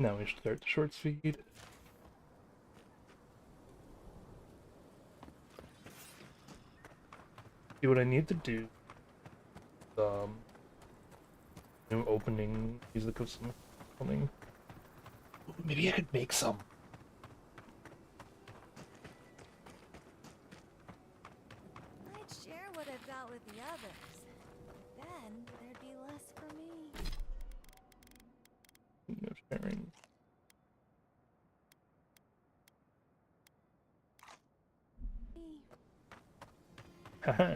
Now we should start the short speed. See what I need to do. New opening music of something. Maybe I could make some. I'd share what I've got with the others. Then there'd be less for me. No sharing. Haha.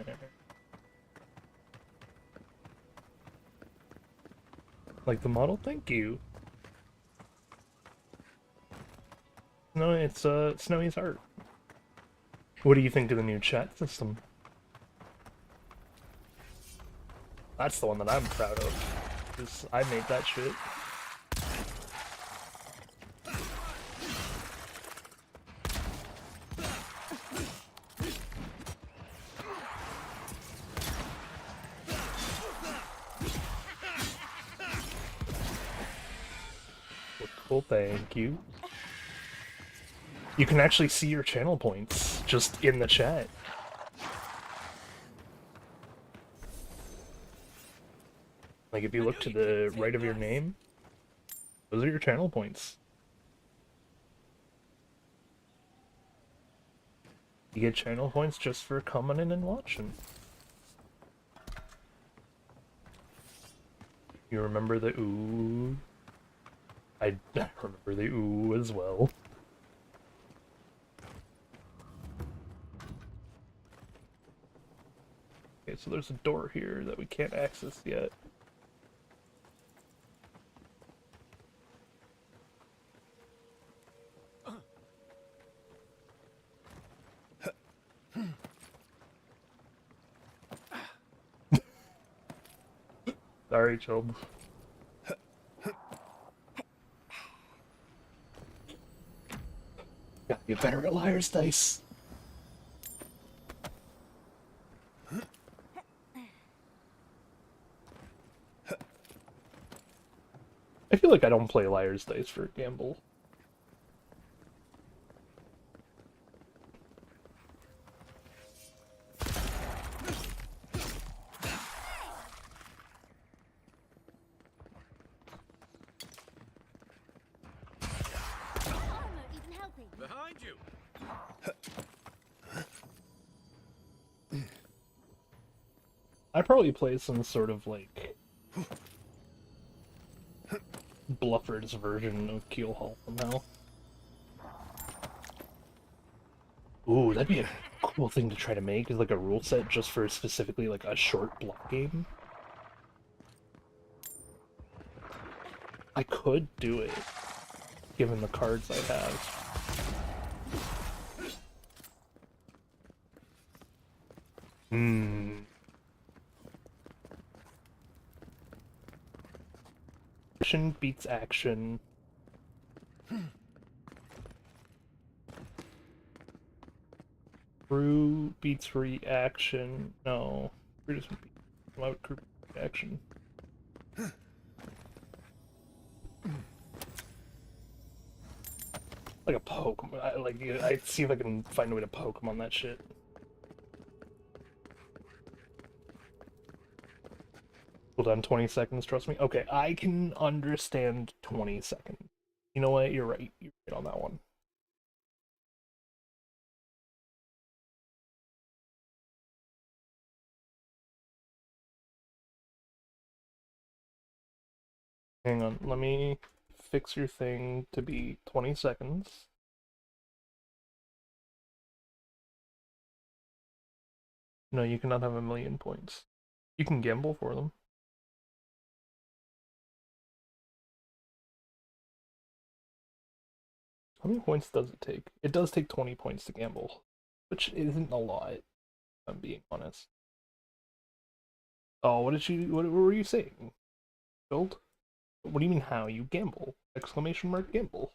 Like the model? Thank you. No, it's Snowy's art. What do you think of the new chat system? That's the one that I'm proud of. 'Cause I made that shit. Well, thank you. You can actually see your channel points just in the chat. Like if you look to the right of your name, those are your channel points. You get channel points just for coming in and watching. You remember the ooh? I remember the ooh as well. Okay, so there's a door here that we can't access yet. Sorry, Chob. Gotta get better at liar's dice. I feel like I don't play liar's dice for gamble. Behind you. I probably play some sort of like Bluffer's version of Keelhaul somehow. Ooh, that'd be a cool thing to try to make, is like a rule set just for specifically like a short bluff game. I could do it, given the cards I have. Action beats action. Crew beats reaction. No, crew doesn't beat. Why would crew beat reaction? Like a Pokemon. I see if I can find a way to Pokemon that shit. Cooldown 20 seconds, trust me. Okay, I can understand 20 seconds. You know what? You're right. You're right on that one. Hang on, let me fix your thing to be 20 seconds. No, you cannot have 1,000,000 points. You can gamble for them. How many points does it take? It does take 20 points to gamble, which isn't a lot, if I'm being honest. Oh, what were you saying? Build? What do you mean how? You gamble. Exclamation mark gamble.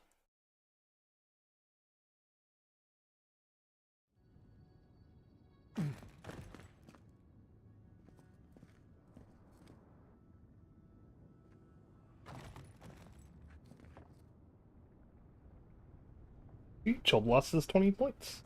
Chilled losses 20 points.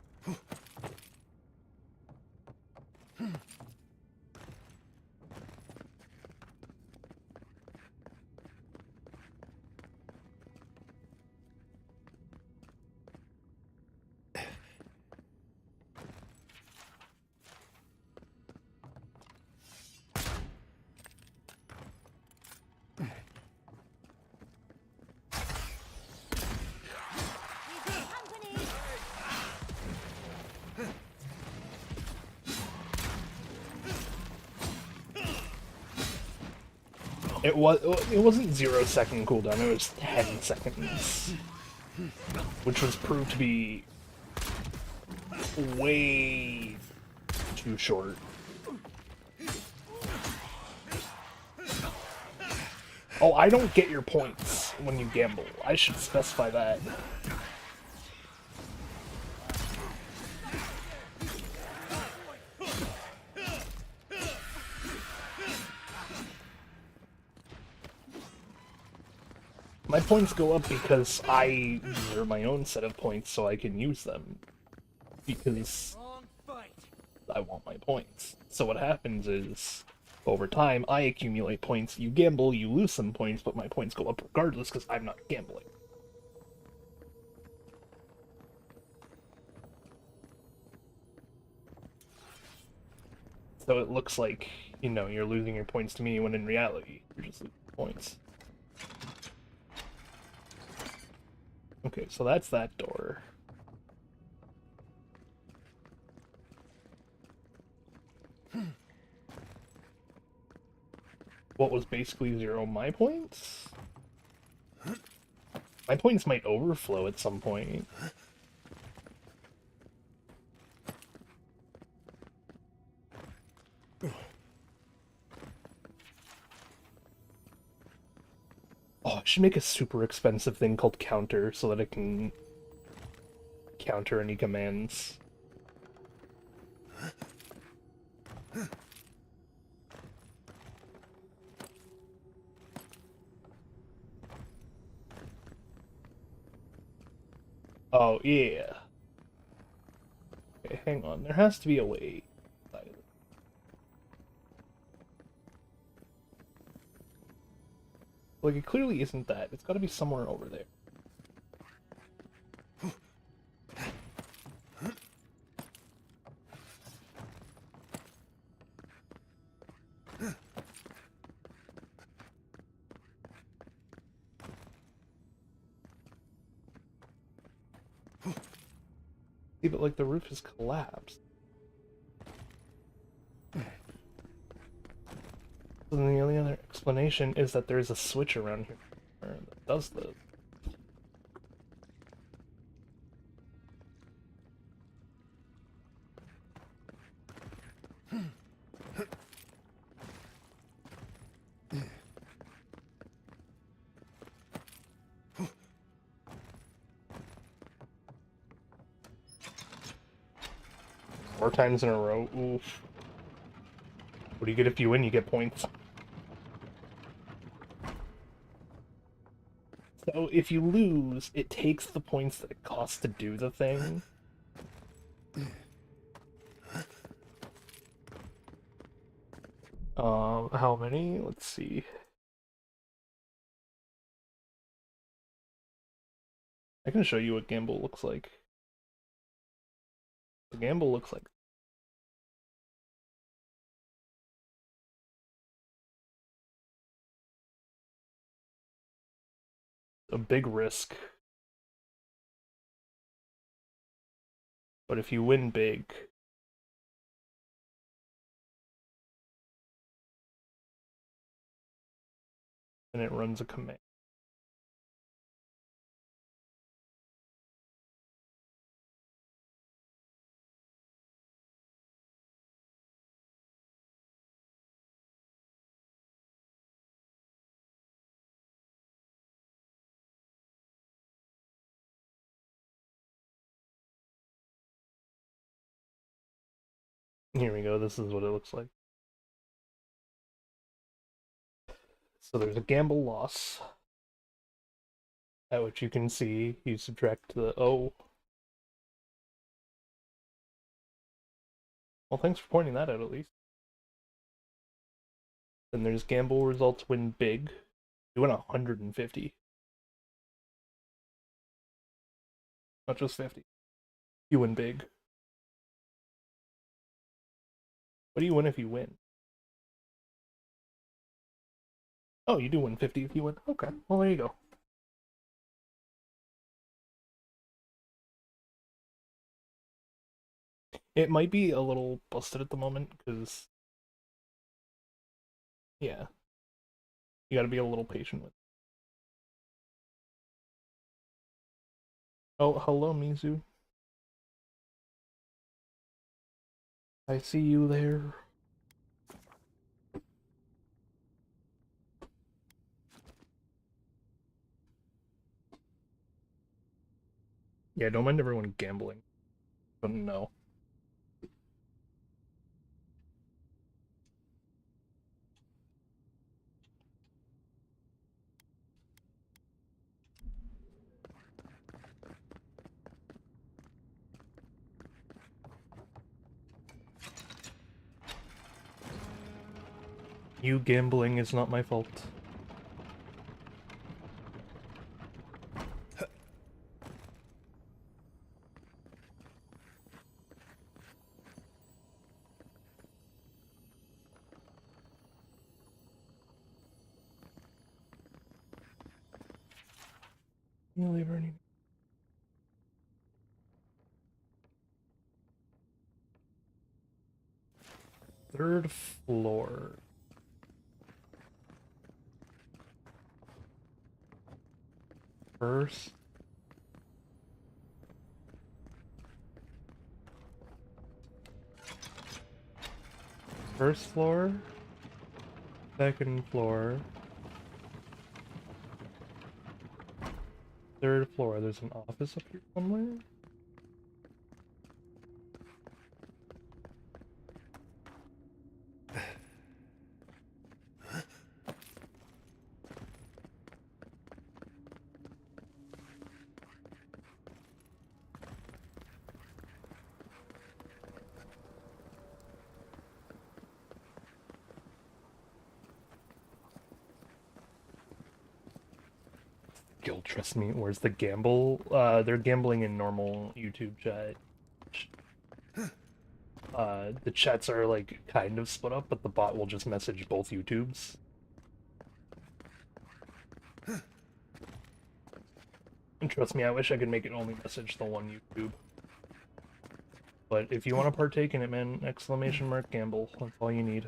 It wasn't 0-second cooldown, it was 10 seconds. Which was proved to be way too short. Oh, I don't get your points when you gamble. I should specify that. My points go up because I reserve my own set of points so I can use them. Because I want my points. So what happens is, over time, I accumulate points. You gamble, you lose some points, but my points go up regardless because I'm not gambling. So it looks like, you know, you're losing your points to me when in reality, you're just losing points. Okay, so that's that door. What was basically 0 my points? My points might overflow at some point. Oh, I should make a super expensive thing called counter so that it can counter any commands. Oh, yeah. Okay, hang on. There has to be a way. Like, it clearly isn't that. It's gotta be somewhere over there. See, but, like, the roof has collapsed. So then the only other explanation is that there's a switch around here that does this. 4 times in a row. Oof. What do you get if you win? You get points. So if you lose, it takes the points that it costs to do the thing. How many? Let's see. I can show you what gamble looks like. The gamble looks like a big risk. But if you win big, then it runs a command. Here we go, this is what it looks like. So there's a gamble loss, at which you can see you subtract the O Well, thanks for pointing that out at least. Then there's gamble results win big. You win 150. Not just 50. You win big. What do you win if you win? Oh, you do win 50 if you win. Okay, well there you go. It might be a little busted at the moment, because, yeah, you gotta be a little patient with it. Oh, hello, Mizu. I see you there. Yeah, don't mind everyone gambling. But no. You gambling is not my fault. You leave any. Third floor. First. First floor. Second floor. Third floor. There's an office up here somewhere. Guild, trust me. Where's the gamble? They're gambling in normal YouTube chat. The chats are like kind of split up, but the bot will just message both YouTubes. And trust me, I wish I could make it only message the one YouTube. But if you want to partake in it, man, exclamation mark gamble. That's all you need.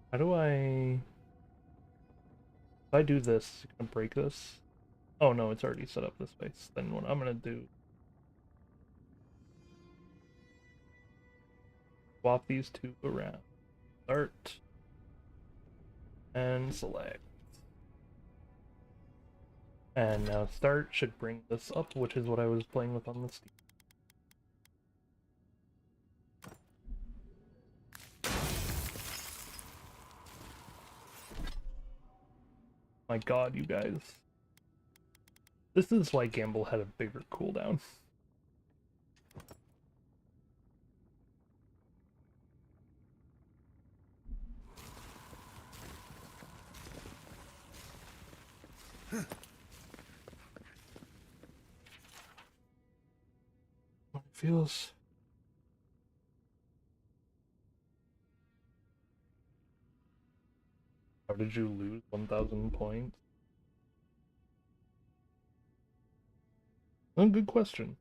How do I... If I do this, is it gonna break this? Oh no, it's already set up this way. So then what I'm gonna do... Swap these two around. Start. And select. And now start should bring this up, which is what I was playing with on the Steam. My god, you guys. This is why Gamble had a bigger cooldown. It feels... How did you lose 1,000 points? Oh, good question.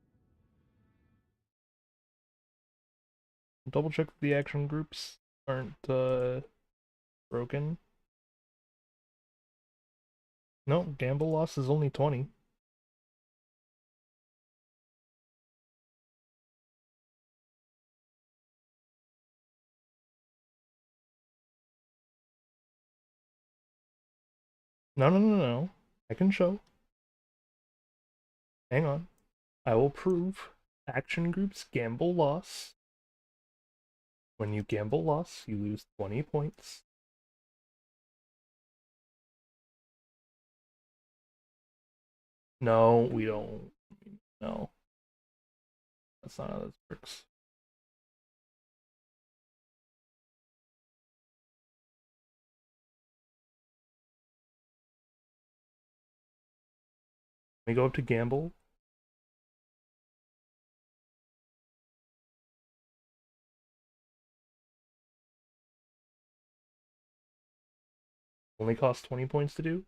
Double check that the action groups aren't broken. No, Gamble loss is only 20. No, no, no, no. I can show. Hang on. I will prove. Action groups gamble loss. When you gamble loss, you lose 20 points. No, we don't. No. That's not how this works. Let me go up to gamble. Only costs 20 points to do.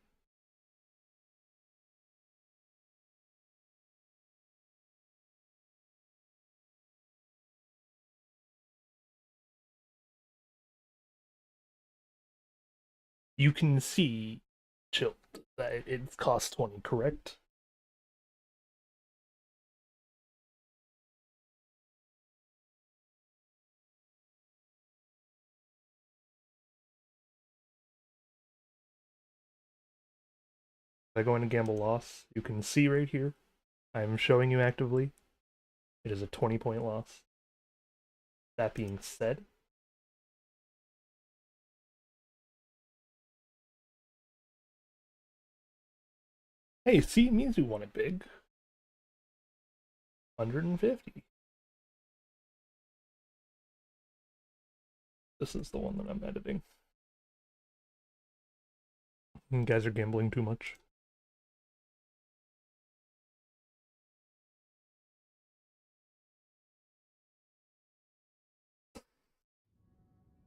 You can see, Chill, that it costs 20, correct? If I go into gamble loss, you can see right here, I'm showing you actively, it is a 20-point loss. That being said, hey, see, it means you won it big. 150. This is the one that I'm editing. You guys are gambling too much.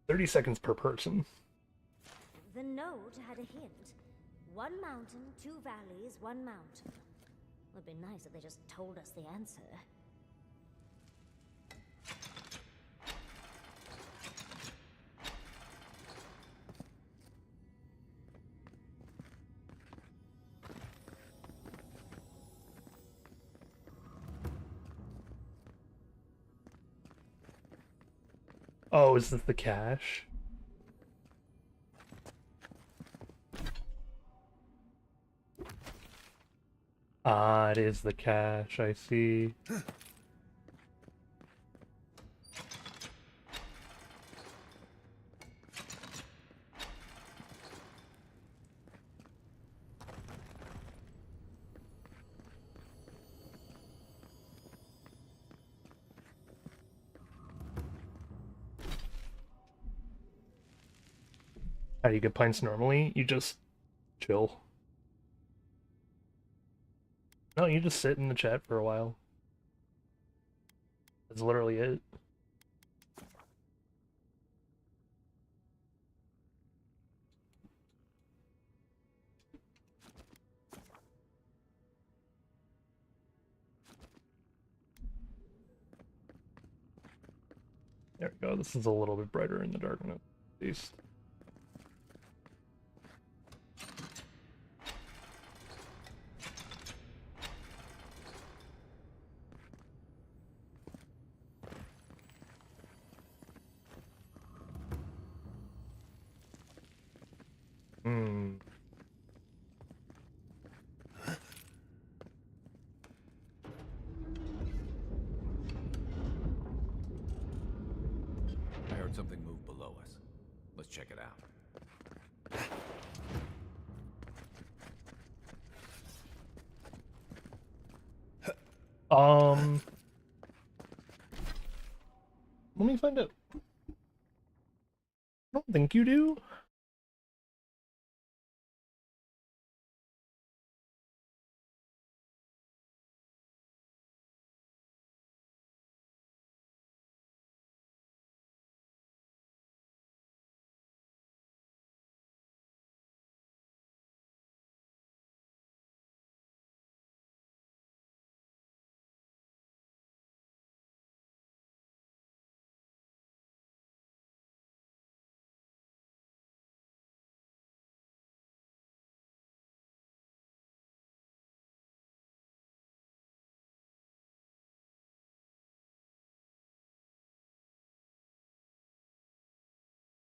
$30 per person. The note had a hint. One mountain, two valleys, one mount. Would be nice if they just told us the answer. Oh, is this the cache? Ah, it is the cache, I see. How do you get pints normally? You just chill. No, you just sit in the chat for a while. That's literally it. There we go. This is a little bit brighter in the darkness, at least. Hmm. I heard something move below us. Let's check it out. Let me find out. I don't think you do.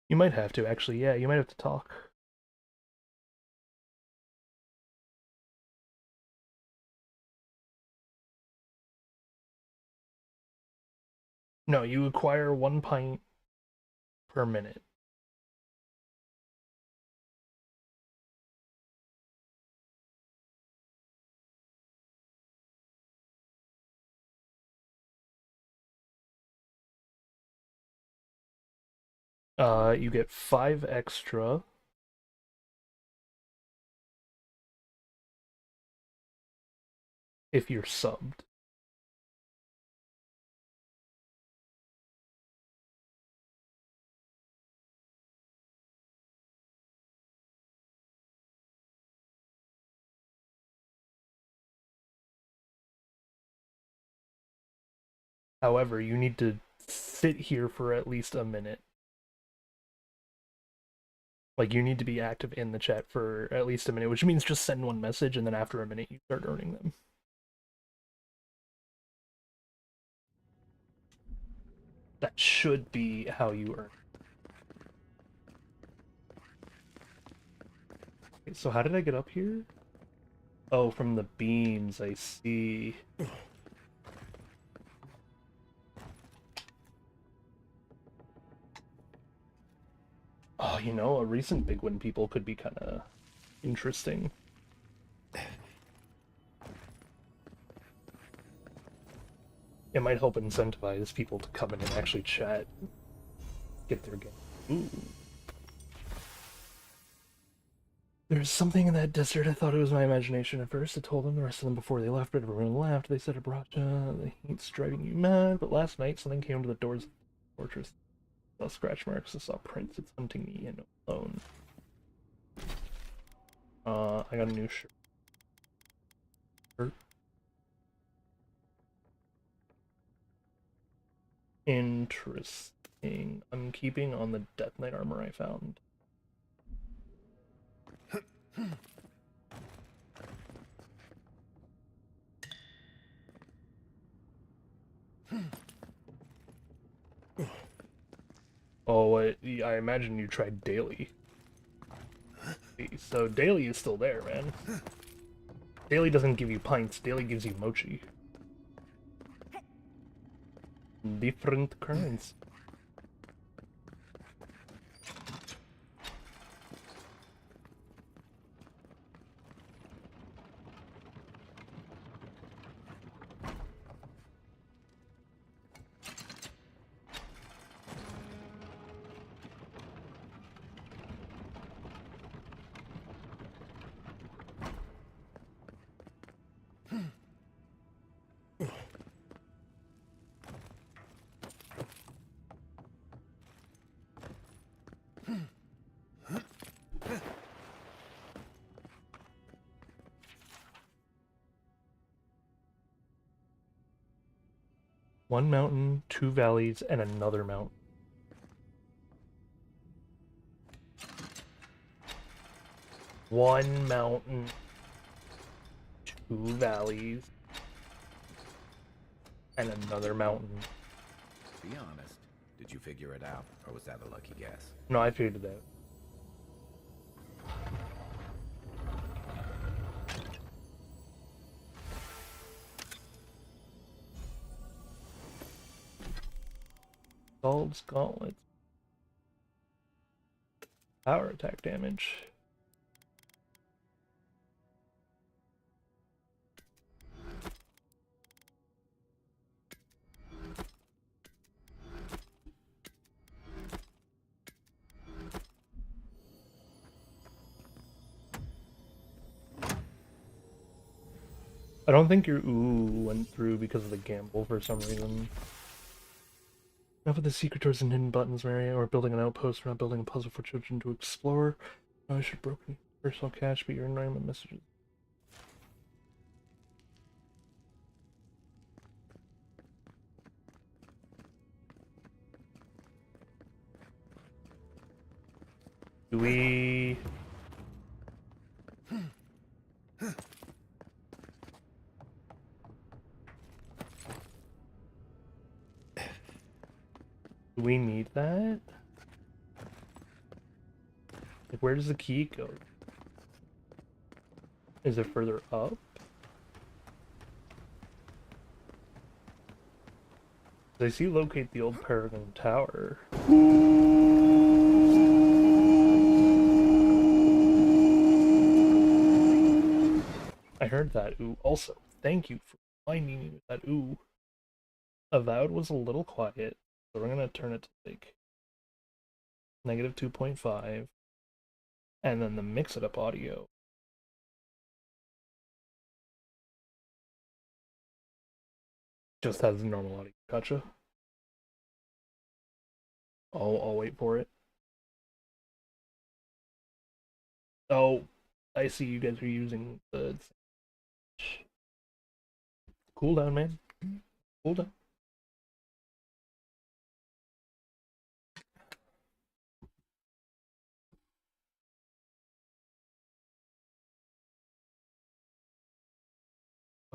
You might have to, actually. Yeah, you might have to talk. No, you acquire 1 pint per minute. You get 5 extra. If you're subbed. However, you need to sit here for at least a minute. Like, you need to be active in the chat for at least a minute, which means just send one message, and then after a minute, you start earning them. That should be how you earn. Okay, so how did I get up here? Oh, from the beams, I see. Oh, you know, a recent big win people could be kind of interesting. It might help incentivize people to come in and actually chat. Get their game. Ooh. There's something in that desert. I thought it was my imagination at first. I told them the rest of them before they left, but everyone laughed. They said it brought the heat's driving you mad. But last night, something came to the doors of the fortress. I saw scratch marks. I saw prints. It's hunting me and alone. I got a new shirt. Interesting. I'm keeping on the Death Knight armor I found. Oh, I imagine you tried daily. So daily is still there, man. Daily doesn't give you pints, daily gives you mochi. Different currency. One mountain, 2 valleys, and another mountain. One mountain, 2 valleys, and another mountain. Be honest. Did you figure it out, or was that a lucky guess? No, I figured it out. Gold's gauntlets. Power attack damage. I don't think your ooh went through because of the gamble for some reason. Enough of the secret doors and hidden buttons, Mary. We're building an outpost. We're not building a puzzle for children to explore. No, I should broken personal cache, but you're ignoring my messages. Do we... Do we need that? Like, where does the key go? Is it further up? I see you locate the old Paragon Tower. I heard that, ooh. Also, thank you for reminding me that, ooh. Avowed was a little quiet, so we're gonna turn it to, like, negative 2.5. And then the mix-it-up audio. Just has normal audio. Gotcha. I'll wait for it. Oh, I see you guys are using the cooldown, man. Cooldown.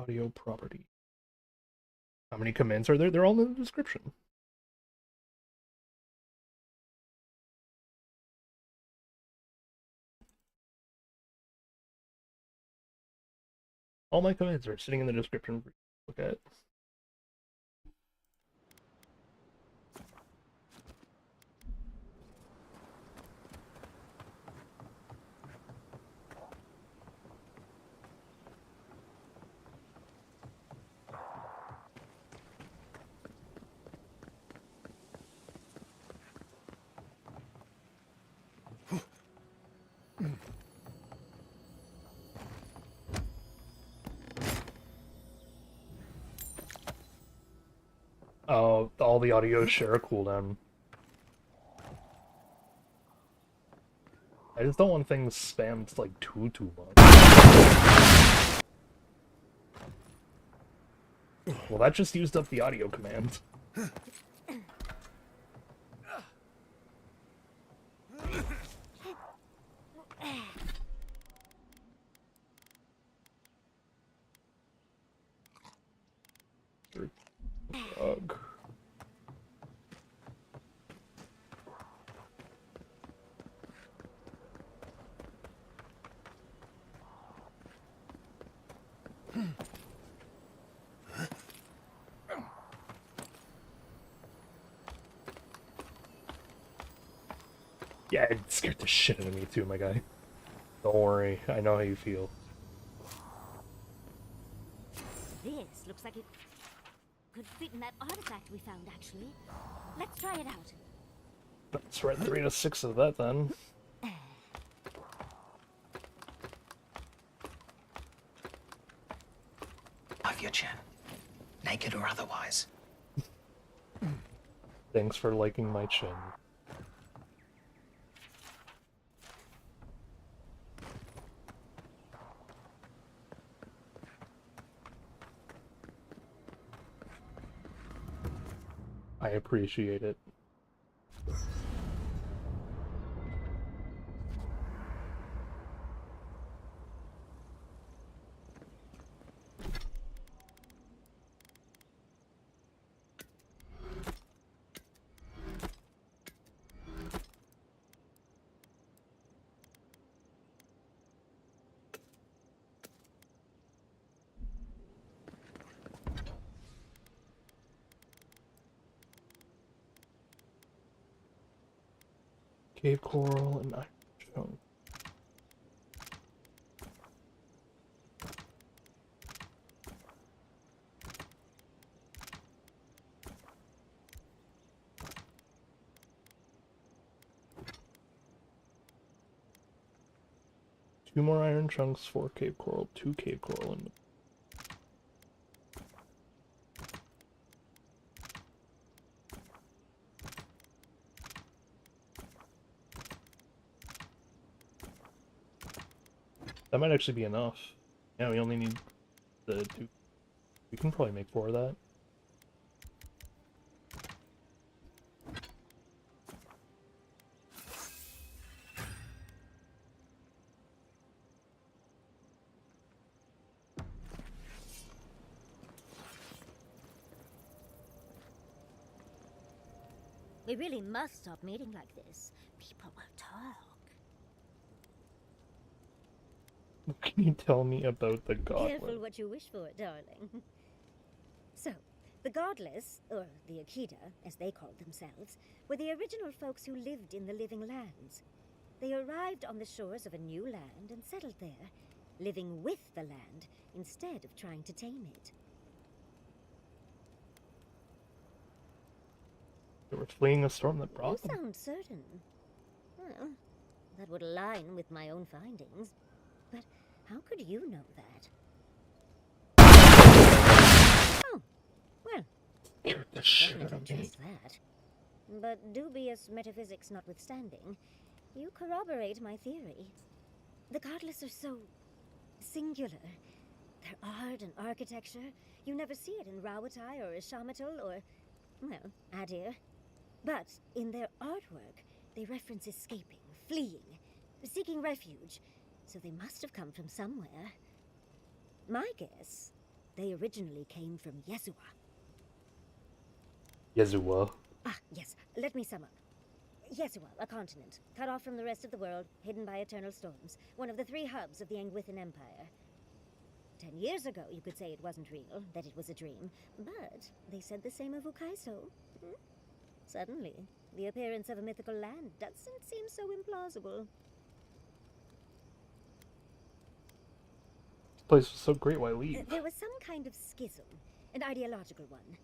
Audio property. How many commands are there? They're all in the description. All my commands are sitting in the description for you to look at. Oh, all the audio share a cooldown. I just don't want things spammed like too much. Well, that just used up the audio command. Ugh. Yeah, it scared the shit out of me too, my guy. Don't worry, I know how you feel. This looks like it could fit in that artifact we found, actually. Let's try it out. Let's write 3 to 6 of that then. Of your chin, naked or otherwise. Thanks for liking my chin. I appreciate it. Cave coral and iron stone. Two more iron chunks, 4 cave coral, 2 cave coral, and that might actually be enough. Yeah, we only need the 2. We can probably make 4 of that. We really must stop meeting like this. People will talk. What can you tell me about the gauntlet? Careful what you wish for, darling. So, The Godless, or the Akida, as they called themselves, were the original folks who lived in the Living Lands. They arrived on the shores of a new land and settled there, living with the land instead of trying to tame it. They were fleeing a storm that brought You them. sound certain. Well, that would align with my own findings. But how could you know that? Oh, well, Scared the shit out definitely of me. just that. But dubious metaphysics notwithstanding, you corroborate my theory. The Godless are so singular. Their art and architecture, you never see it in Rawatai or Ishamatul or, well, Adir. But in their artwork, they reference escaping, fleeing, seeking refuge, so they must have come from somewhere. My guess, they originally came from Yezua. Yezua. Ah, yes, let me sum up. Yezua, a continent, cut off from the rest of the world, hidden by eternal storms, one of the 3 hubs of the Angwithan Empire. 10 years ago, you could say it wasn't real, that it was a dream, but they said the same of Ukaiso. Suddenly, the appearance of a mythical land doesn't seem so implausible. This place was so great, why leave? There was some kind of schism, an ideological one.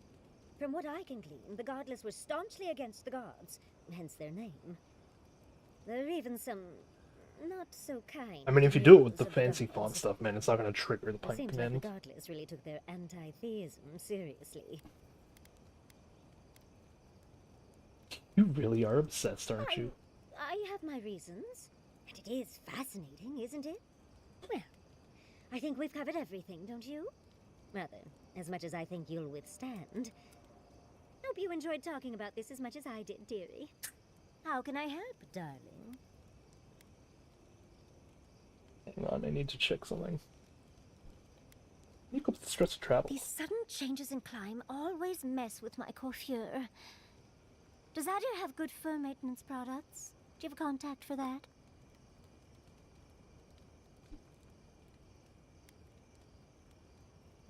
From what I can glean, the Godless were staunchly against the gods, hence their name. There are even some not so kind. I mean, if you do it with views the of fancy gods. font stuff, man, it's not gonna trigger the It Pint seems command. like the Godless really took their anti-theism seriously. You really are obsessed, aren't you? I have my reasons, and it is fascinating, isn't it? Well, I think we've covered everything, don't you? Rather, as much as I think you'll withstand. Hope you enjoyed talking about this as much as I did, dearie. How can I help, darling? Hang on, I need to check something. You go up the stress of travel. These sudden changes in climb always mess with my coiffure. Does Adir have good fur maintenance products? Do you have a contact for that?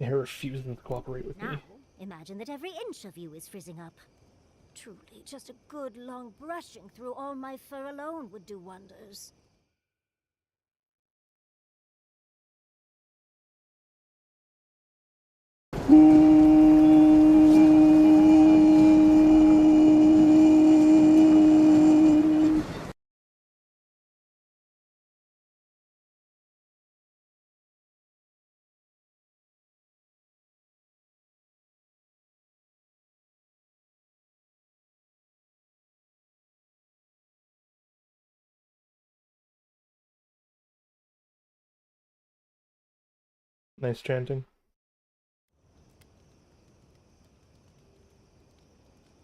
Hair refusing to cooperate with Now, me. imagine that every inch of you is frizzing up. Truly, just a good long brushing through all my fur alone would do wonders. Nice chanting.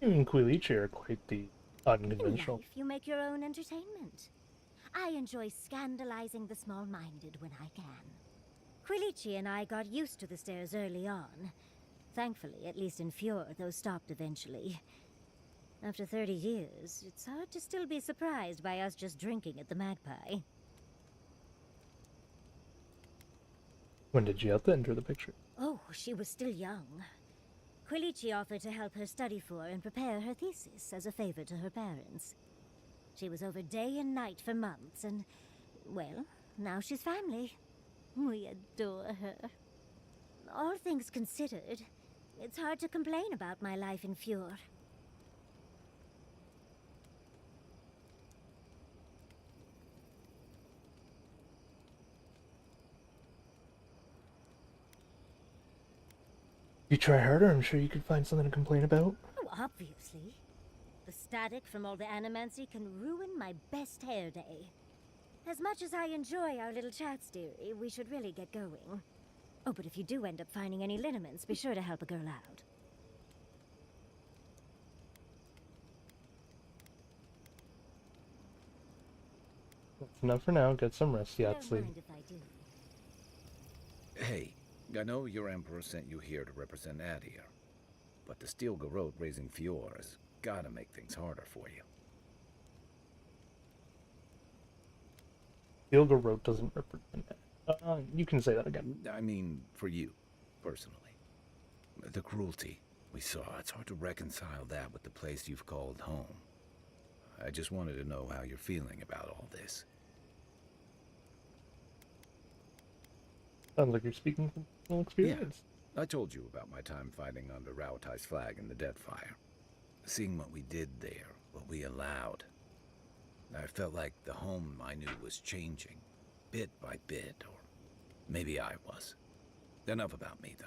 You and Lich are quite the In unconventional. life, you make your own entertainment. I enjoy scandalizing the small-minded when I can. Quilici and I got used to the stairs early on. Thankfully, at least in Fjord, those stopped eventually. After 30 years, it's hard to still be surprised by us just drinking at the Magpie. When did you have to enter the picture? Oh, she was still young. Quilici offered to help her study for and prepare her thesis as a favor to her parents. She was over day and night for months, and, well, now she's family. We adore her. All things considered, it's hard to complain about my life in Fjord. You try harder, I'm sure you could find something to complain about. Oh, obviously. The static from all the animancy can ruin my best hair day. As much as I enjoy our little chats, dearie, we should really get going. Oh, but if you do end up finding any liniments, be sure to help a girl out. That's enough for now. Get some rest, Don't Yahtzee. mind if I do. Hey, I know your Emperor sent you here to represent Adir, but the Steel Garrote raising Fior has gotta make things harder for you. Ilga Road doesn't represent that. You can say that again. I mean, for you, personally. The cruelty, we saw, it's hard to reconcile that with the place you've called home. I just wanted to know how you're feeling about all this. Sounds like you're speaking from personal experience. I told you about my time fighting under Rauatai's flag in the Deadfire. Seeing what we did there, what we allowed. I felt like the home I knew was changing, bit by bit, or maybe I was. Enough about me, though.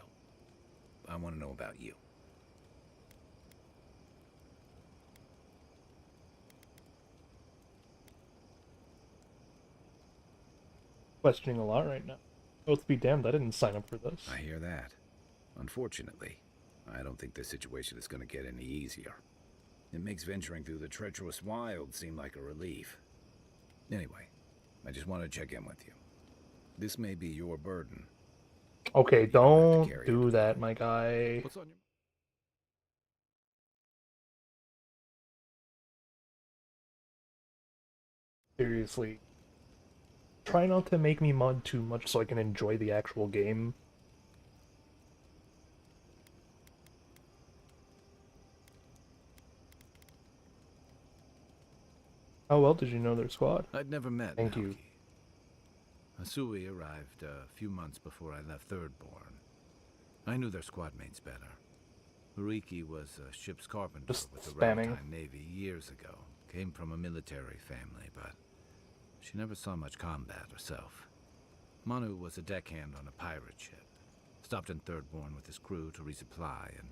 I want to know about you. Questioning a lot right now. Both be damned, I didn't sign up for this. I hear that. Unfortunately, I don't think this situation is going to get any easier. It makes venturing through the treacherous wild seem like a relief. Anyway, I just want to check in with you. This may be your burden. Okay, You don't have to don't carry do it. that, my guy. What's on your... Seriously. Try not to make me mud too much so I can enjoy the actual game. How well did you know their squad? I'd never met Thank you. Naoki. Asui arrived a few months before I left Thirdborn. I knew their squad mates better. Uriki was a ship's carpenter Just with the spamming. Rauatai Navy years ago. Came from a military family, but she never saw much combat herself. Manu was a deckhand on a pirate ship. Stopped in Thirdborn with his crew to resupply and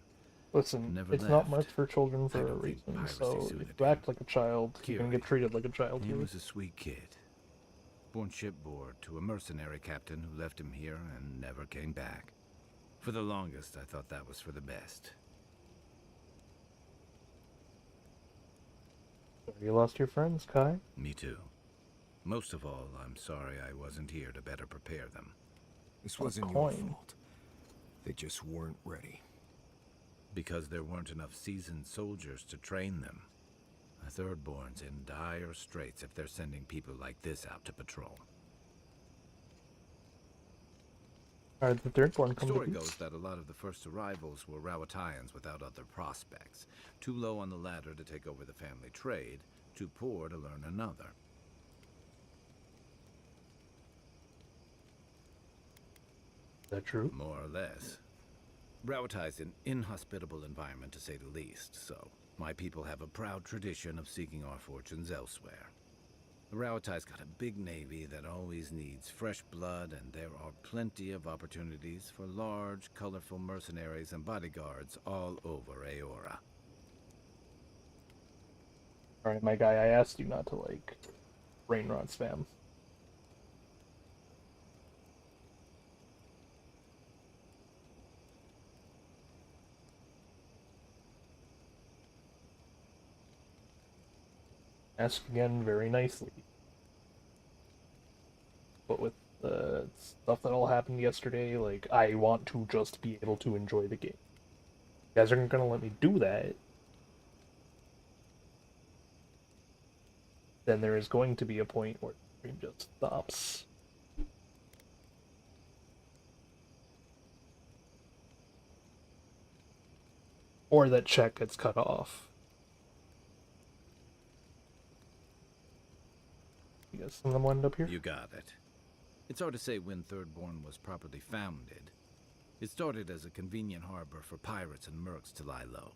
Listen, never it's not left. marked for children I for a don't think reason, piracy so suited if you act him. like a child, you're gonna get Kiri. treated like a child He here. was a sweet kid. Born shipboard to a mercenary captain who left him here and never came back. For the longest, I thought that was for the best. You lost your friends, Kai. Me too. Most of all, I'm sorry I wasn't here to better prepare them. This wasn't your coin. fault. They just weren't ready. Because there weren't enough seasoned soldiers to train them. The Thirdborn's in dire straits if they're sending people like this out to patrol. Alright, the Thirdborn come Story to goes peace. that a lot of the first arrivals were Rauataians without other prospects. Too low on the ladder to take over the family trade, too poor to learn another. Is that true? More or less. Rauatai's an inhospitable environment, to say the least, so my people have a proud tradition of seeking our fortunes elsewhere. The Rauatai's got a big navy that always needs fresh blood, and there are plenty of opportunities for large, colorful mercenaries and bodyguards all over Aora. Alright, my guy, I asked you not to, like, rain rod spam. Ask again very nicely. But with the stuff that all happened yesterday, like, I want to just be able to enjoy the game. You guys aren't gonna let me do that. Then there is going to be a point where the stream just stops. Or that check gets cut off. You guys some of them wind up here? You got it. It's hard to say when Thirdborn was properly founded. It started as a convenient harbor for pirates and mercs to lie low.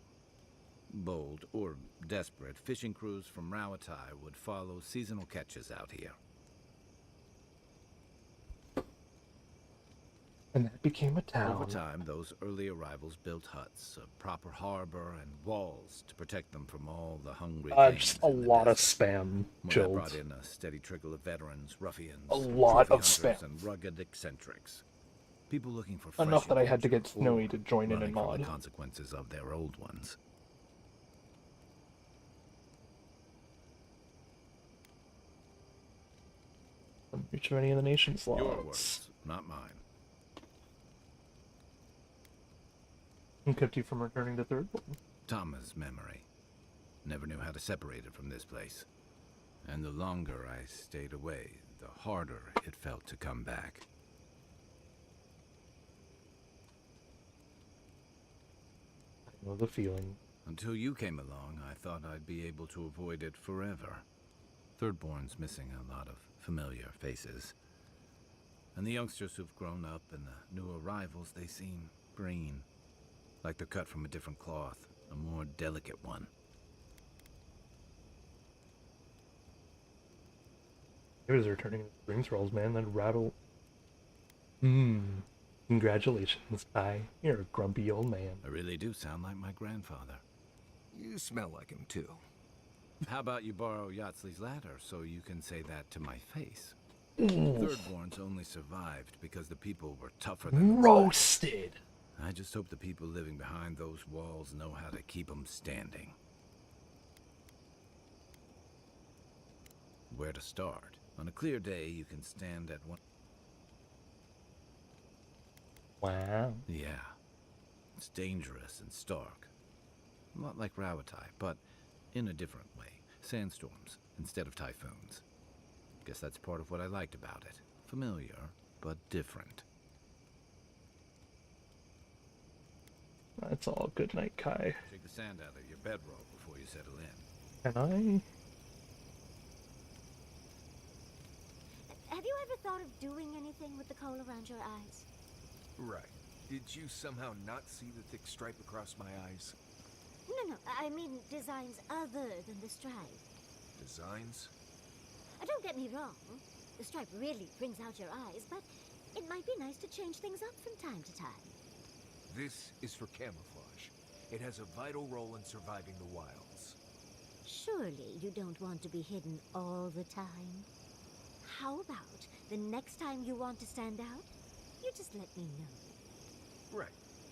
Bold, or desperate, fishing crews from Rauatai would follow seasonal catches out here. And that became a town. Over time, those early arrivals built huts, a proper harbor, and walls to protect them from all the hungry things Just a in the lot of desert. spam, Well, that chilled. brought in a steady trickle of veterans, ruffians, A lot trophy of hunters, spam. and rugged eccentrics. People looking for fresh Enough that I had to get adventure Snowy or to join in running and from mod. the consequences of their old ones. Reach of any of the nation's Your slots. words, not mine. Who kept you from returning to Thirdborn? Tama's memory. Never knew how to separate it from this place. And the longer I stayed away, the harder it felt to come back. know the feeling. Until you came along, I thought I'd be able to avoid it forever. Thirdborn's missing a lot of familiar faces. And the youngsters who've grown up and the new arrivals, they seem green. Like they're cut from a different cloth, a more delicate one. Here's returning to Springs rolls, man. That rattle. Congratulations, Kai. You're a grumpy old man. I really do sound like my grandfather. You smell like him, too. How about you borrow Yatsley's ladder so you can say that to my face? Ooh. Thirdborns only survived because the people were tougher than Roasted! I just hope the people living behind those walls know how to keep them standing. Where to start? On a clear day, you can stand at one... Wow. Yeah. It's dangerous and stark. A lot like Rauatai, but in a different way. Sandstorms instead of typhoons. Guess that's part of what I liked about it. Familiar, but different. That's all. Good night, Kai. Shake the sand out of your bedroll before you settle in. Can I? Have you ever thought of doing anything with the coal around your eyes? Right. Did you somehow not see the thick stripe across my eyes? No, I mean designs other than the stripe. Designs? Don't get me wrong. The stripe really brings out your eyes, but it might be nice to change things up from time to time. This is for camouflage. It has a vital role in surviving the wilds. Surely you don't want to be hidden all the time. How about the next time you want to stand out, you just let me know. Right.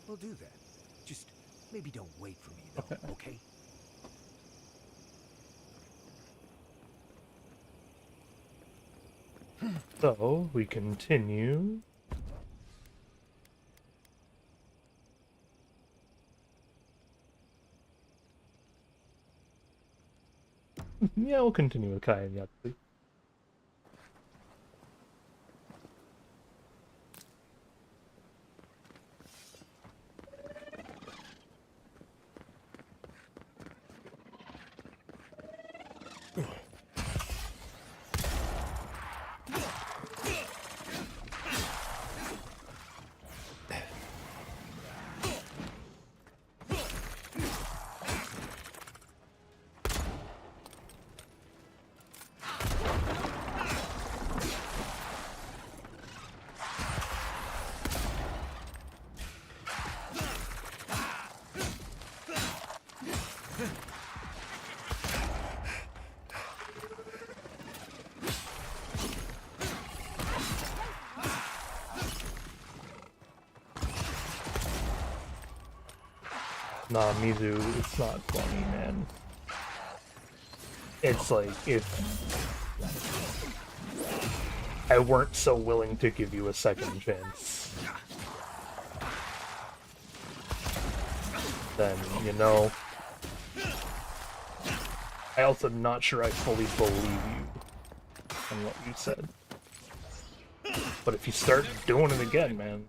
We'll do that. Just maybe don't wait for me, though, okay? So, we continue. Yeah, we'll continue with Kai and Yahtzee. Nah, Mizu, it's not funny, man. It's like, if I weren't so willing to give you a second chance, then, you know, I also not sure I fully believe you on what you said. But if you start doing it again, man.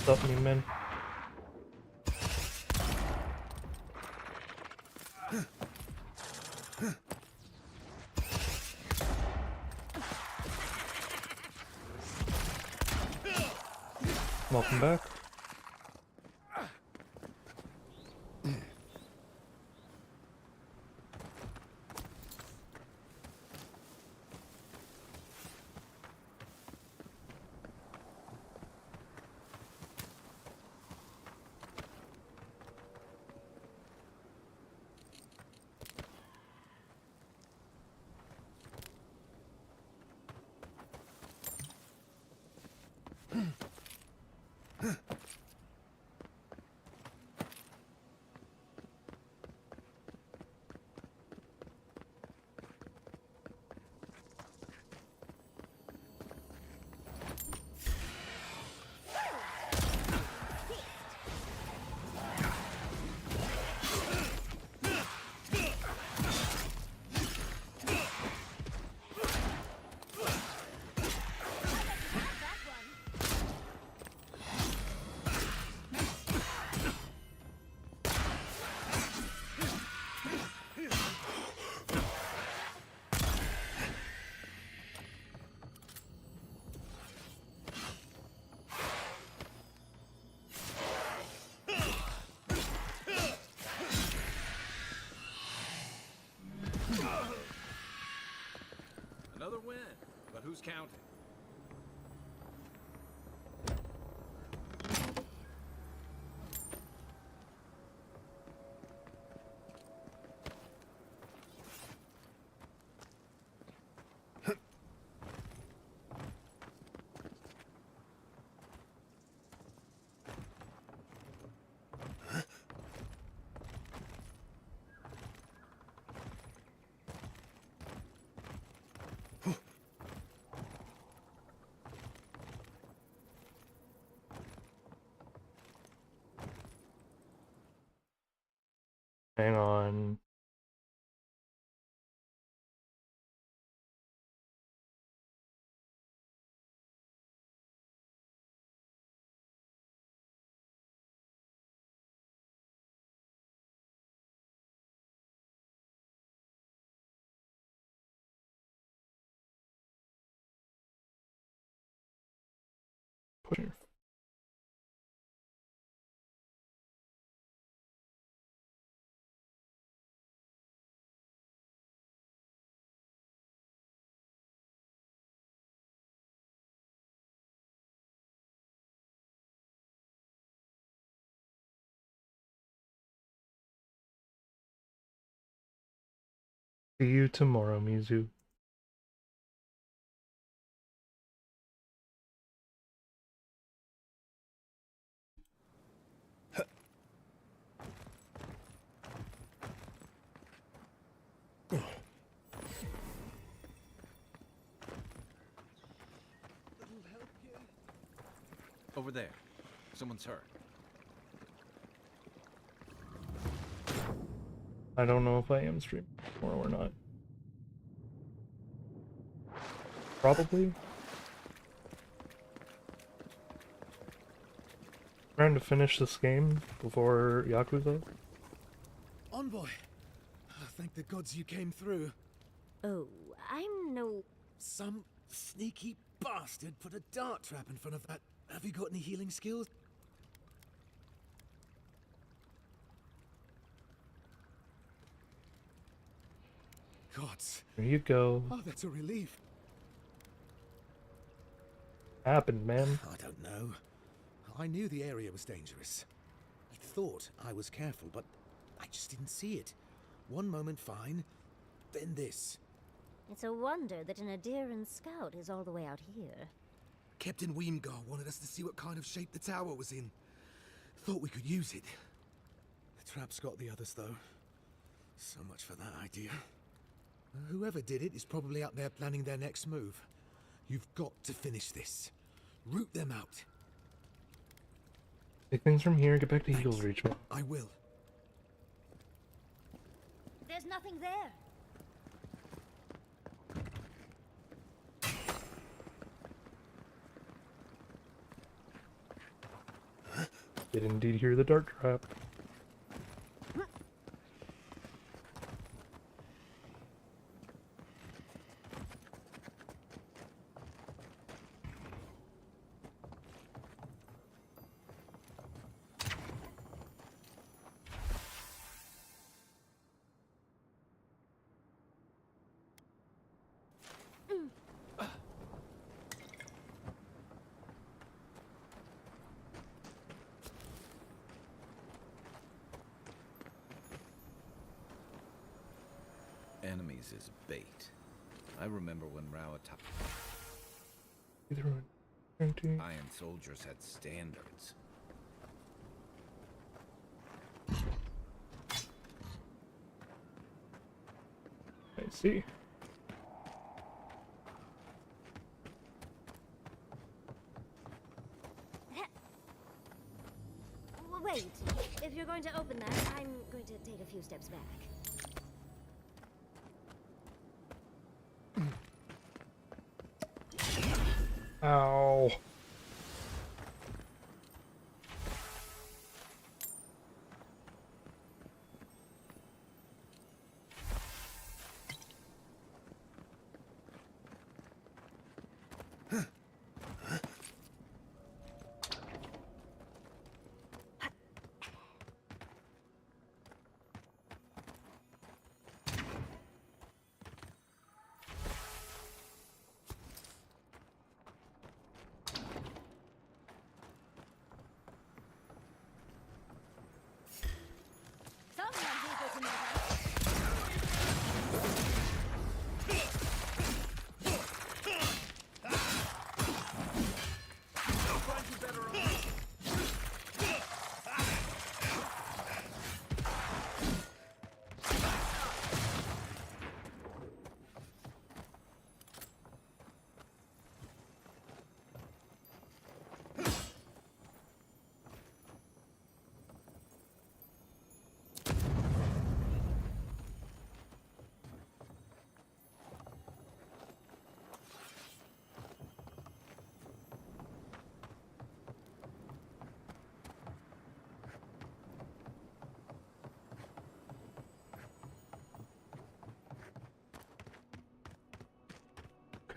What's up, new man? Welcome back. Another win. But who's counting? Hang on. Put your See you tomorrow, Mizu. Over there. Someone's hurt. I don't know if I am streaming or not. Probably. Trying to finish this game before Yakuza. Envoy! Oh, thank the gods you came through. Oh, I'm no... Some sneaky bastard put a dart trap in front of that. Have you got any healing skills? Gods. There you go. Oh, that's a relief. Happened, man. I don't know. I knew the area was dangerous. I thought I was careful, but I just didn't see it. One moment fine, then this. It's a wonder that an Adiran scout is all the way out here. Captain Weemgar wanted us to see what kind of shape the tower was in. Thought we could use it. The trap's got the others, though. So much for that idea. Whoever did it is probably out there planning their next move. You've got to finish this. Root them out. Take things from here, get back to Eagle's Reach, man. I will. There's nothing there. Did indeed hear the dart trap. Enemies is bait. I remember when Rawatop Iron soldiers had standards. I see. Wait, if you're going to open that, I'm going to take a few steps back. Ow.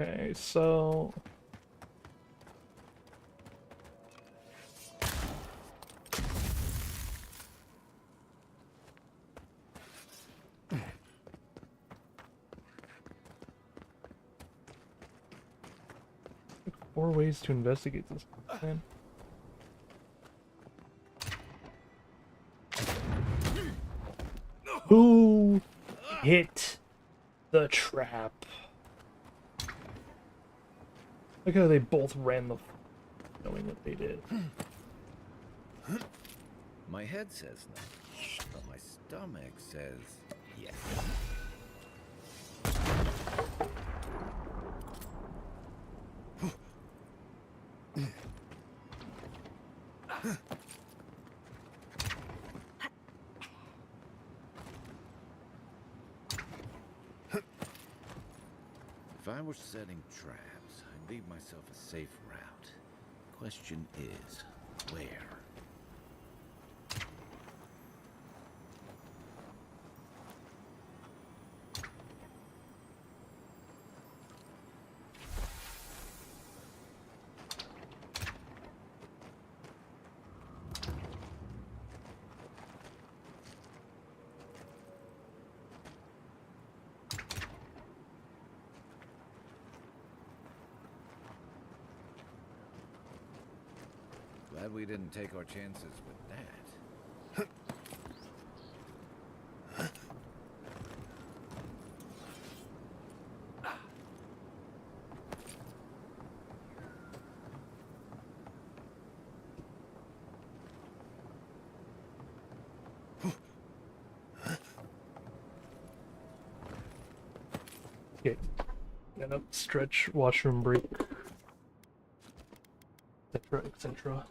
Okay, so... Four ways to investigate this plan. Who hit the trap? Look how they both ran the knowing what they did. My head says no, but my stomach says yes. If I were setting traps, I'd leave myself a safe route. Question is, where? Glad we didn't take our chances with that. Okay. Get up, stretch, washroom break. Etc. etc.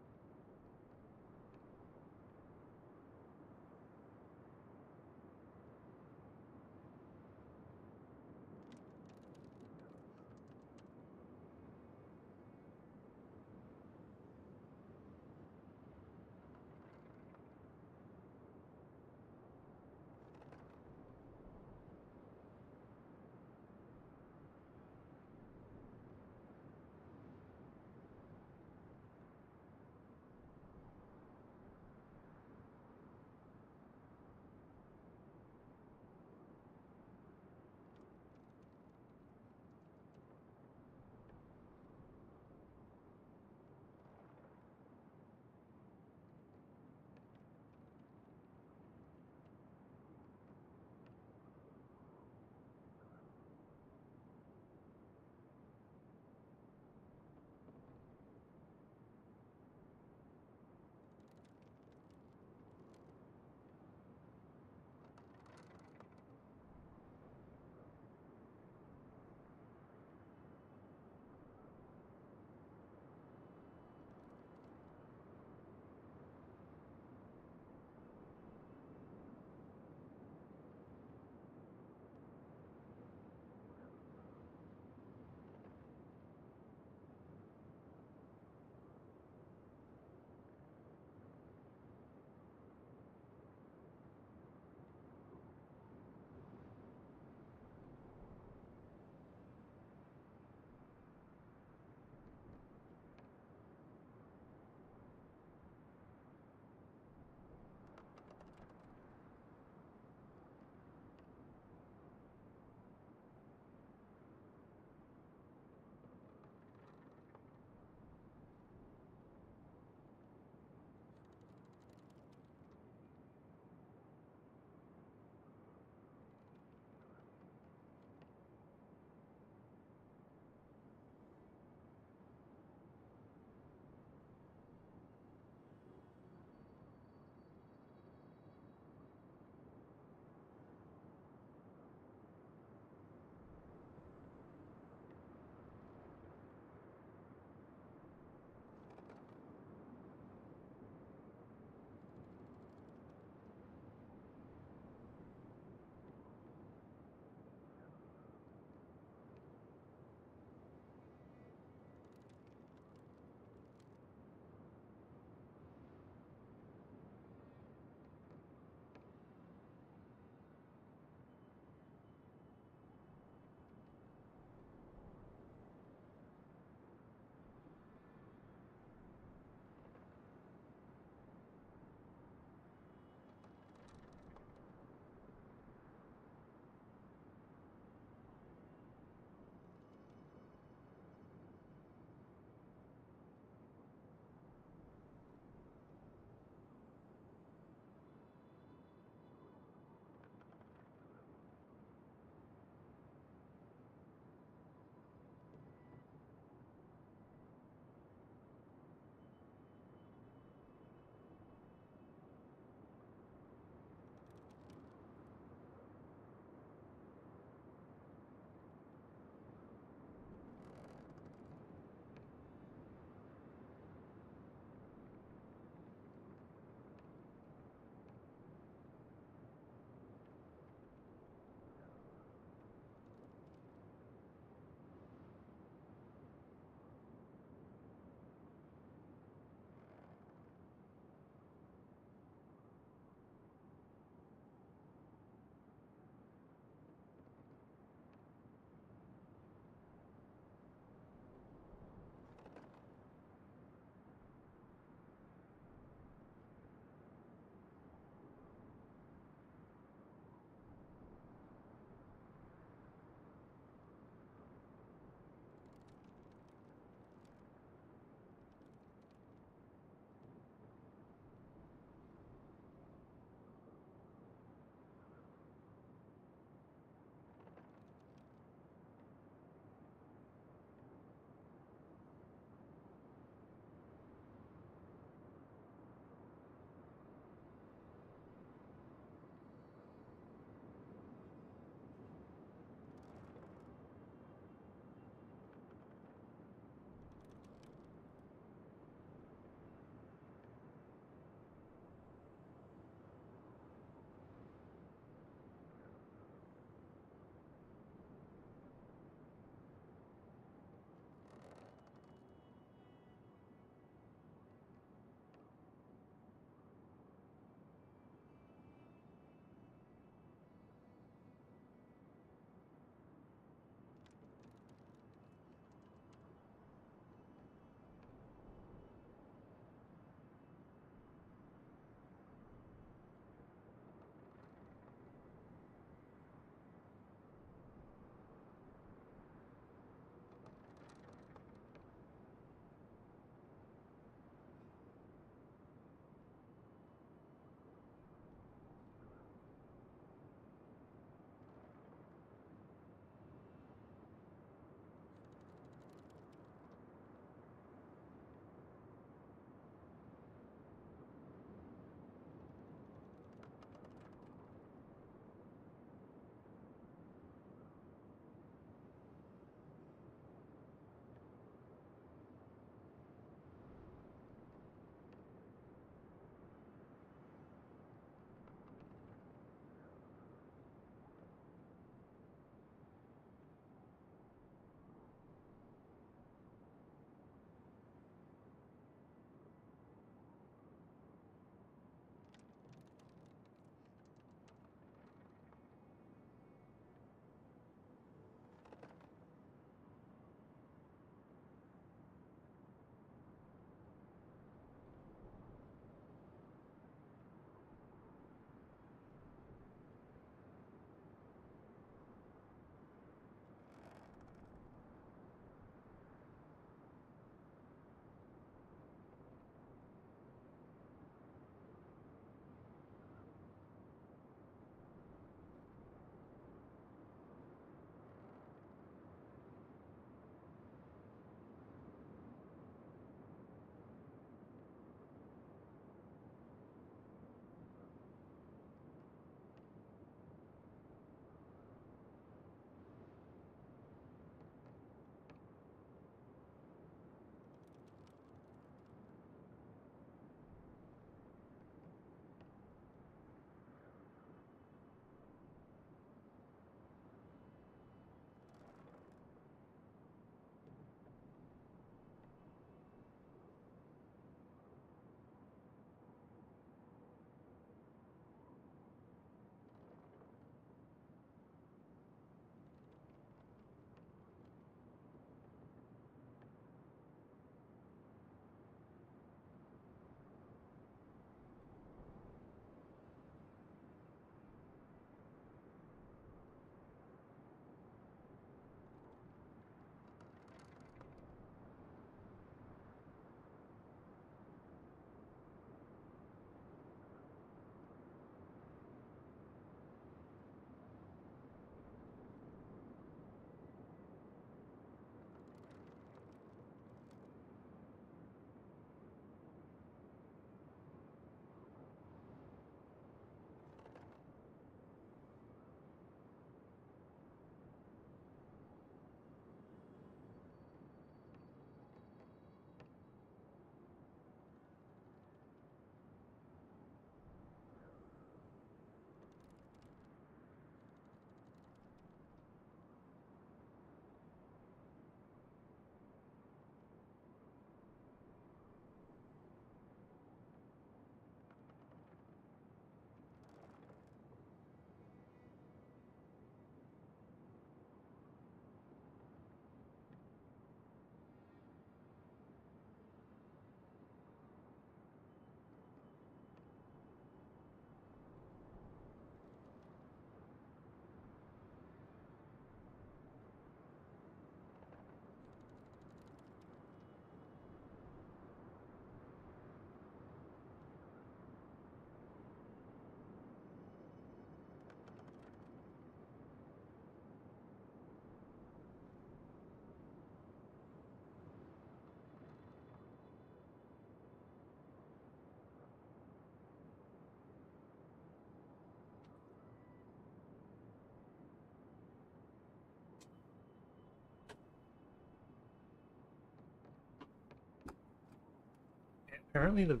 Apparently the...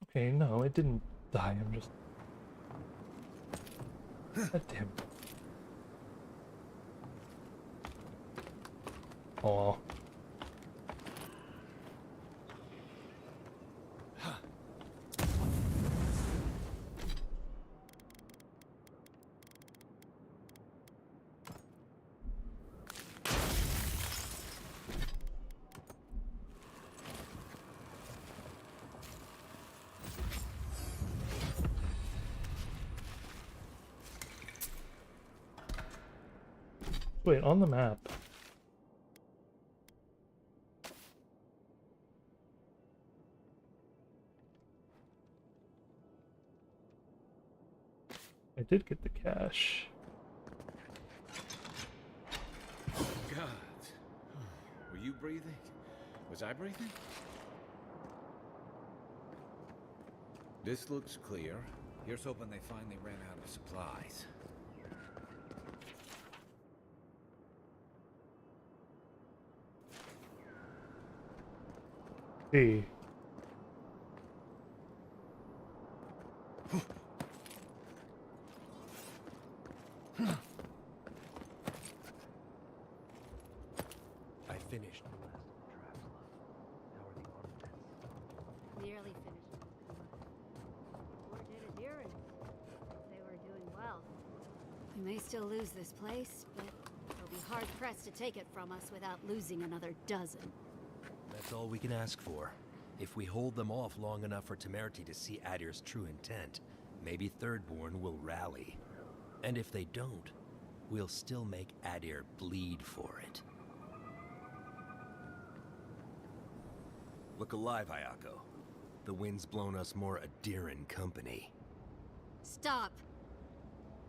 Okay, no, it didn't die, I'm just... God damn it. Oh well. Wait, on the map. I did get the cash. God. Were you breathing? Was I breathing? This looks clear. Here's hoping they finally ran out of supplies. Hey. I finished the last of the traps left. How are the armaments? Nearly finished. Or did it Deeren? They were doing well. We may still lose this place, but they'll be hard-pressed to take it from us without losing another dozen. That's all we can ask for. If we hold them off long enough for Temerity to see Adir's true intent, maybe Thirdborn will rally. And if they don't, we'll still make Adir bleed for it. Look alive, Hayako. The wind's blown us more Adiran company. Stop!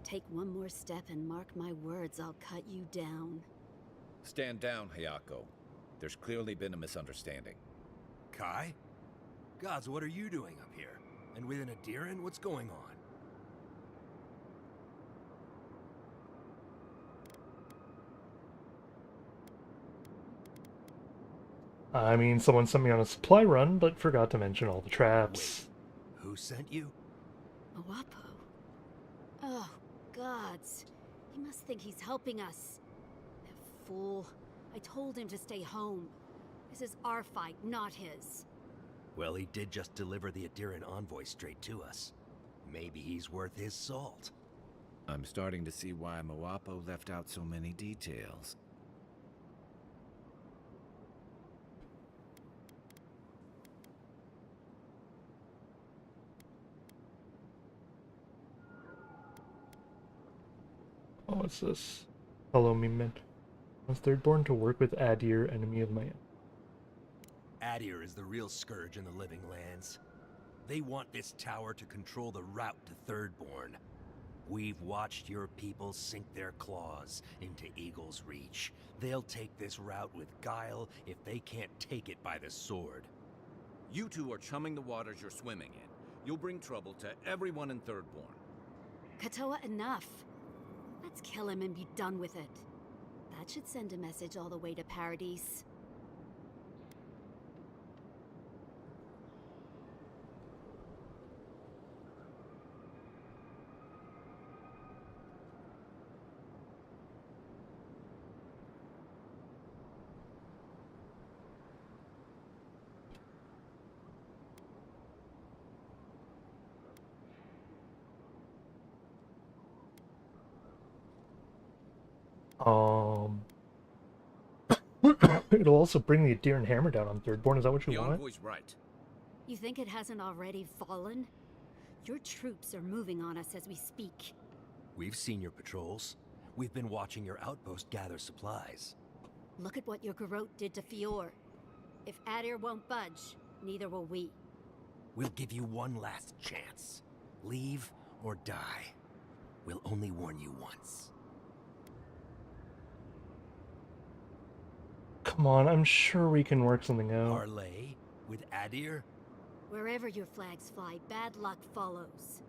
Take one more step and mark my words, I'll cut you down. Stand down, Hayako. There's clearly been a misunderstanding. Kai? Gods, what are you doing up here? And with an Adiran, what's going on? I mean, someone sent me on a supply run, but forgot to mention all the traps. Wait, who sent you? Mawapo. Oh, gods. He must think he's helping us. That fool. I told him to stay home. This is our fight, not his. Well, he did just deliver the Adiran envoy straight to us. Maybe he's worth his salt. I'm starting to see why Mawapo left out so many details. Oh, what's this? Hello, me men. Was Thirdborn to work with Adir, enemy of my end. Adir is the real scourge in the living lands. They want this tower to control the route to Thirdborn. We've watched your people sink their claws into Eagle's Reach. They'll take this route with guile if they can't take it by the sword. You two are chumming the waters you're swimming in. You'll bring trouble to everyone in Thirdborn. Katoa, enough. Let's kill him and be done with it. That should send a message all the way to Paradise. It'll also bring the Adiran hammer down on Thirdborn. Is that what you The want? envoy's right. You think it hasn't already fallen? Your troops are moving on us as we speak. We've seen your patrols. We've been watching your outpost gather supplies. Look at what your Garrote did to Fior. If Adir won't budge, neither will we. We'll give you one last chance. Leave or die. We'll only warn you once. Come on, I'm sure we can work something out. Parlay with Adir? Wherever your flags fly, bad luck follows.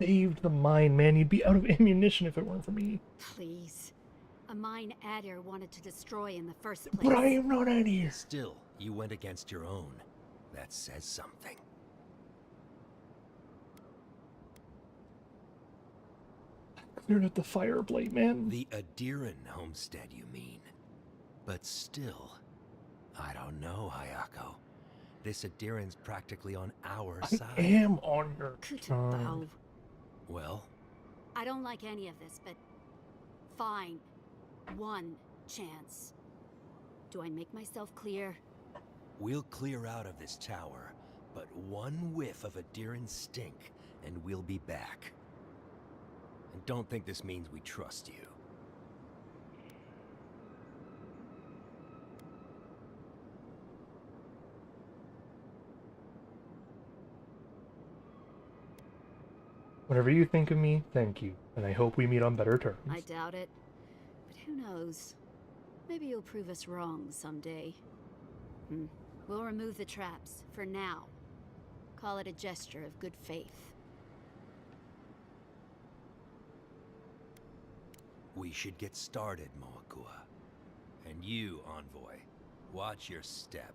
saved the mine, man. You'd be out of ammunition if it weren't for me. Please. A mine Adir wanted to destroy in the first place. But I am not out here. Still, you went against your own. That says something. Cleared out the fire blade, man. The Adiran homestead, you mean? But still, I don't know, Hayako. This Adiran's practically on our I side. am on your Kutabao. Well, I don't like any of this, but fine. One chance. Do I make myself clear? we'll clear out of this tower, but one whiff of Adiran stink, and we'll be back. And don't think this means we trust you. Whatever you think of me, thank you, and I hope we meet on better terms. I doubt it. But who knows? Maybe you'll prove us wrong someday. We'll remove the traps, for now. Call it a gesture of good faith. We should get started, Moakua. And you, Envoy, watch your step.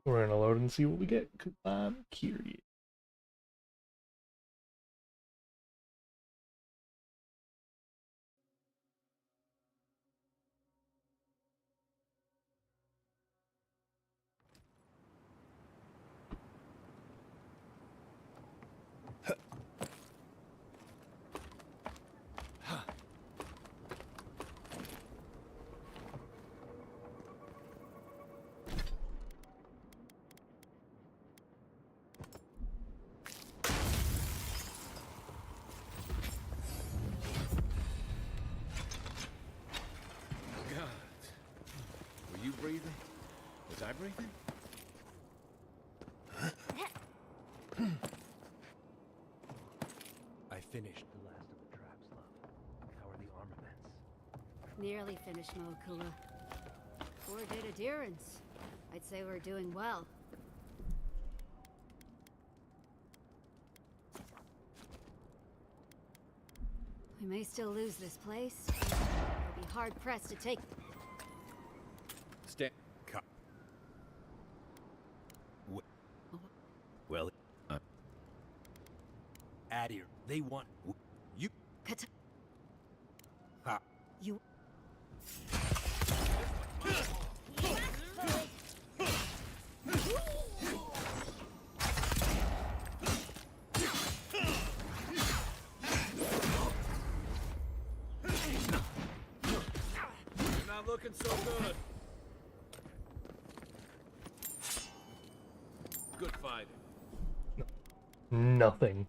We're gonna load and see what we get, because I'm curious. Were you breathing? Was I breathing? I finished the last of the traps, love. How are the armaments? Nearly finished, Moakua. 4 dead adherents. I'd say we're doing well. We may still lose this place. We'll be hard-pressed to take... Stand. Well, Adir, they want you. Kata... Ha. You... You're not looking so good. Good fighting. Nothing.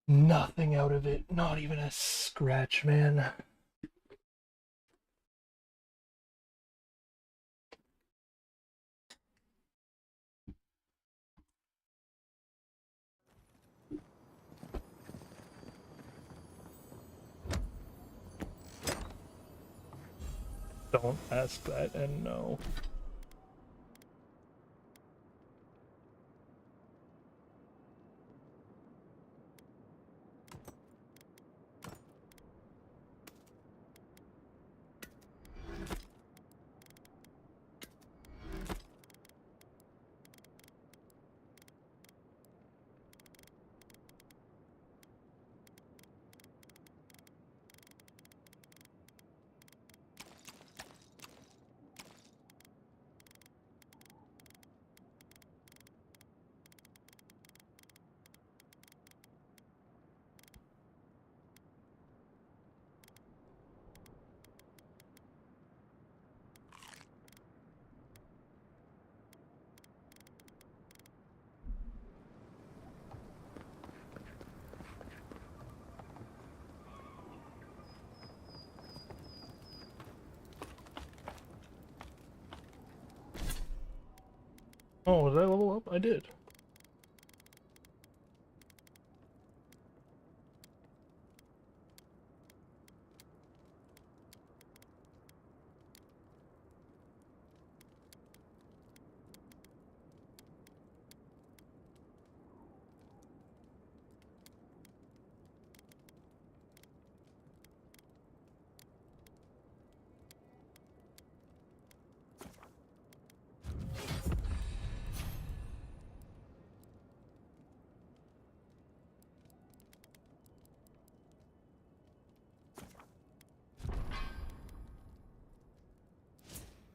Nothing out of it. Not even a scratch, man. Don't ask that and no. Oh, did I level up? I did.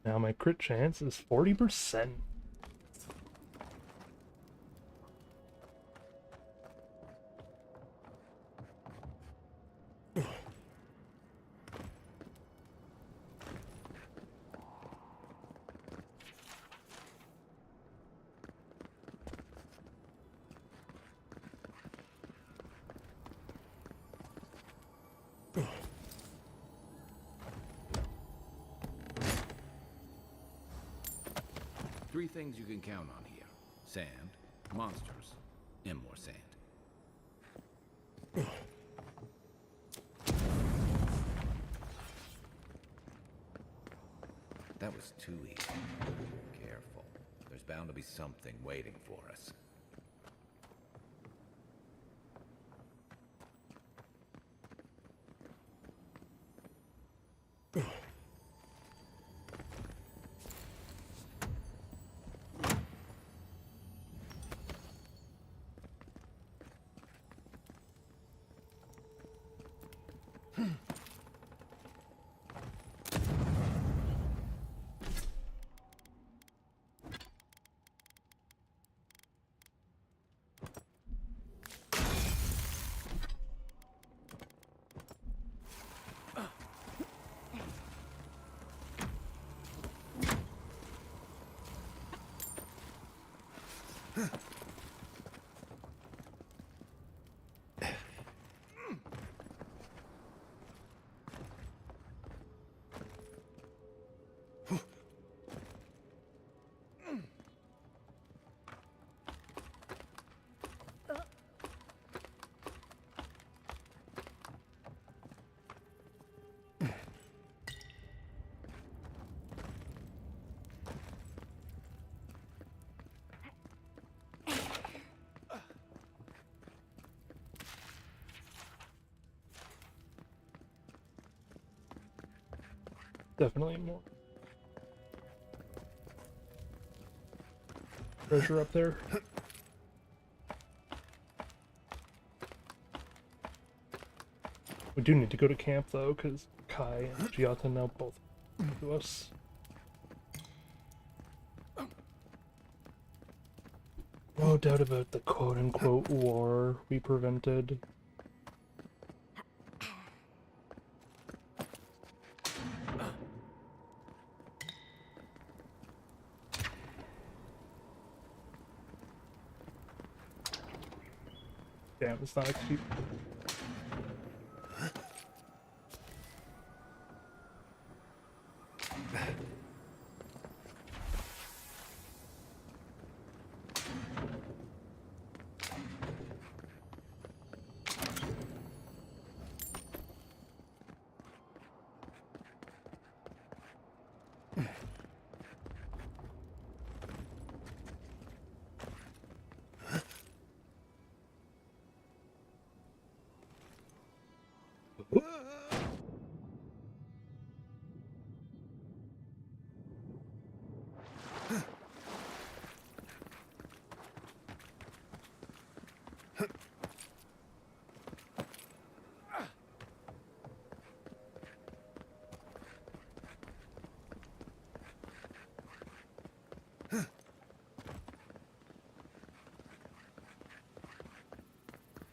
Now my crit chance is 40%. Three things you can count on here. Sand, monsters, and more sand. That was too easy. Careful. There's bound to be something waiting for us. Definitely more treasure up there. We do need to go to camp though, because Kai and Giata now both to us. No doubt about the quote-unquote war we prevented. Damn, it's not actually...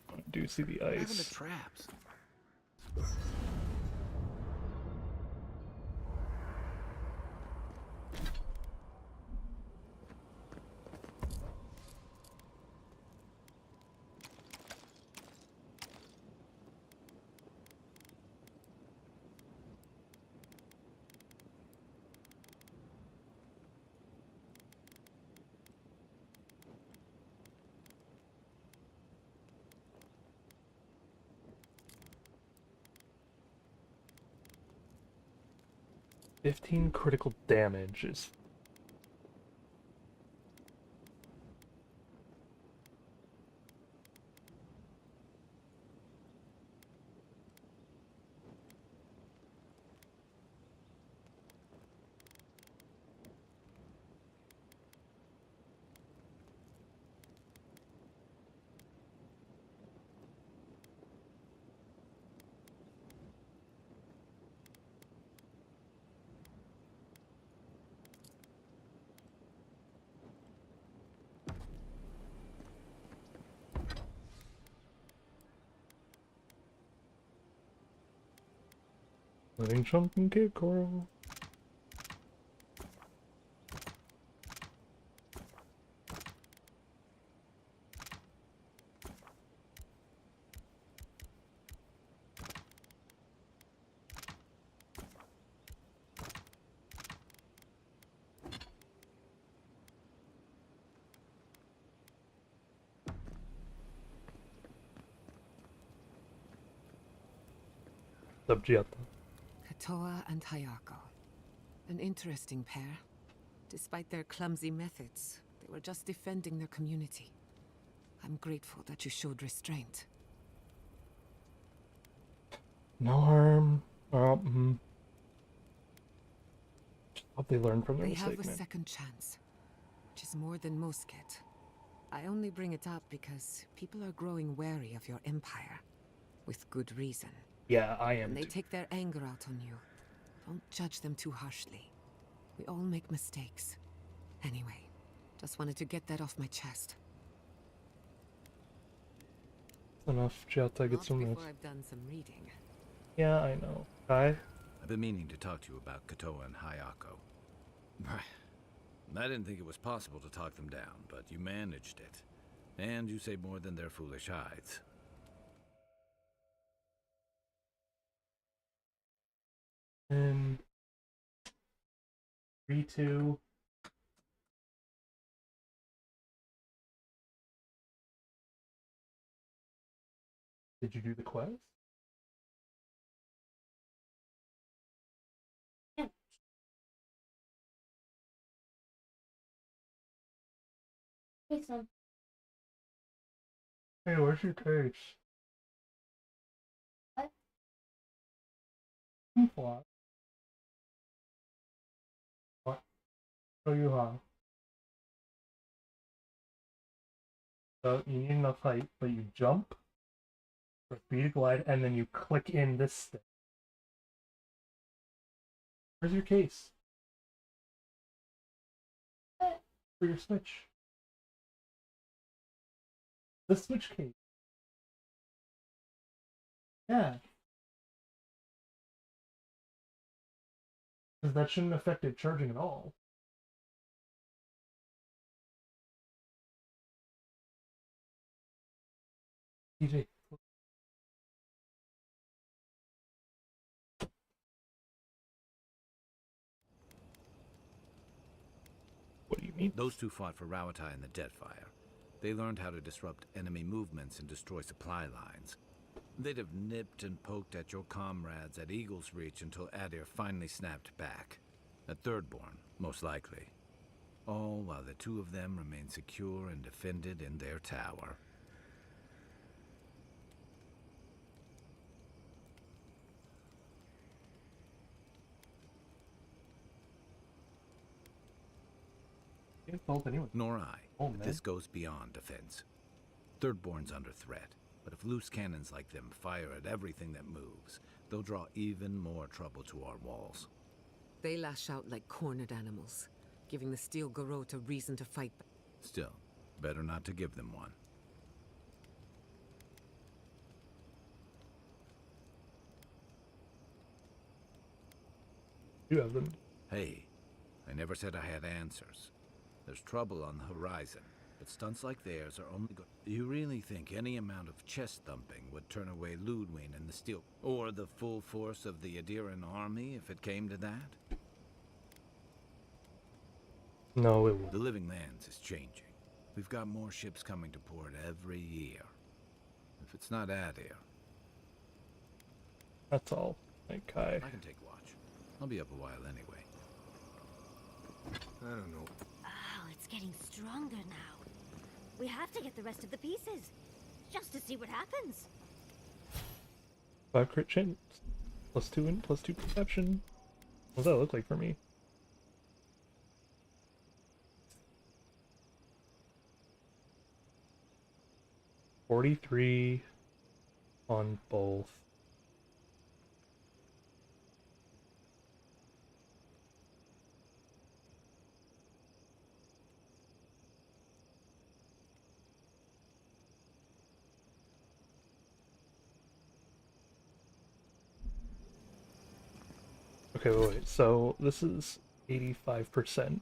I do see the What happened to ice. traps? "15 critical damage is..." Letting something get Coral. Subgiata. Katoa and Hayako. An interesting pair. Despite their clumsy methods, they were just defending their community. I'm grateful that you showed restraint. No harm. Hope they learn from their They mistake, have a man. second chance, which is more than most get. I only bring it up because people are growing wary of your empire. With good reason. Yeah, I am When they too. take their anger out on you, don't judge them too harshly. We all make mistakes. Anyway, just wanted to get that off my chest. Enough, Giata, get Not some before rest. I've done some reading. Yeah, I know. Kai? I've been meaning to talk to you about Katoa and Hayako. I didn't think it was possible to talk them down, but you managed it. And you say more than their foolish hides. And 3, 2. Did you do the quest? Yeah. Hey, son. Hey, where's your case? What? What? What? Show you how. So you need enough height, but you jump, for speed glide, and then you click in this stick. Where's your case? For your Switch. The Switch case. Yeah. Because that shouldn't affect it charging at all. TJ. What do you mean? Those two fought for Rawatai in the Deadfire. They learned how to disrupt enemy movements and destroy supply lines. They'd have nipped and poked at your comrades at Eagle's Reach until Adir finally snapped back. At Thirdborn, most likely. All while the two of them remained secure and defended in their tower. Can't fault anyone. Nor I, Oh, but man. this goes beyond defense. Thirdborn's under threat, but if loose cannons like them fire at everything that moves, they'll draw even more trouble to our walls. They lash out like cornered animals, giving the Steel Garrote a reason to fight back. Still, better not to give them one. You have them. Hey, I never said I had answers. There's trouble on the horizon, but stunts like theirs are only good. Do you really think any amount of chest thumping would turn away Ludwig and the Steel, or the full force of the Adiran army if it came to that? No, it won't. The Living Lands is changing. We've got more ships coming to port every year. If it's not Adir, That's all. Like Kai. I can take watch. I'll be up a while anyway. I don't know. Oh, it's getting stronger now. We have to get the rest of the pieces, just to see what happens. 5 crit chance. +2 and +2 perception. What does that look like for me? $43 on both. Okay, wait. So this is 85%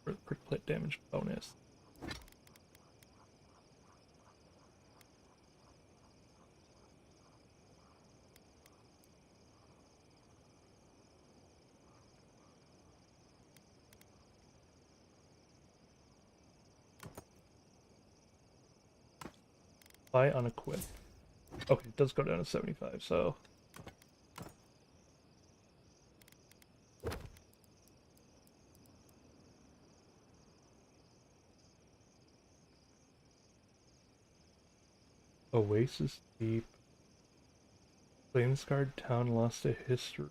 for crit damage bonus. Apply unequipped. Okay, it does go down to 75, so... Oasis Deep. Flamescarred Town lost a history.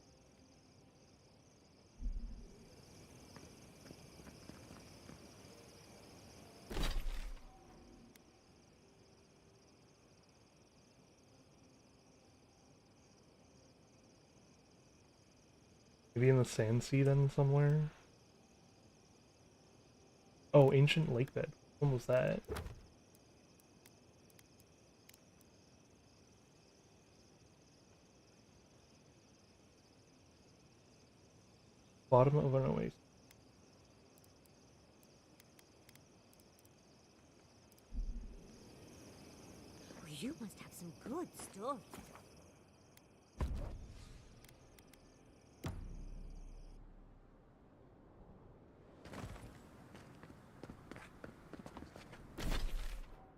Maybe in the Sand Sea then somewhere? Oh, Ancient Lakebed. When was that? Bottom of an oasis. You must have some good stories.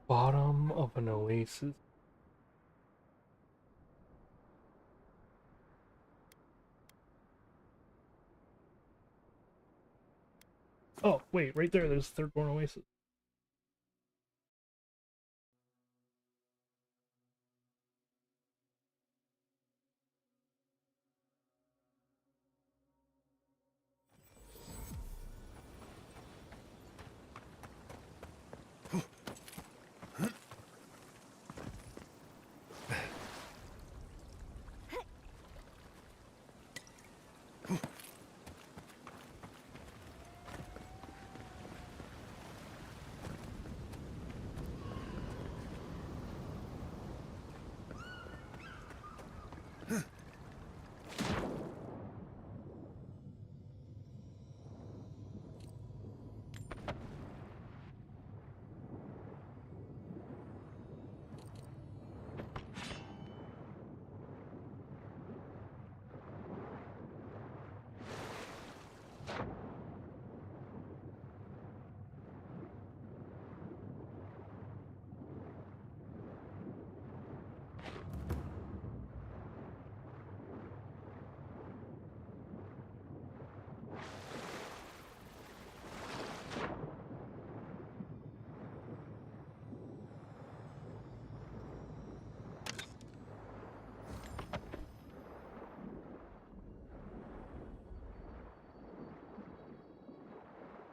Bottom of an oasis. Oh, wait, right there, there's Thirdborn Oasis.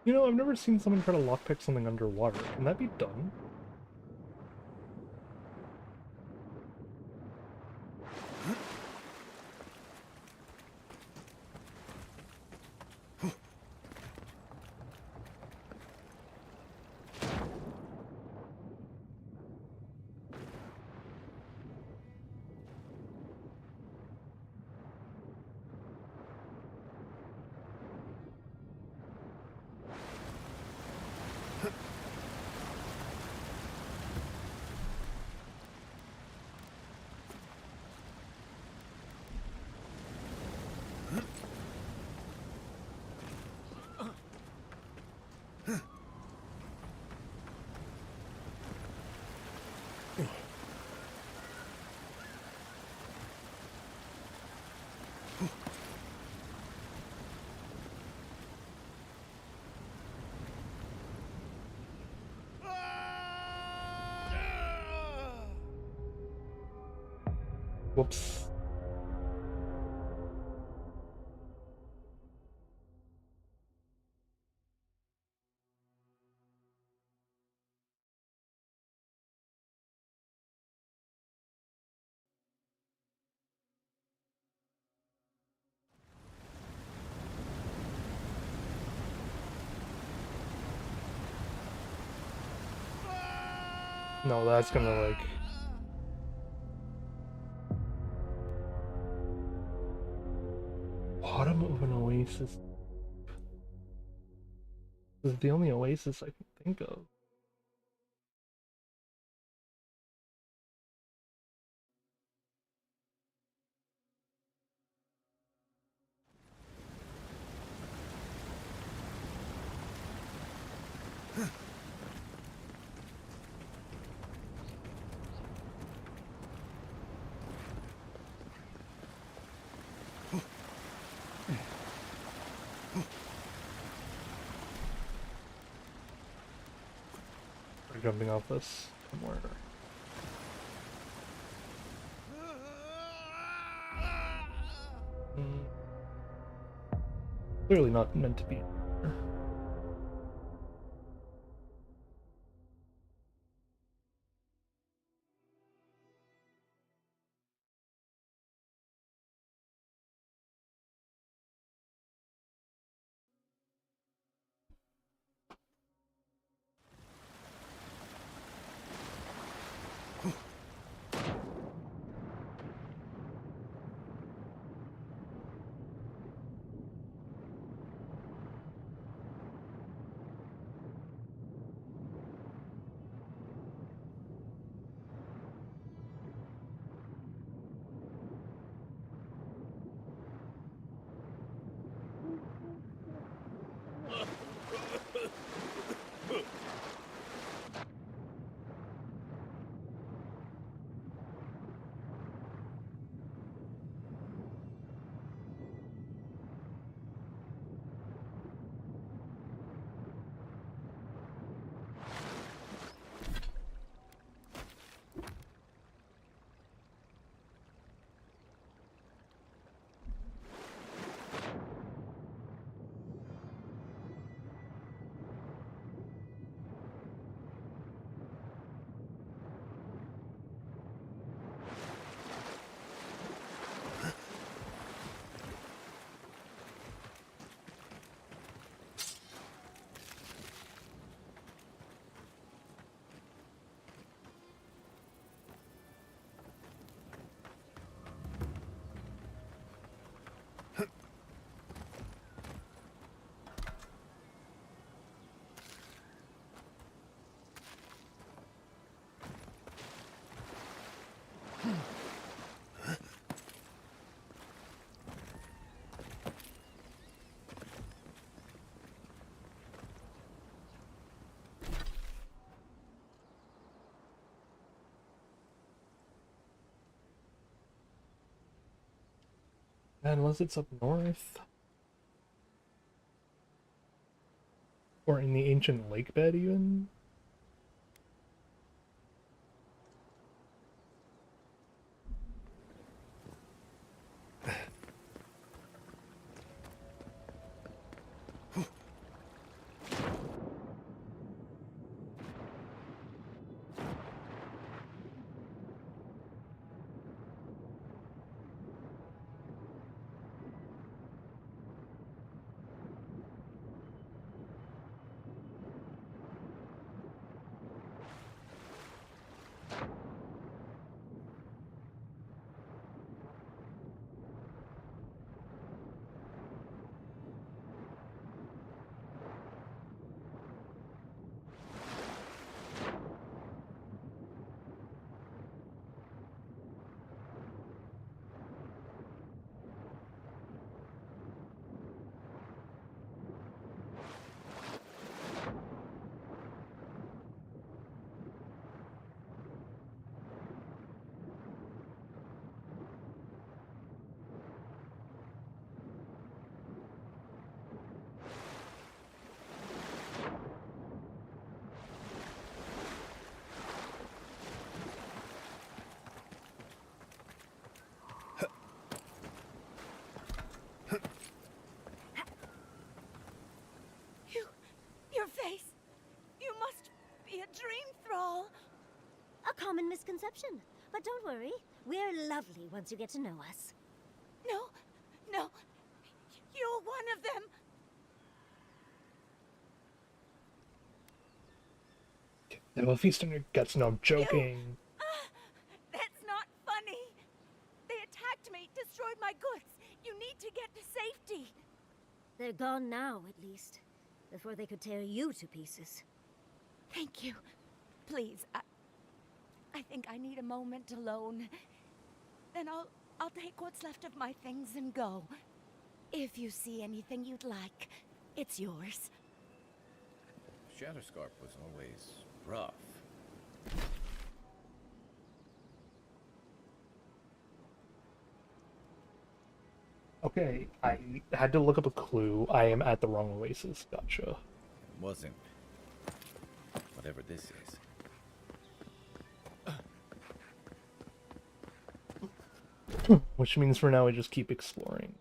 You know, I've never seen someone try to lockpick something underwater. Can that be done? Whoops. No, that's gonna like... Bottom of an oasis. This is the only oasis I can think of. We're jumping off this somewhere. Clearly not meant to be in there. Unless it's up north. Or in the ancient lake bed, even? Your face! You must be a dream thrall! A common misconception. But don't worry, we're lovely once you get to know us. No, no, you're one of them! They will feast on your guts, no, I'm joking. That's not funny! They attacked me, destroyed my goods, You need to get to safety. They're gone now, at least. Before they could tear you to pieces. Thank you. Please, I think I need a moment alone. Then I'll take what's left of my things and go. If you see anything you'd like, it's yours. Shatterscarp was always rough. Okay, I had to look up a clue. I am at the wrong oasis. Gotcha. Wasn't. Whatever this is. Which means for now I just keep exploring.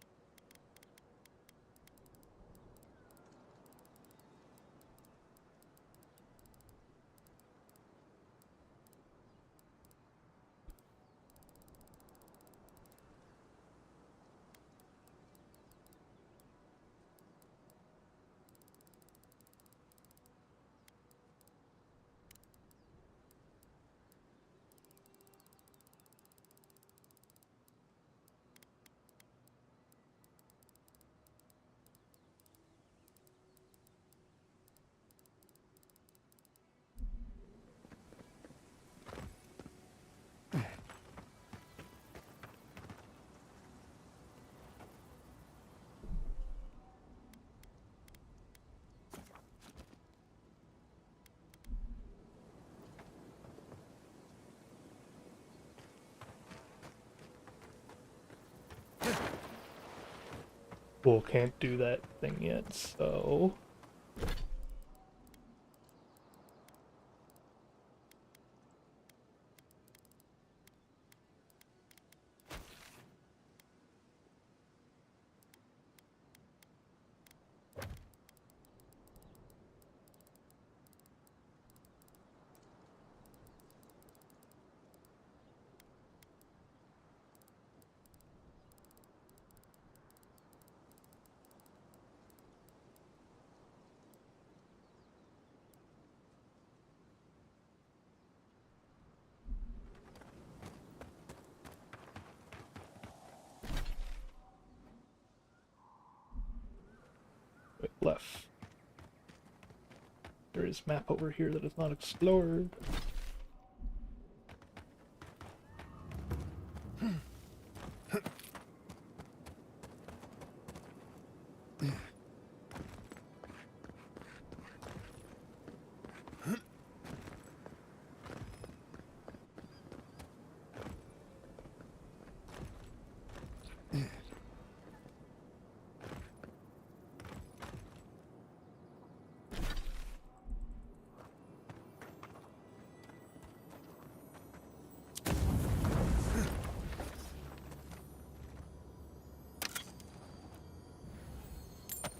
Well, can't do that thing yet, so... Wait, left. There is map over here that is not explored.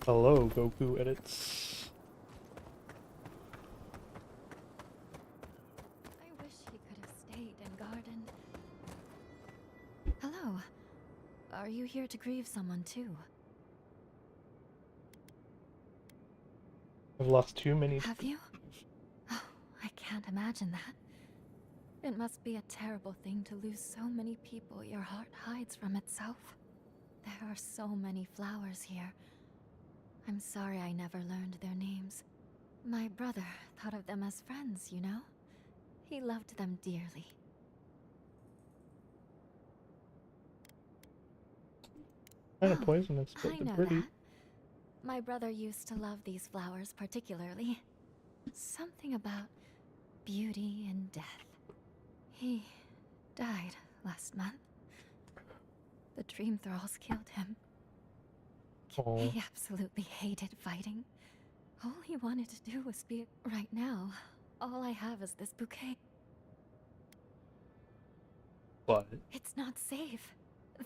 Hello, Goku edits. I wish he could have stayed in Garden. Hello. Are you here to grieve someone too? I've lost too many. Have you? Oh, I can't imagine that. It must be a terrible thing to lose so many people your heart hides from itself. There are so many flowers here. I'm sorry I never learned their names. My brother thought of them as friends, you know? He loved them dearly. Kind of poisonous, but I they're know pretty. that. My brother used to love these flowers particularly. Something about beauty and death. He died last month. The dream thralls killed him. Oh. He absolutely hated fighting. All he wanted to do was be right now. All I have is this bouquet. But It's not safe.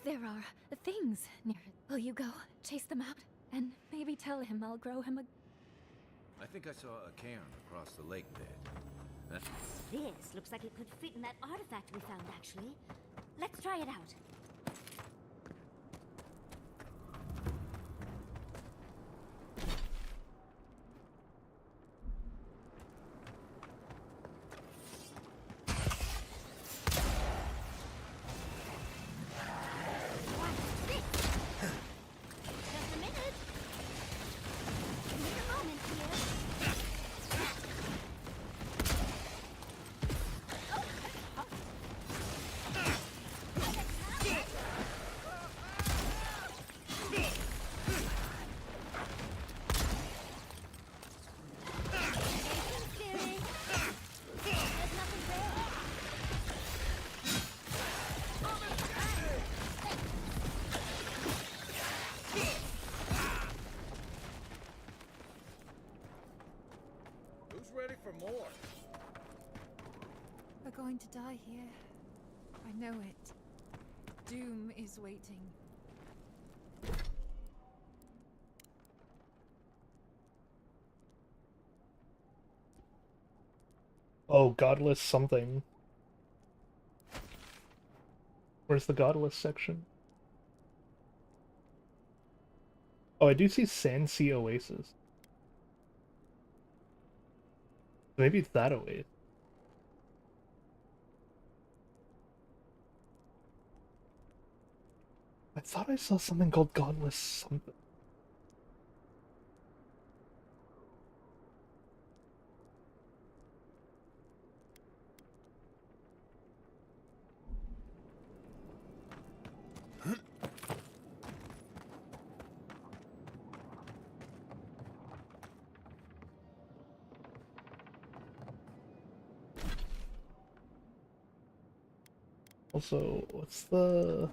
There are things near it. Will you go chase them out? And maybe tell him I'll grow him a... I think I saw a cairn across the lake bed. This looks like it could fit in that artifact we found, actually. Let's try it out. know it. Doom is waiting. Oh, godless something. Where's the godless section? Oh, I do see Sand Sea Oasis. Maybe it's that oasis. I thought I saw something called godless something. Also, what's the...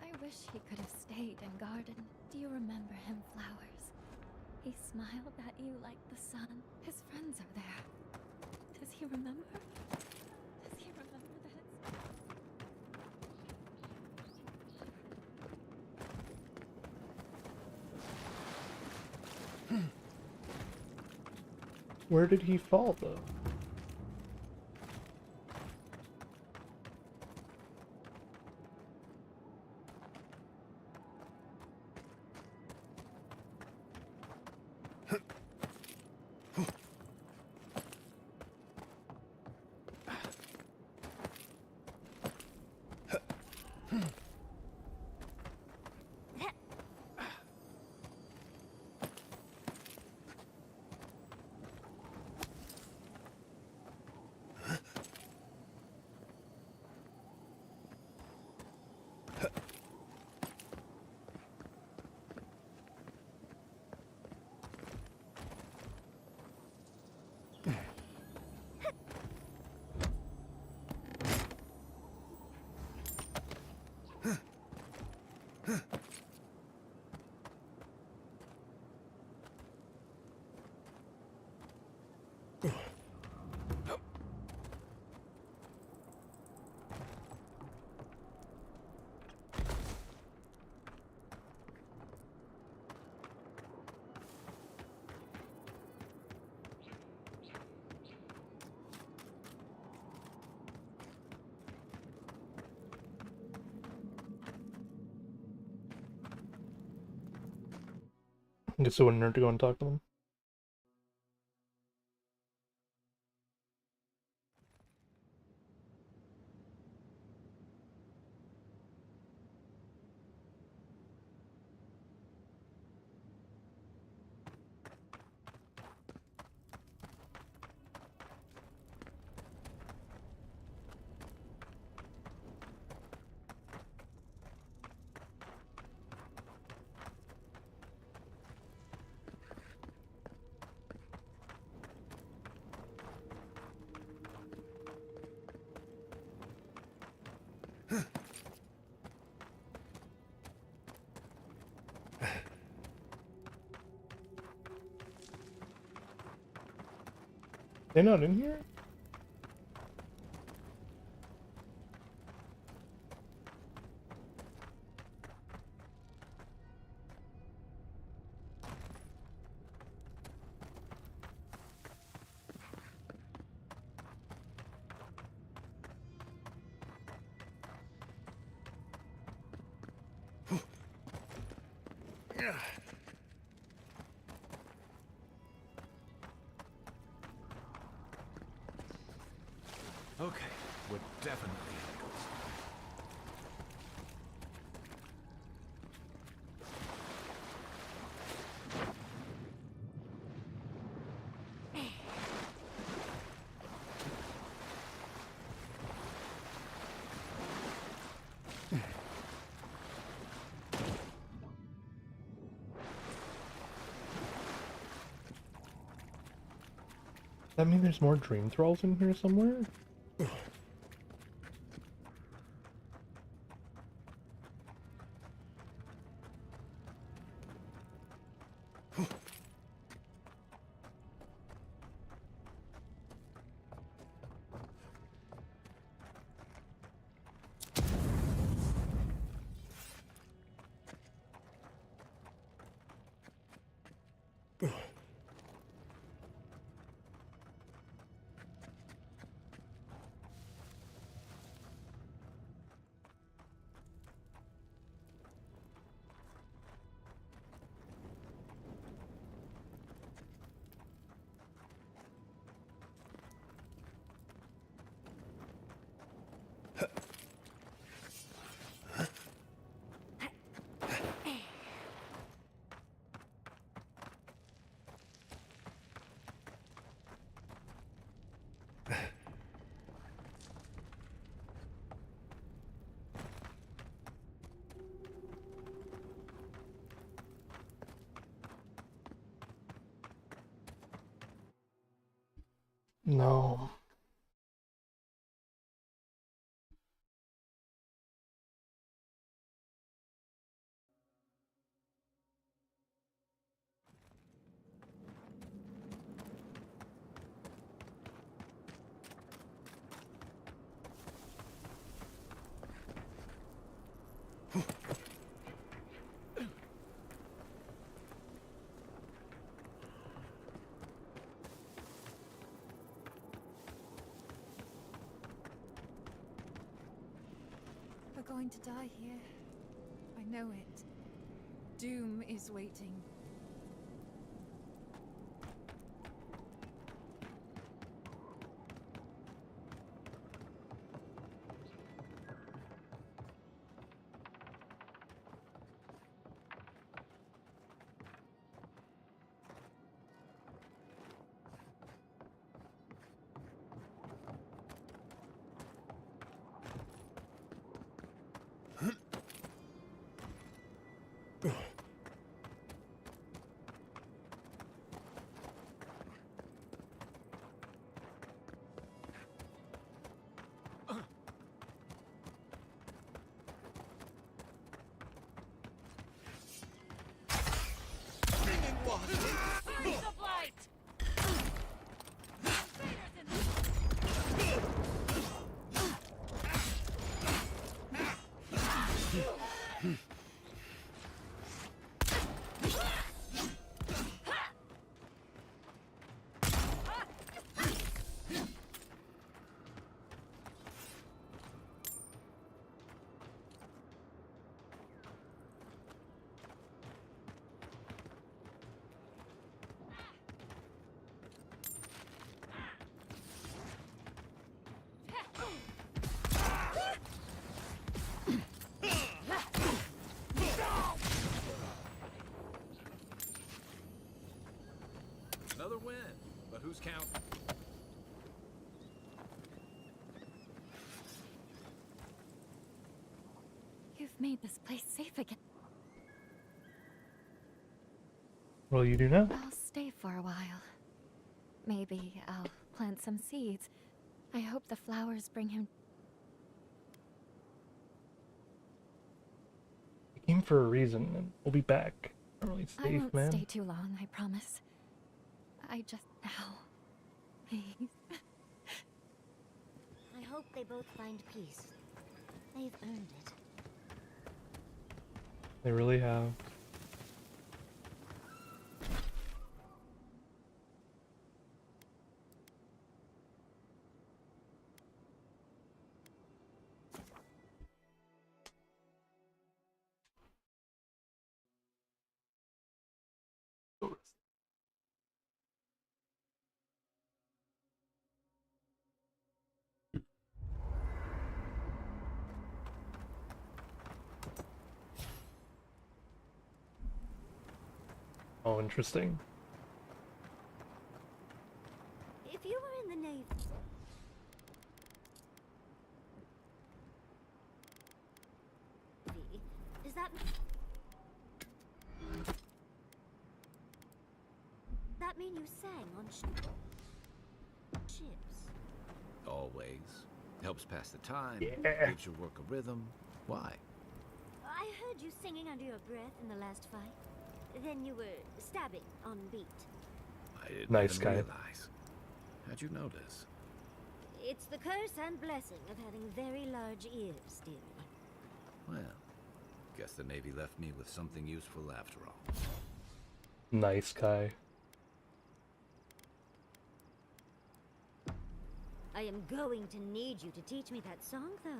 I wish he could have stayed and gardened. Do you remember him, Flowers? He smiled at you like the sun. His friends are there. Does he remember? Does he remember that it's... Where did he fall, though? I guess I wouldn't hurt to go and talk to them. They're not in here? Okay, we're definitely echoes. That mean there's more dream thralls in here somewhere? No. We're going to die here. I know it. Doom is waiting. Another win, but who's counting? You've made this place safe again. What'll you do now? I'll stay for a while. Maybe I'll plant some seeds. I hope the flowers bring him. We came for a reason, and we'll be back. Not really I safe, won't man. stay too long, I promise. I just now. Please. I hope they both find peace. They've earned it. They really have. Oh, interesting. If you were in the Navy... Does that... That mean you sang on ships? Always. Helps pass the time. Yeah. Gives your work a rhythm. Why? I heard you singing under your breath in the last fight. Then you were stabbing on beat. I didn't Nice even guy. realize. How'd you notice? It's the curse and blessing of having very large ears, dearie. Well, guess the Navy left me with something useful after all. Nice guy. I am going to need you to teach me that song, though.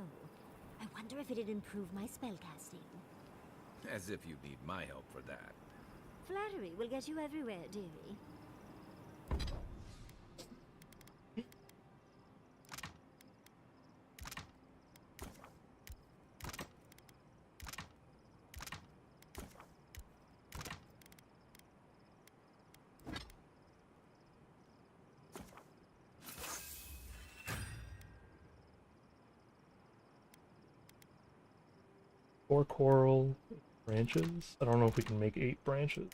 I wonder if it'd improve my spellcasting. As if you need my help for that. Flattery will get you everywhere, dearie. Four coral, 8 branches. I don't know if we can make 8 branches.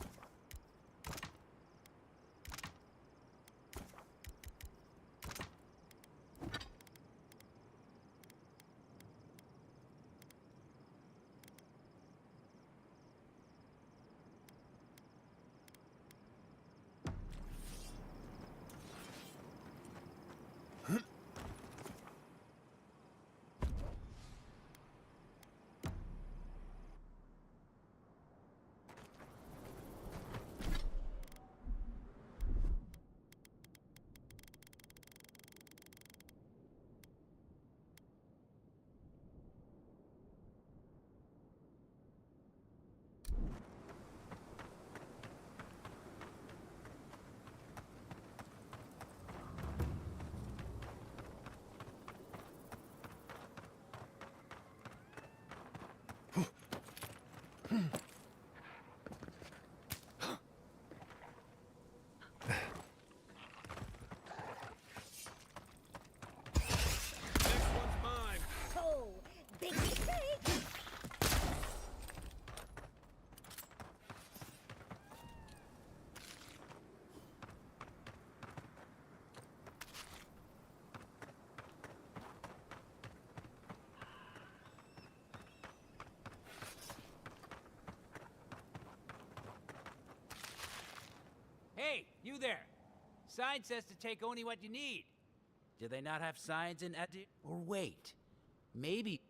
Oh, big mistake! Hey, you there! Sign says to take only what you need. Do they not have signs in Or wait, maybe...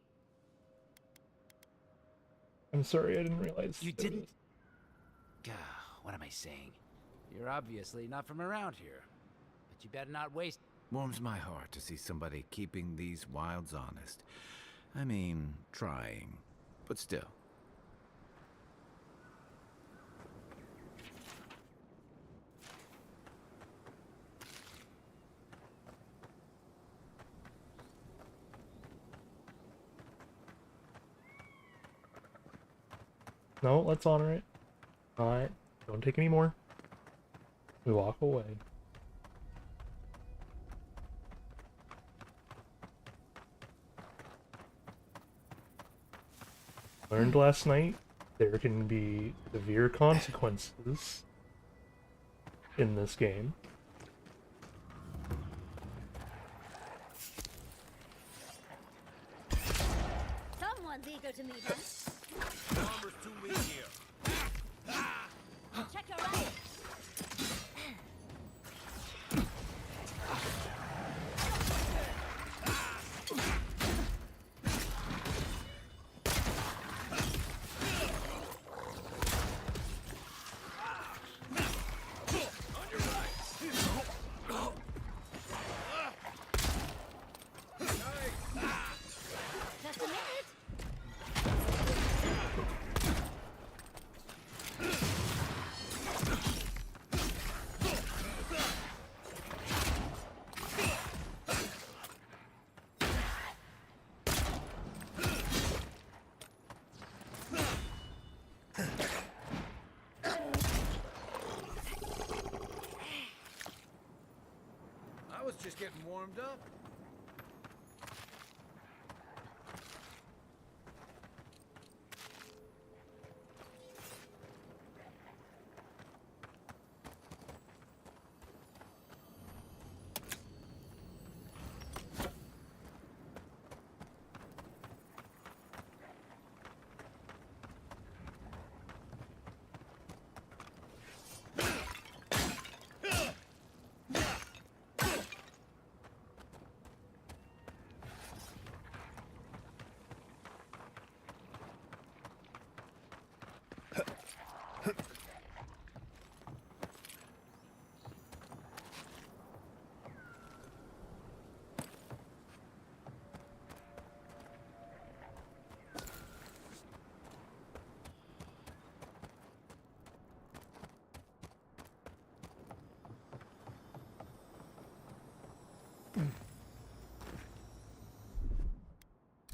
I'm sorry, I didn't realize. You there didn't... was- Gah, what am I saying? You're obviously not from around here. But you better not waste... Warms my heart to see somebody keeping these wilds honest. I mean, trying. But still. No, let's honor it. Alright, don't take any more. We walk away. Learned last night there can be severe consequences in this game. Someone's eager to meet us. Armor's too weak here. Check your right. On your right. warmed up.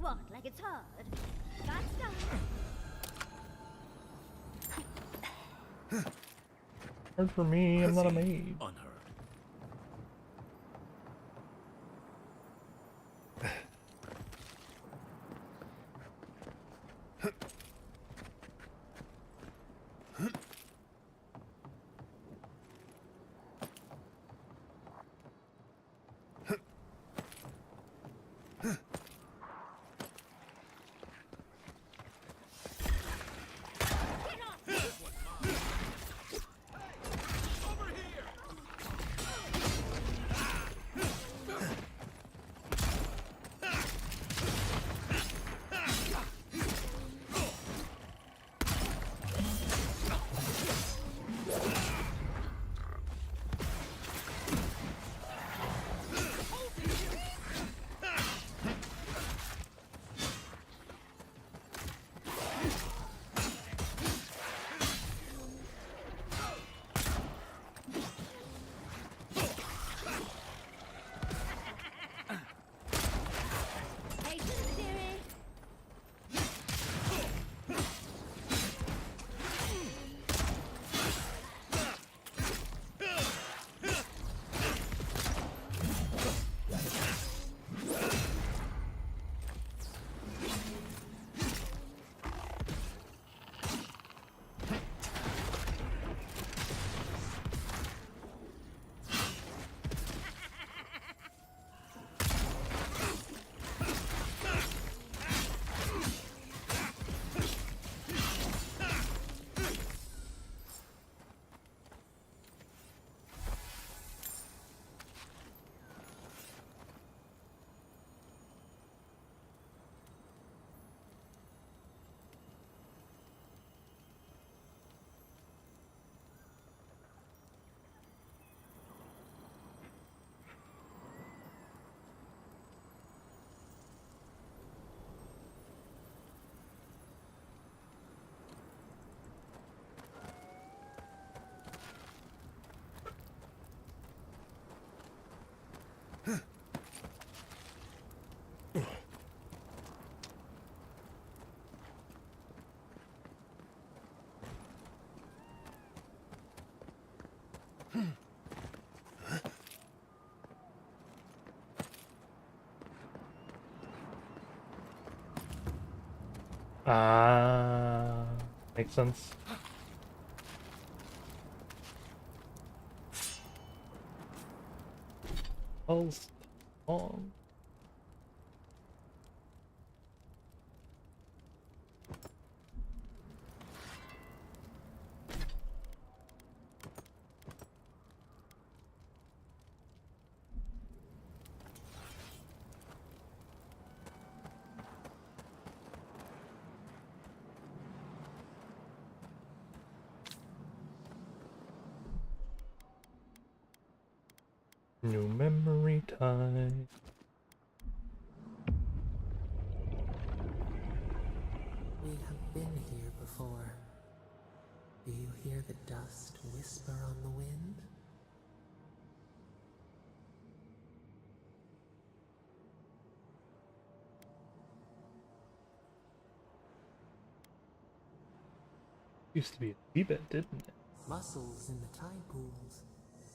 What, like it's hard? That's done. Hard for me, I'm not a maid. Unheard. Ah, makes sense. Pulse on. New memory time. We have been here before. Do you hear the dust whisper on the wind? Used to be a seabed, didn't it? Mussels in the tide pools.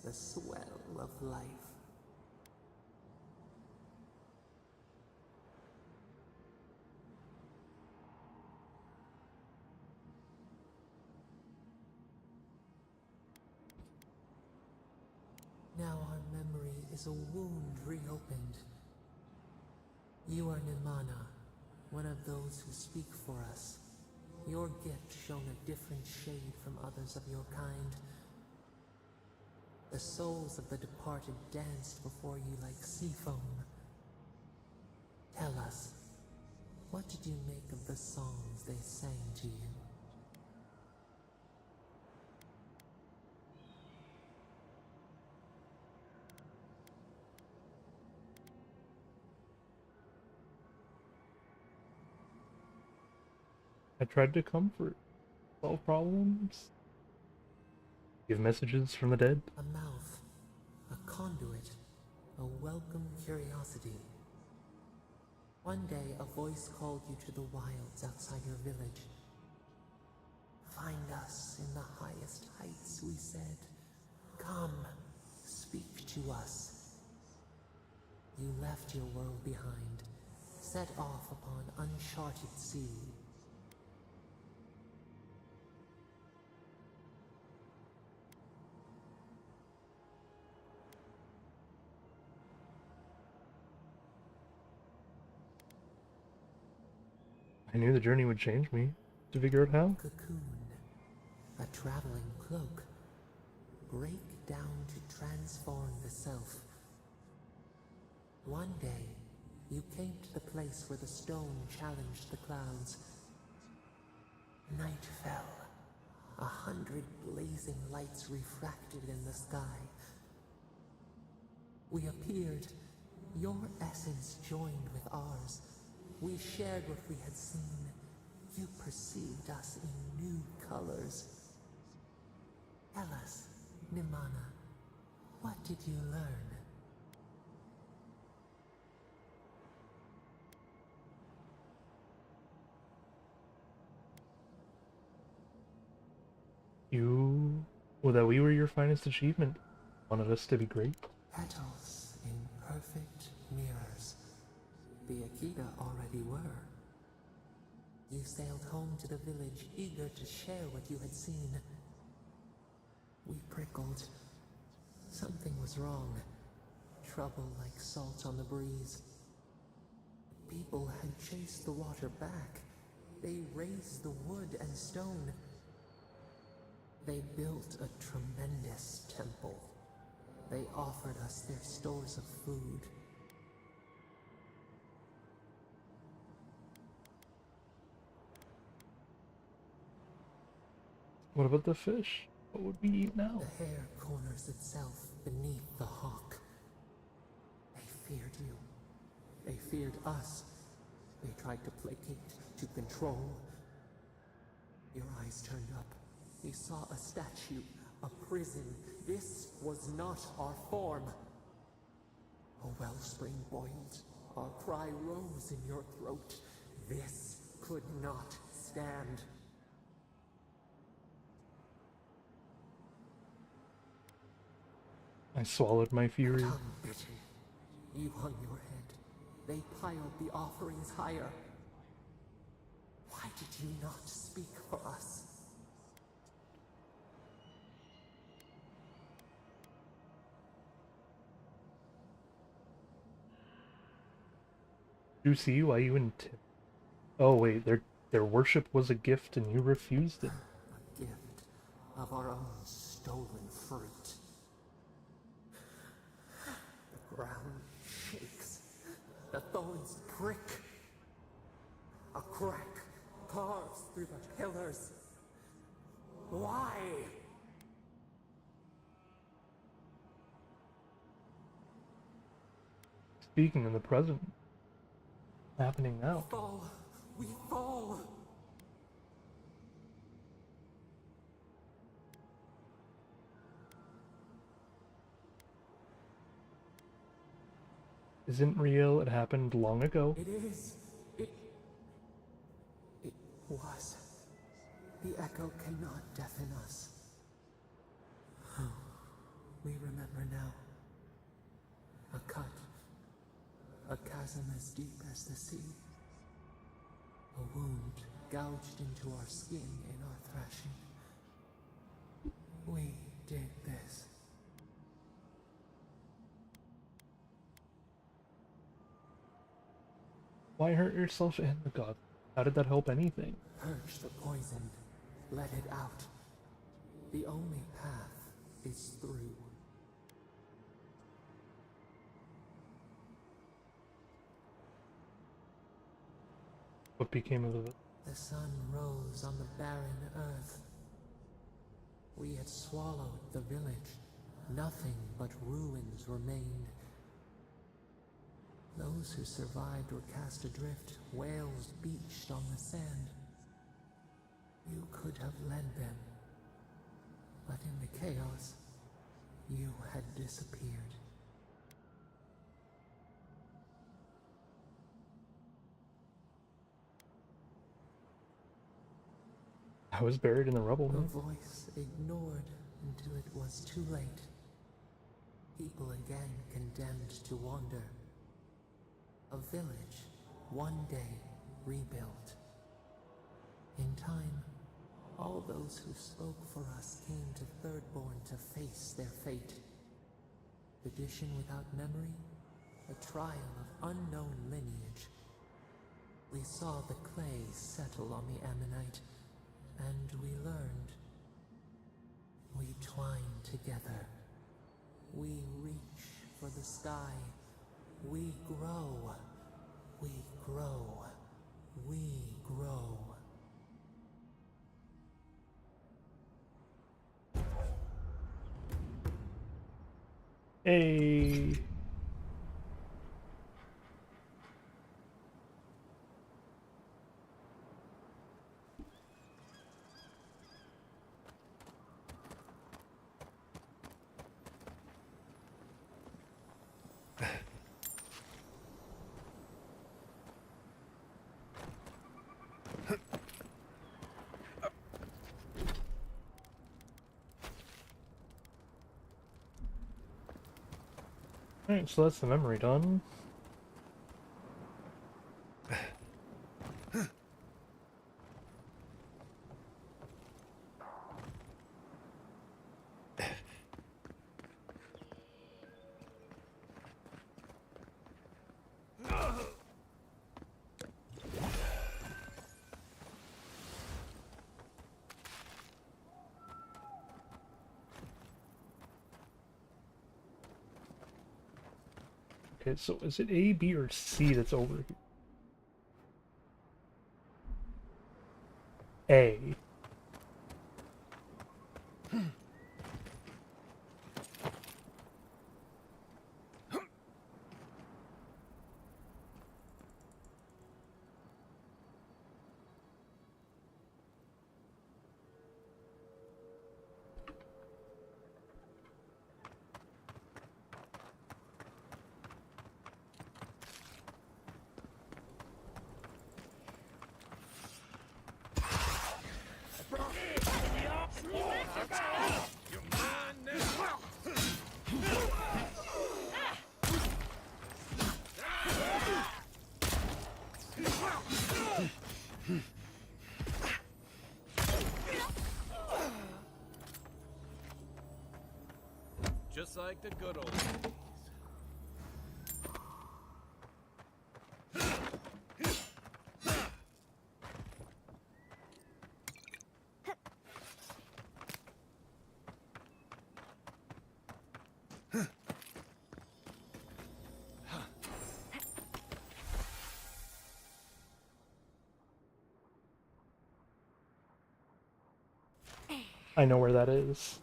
The swell of life. Now our memory is a wound reopened. You are Nimana, one of those who speak for us. Your gift shone a different shade from others of your kind. The souls of the departed danced before you like sea foam. Tell us, what did you make of the songs they sang to you? I tried to comfort, solve problems, give messages from the dead. A mouth, a conduit, a welcome curiosity. One day, a voice called you to the wilds outside your village. Find us in the highest heights, we said. Come, speak to us. You left your world behind, set off upon uncharted sea. I knew the journey would change me. To figure out how? Cocoon, a traveling cloak. Break down to transform the self. One day, you came to the place where the stone challenged the clouds. Night fell. 100 blazing lights refracted in the sky. We appeared. Your essence joined with ours. We shared what we had seen. You perceived us in new colors. Tell us, Nimana, what did you learn? Well, that we were your finest achievement. Wanted us to be great. Petals in perfect mirrors. The Akita already were. You sailed home to the village, eager to share what you had seen. We prickled. Something was wrong. Trouble like salt on the breeze. People had chased the water back. They raised the wood and stone. They built a tremendous temple. They offered us their stores of food. What about the fish? What would we eat now? The hair corners itself beneath the hawk. They feared you. They feared us. They tried to placate, to control. Your eyes turned up. You saw a statue, a prison. This was not our form. A wellspring boiled. Our cry rose in your throat. This could not stand. I swallowed my fury. Tongue bitten. You hung your head. They piled the offerings higher. Why did you not speak for us? Do you see why you Oh wait, their worship was a gift and you refused it. A gift of our own stolen fruit. The ground shakes. The thorns prick. A crack carves through the pillars. Why? Speaking in the present. Happening now. We fall. Isn't real, it happened long ago. It is. It was. The echo cannot deafen us. We remember now. A cut. A chasm as deep as the sea. A wound gouged into our skin in our thrashing. We did this. Why hurt yourself and the god? How did that help anything? Purge the poison. Let it out. The only path is through. What became of it? The sun rose on the barren earth. We had swallowed the village. Nothing but ruins remained. Those who survived were cast adrift, whales beached on the sand. You could have led them, but in the chaos, you had disappeared. I was buried in the rubble, The man. voice ignored until it was too late. People again condemned to wander. A village, one day rebuilt. In time, all those who spoke for us came to Thirdborn to face their fate. Tradition without memory, a trial of unknown lineage. We saw the clay settle on the Ammonite, and we learned. We twine together. We reach for the sky. We grow. We grow. We grow. Hey. Alright, so that's the memory done. Okay, so is it A, B, or C that's over here? A. Just like the good old days. I know where that is.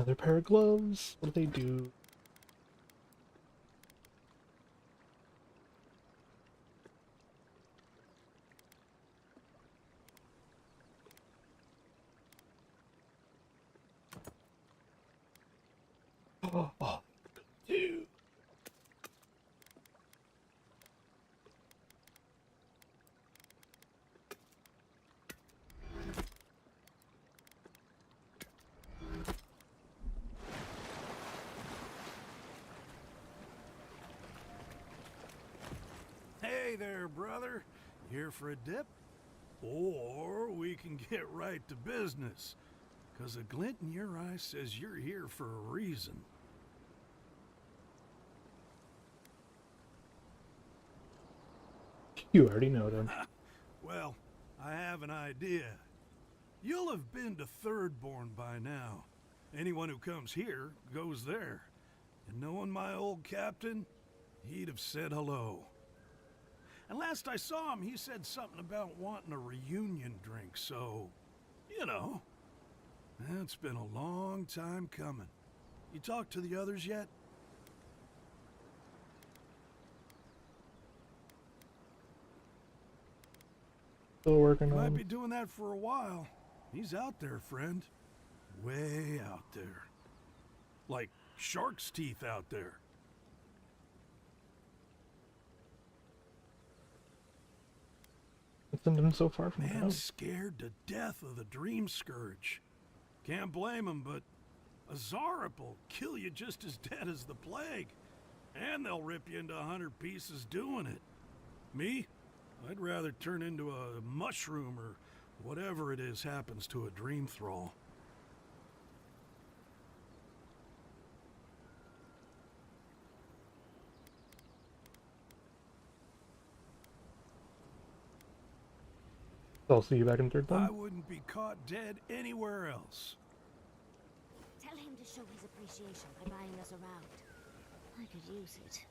Another pair of gloves. What do they do? Oh, dude. Hey there, brother. Here for a dip? Or we can get right to business. 'Cause a glint in your eye says you're here for a reason. You already know them. Well, I have an idea. You'll have been to Thirdborn by now. Anyone who comes here goes there. And knowing my old captain, he'd have said hello. And last I saw him, he said something about wanting a reunion drink, so, you know. It's been a long time coming. You talked to the others yet? Still working on. Might be doing that for a while. He's out there, friend. Way out there. Like shark's teeth out there. Send him so far from Man, town. scared to death of the Dream Scourge. Can't blame him, but a Zarep will kill you just as dead as the plague. And they'll rip you into 100 pieces doing it. Me? I'd rather turn into a mushroom or whatever it is happens to a dream thrall. I'll see you back in Thirdborn. I wouldn't be caught dead anywhere else. Tell him to show his appreciation by buying us around. I could use it.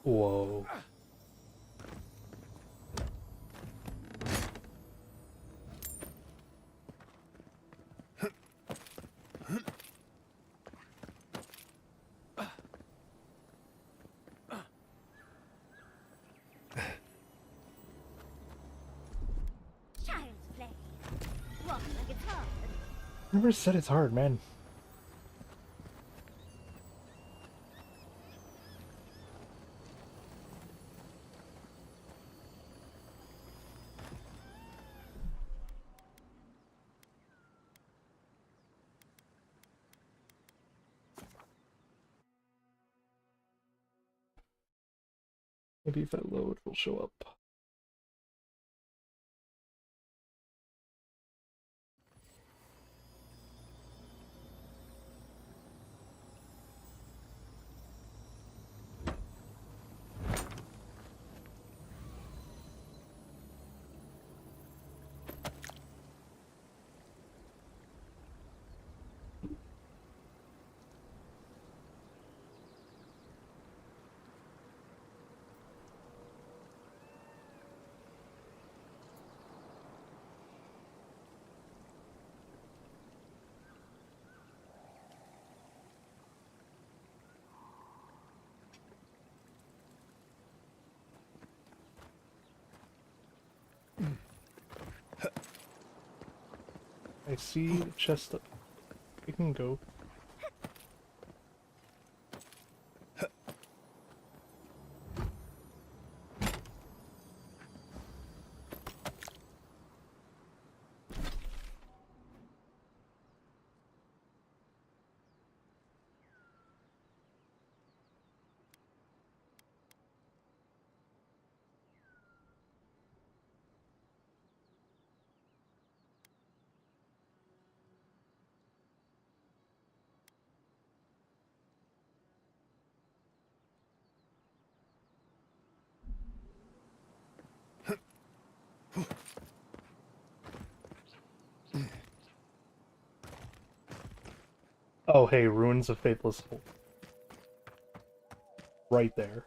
Whoa. Child's play. Walk like it's hard. Never said it's hard, man. Maybe if I load, it'll show up. I see the chest up. We can go. Oh, hey, Ruins of Faithless Hope. Right there.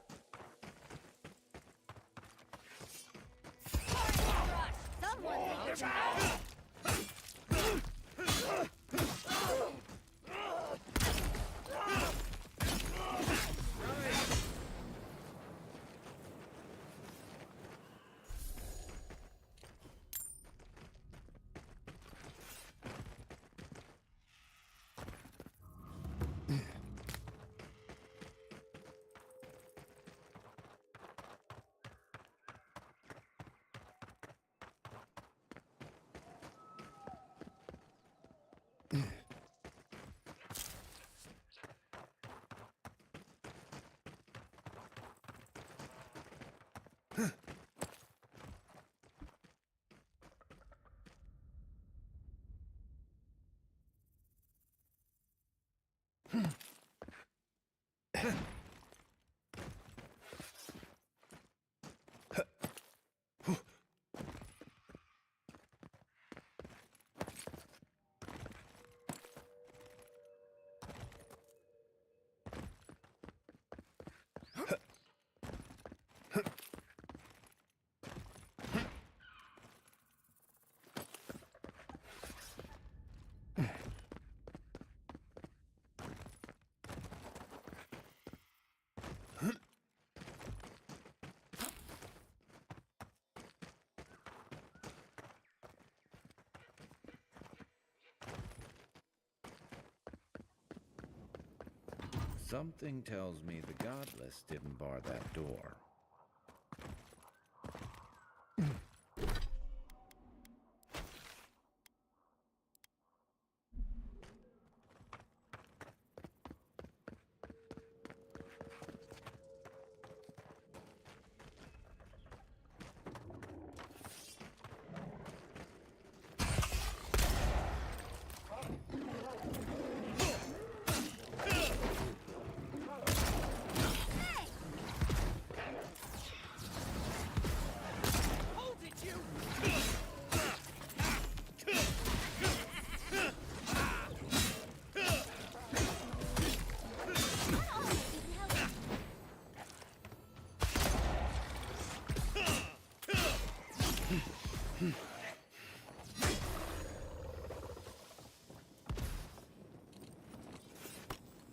Something tells me the Godless didn't bar that door.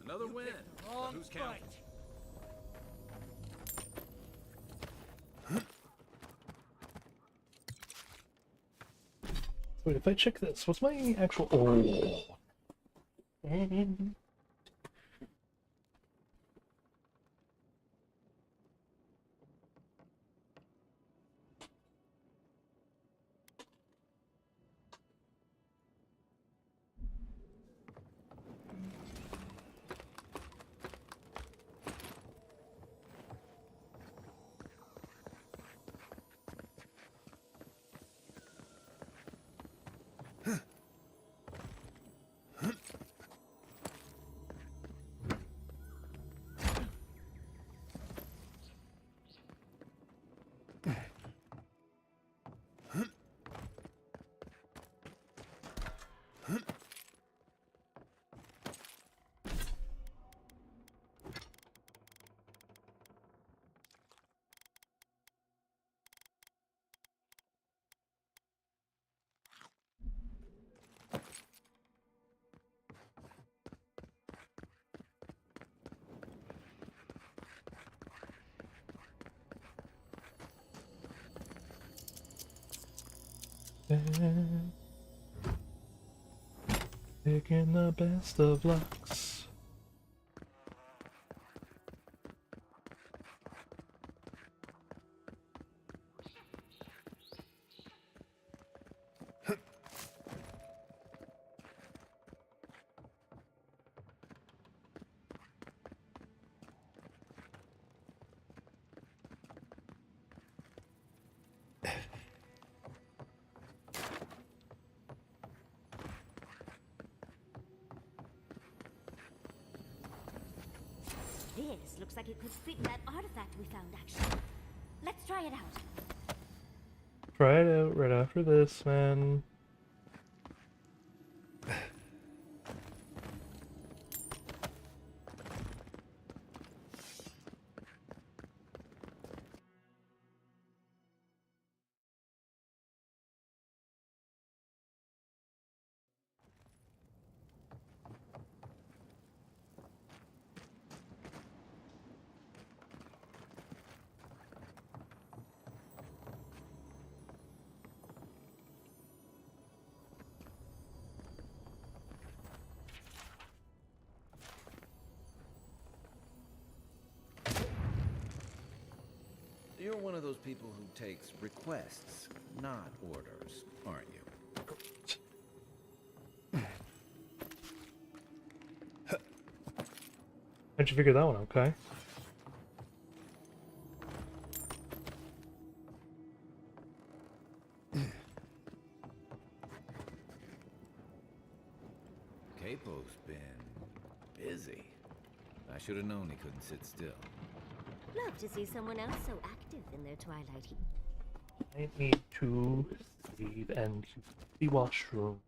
Another win. But who's counting? Wait, if I check this, what's my actual... Oh. Taking the best of lucks. This looks like it could fit that artifact we found, actually. Let's try it out. Try it out right after this, man. You're one of those people who takes requests, not orders, aren't you? How'd you figure that one out, okay? Capo's been busy. I should have known he couldn't sit still. Love to see someone else so active in their twilight. I need to save and use the washroom.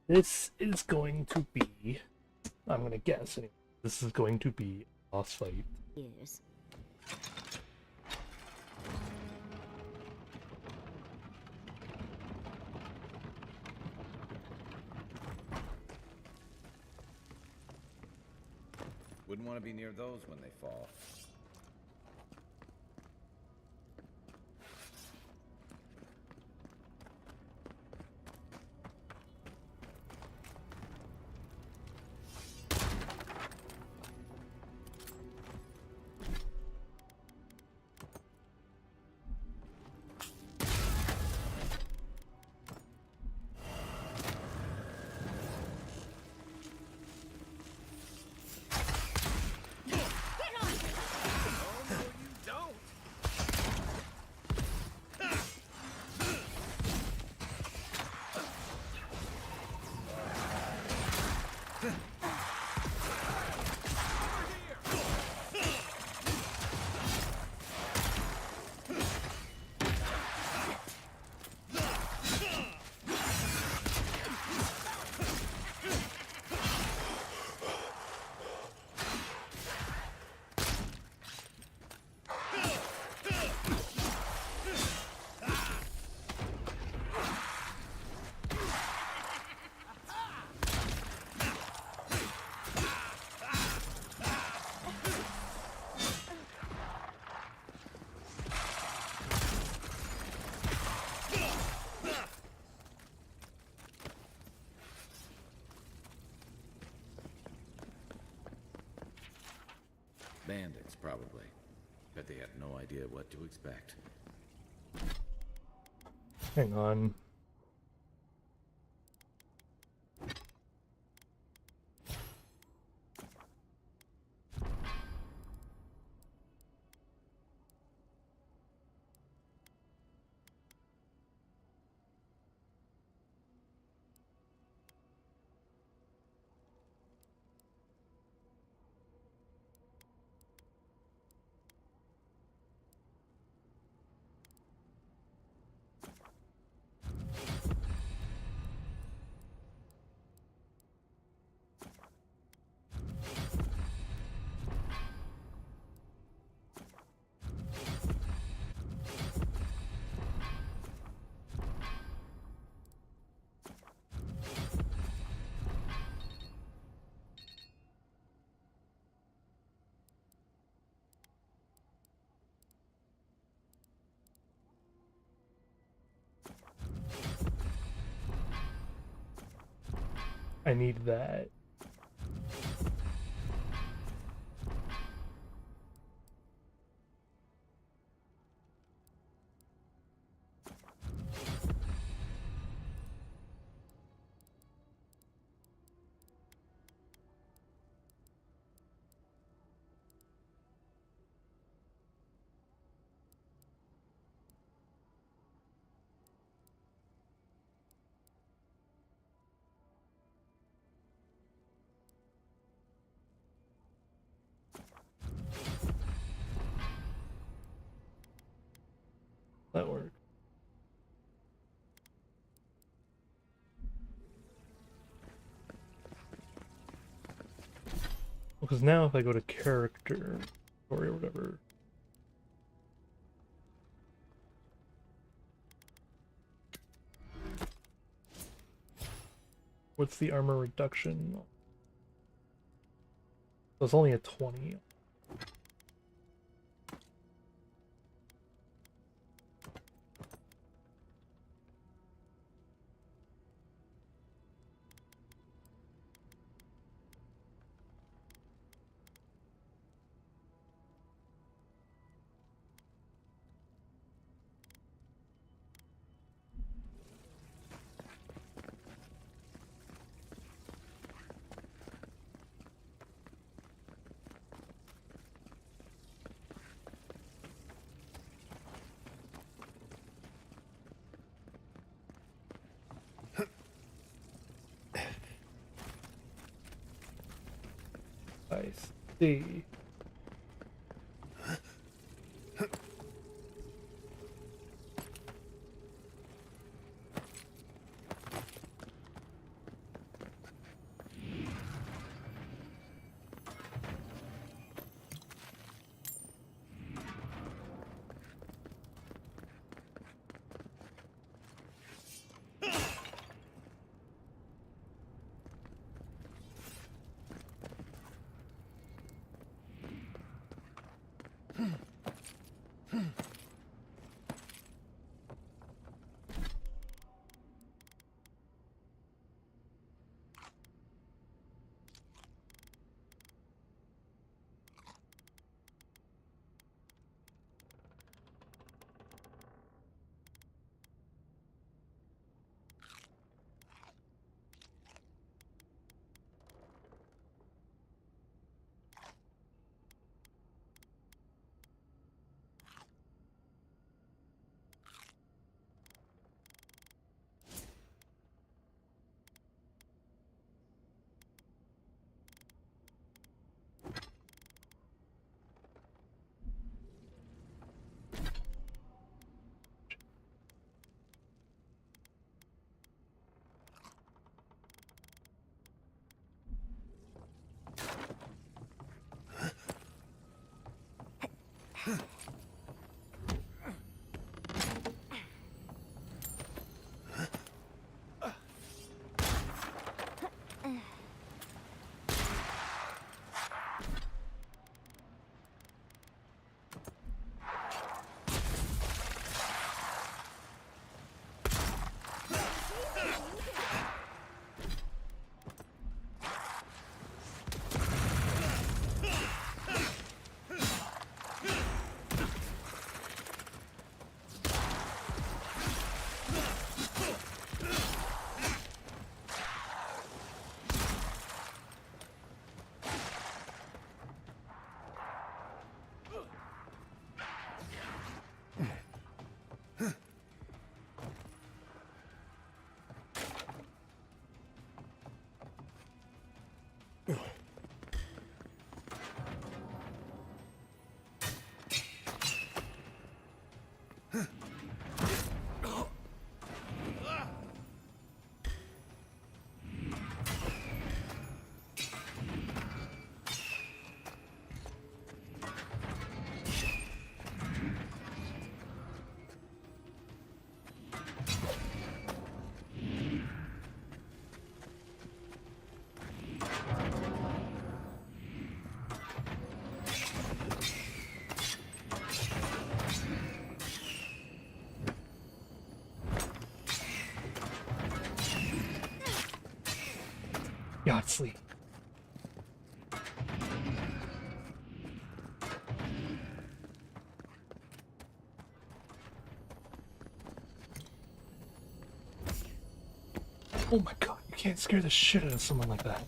This is going to be, I'm gonna guess anyway, this is going to be a boss fight. Yes. Wouldn't want to be near those when they fall. Bandits, probably. Bet they had no idea what to expect. Hang on. I need that. That works. Because now if I go to character or whatever, what's the armor reduction? So it's only a 20. I see. Yahtzee. Oh my god, you can't scare the shit out of someone like that.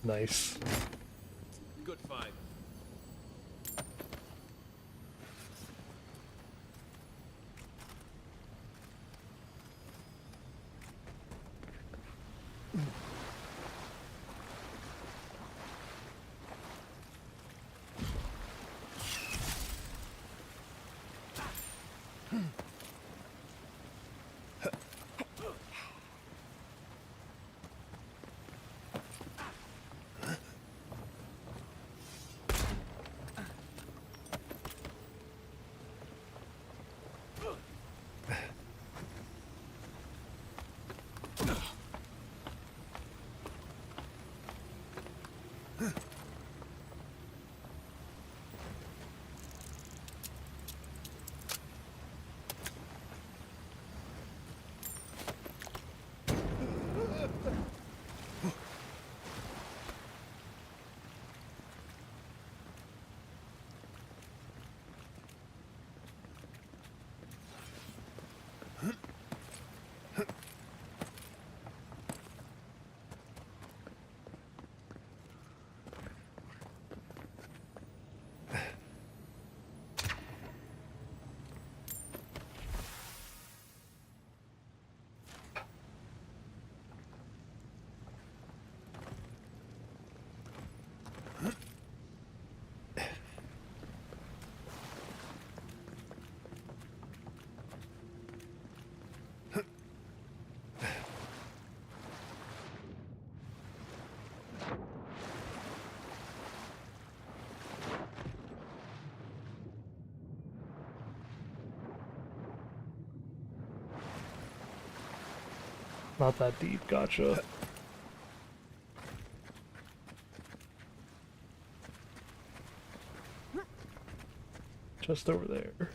Nice. Good fight. Not that deep, gotcha. Just over there.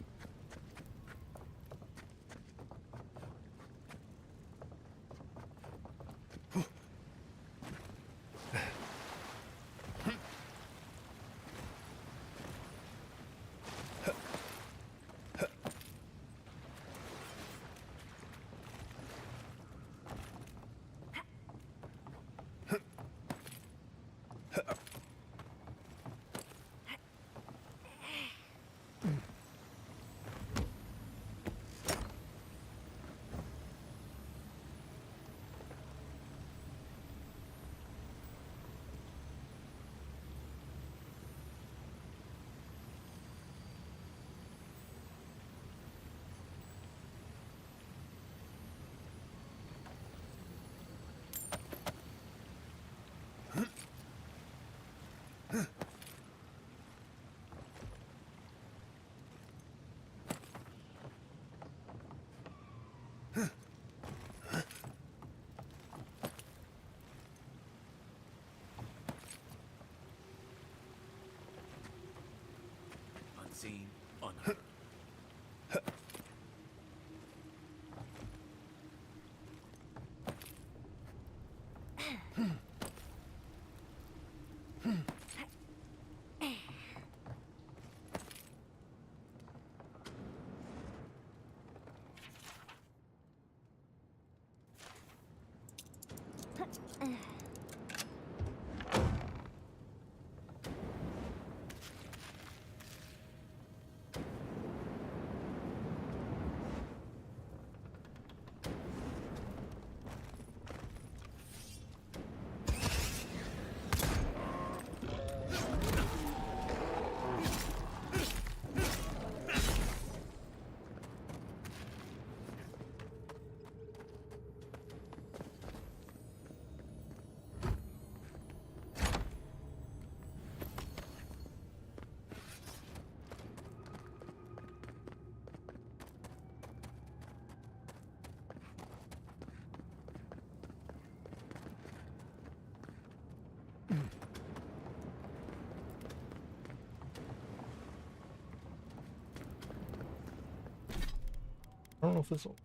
don't know if this will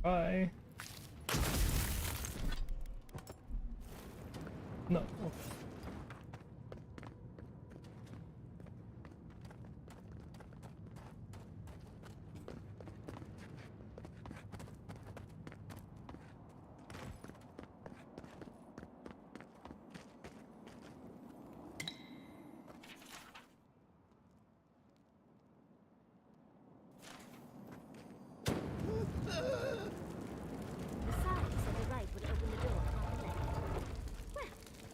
try. No. The signs at the right would open the door on the left. Well,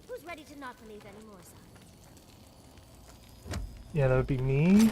who's ready to not believe any more signs? Yeah, that would be me.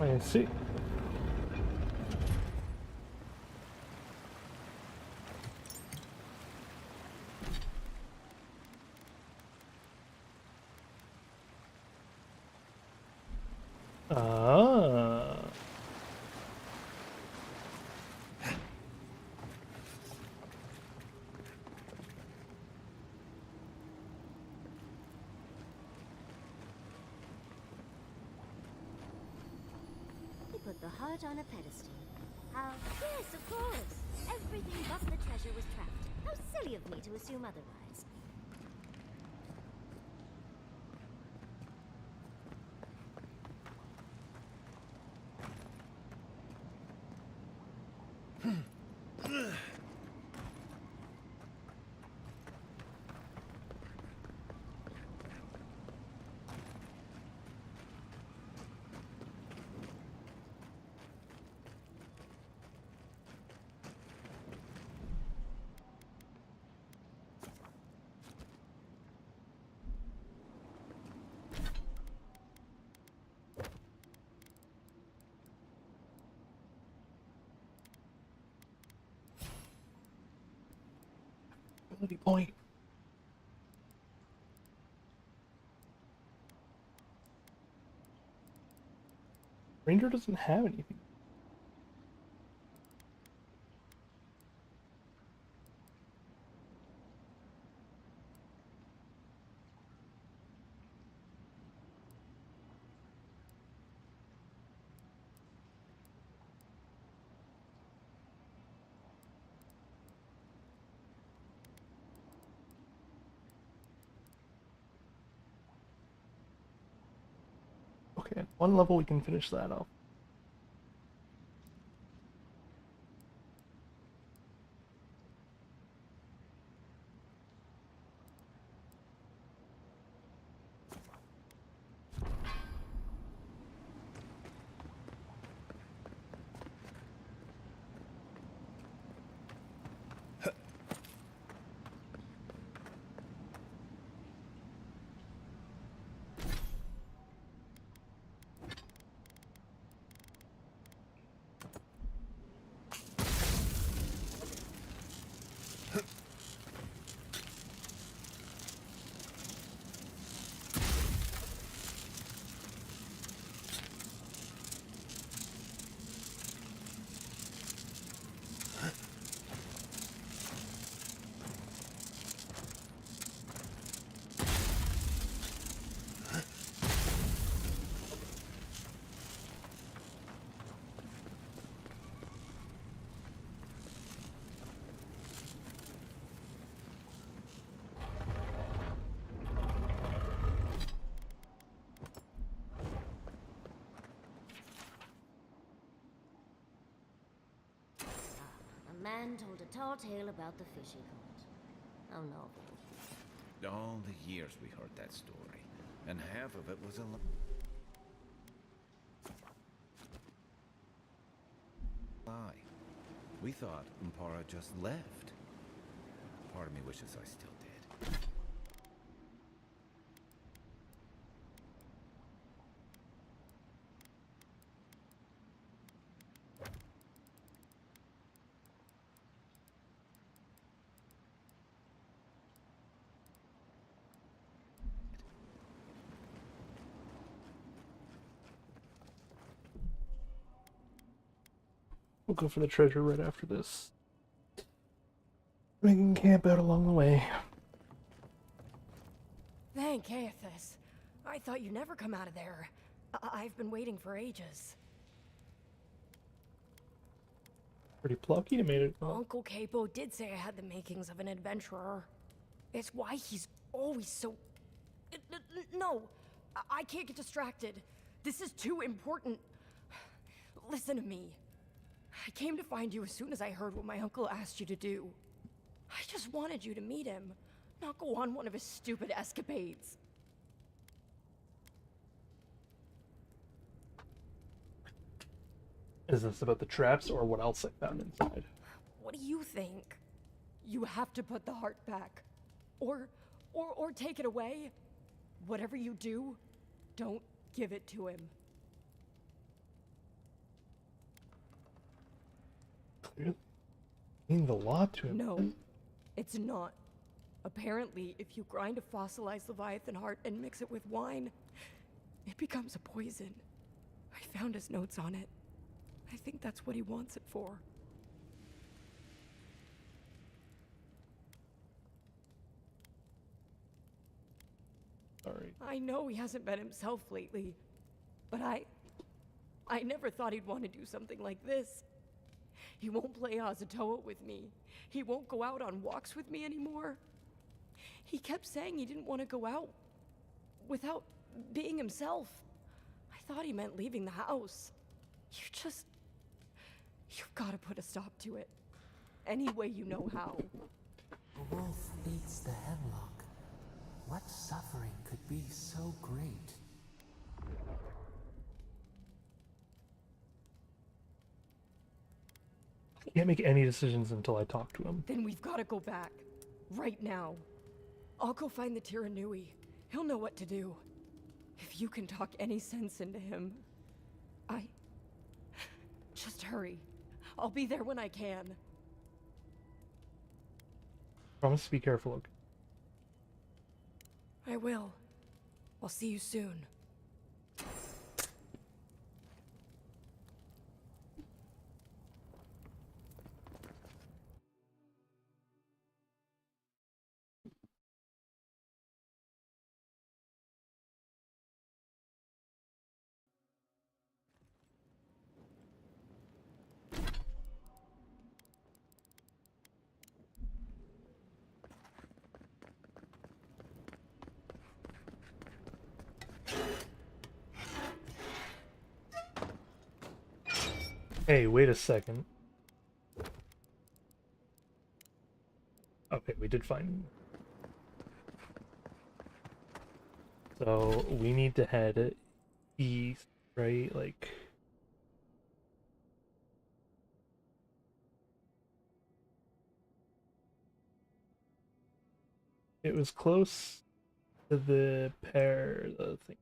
I see. Ah. Put the heart on a pedestal. How? Yes, of course. Everything but the treasure was trapped. How silly of me to assume otherwise. Bloody point. Ranger doesn't have anything. Okay, at one level we can finish that off. man told a tall tale about the fish he caught. How novel. All the years we heard that story, and half of it was a lie. We thought Umpara just left. Part of me wishes I still did. We'll go for the treasure right after this. We can camp out along the way. Thank Aethys. I thought you'd never come out of there. I've been waiting for ages. Pretty plucky to made it. Uncle Capo did say I had the makings of an adventurer. It's why he's always so... No! I can't get distracted. This is too important. Listen to me. I came to find you as soon as I heard what my uncle asked you to do. I just wanted you to meet him, not go on one of his stupid escapades. Is this about the traps or what else I found inside? What do you think? You have to put the heart back. Or take it away. Whatever you do, don't give it to him. Clearly means a lot to him. No, it's not. Apparently, if you grind a fossilized Leviathan heart and mix it with wine, it becomes a poison. I found his notes on it. I think that's what he wants it for. Sorry. I know he hasn't been himself lately, but I never thought he'd want to do something like this. He won't play Azatoa with me. He won't go out on walks with me anymore. He kept saying he didn't want to go out without being himself. I thought he meant leaving the house. You've got to put a stop to it. Any way you know how. A wolf eats the hemlock. What suffering could be so great? I can't make any decisions until I talk to him. Then we've got to go back. Right now. I'll go find the Tiranui. He'll know what to do. If you can talk any sense into him, just hurry. I'll be there when I can. Promise to be careful, okay? I will. I'll see you soon. Hey, wait a second. Okay, we did find him. So, we need to head east, right? Like... It was close to the thing.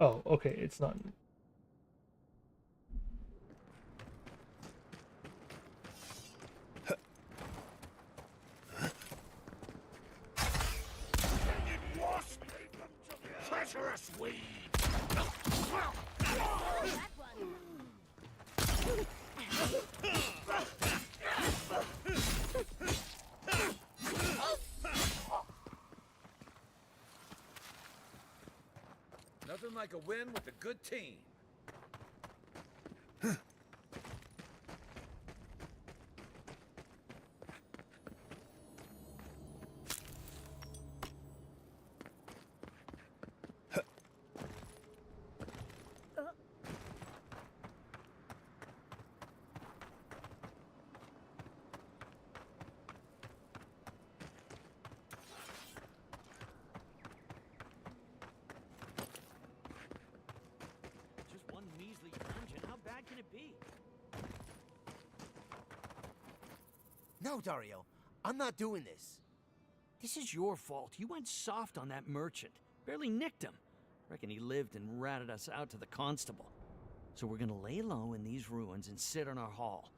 Oh, okay, it's not. Treacherous weed! Nothing like a win with a good team. No, Dario. I'm not doing this. This is your fault. You went soft on that merchant. Barely nicked him. Reckon he lived and ratted us out to the constable. So we're gonna lay low in these ruins and sit on our haul.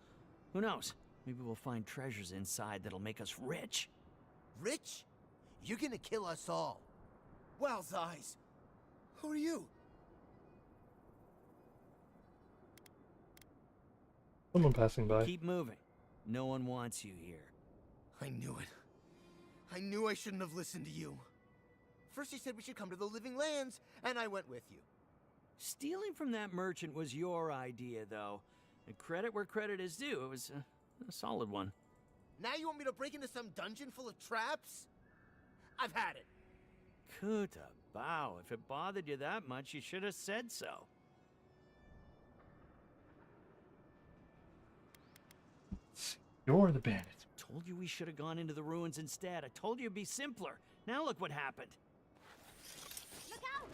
Who knows? Maybe we'll find treasures inside that'll make us rich. Rich? You're gonna kill us all. Wow's eyes. Who are you? Someone passing by. Keep moving. No one wants you here. I knew it. I knew I shouldn't have listened to you. First you said we should come to the Living Lands, and I went with you. Stealing from that merchant was your idea, though. And credit where credit is due. It was a solid one. Now you want me to break into some dungeon full of traps? I've had it. Kuta Bao, if it bothered you that much, you should have said so. You're the bandit. Told you we should have gone into the ruins instead. I told you it'd be simpler. Now look what happened. Look out!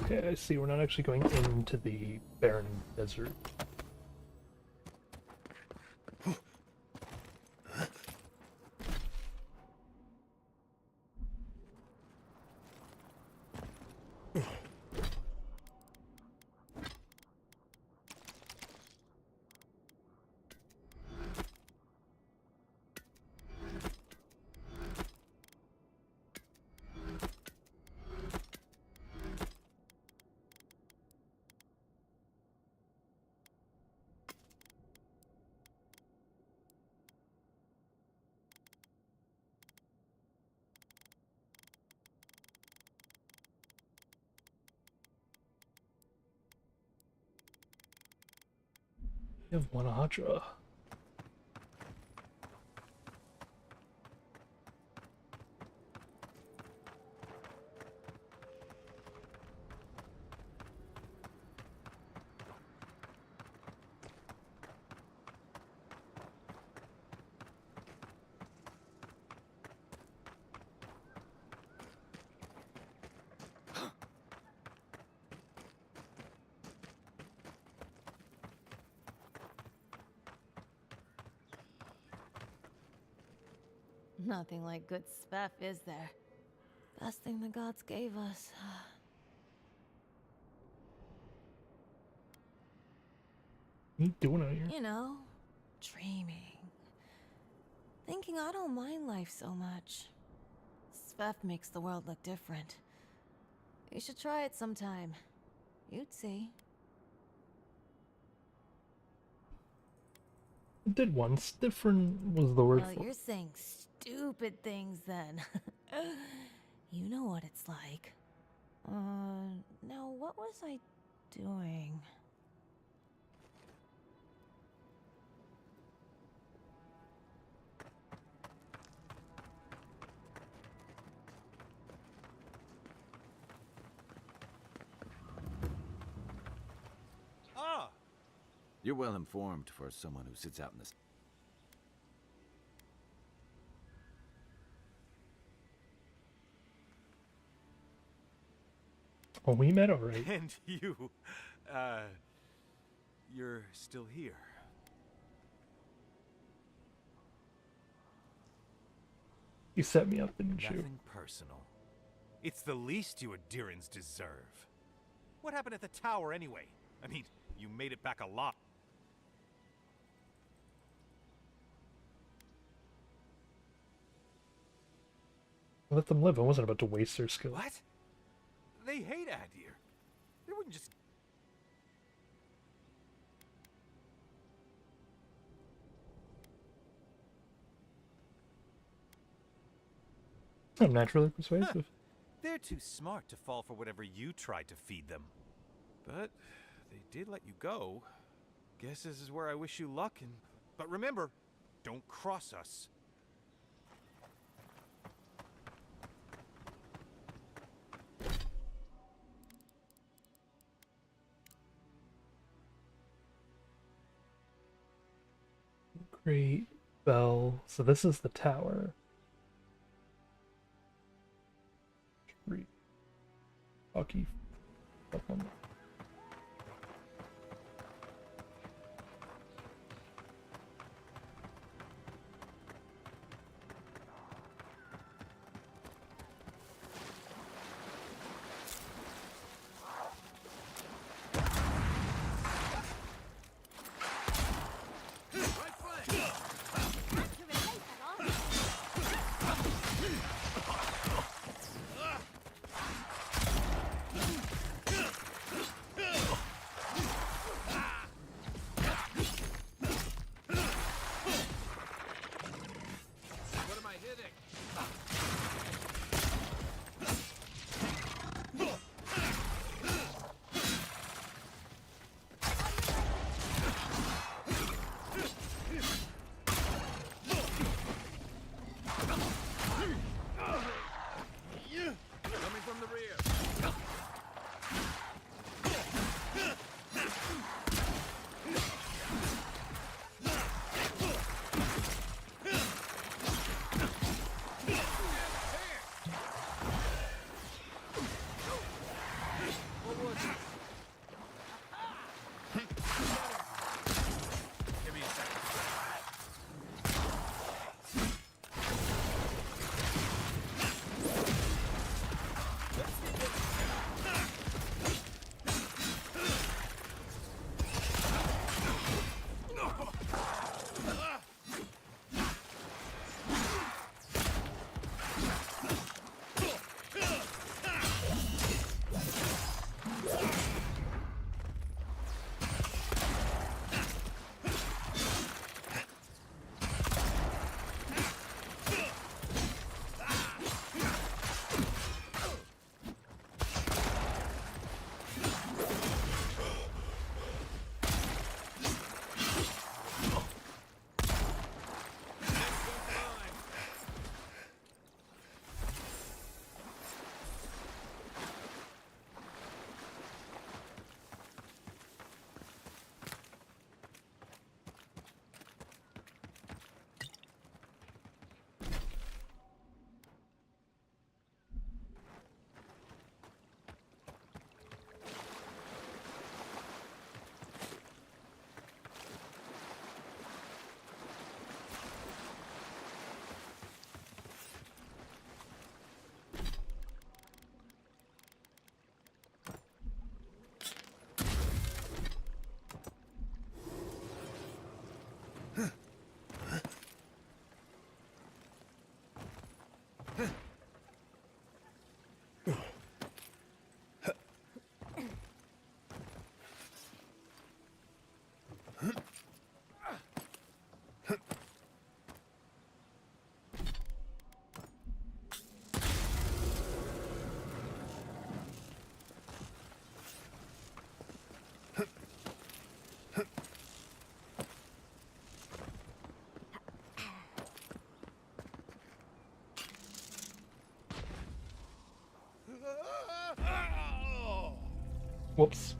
Okay, I see. We're not actually going into the barren desert. You have one Hydra. Nothing like good stuff, is there? Best thing the gods gave us. What are you doing out here? You know, dreaming. Thinking I don't mind life so much. Svef makes the world look different. You should try it sometime. You'd see. It did once. Different was the word Well, for you're saying stupid things then. You know what it's like. Now what was I doing? Ah! You're well informed for someone who sits out in the... Well, we met already. And you're still here. You set me up, didn't you? Nothing personal. It's the least you Adirans deserve. What happened at the tower anyway? I mean, you made it back alive. Let them live. I wasn't about to waste their skill. What? They hate Adir. They wouldn't just... I'm naturally persuasive. They're too smart to fall for whatever you tried to feed them. But they did let you go. Guess this is where I wish you luck. But remember, don't cross us. Great bell. So this is the tower. Tree. Hockey. Up on the Whoops.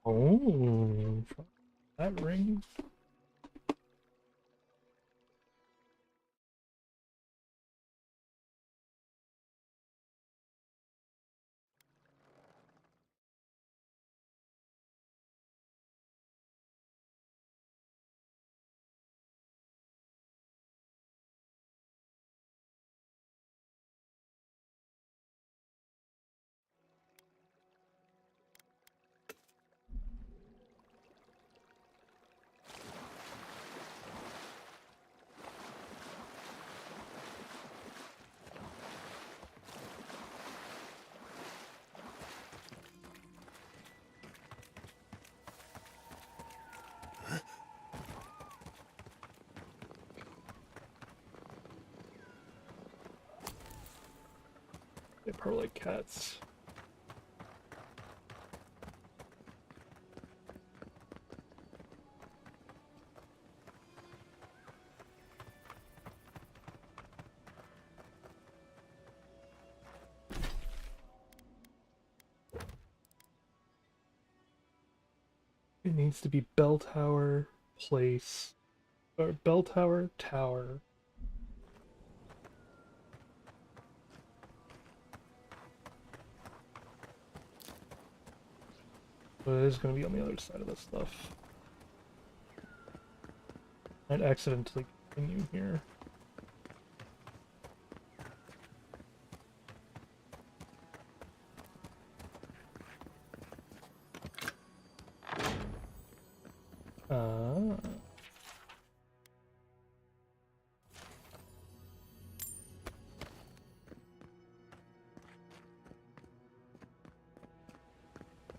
Oh, that ring. They purr like cats. It needs to be bell tower, place, or bell tower, tower. But it is going to be on the other side of this stuff. I'd accidentally continue here.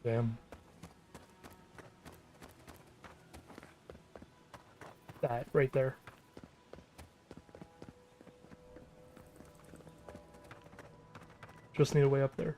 Damn. That right there. Just need a way up there.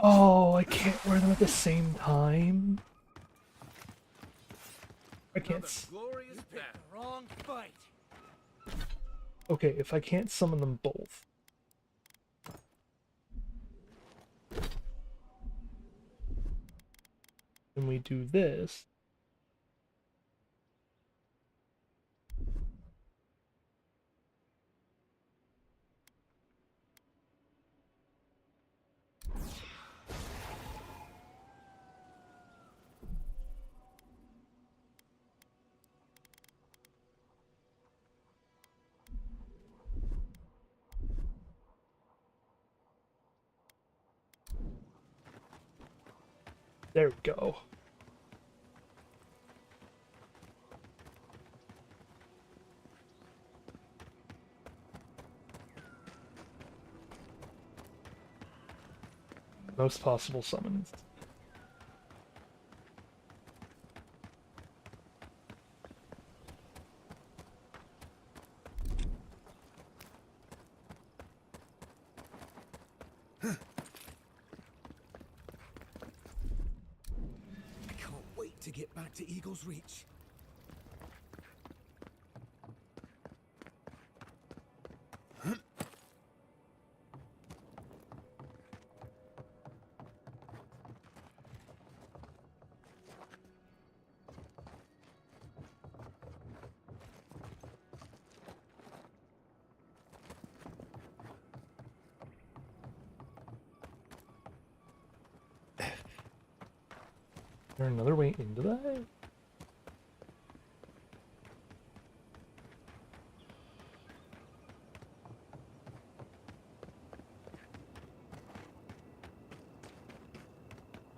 Oh, I can't wear them at the same time. I can't. Glorious battle. Wrong fight. Okay, if I can't summon them both. Then we do this. There we go. Most possible summons. To get back to Eagle's Reach. Is there another way into that?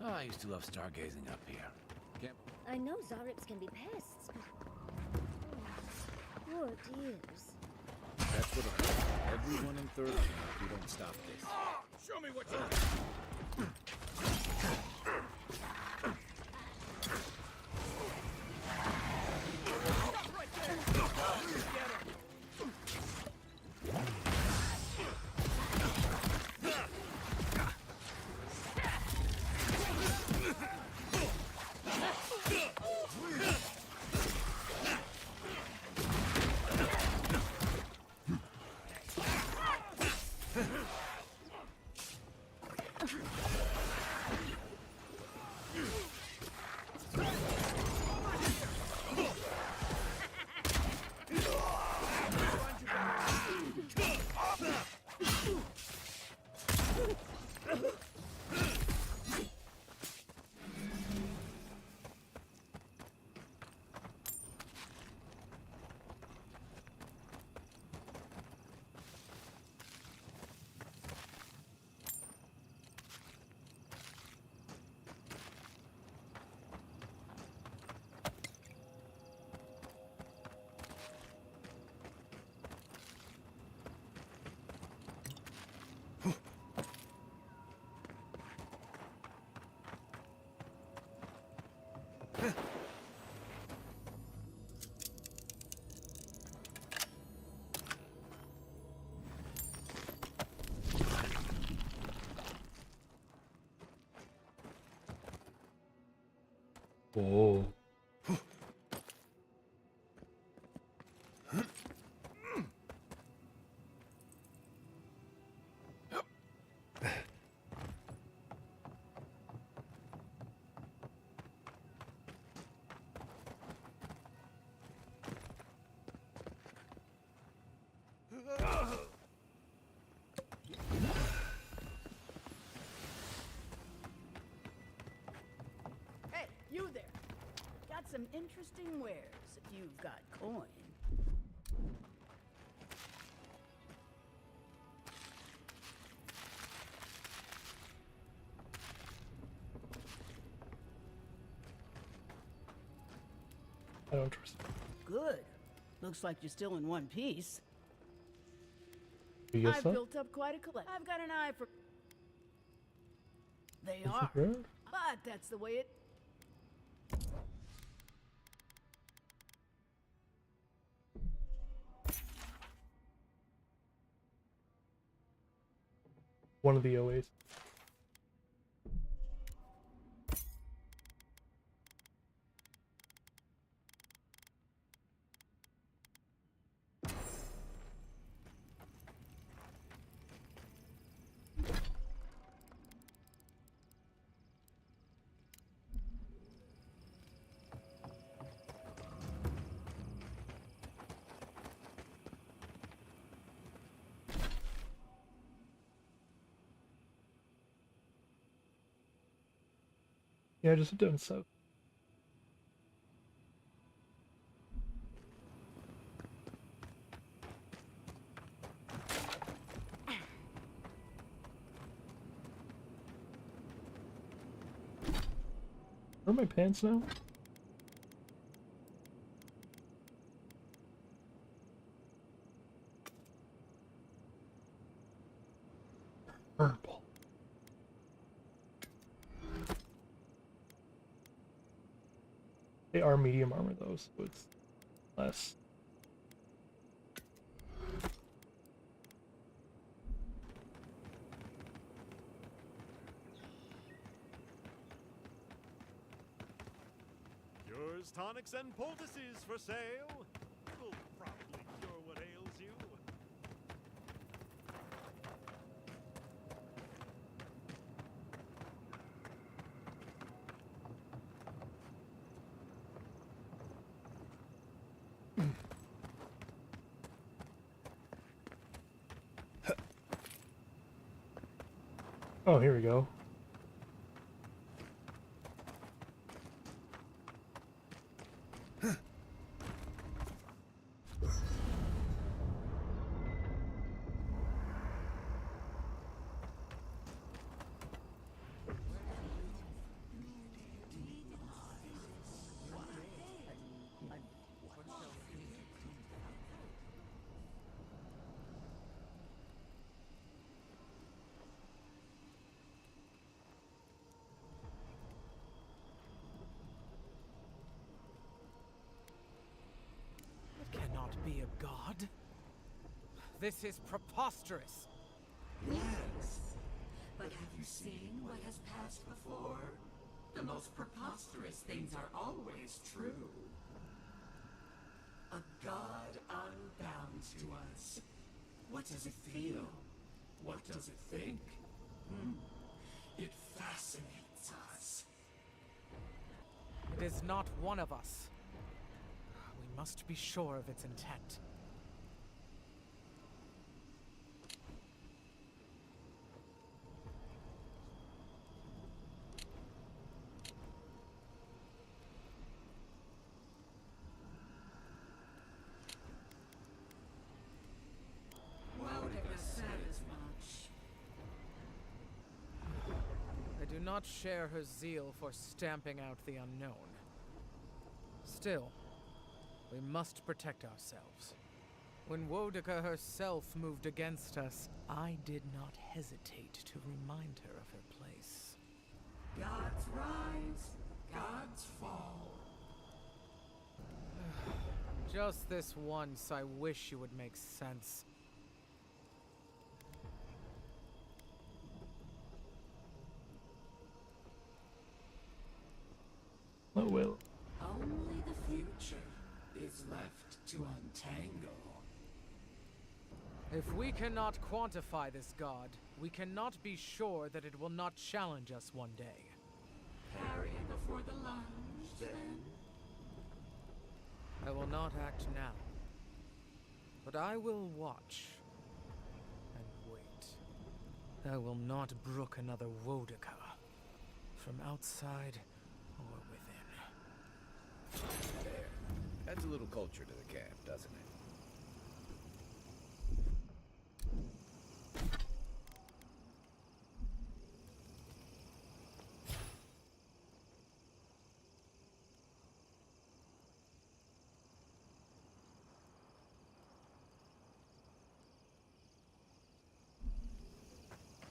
Oh, I used to love stargazing up here. I know Zarips can be pests, but... Oh, poor dears. That's what'll happen. Everyone in third camp if you don't stop this. Show me what you Oh. Hey, you there. Got some interesting wares if you've got coin. I don't trust. Good. Looks like you're still in one piece. You guess I've so? built up quite a collection. I've got an eye for. They Is it are, rare? but that's the way it. One of the OAs. Yeah, just doing so. Where are my pants now? Purple. They are medium armor though, so it's less. Cures, tonics, and poultices for sale. It'll probably cure what ails you. Oh, here we go. Cannot be a god. This is preposterous. Yes, but have you seen what has passed before? The most preposterous things are always true. A god unbound to us. What does it feel? What does it think? It fascinates us. It is not one of us. We must be sure of its intent. Wouldika said as much. I do not share her zeal for stamping out the unknown. Still, we must protect ourselves. When Wodika herself moved against us, I did not hesitate to remind her of her place. Gods rise, gods fall. Just this once, I wish you would make sense. Oh well. Only the future is left to untangle. If we cannot quantify this god, we cannot be sure that it will not challenge us one day. Parry before the lunge, then. I will not act now, but I will watch and wait. I will not brook another Wodika, from outside or within. There. Adds a little culture to the camp, doesn't it?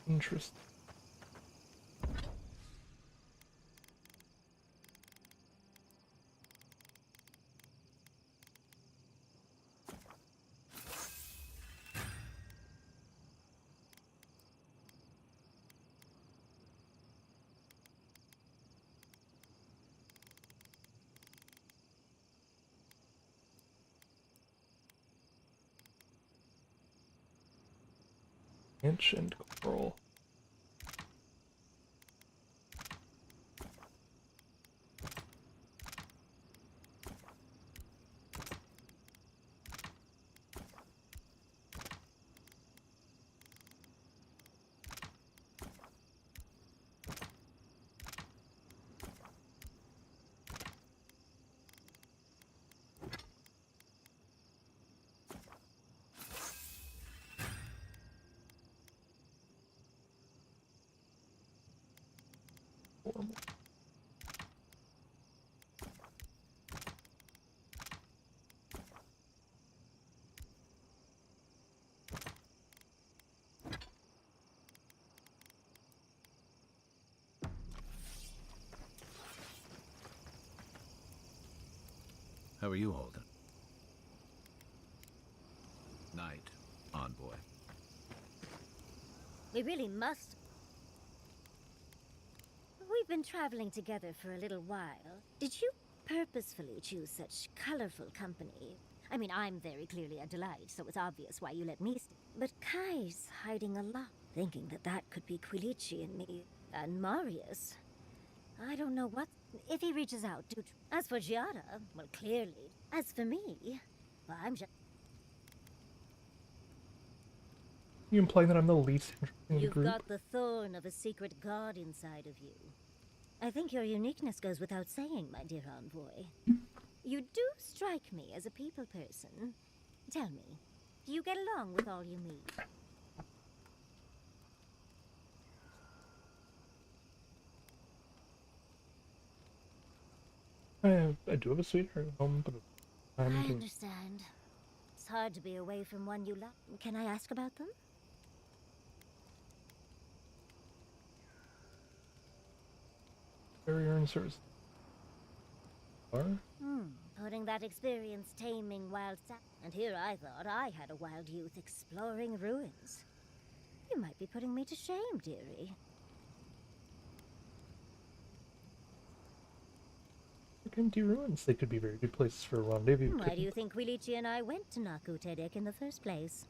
Interesting. Inch and coral. How are you holding? Night, envoy. We really must. We've been traveling together for a little while. Did you purposefully choose such colorful company? I mean, I'm very clearly a delight, so it's obvious why you let me stay. But Kai's hiding a lot, thinking that that could be Quilici and me. And Marius. I don't know what... If he reaches out, do... As for Giada, well, clearly. As for me, well, I'm just... You implying that I'm the least interesting in the You've group? got the thorn of a secret god inside of you. I think your uniqueness goes without saying, my dear envoy. You do strike me as a people person. Tell me, do you get along with all you meet? I do have a sweetheart at home, but I understand. It's hard to be away from one you love. Can I ask about them? barrier and service. Putting that experience taming wild and here I thought I had a wild youth exploring ruins. You might be putting me to shame, dearie. Empty ruins. They could be very good places for a rendezvous. Why do you think Quilici and I went to Naku Tedek in the first place?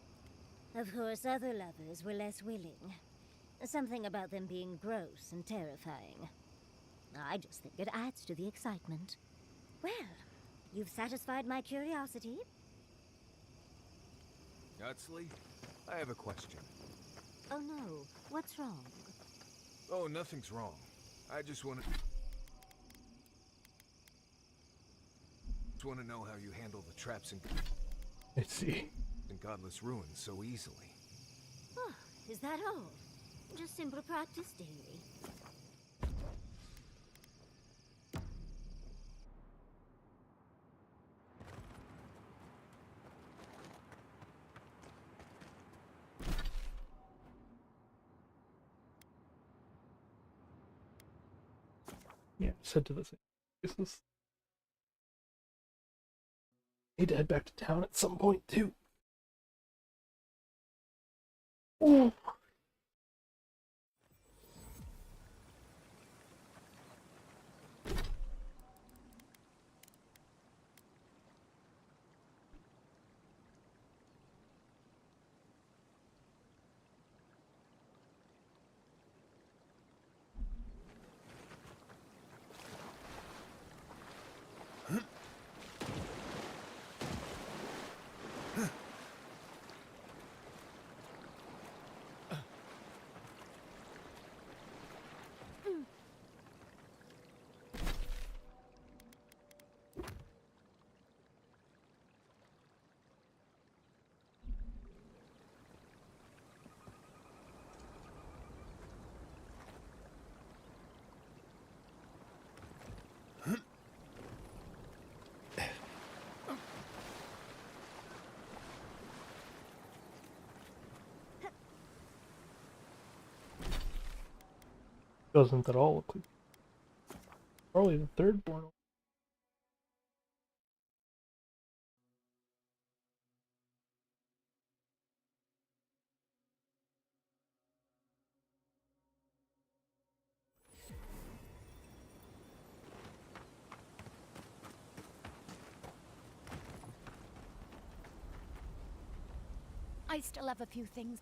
Of course, other lovers were less willing. Something about them being gross and terrifying. I just think it adds to the excitement. Well, you've satisfied my curiosity. Yatsley, I have a question. Oh no, what's wrong? Oh, nothing's wrong. I just want to know how you handle the traps and I see. in godless ruins so easily. Oh, is that all? Just simple practice, dearie. Yeah, just head to the same places. Need to head back to town at some point too. Ooh. Doesn't at all look like probably the Thirdborn. I still have a few things.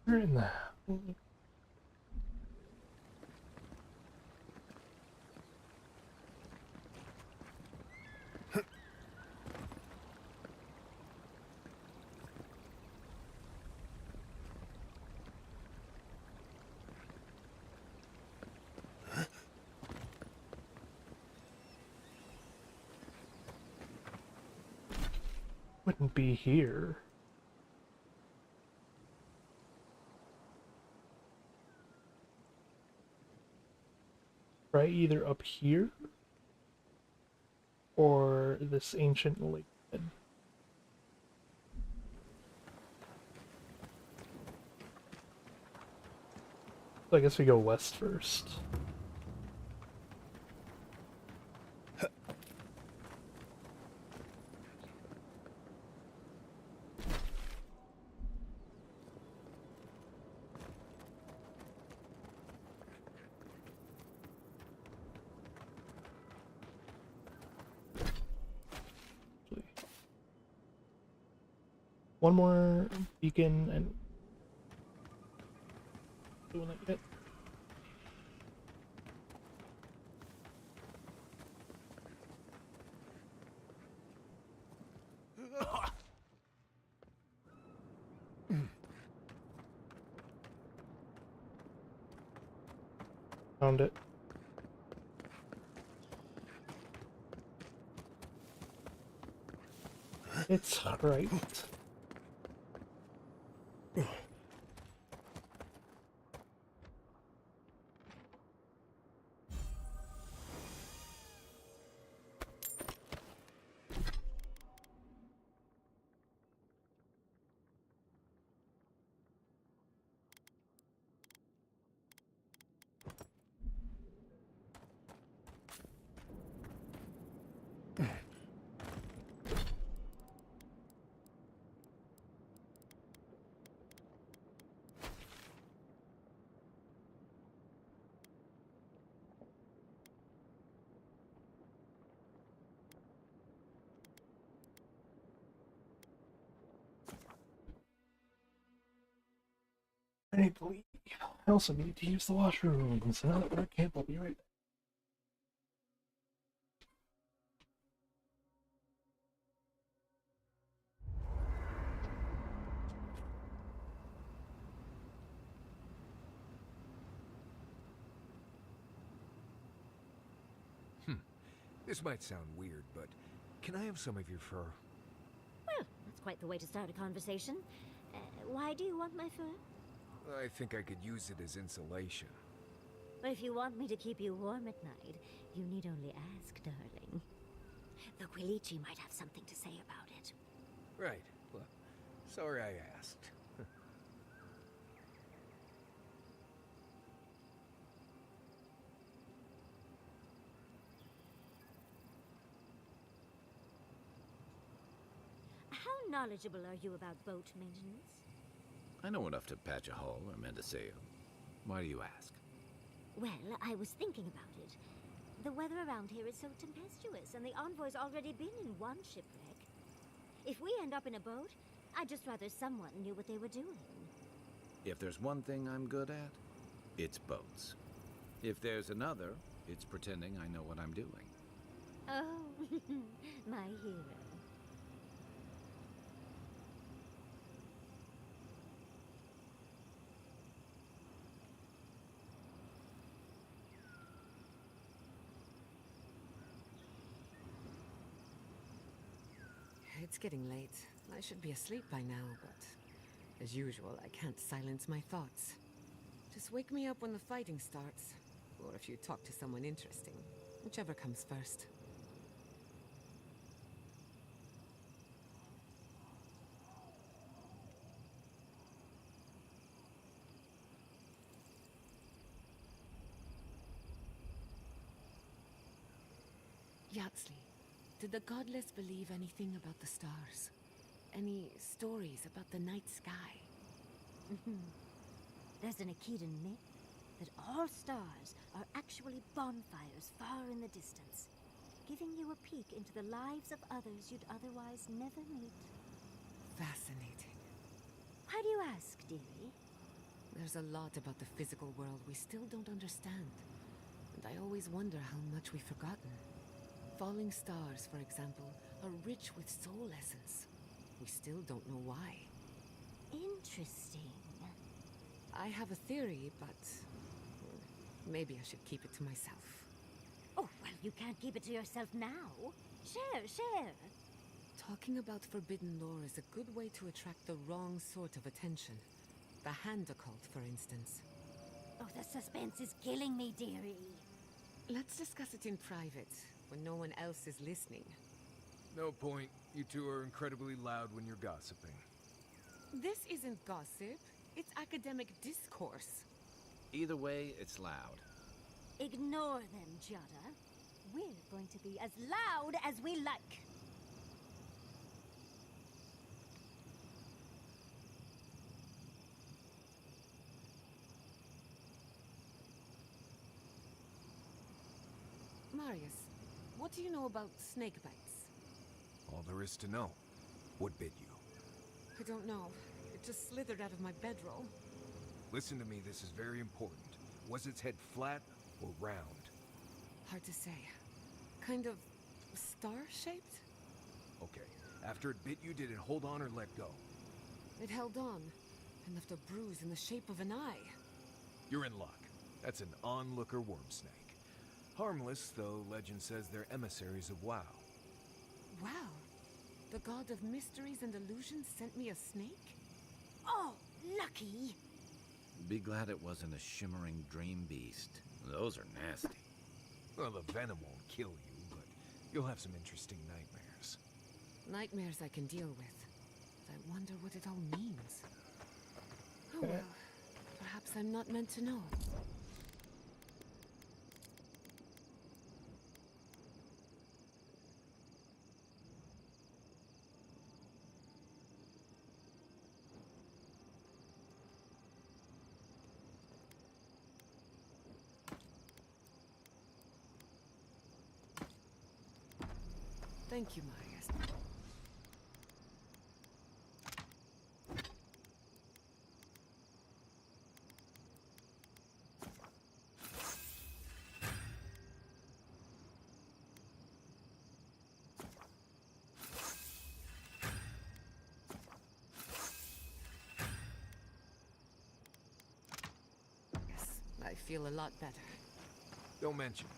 Where in the wouldn't be here. Right, either up here or this ancient lake bed. So I guess we go west first. One more beacon and doing that yet. Found it. It's right. I need to leave. I also need to use the washroom, so now that we're at camp, I'll be right back. This might sound weird, but can I have some of your fur? Well, that's quite the way to start a conversation. Why do you want my fur? I think I could use it as insulation. But if you want me to keep you warm at night, you need only ask, darling. The Quilichi might have something to say about it. Right. Well, sorry I asked. How knowledgeable are you about boat maintenance? I know enough to patch a hull or mend a sail. Why do you ask? Well, I was thinking about it. The weather around here is so tempestuous, and the envoy's already been in one shipwreck. If we end up in a boat, I'd just rather someone knew what they were doing. If there's one thing I'm good at, it's boats. If there's another, it's pretending I know what I'm doing. Oh, my hero. It's getting late. I should be asleep by now, but as usual, I can't silence my thoughts. Just wake me up when the fighting starts, or if you talk to someone interesting, whichever comes first. Yatsley, did the godless believe anything about the stars? Any stories about the night sky? There's an Akedan myth that all stars are actually bonfires far in the distance, giving you a peek into the lives of others you'd otherwise never meet. Fascinating. Why do you ask, dearie? There's a lot about the physical world we still don't understand, and I always wonder how much we've forgotten. Falling stars, for example, are rich with soul essence. We still don't know why. Interesting. I have a theory, but maybe I should keep it to myself. Oh, well, you can't keep it to yourself now. Share. Talking about forbidden lore is a good way to attract the wrong sort of attention. The hand occult, for instance. Oh, the suspense is killing me, dearie. Let's discuss it in private, when no one else is listening. No point. You two are incredibly loud when you're gossiping. This isn't gossip. It's academic discourse. Either way, it's loud. Ignore them, Jada. We're going to be as loud as we like. Marius, what do you know about snake bites? All there is to know. What bit you? I don't know. It just slithered out of my bedroll. Listen to me, this is very important. Was its head flat or round? Hard to say. Kind of star-shaped? Okay. After it bit you, did it hold on or let go? It held on, and left a bruise in the shape of an eye. You're in luck. That's an onlooker worm snake. Harmless, though legend says they're emissaries of WoW. Wow. The god of mysteries and illusions sent me a snake? Oh, lucky! Be glad it wasn't a shimmering dream beast. Those are nasty. Well, the venom won't kill you, but you'll have some interesting nightmares. Nightmares I can deal with. But I wonder what it all means. Oh well. Perhaps I'm not meant to know. Thank you, Marius. Yes, I feel a lot better. Don't mention it.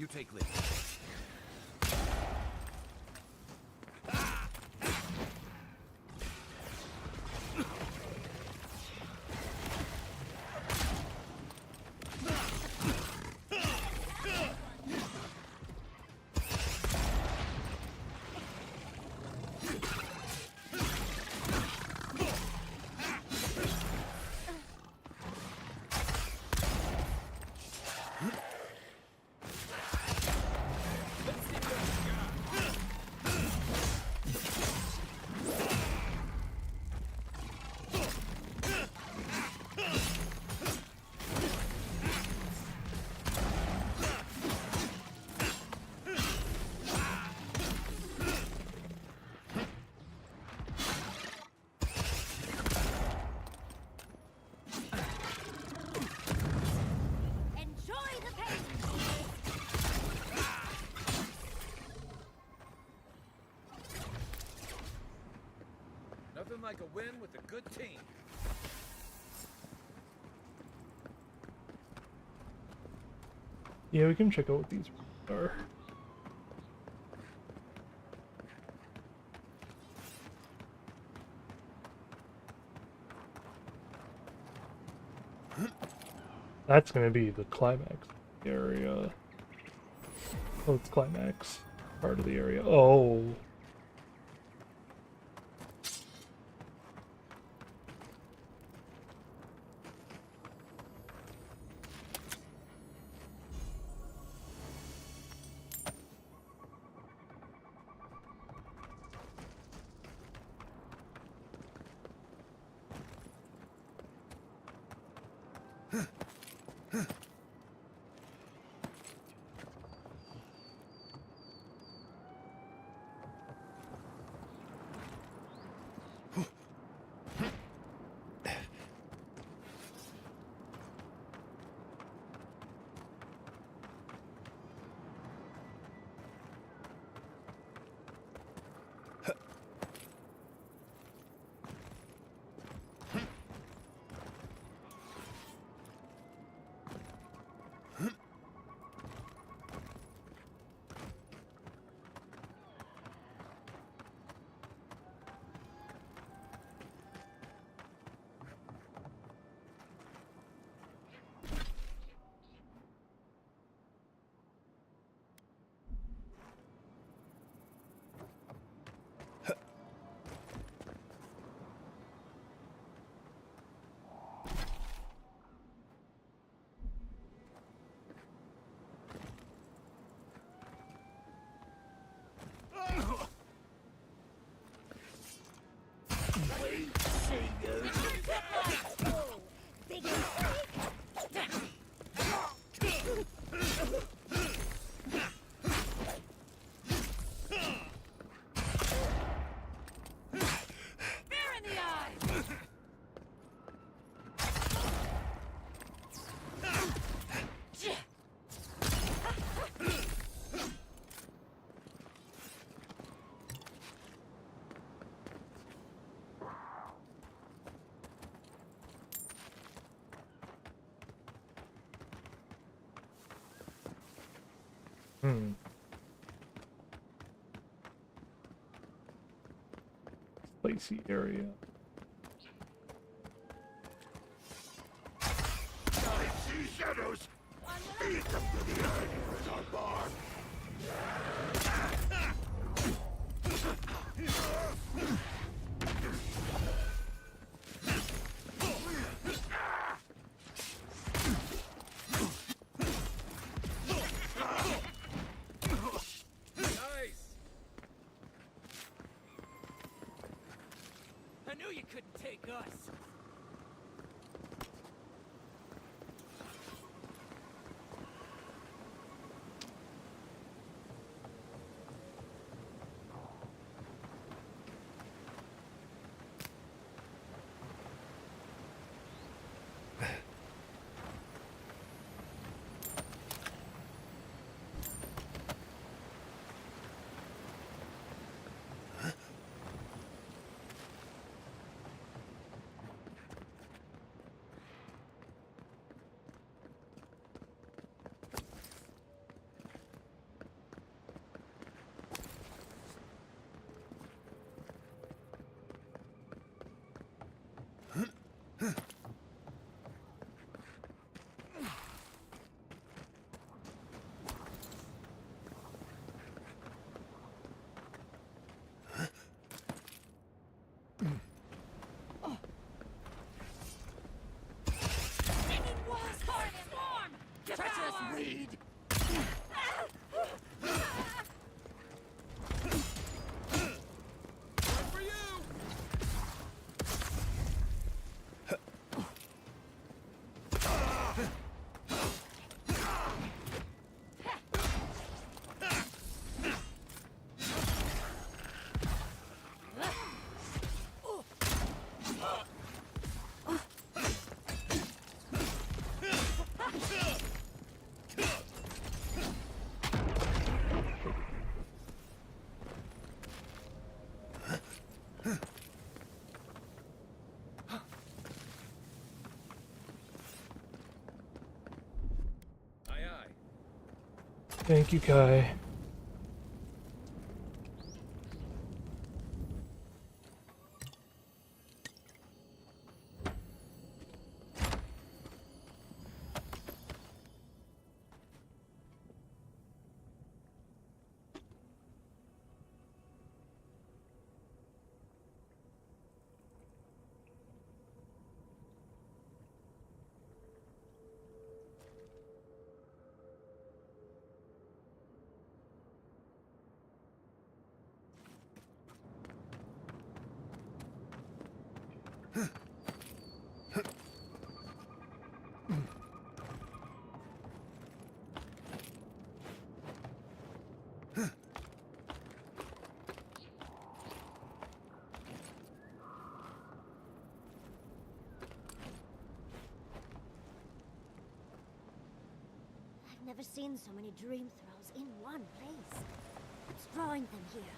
You take lead. Nothing like a win with a good team. Yeah, we can check out what these are. That's gonna be the climax area. Oh, it's climax part of the area. Oh. Spicy area. I see shadows! Feed them to the earth with our bark! I knew you couldn't take us. Greed. For you! Thank you, Kai. I've never seen so many dream throws in one place. What's drawing them here?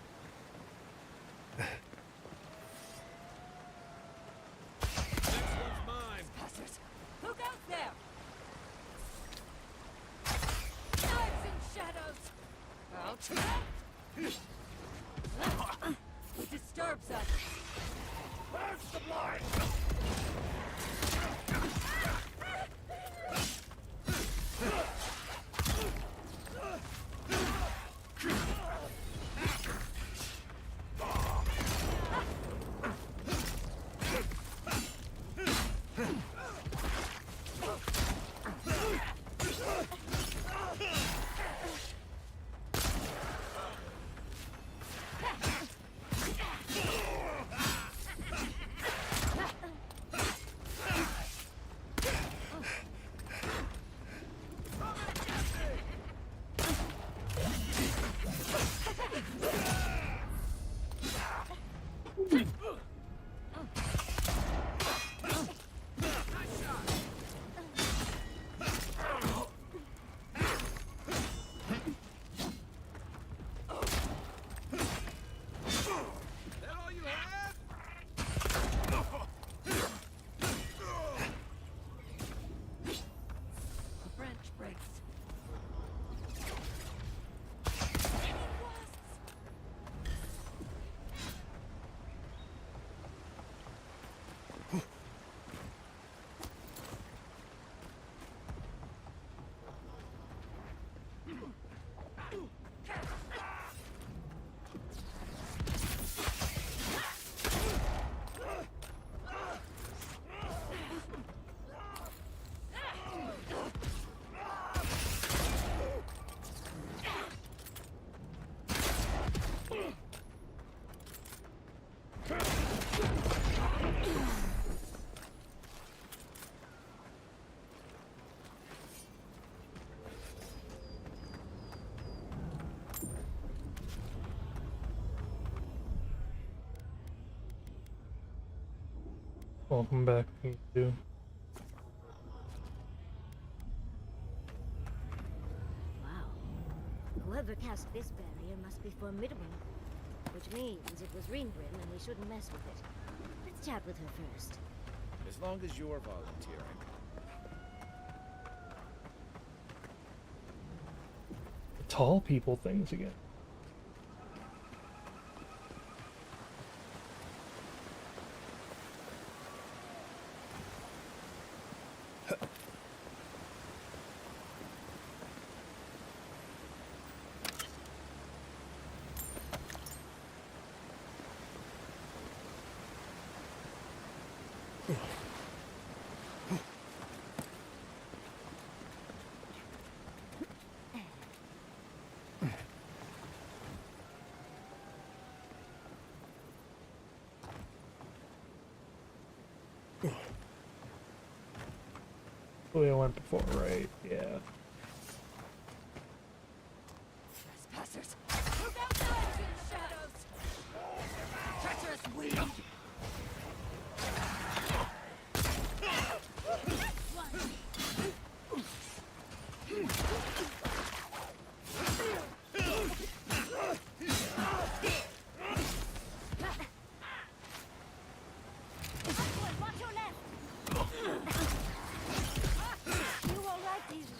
Next one's mine. Bastards! Look out there! Knives and shadows! Out! It disturbs us! Where's the blind? Welcome back, you. Wow. Whoever cast this barrier must be formidable. Which means it was Ringrim and we shouldn't mess with it. Let's chat with her first. As long as you're volunteering. Tall people things again. The way I went before, right? Yeah. Trespassers! Look outside in the shadows! Treacherous weed! Watch your left! You all right, Jesus?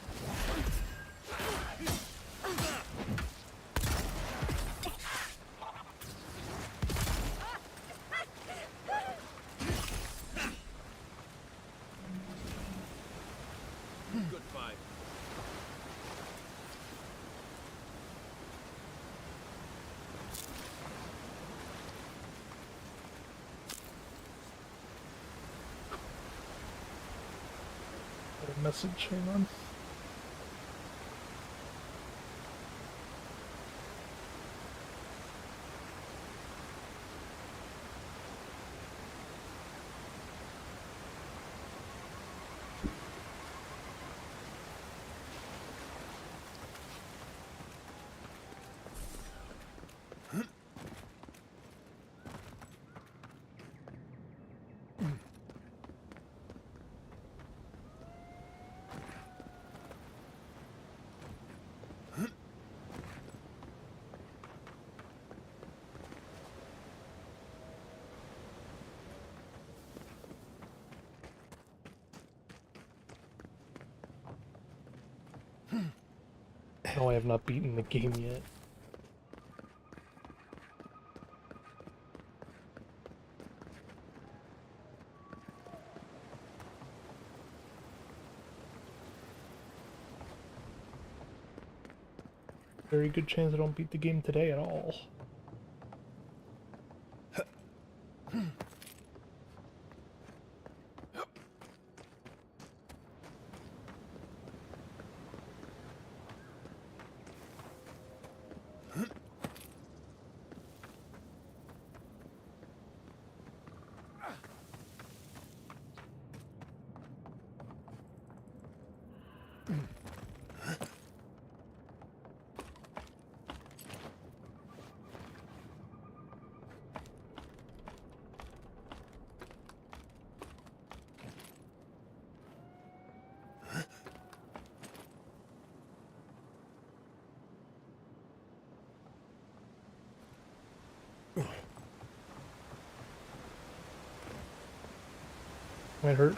Good fight. Got a message, hang on. No, I have not beaten the game yet. Very good chance I don't beat the game today at all. Might hurt.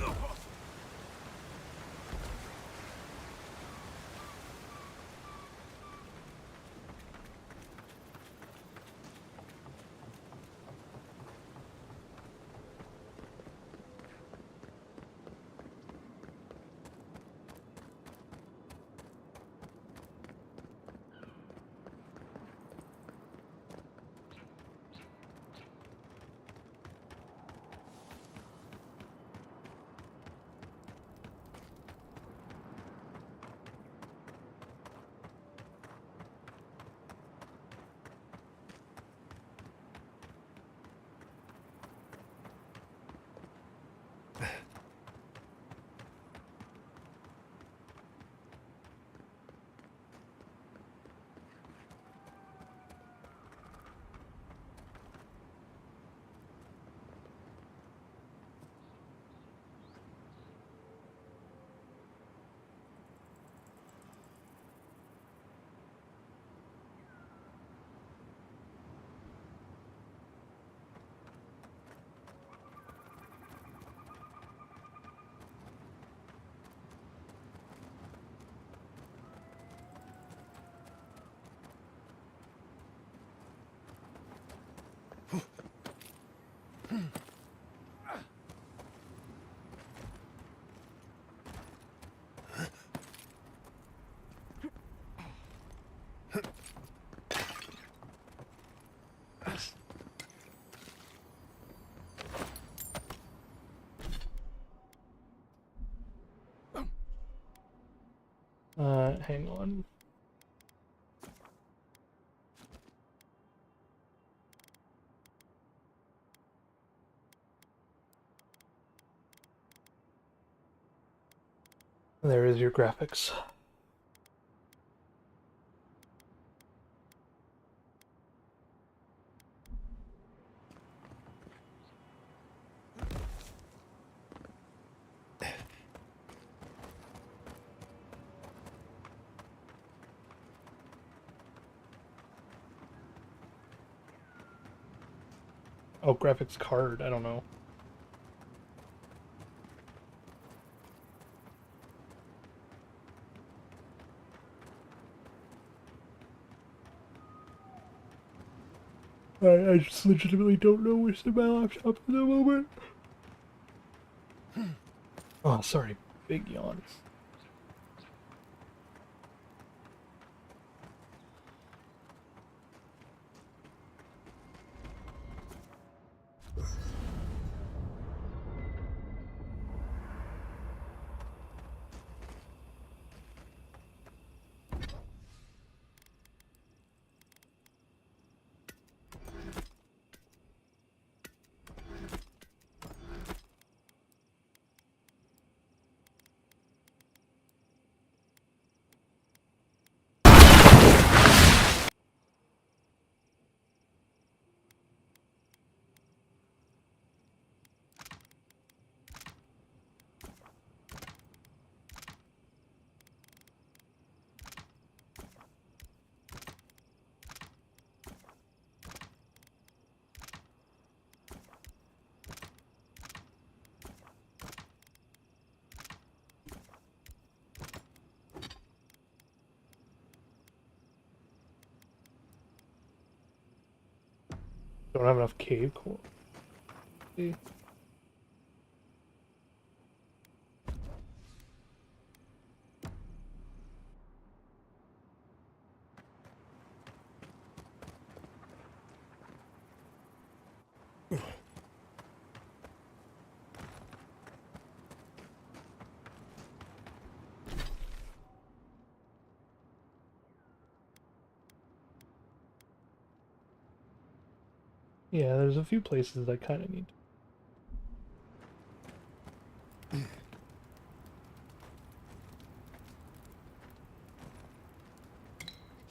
Hang on. There is your graphics. Oh, graphics card, I don't know. I just legitimately don't know what's in my laptop at the moment. Oh, sorry. Big yawn. Don't have enough cave core. See? Yeah, there's a few places I kind of need. You're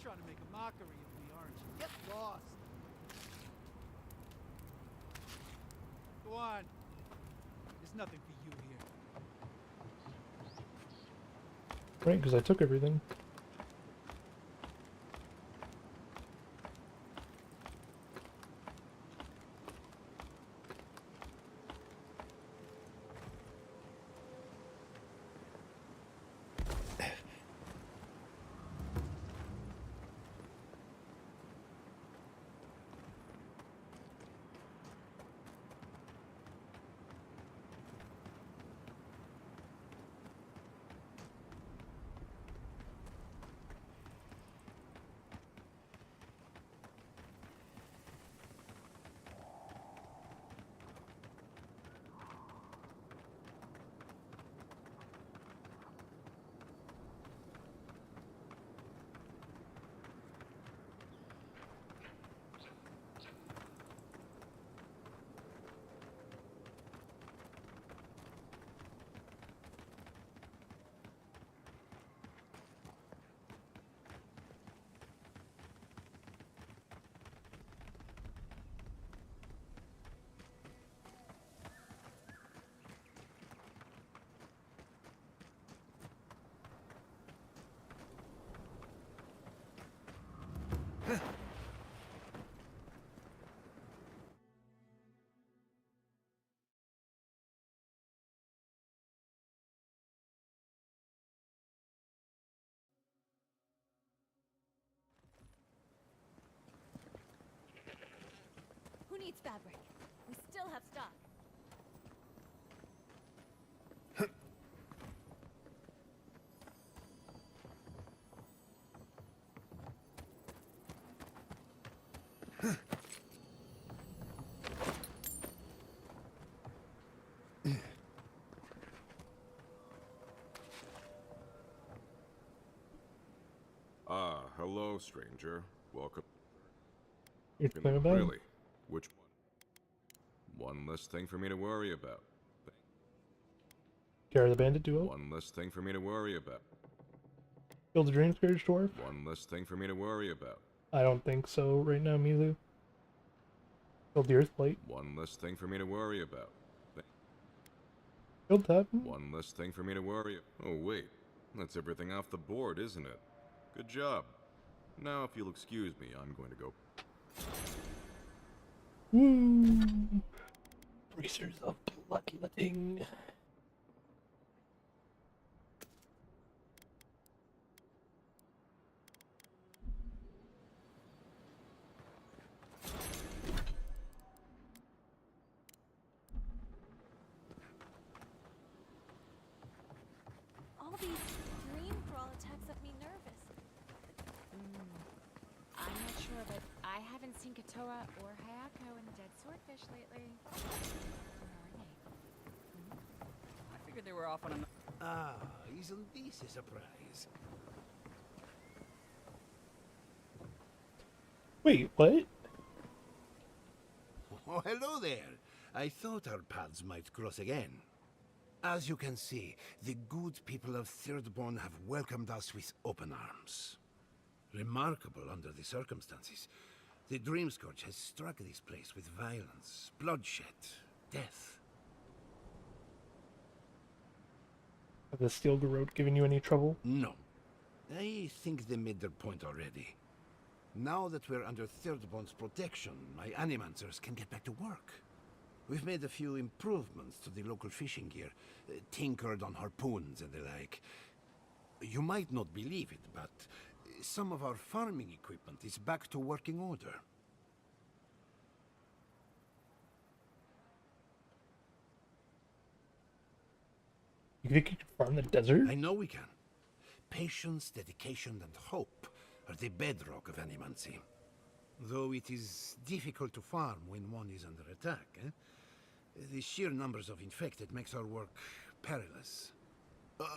trying to make a mockery of me, aren't you? Get lost. Go on. There's nothing for you here. Right, because I took everything. Who needs fabric? We still have stock. Hello, stranger. Welcome. You're talking about? Really? Which one? One less thing for me to worry about. Terror the Bandit duo. One less thing for me to worry about. Kill the Dream Scourge dwarf. One less thing for me to worry about. I don't think so right now, Mizu. Killed the Earthblight. One less thing for me to worry about. Killed Tavern. One less thing for me to worry. Oh wait, that's everything off the board, isn't it? Good job. Now, if you'll excuse me, I'm going to go. Woo! Bracers of bloodletting. All these dream crawl attacks have me nervous. I'm not sure, but I haven't seen Katoa or Hayako in the Dead Swordfish lately. I figured they were off on a... Ah, isn't this a surprise? Wait, what? Oh, hello there. I thought our paths might cross again. As you can see, the good people of Thirdborn have welcomed us with open arms. Remarkable under the circumstances. The Dream Scourge has struck this place with violence, bloodshed, death. Have the Steel Garrote given you any trouble? No. I think they made their point already. Now that we're under Thirdborn's protection, my animancers can get back to work. We've made a few improvements to the local fishing gear, tinkered on harpoons and the like. You might not believe it, but some of our farming equipment is back to working order. You think you can farm the desert? I know we can. Patience, dedication, and hope are the bedrock of animancy. Though it is difficult to farm when one is under attack, eh? The sheer numbers of infected makes our work perilous.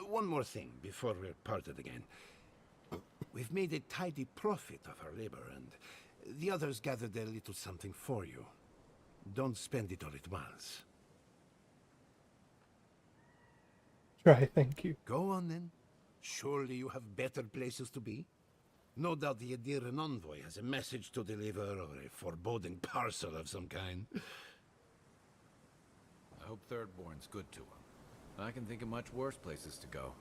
One more thing before we're parted again. We've made a tidy profit of our labor, and the others gathered a little something for you. Don't spend it all at once. Try, thank you. Go on then. Surely you have better places to be. No doubt the Adiran envoy has a message to deliver or a foreboding parcel of some kind. I hope Thirdborn's good to him. I can think of much worse places to go.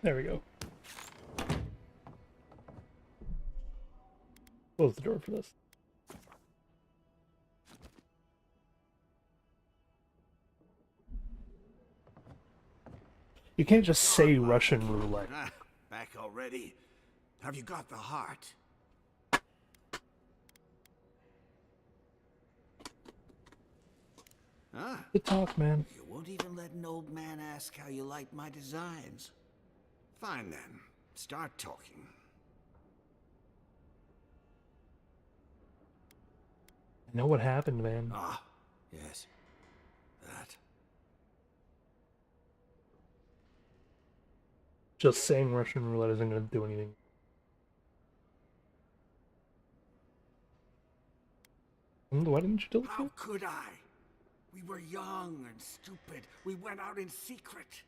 There we go. Close the door for this. You can't just say Russian roulette. Ah, back already? Have you got the heart? Ah. Good talk, man. You won't even let an old man ask how you like my designs. Fine then. Start talking. I know what happened, man. Ah, yes. That. Just saying Russian roulette isn't going to do anything. Why didn't you tell us? How could I? We were young and stupid. We went out in secret.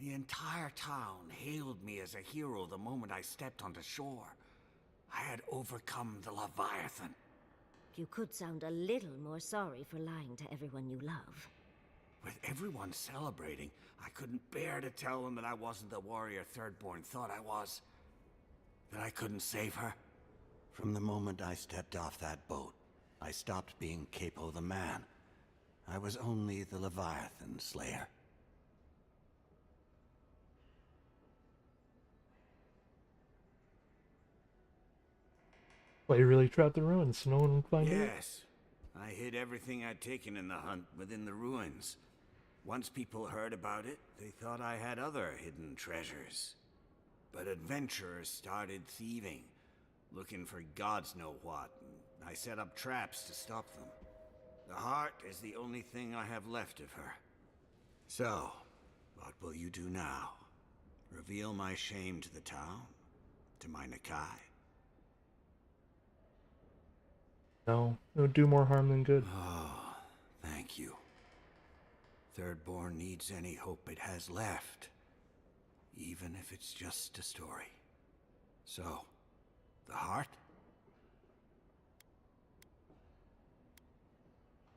The entire town hailed me as a hero the moment I stepped onto shore. I had overcome the Leviathan. You could sound a little more sorry for lying to everyone you love. With everyone celebrating, I couldn't bear to tell them that I wasn't the warrior Thirdborn thought I was. That I couldn't save her. From the moment I stepped off that boat, I stopped being Capo the Man. I was only the Leviathan Slayer. Well, you really trapped the ruins so no one would find it? Yes. I hid everything I'd taken in the hunt within the ruins. Once people heard about it, they thought I had other hidden treasures. But adventurers started thieving, looking for gods know what, and I set up traps to stop them. The heart is the only thing I have left of her. So, what will you do now? Reveal my shame to the town? To my Nakai? No, it would do more harm than good. Oh, thank you. Thirdborn needs any hope it has left, even if it's just a story. So, the heart?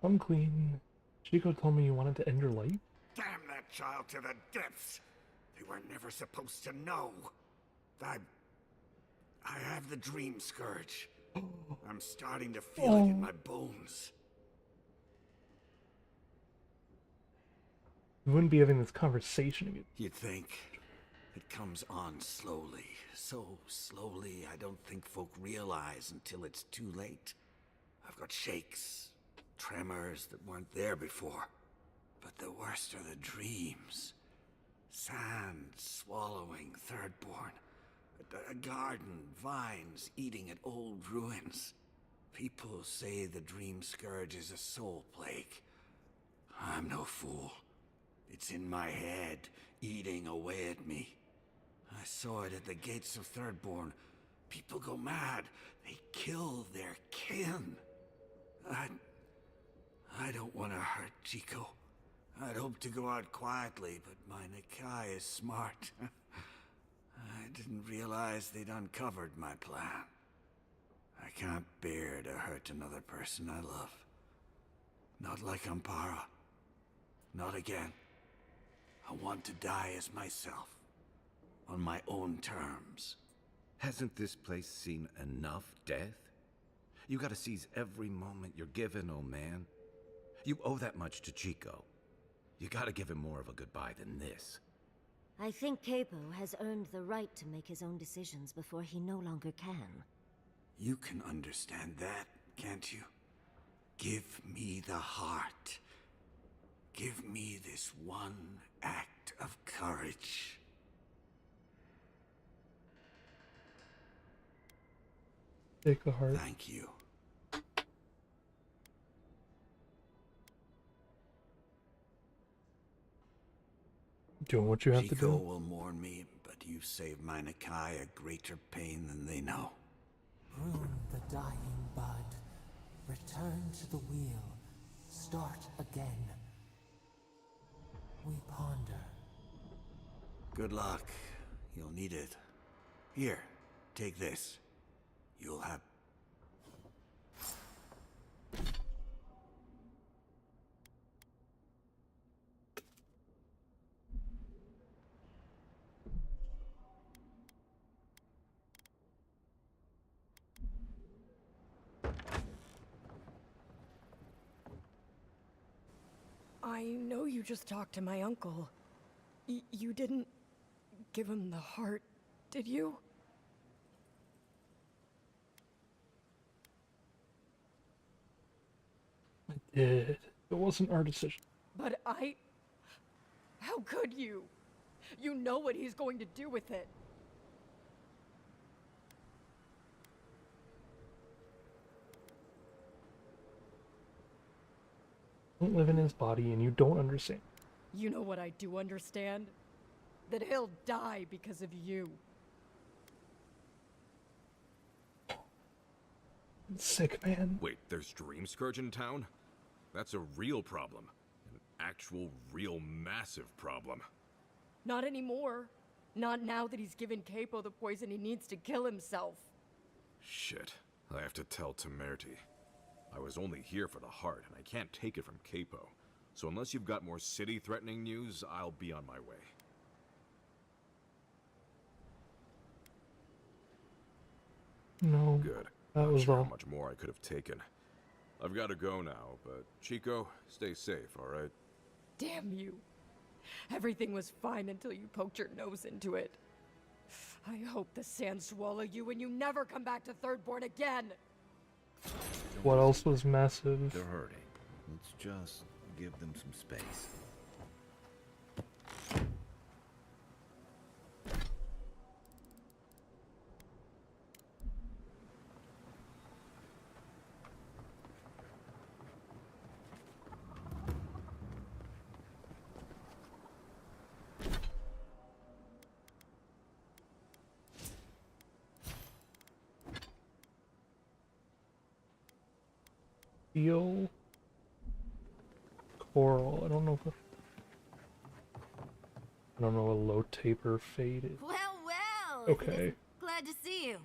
I'm clean. Chico told me you wanted to end your life? Damn that child to the depths! They were never supposed to know. I have the dream scourge. I'm starting to feel it in my bones. We wouldn't be having this conversation again. You'd think. It comes on slowly. So slowly, I don't think folk realize until it's too late. I've got shakes, tremors that weren't there before. But the worst are the dreams. Sand swallowing Thirdborn. A garden, vines eating at old ruins. People say the dream scourge is a soul plague. I'm no fool. It's in my head, eating away at me. I saw it at the gates of Thirdborn. People go mad. They kill their kin. I don't want to hurt Chico. I'd hoped to go out quietly, but my Nakai is smart. I didn't realize they'd uncovered my plan. I can't bear to hurt another person I love. Not like Ampara. Not again. I want to die as myself. On my own terms. Hasn't this place seen enough death? You gotta seize every moment you're given, old man. You owe that much to Chico. You gotta give him more of a goodbye than this. I think Capo has earned the right to make his own decisions before he no longer can. You can understand that, can't you? Give me the heart. Give me this one act of courage. Take the heart. Thank you. Doing what you have to Chico do. will mourn me, but you saved my Nakai a greater pain than they know. Prune the dying bud. Return to the wheel. Start again. We ponder. Good luck. You'll need it. Here, take this. You'll have... I know you just talked to my uncle. You didn't give him the heart, did you? I did. It wasn't our decision. But how could you? You know what he's going to do with it. Don't live in his body and you don't understand. You know what I do understand? That he'll die because of you. Sick, man. Wait, there's Dream Scourge in town? That's a real problem. An actual, real, massive problem. Not anymore. Not now that he's given Capo the poison he needs to kill himself. Shit. I have to tell Temerty. I was only here for the heart, and I can't take it from Capo. So unless you've got more city-threatening news, I'll be on my way. No. Good. That was sure all. how much more I could have taken. I've got to go now, but Chico, stay safe, all right? Damn you. Everything was fine until you poked your nose into it. I hope the sands swallow you and you never come back to Thirdborn again. What else was massive? They're hurting. Let's just give them some space. Steel. Coral. I don't know if I don't know what low taper fade is. Well, well. Okay. Glad to see you.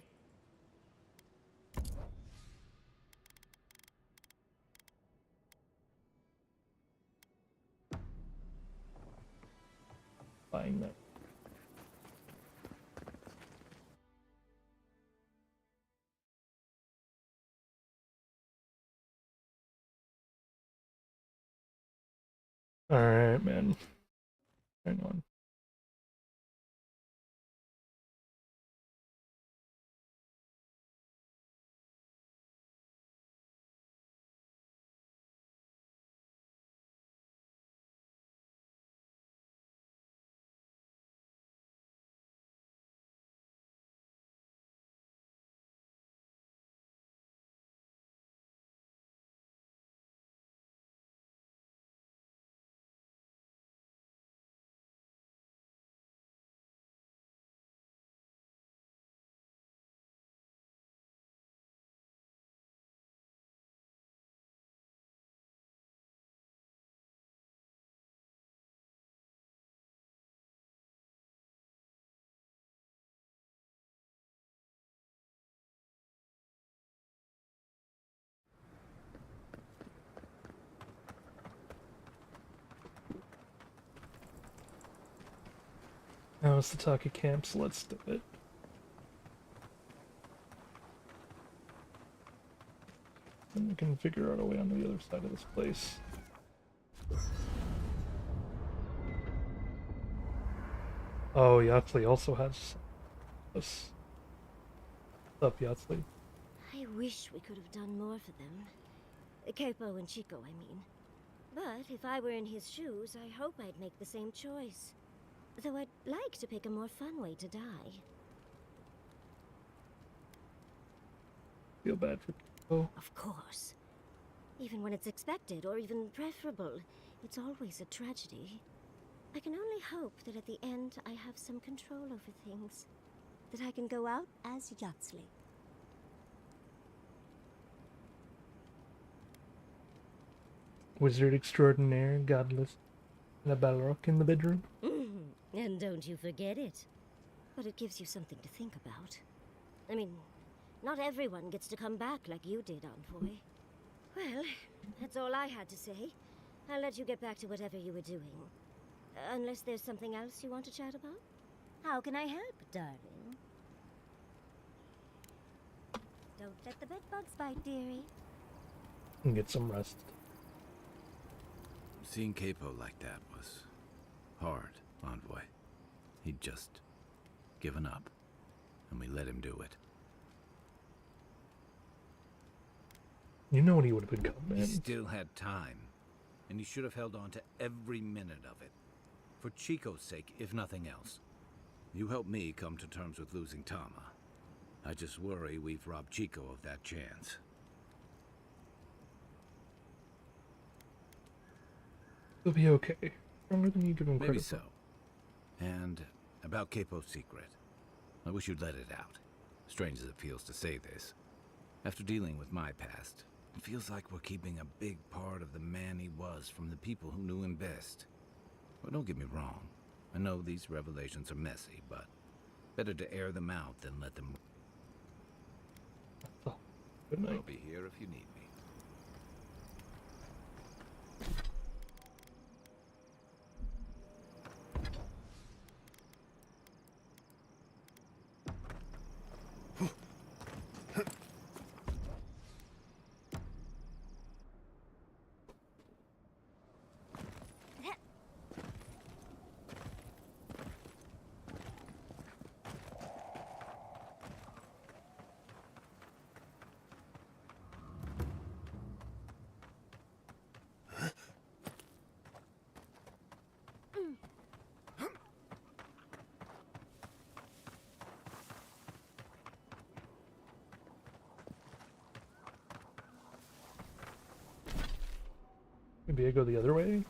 Buying that. Alright, man. Hang on. Now it's the Taki camp, so let's do it. And we can figure out a way on the other side of this place. Oh, Yatsley also has this. What's up, Yatsley? I wish we could have done more for them. Capo and Chico, I mean. But if I were in his shoes, I hope I'd make the same choice. Though I'd like to pick a more fun way to die. Feel bad for Chico. Of course. Even when it's expected, or even preferable, it's always a tragedy. I can only hope that at the end I have some control over things. That I can go out as Yatsley. Wizard extraordinaire, godless, and a Balrog in the bedroom. And don't you forget it. But it gives you something to think about. I mean, not everyone gets to come back like you did, Envoy. Well, that's all I had to say. I'll let you get back to whatever you were doing. Unless there's something else you want to chat about? How can I help, darling? Don't let the bedbugs bite, dearie. And get some rest. Seeing Capo like that was hard, Envoy. He'd just given up, and we let him do it. You know what he would have become, man. He still had time, and he should have held on to every minute of it. For Chico's sake, if nothing else. You helped me come to terms with losing Tama. I just worry we've robbed Chico of that chance. He'll be okay. Stronger than you give him Maybe credit so. And about Capo's secret. I wish you'd let it out. Strange as it feels to say this. After dealing with my past, it feels like we're keeping a big part of the man he was from the people who knew him best. Well, don't get me wrong. I know these revelations are messy, but better to air them out than let them... Good night. I'll be here if you need me. Maybe I go the other way?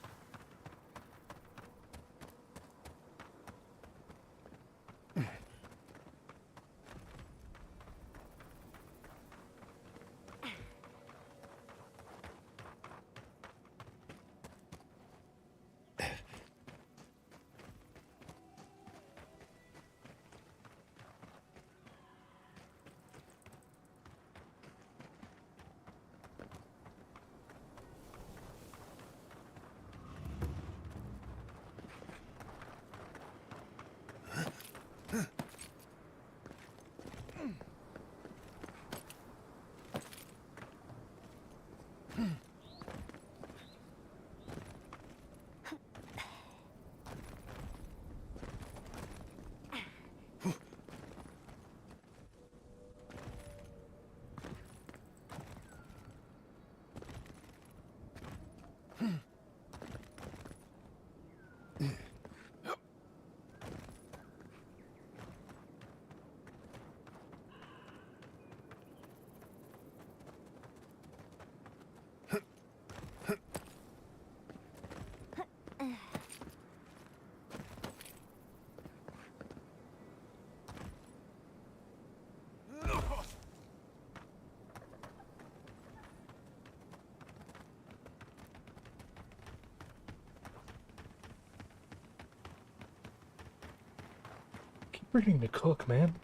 Keep forgetting to cook, man.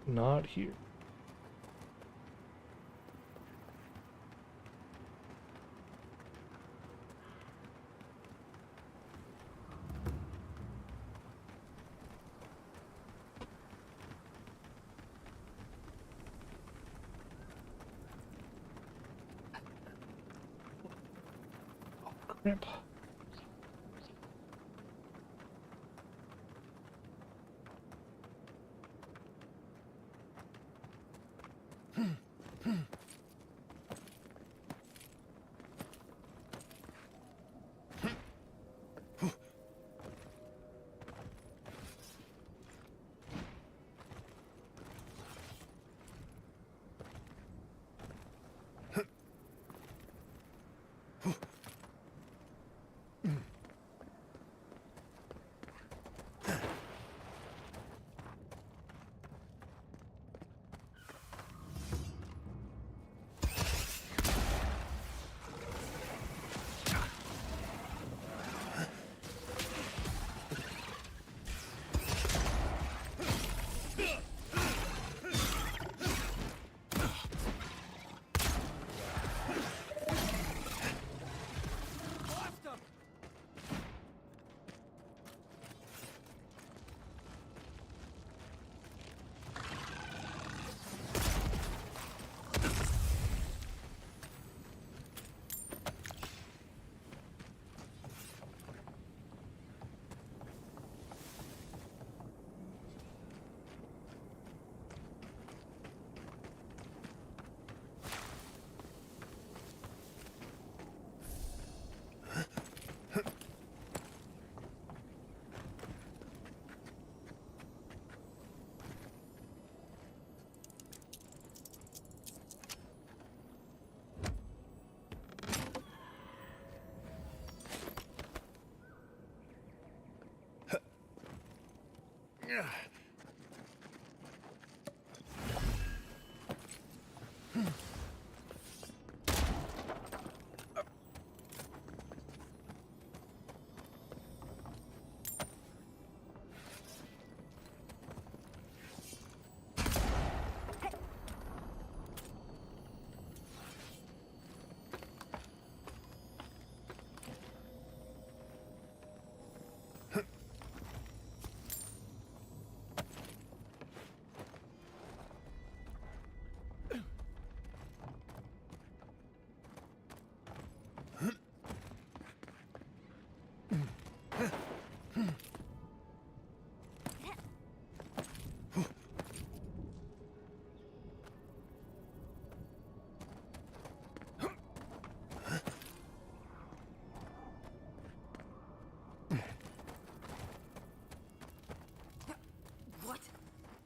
Not here. Crap.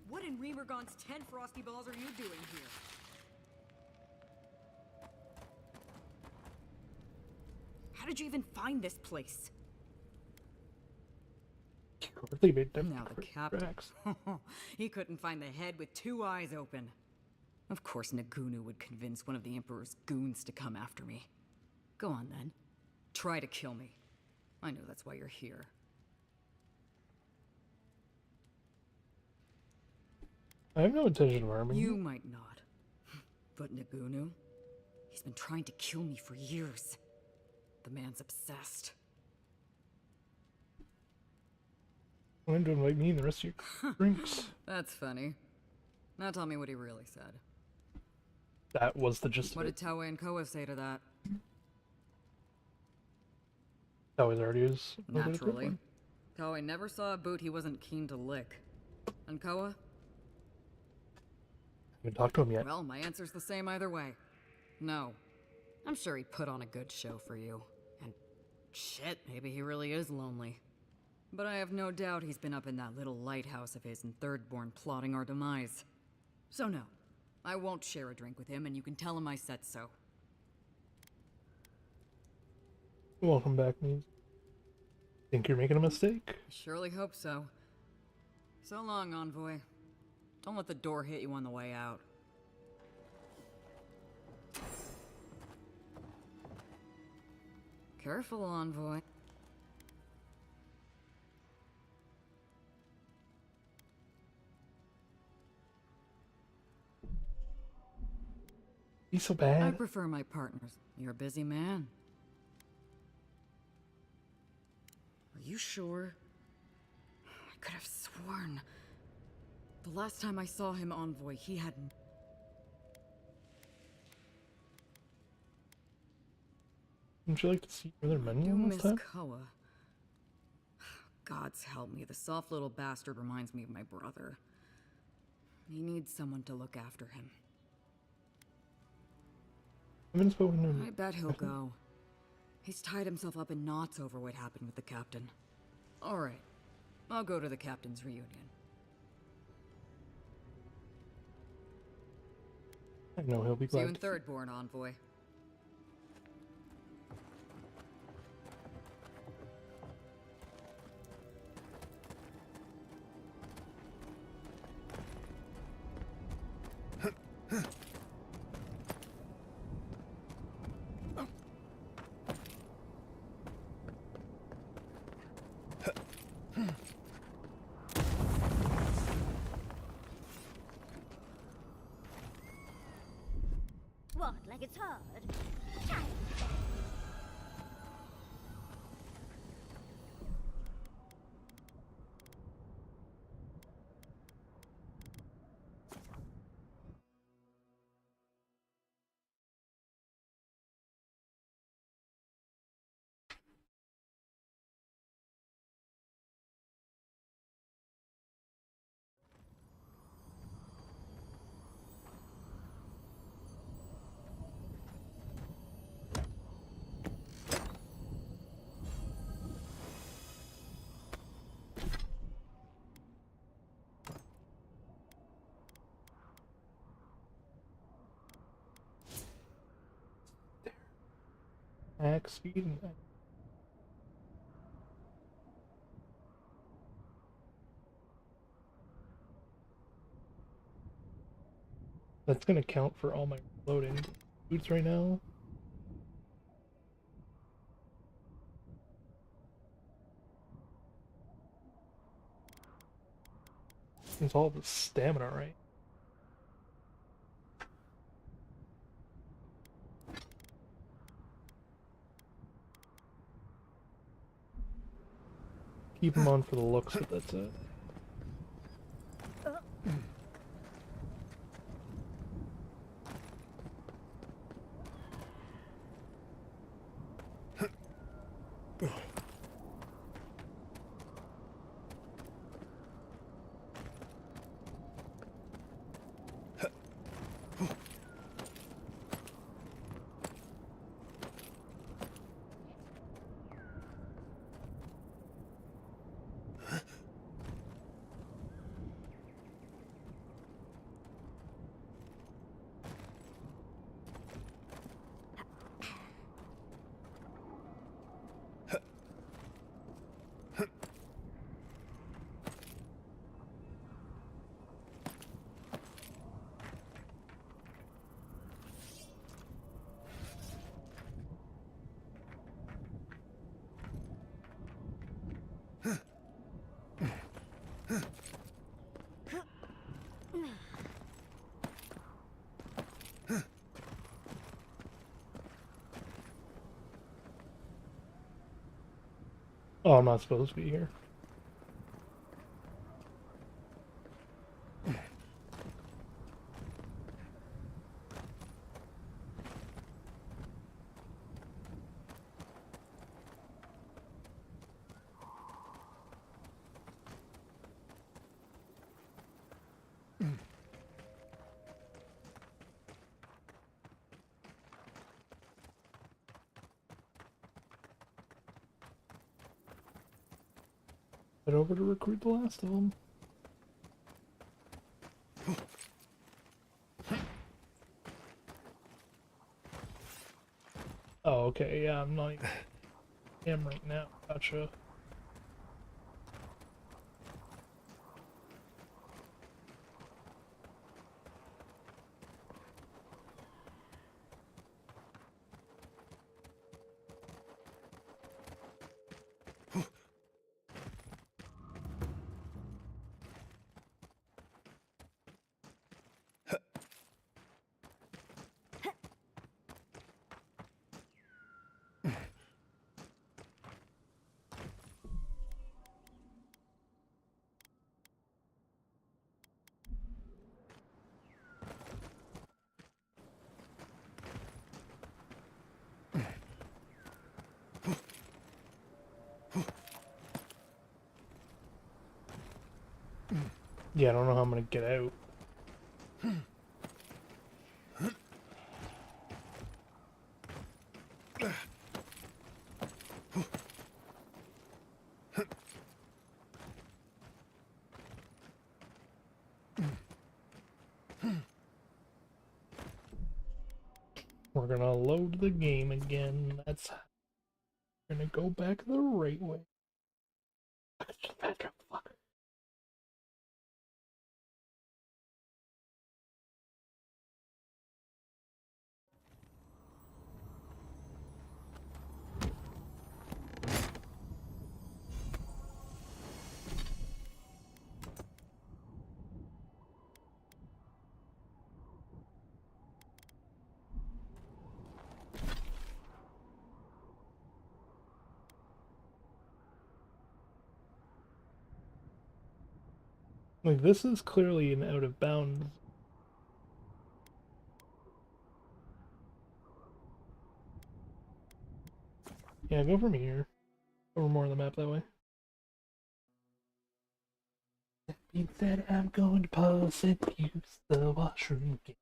What in Remergon's 10 frosty balls are you doing here? How did you even find this place? Now the captain. He couldn't find the head with 2 eyes open. Of course Nagunu would convince one of the Emperor's goons to come after me. Go on then. Try to kill me. I know that's why you're here. I have no intention of harming you. You might not. But Nagunu? He's been trying to kill me for years. The man's obsessed. I'm to invite me and the rest of your drinks. That's funny. Now tell me what he really said. That was the gist What of did Tawe and Koa say to that? That was already his. Naturally. Tawe never saw a boot he wasn't keen to lick. And Koa? Haven't talked to him yet. Well, my answer's the same either way. No. I'm sure he put on a good show for you. And shit, maybe he really is lonely. But I have no doubt he's been up in that little lighthouse of his in Thirdborn plotting our demise. So no, I won't share a drink with him, and you can tell him I said so. Welcome back, Mies. Think you're making a mistake? I surely hope so. So long, Envoy. Don't let the door hit you on the way out. Careful, Envoy. He's so bad. I prefer my partners. You're a busy man. Are you sure? I could have sworn. The last time I saw him, Envoy, he had... Wouldn't you like to see another menu You on this miss time? Koa. Gods help me, the soft little bastard reminds me of my brother. He needs someone to look after him. I haven't spoken to him. I bet he'll go. He's tied himself up in knots over what happened with the captain. Alright, I'll go to the captain's reunion. I know he'll be See you glad in to. Thirdborn, Envoy. What, like it's hard? Max speed and That's gonna count for all my loading boots right now. It's all the stamina, right? Keep them on for the looks, but that's it. Oh, I'm not supposed to be here. Head over to recruit the last of them. Oh, okay, yeah, I'm not even... I am right now, gotcha. Yeah, I don't know how I'm gonna get out. We're gonna load the game again. That's gonna go back the right way. Fuck. Like, this is clearly an out of bounds. Yeah, go from here. Over more on the map that way. That being said, I'm going to pause and use the washroom again.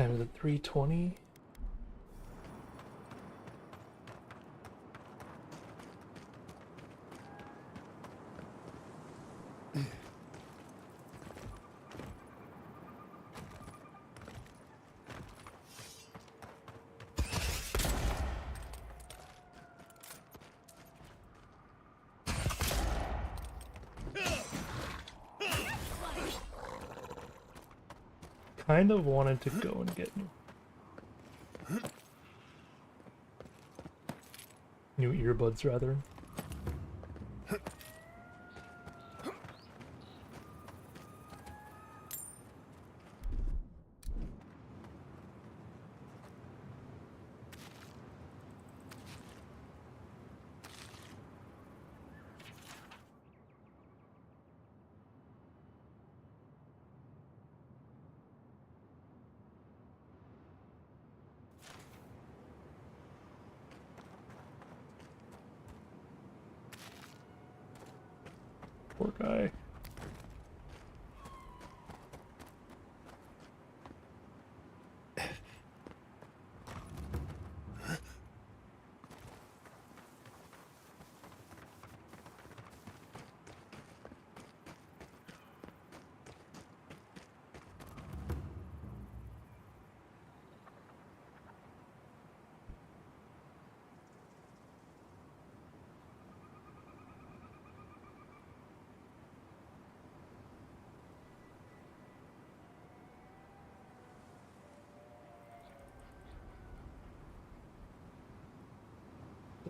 time is it? 3:20? Kind of wanted to go and get new earbuds, rather. Poor guy.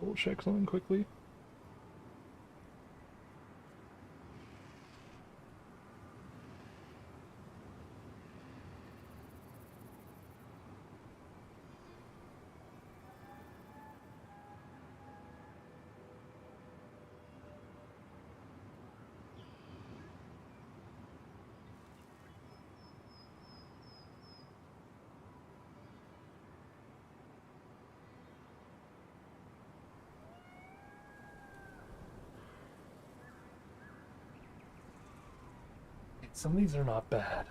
Double check something quickly. Some of these are not bad.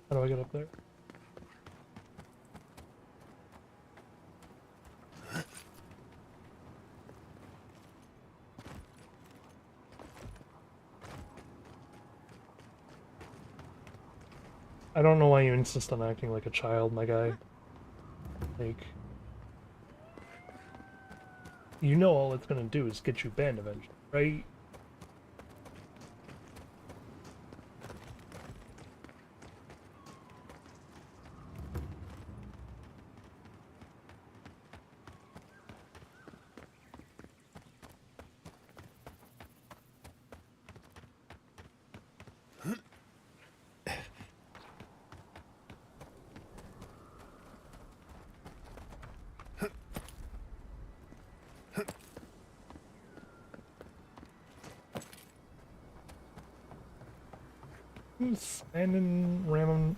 How do I get up there? I don't know why you insist on acting like a child, my guy. Like, you know all it's gonna do is get you banned eventually, right?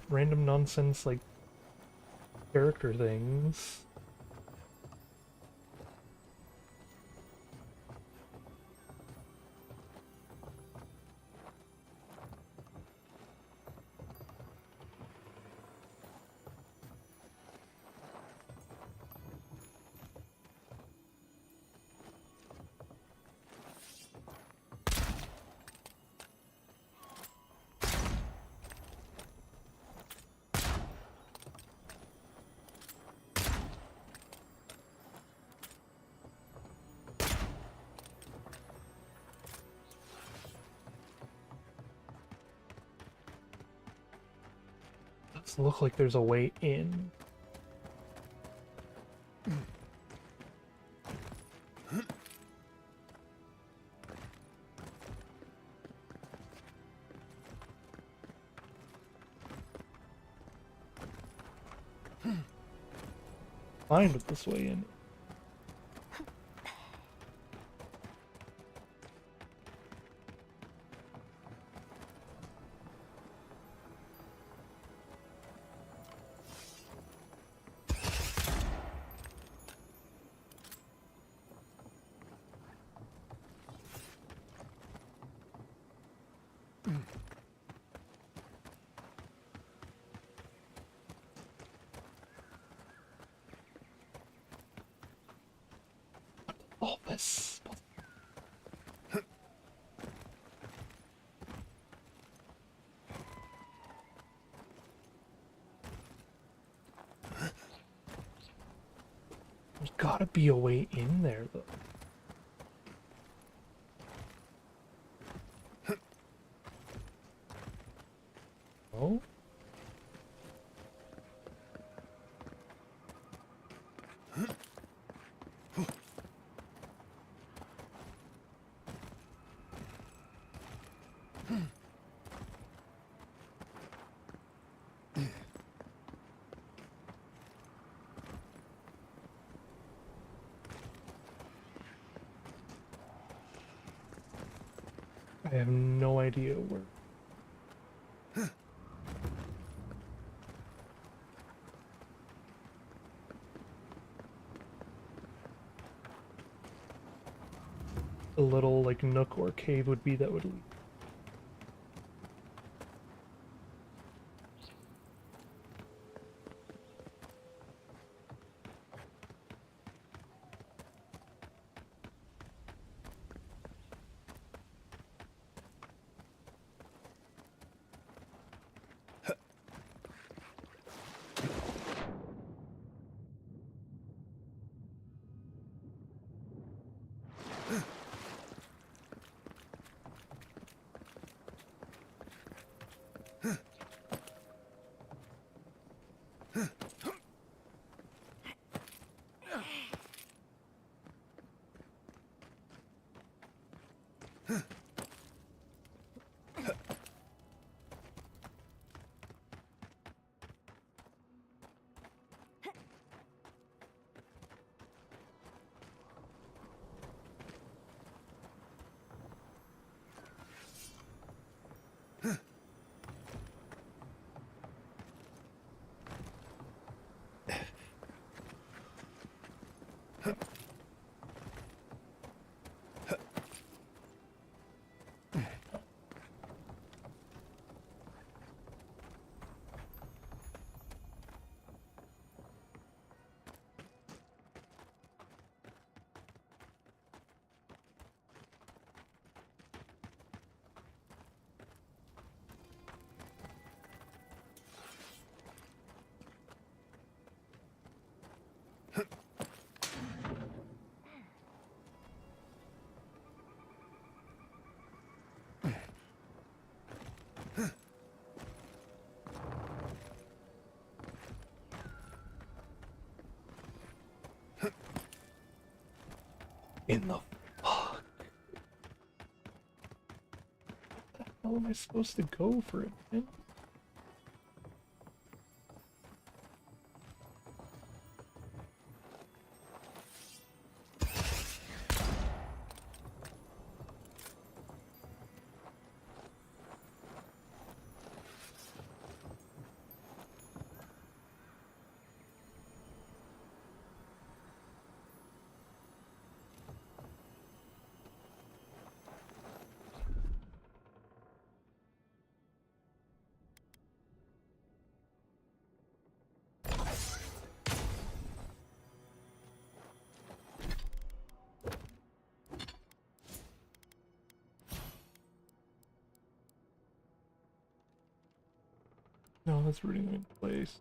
Random nonsense like character things. Does look like there's a way in. Find it this way in. All this. There's gotta be a way in there, though. Oh? I have no idea where. A little like nook or cave would be that would lead. In the fuck? How am I supposed to go for it, man? No, that's rooting them in place.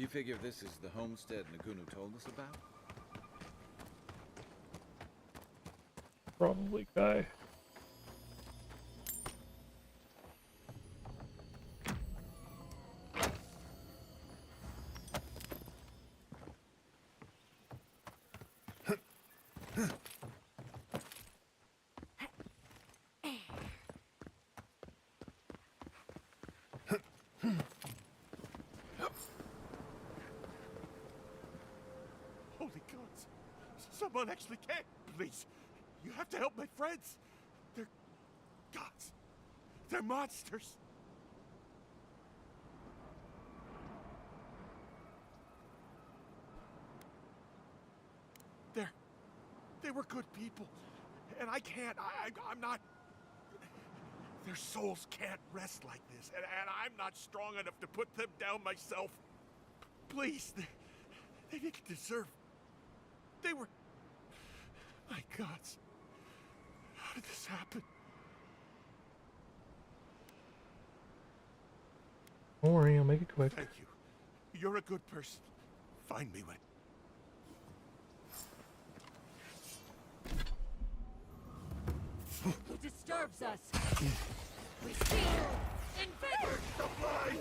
You figure this is the homestead Nagunu told us about? Probably, Kai. Holy gods! Someone actually can! Please! You have to help my friends! They're gods! They're monsters! They were good people. And I can't, I'm not... Their souls can't rest like this. And I'm not strong enough to put them down myself. Please, they didn't deserve... They were... My gods. How did this happen? Don't worry, I'll make it quick. Thank you. You're a good person. Find me when... Who disturbs us? We steal! Invade! Supply!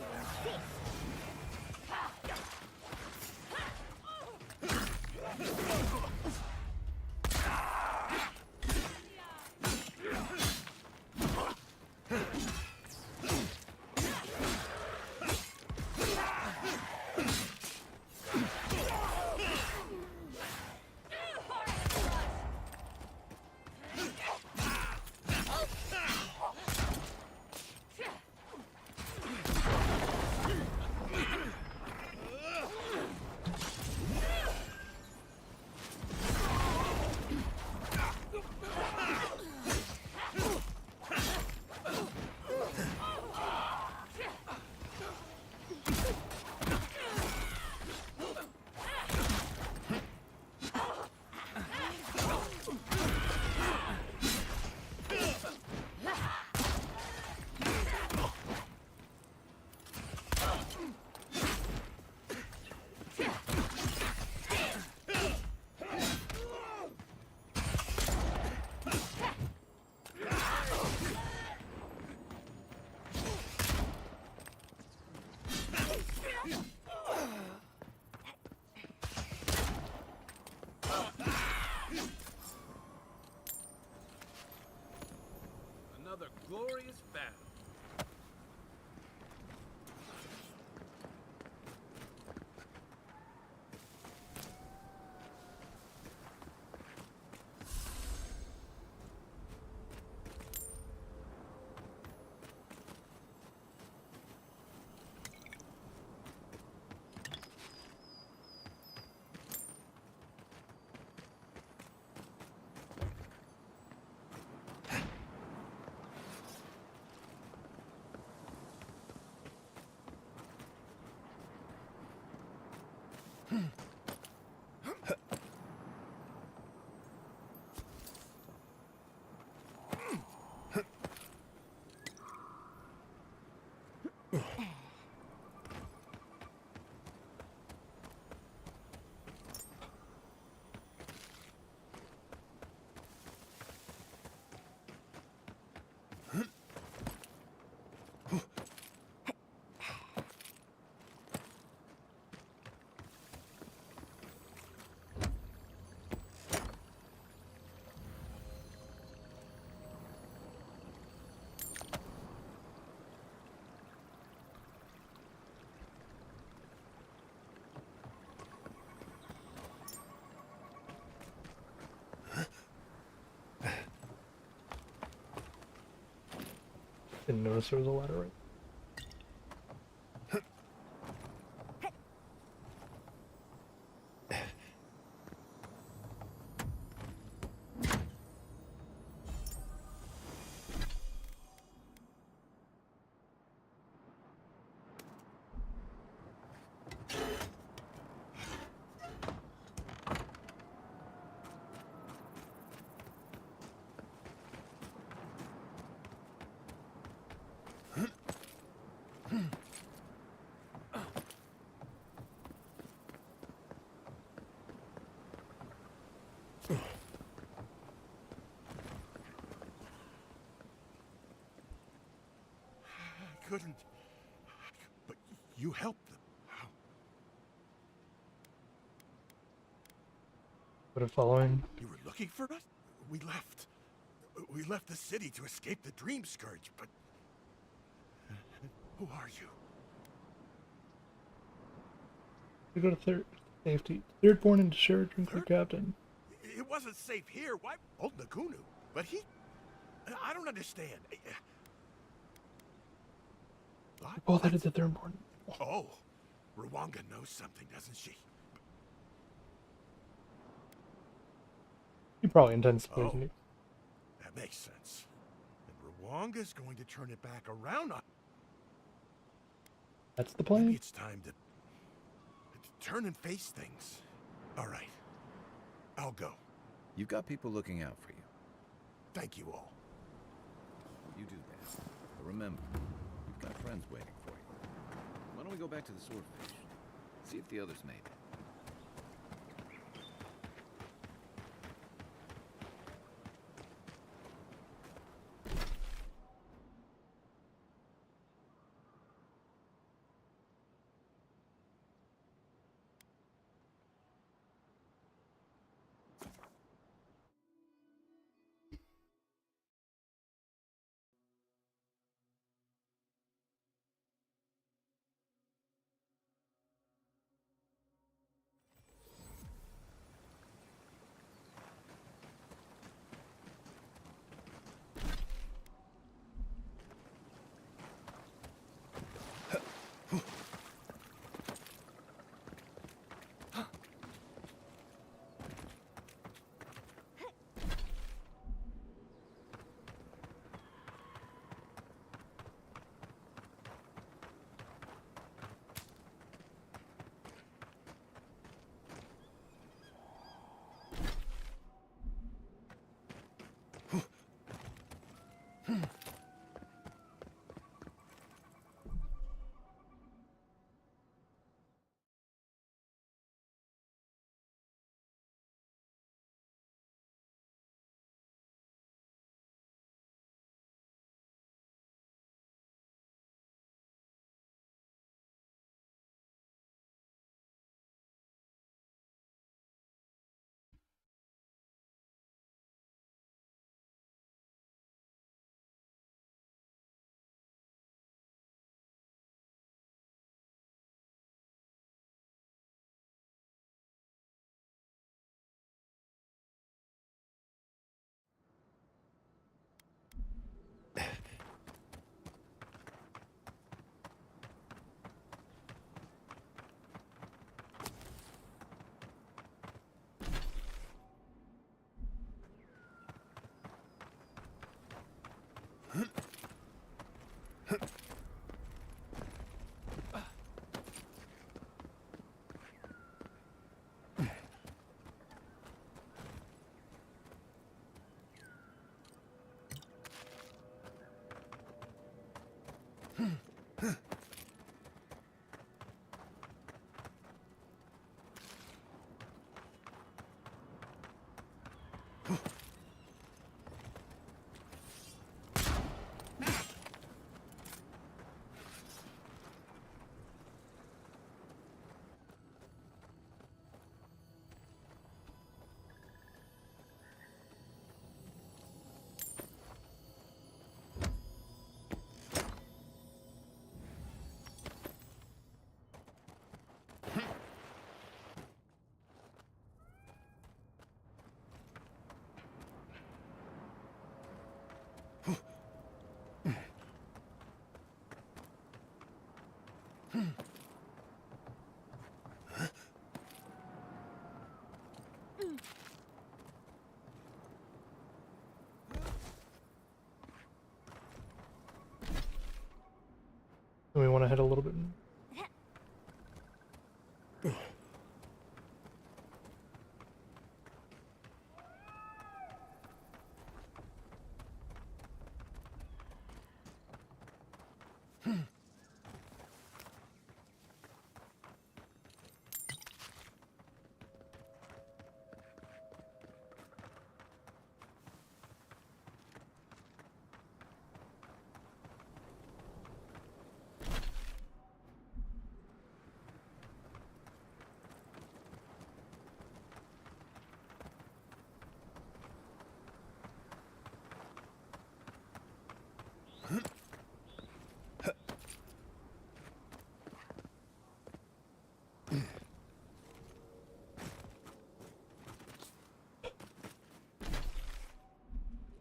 Another glorious battle. Didn't notice there was a ladder right. couldn't. But you helped them. How? But following. You were looking for us? We left. We left the city to escape the Dream Scourge, but... Who are you? We go to safety. Thirdborn and share a drink with Captain. It wasn't safe here. Why? Old Nagunu. But he... I don't understand. We both headed to Thirdborn. Oh, Rwanga knows something, doesn't she? He probably intends to poison you. That makes sense. And Rwanga's going to turn it back around on... That's the plan? Maybe it's time to turn and face things. All right. I'll go. You've got people looking out for you. Thank you all. You do that. But remember, you've got friends waiting for you. Why don't we go back to the Swordfish? See if the others made it. Do we want to head a little bit?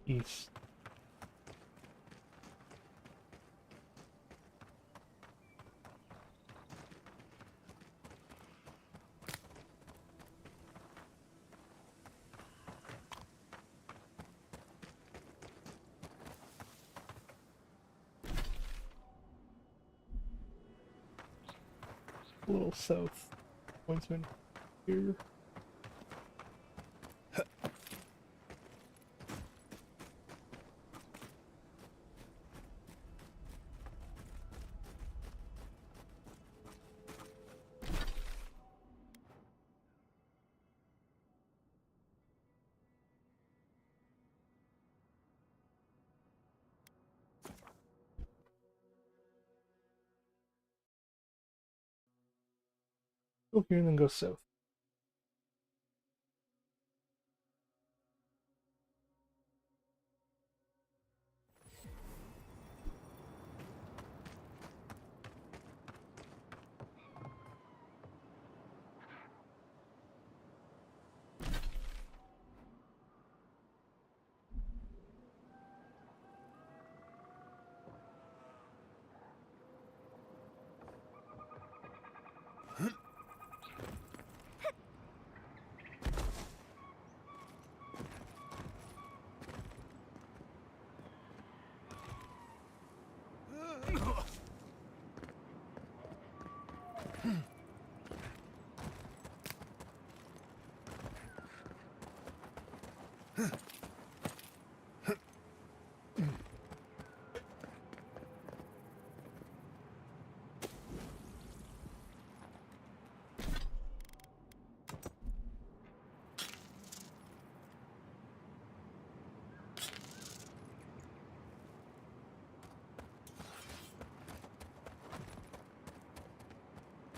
East. A little south. Pointsman here. Go here and then go south.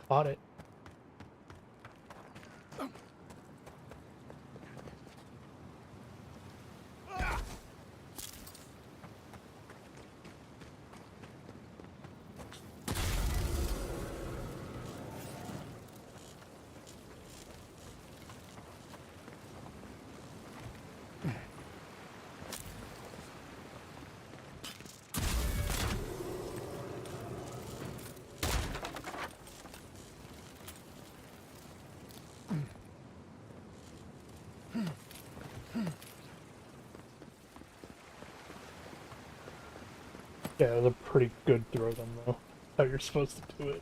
Bought it. Yeah, it was a pretty good throw them though. How you're supposed to do it.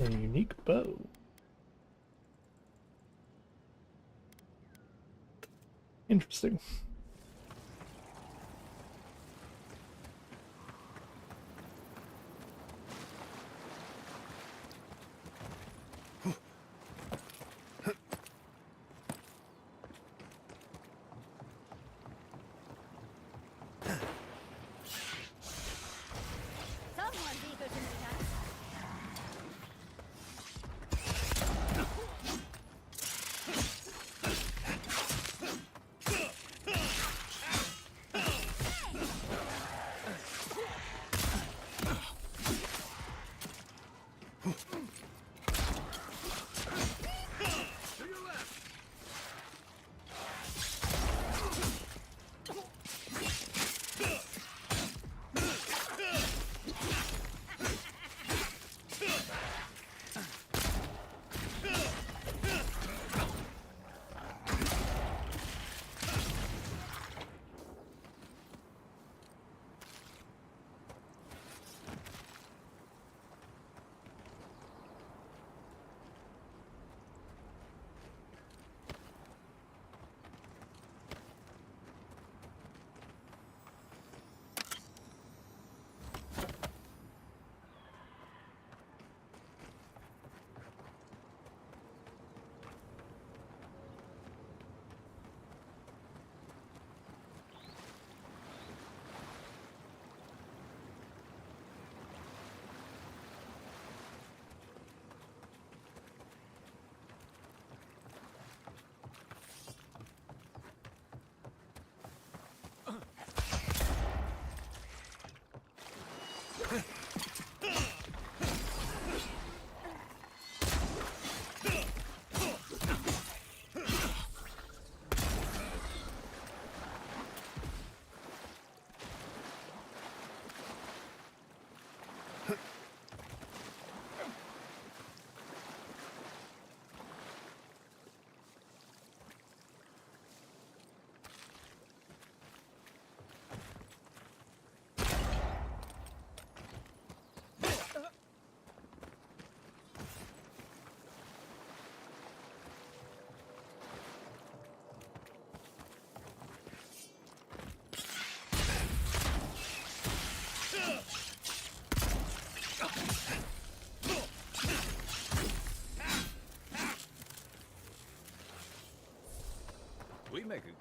A unique bow. Interesting. Someone's eager to meet us.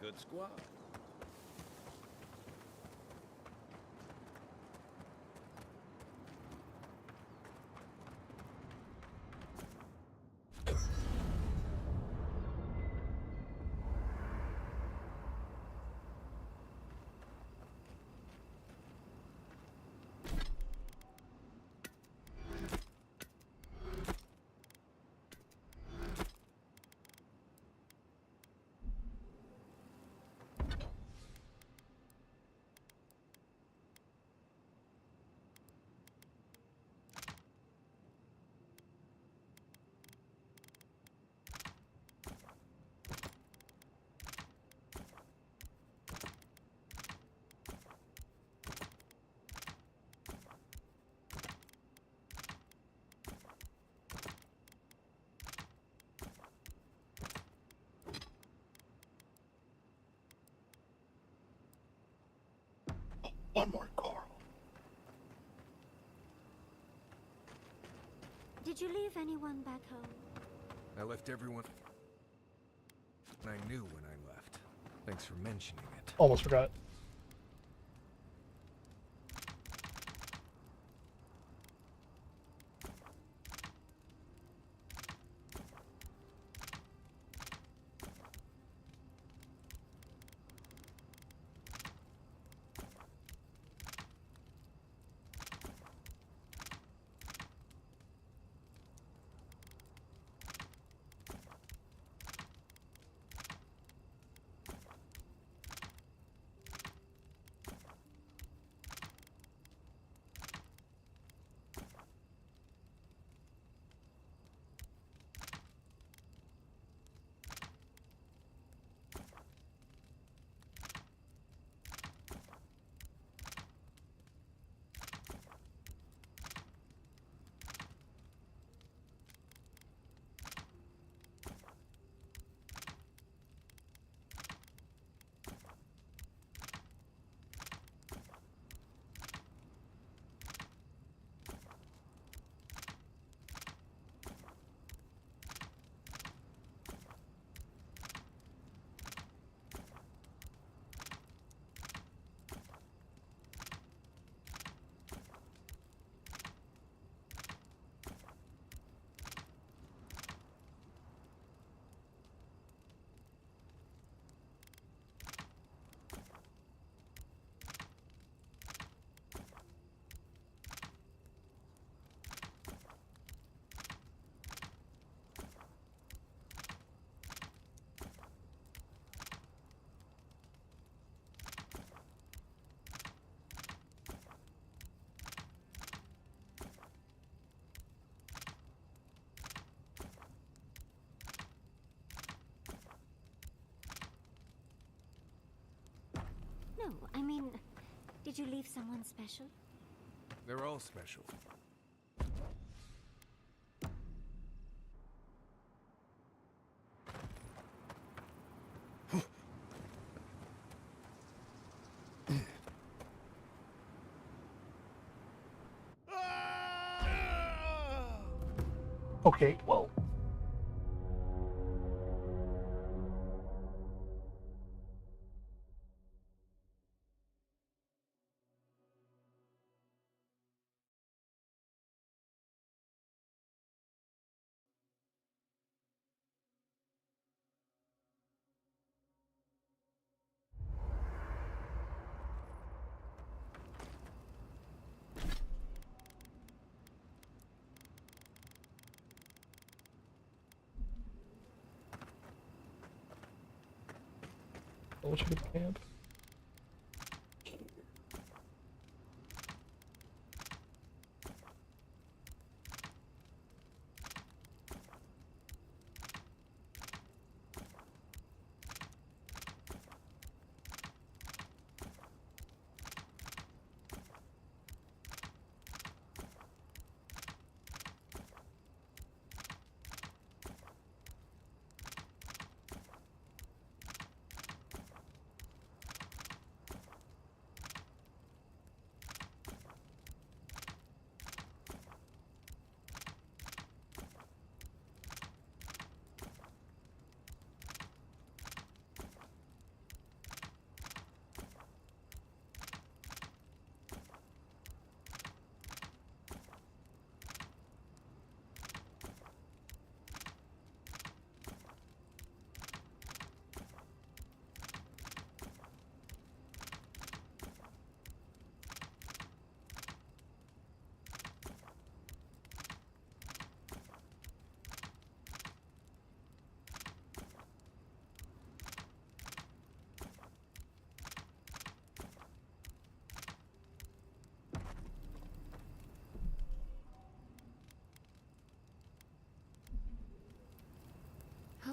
Good squad. One more coral. Did you leave anyone back home? I left everyone I knew when I left. Thanks for mentioning it. Almost forgot. No, I mean, did you leave someone special? They're all special. Okay, well. What should we camp?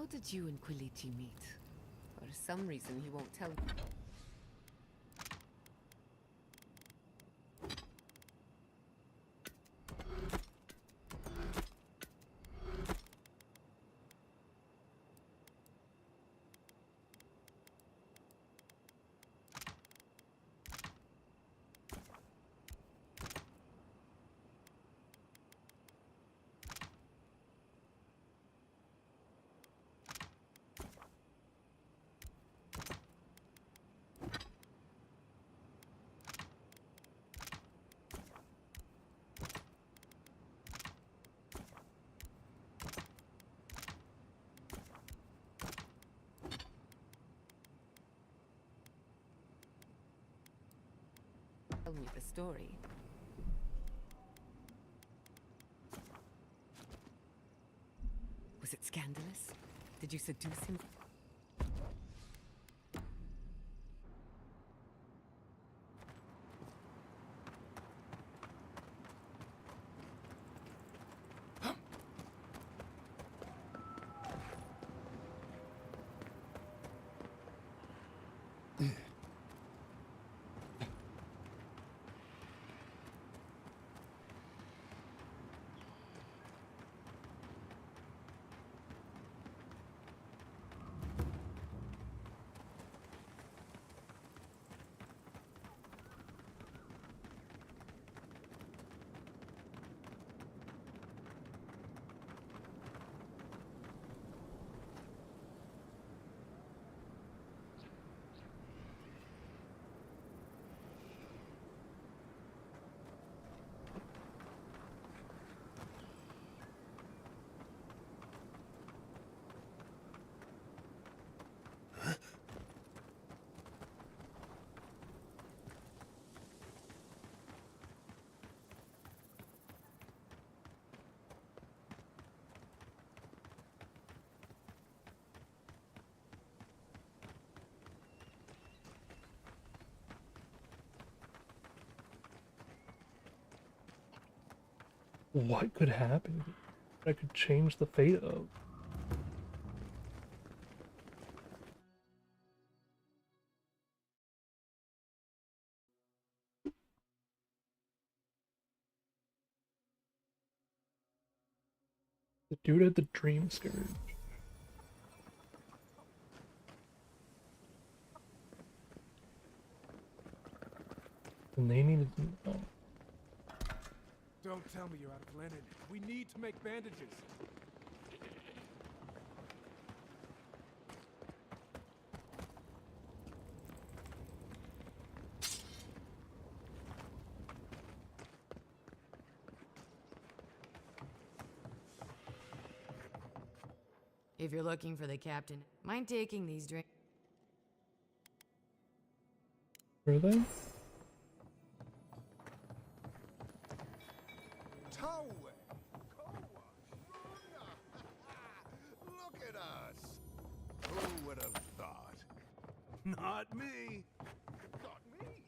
How did you and Quilici meet? For some reason, he won't tell me. Tell me the story. Was it scandalous? Did you seduce him? What could happen? I could change the fate of. The dude had the dream scourge. And they needed to know. Don't tell me you're out of linen. We need to make bandages. If you're looking for the captain, mind taking these drinks? Were they? Look at us! Who would have thought? Not me! Not me!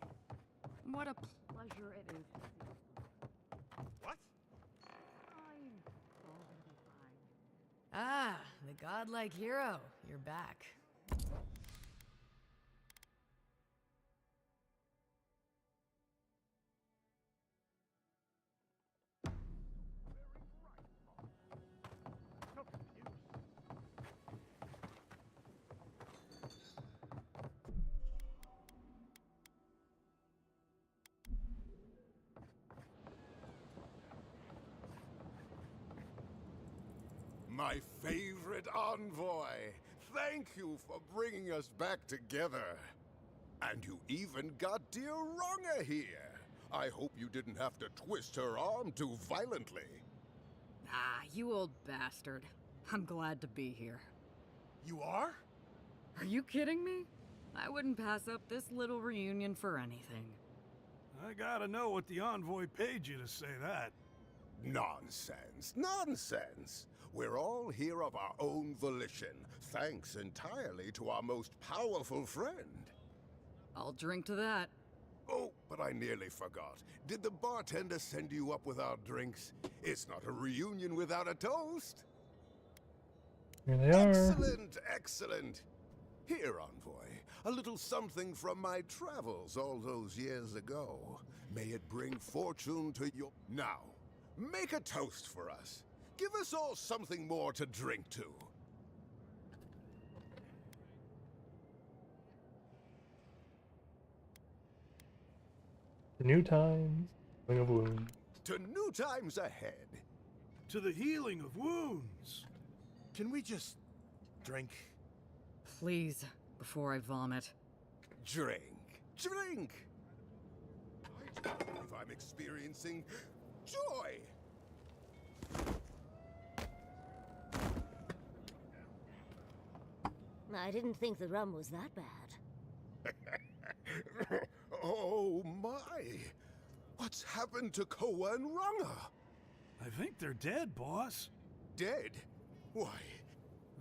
What a pleasure it is. What? Ah, the godlike hero. You're back. My favorite envoy! Thank you for bringing us back together. And you even got dear Ronga here. I hope you didn't have to twist her arm too violently. Ah, you old bastard. I'm glad to be here. You are? Are you kidding me? I wouldn't pass up this little reunion for anything. I gotta know what the envoy paid you to say that. Nonsense, nonsense! We're all here of our own volition, thanks entirely to our most powerful friend. I'll drink to that. Oh, but I nearly forgot. Did the bartender send you up with our drinks? It's not a reunion without a toast. Here they are. Excellent, excellent. Here, envoy, a little something from my travels all those years ago. May it bring fortune to your... Now, make a toast for us. Give us all something more to drink to. New times, healing of wounds. To new times ahead. To the healing of wounds. Can we just drink? Please, before I vomit. Drink. Drink! I don't believe I'm experiencing joy. I didn't think the rum was that bad. Oh my! What's happened to Koa and Ranga? I think they're dead, boss. Dead? Why?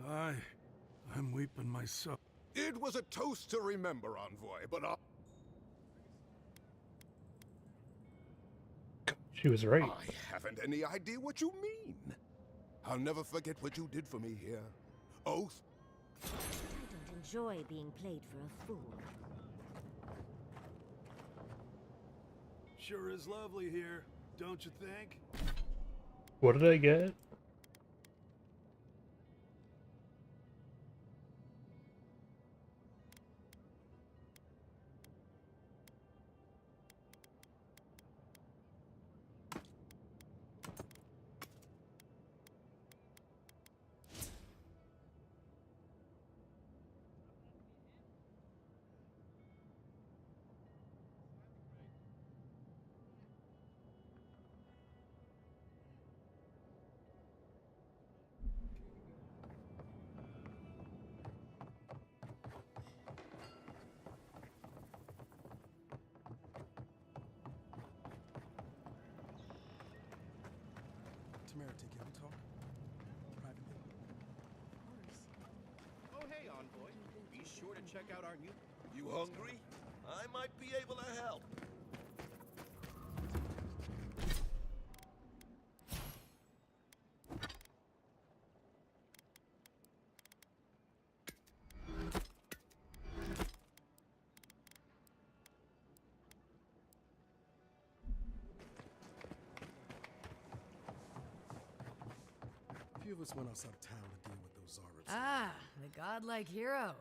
I'm weeping myself. It was a toast to remember, envoy, but She was right. I haven't any idea what you mean. I'll never forget what you did for me here. Oath. I don't enjoy being played for a fool. Sure is lovely here, don't you think? What did I get? Temerity, can we talk? Privately? Oh, hey, envoy. Be sure to check out our new... You hungry? I might be able to help. A few of us went outside of town to deal with those Zards. Ah, the godlike hero.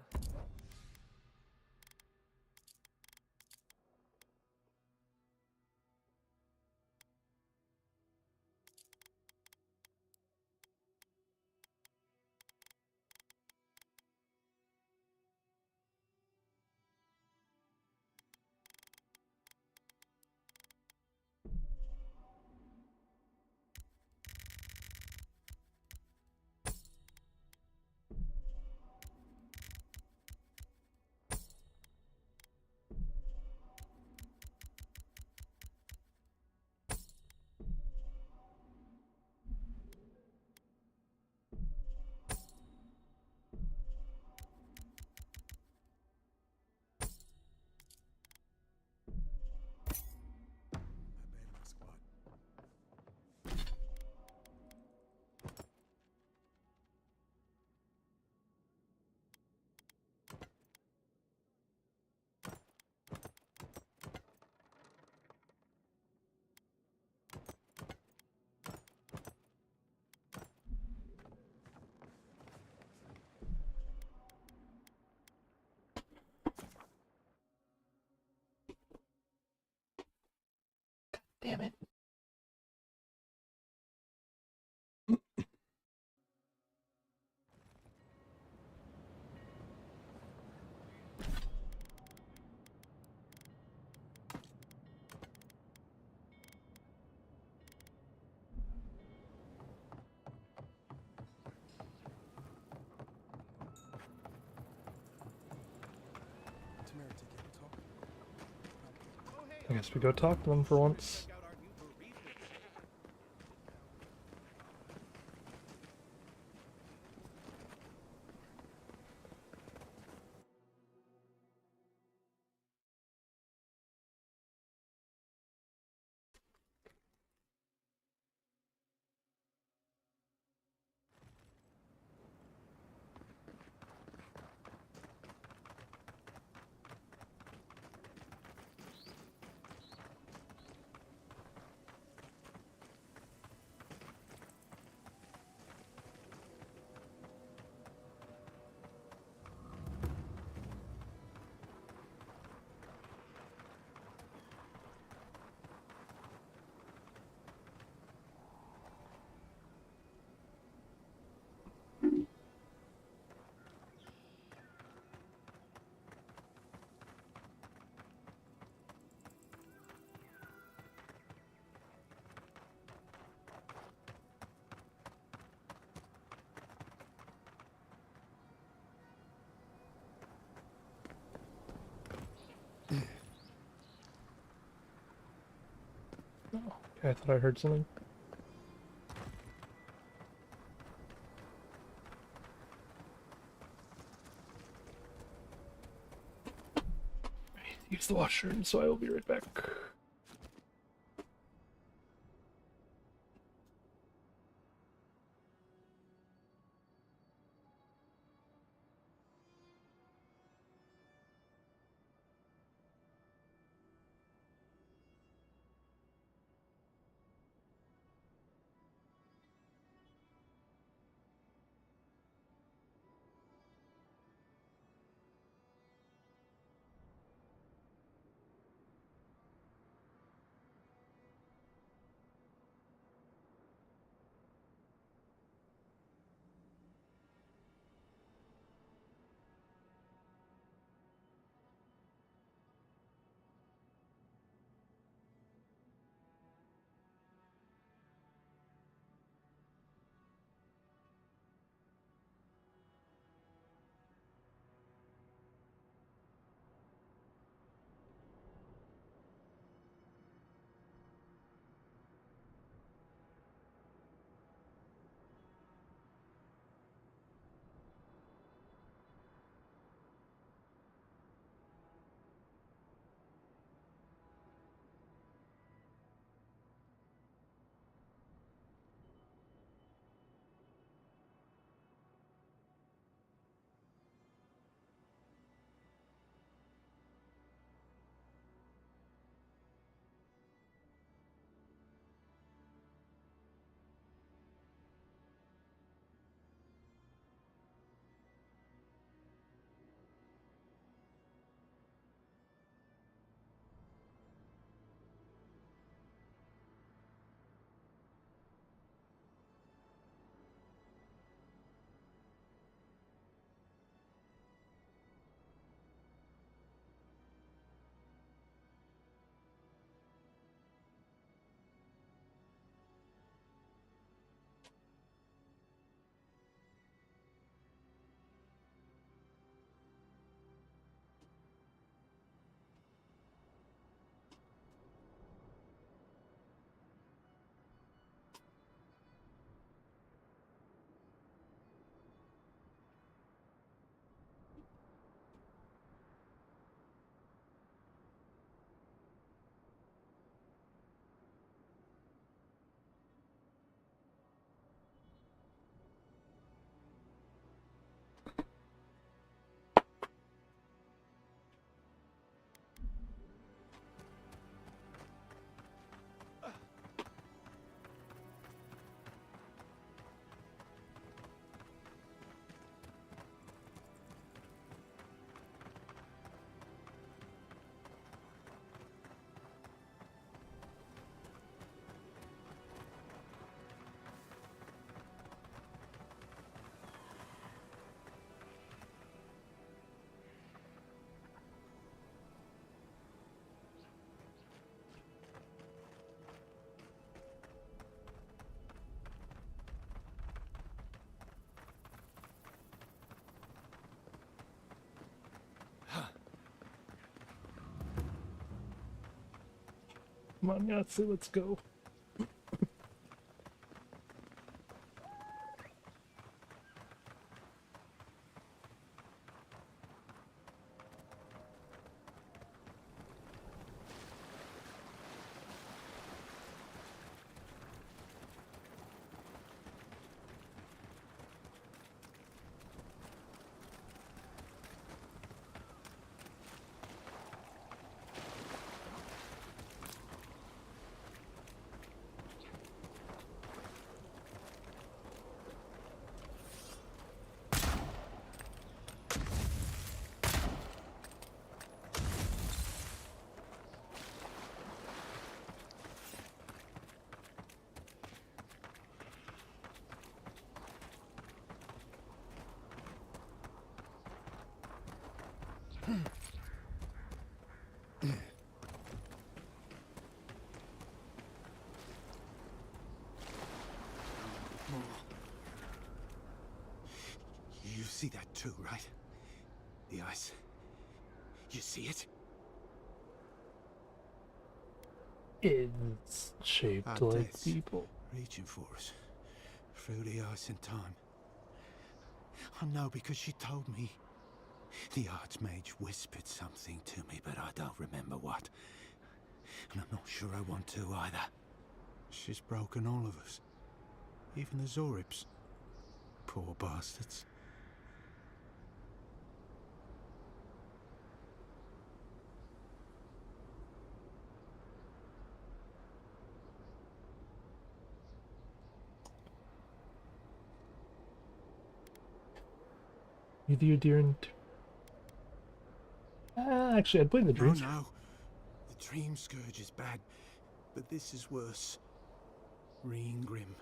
Damn it. Temerity, can we talk? I guess we go talk to them for once. Oh, okay, I thought I heard something. I need to use the washroom, so I will be right back. Come on, Yahtzee, let's go. You see that too, right? The ice. You see it? It's shaped Our like deaths people. reaching for us through the ice and time. I know because she told me. The Archmage whispered something to me, but I don't remember what. And I'm not sure I want to either. She's broken all of us. Even the Zoribs. Poor bastards. Either you dear and... actually, I'd play the Dream. No. The Dream Scourge is bad, but this is worse. Grim.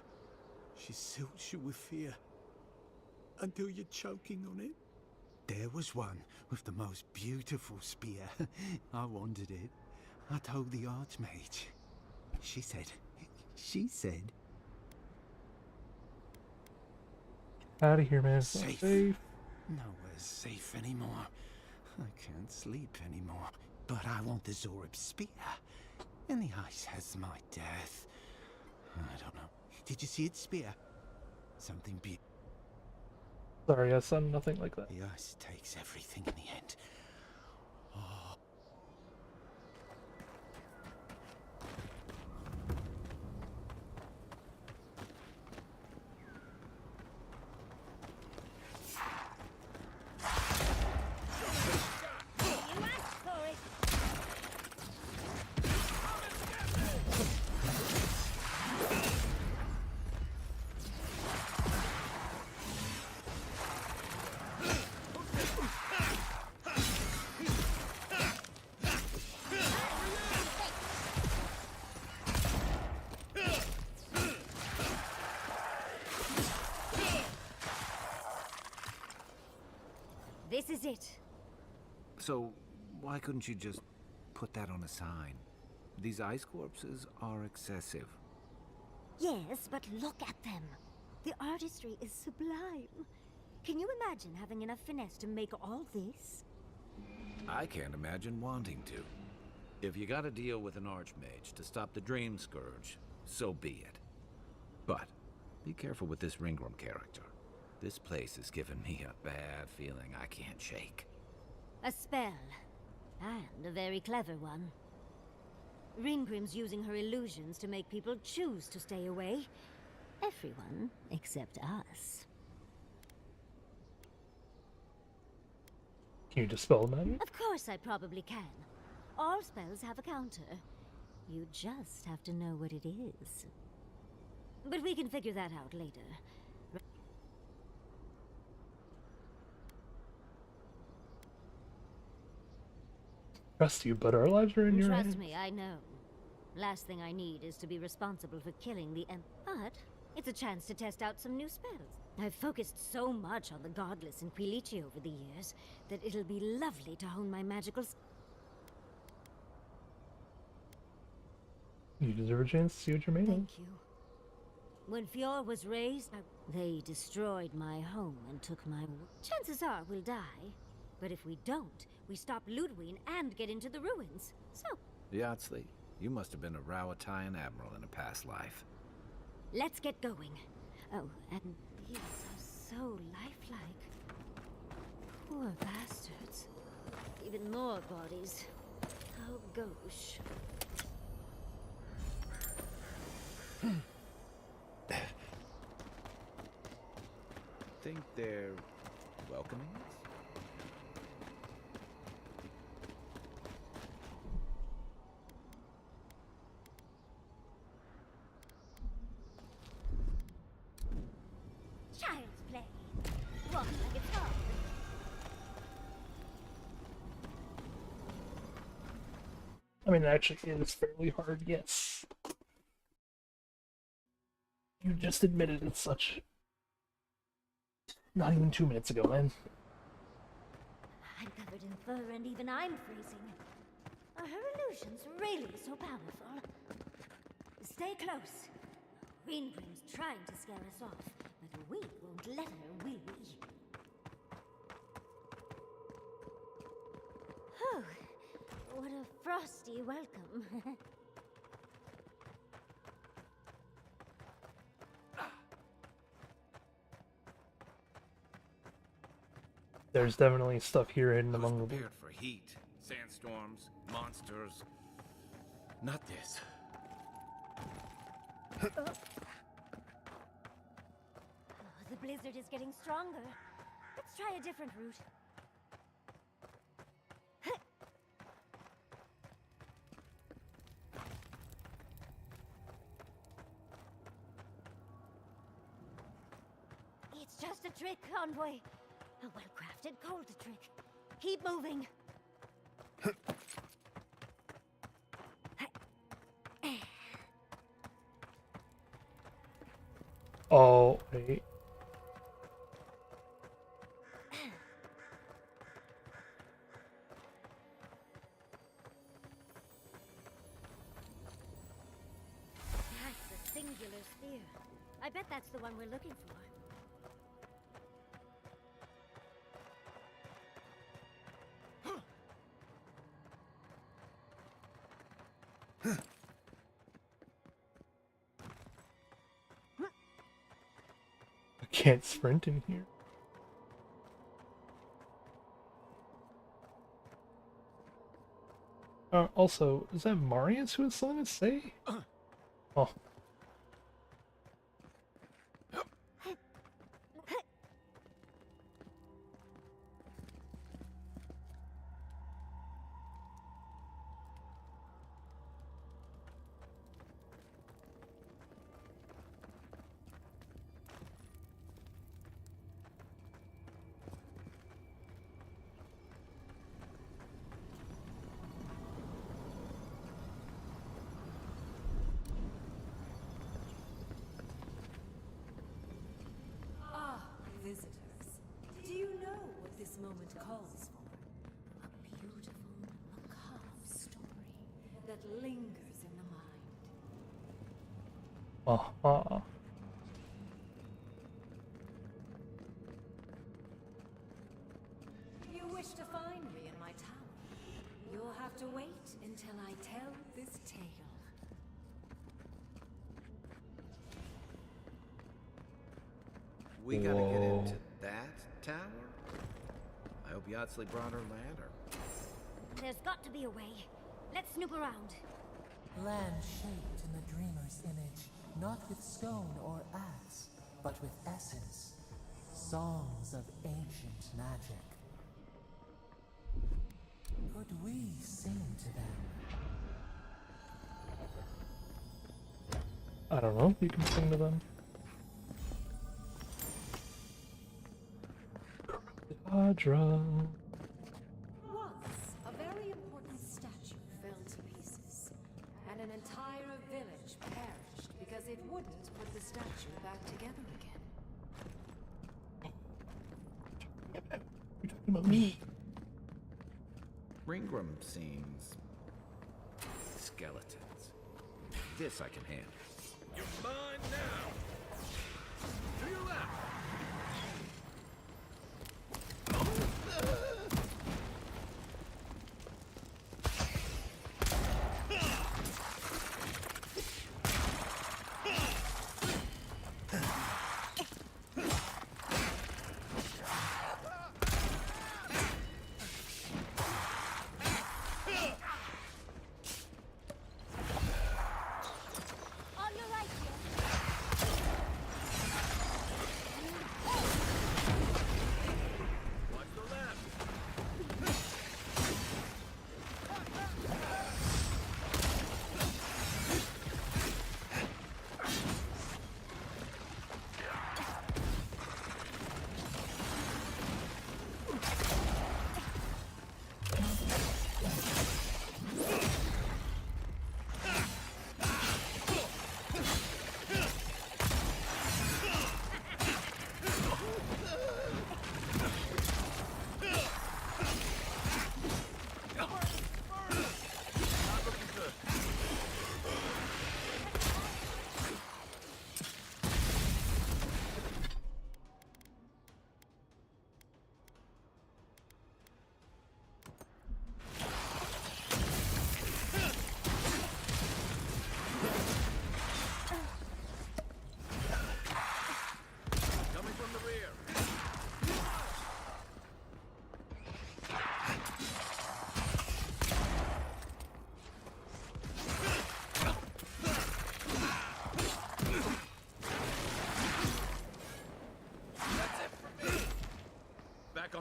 She silts you with fear. Until you're choking on it. There was one with the most beautiful spear. I wanted it. I told the Archmage. She said... Out of here, man. Safe. Safe. Nowhere safe anymore. I can't sleep anymore. But I want the Zorib spear. And the ice has my death. I don't know. Did you see its spear? Something beautiful. Sorry, son, nothing like that. The ice takes everything in the end. Oh. This is it. So, why couldn't you just put that on a sign? These ice corpses are excessive. Yes, but look at them. The artistry is sublime. Can you imagine having enough finesse to make all this? I can't imagine wanting to. If you gotta deal with an Archmage to stop the Dream Scourge, so be it. But, be careful with this Ringram character. This place has given me a bad feeling I can't shake. A spell. And a very clever one. Ringrim's using her illusions to make people choose to stay away. Everyone except us. Can you dispel magic? Of course I probably can. All spells have a counter. You just have to know what it is. But we can figure that out later. Trust you, but our lives are in your hands. Trust me, I know. Last thing I need is to be responsible for killing the But it's a chance to test out some new spells. I've focused so much on the Godless and Quilici over the years that it'll be lovely to hone my magical... You deserve a chance to see what you're made of. Thank you. When Fjord was raised, they destroyed my home and took my... Chances are we'll die. But if we don't, we stop Ludwig and get into the ruins. So... Yatsley, you must have been a Rowatayan admiral in a past life. Let's get going. Oh, and these are so lifelike. Poor bastards. Even more bodies. How gauche. Think they're welcoming us? Child's play. Walk like it's hard. I mean, actually, it is fairly hard, yes. You just admitted it's such... Not even 2 minutes ago, man. I'm covered in fur and even I'm freezing. Are her illusions really so powerful? Stay close. Ringrim's trying to scare us off, but we won't let her, will we? Oh, what a frosty welcome. There's definitely stuff here hidden among the Prepared for heat, sandstorms, monsters. Not this. Oh, the blizzard is getting stronger. Let's try a different route. It's just a trick, Envoy. A well-crafted cold trick. Keep moving. Oh, wait. That's a singular spear. I bet that's the one we're looking for. I can't sprint in here. Also, is that Marius who is selling his say? Oh. Visitors, do you know what this moment calls for? A beautiful, macabre story that lingers in the mind. Uh-huh. You wish to find me in my tower? You'll have to wait until I tell this tale. We gotta get into that tower? I hope Yahtzee brought her ladder. There's got to be a way. Let's snoop around. Land shaped in the dreamer's image, not with stone or axe, but with essence. Songs of ancient magic. Could we sing to them? I don't know if you can sing to them. Quadra. Once, a very important statue fell to pieces, and an entire village perished because it wouldn't put the statue back together again. You're talking about me. Ringram seems skeletons. This I can handle. You're mine now. To your left. On your right here.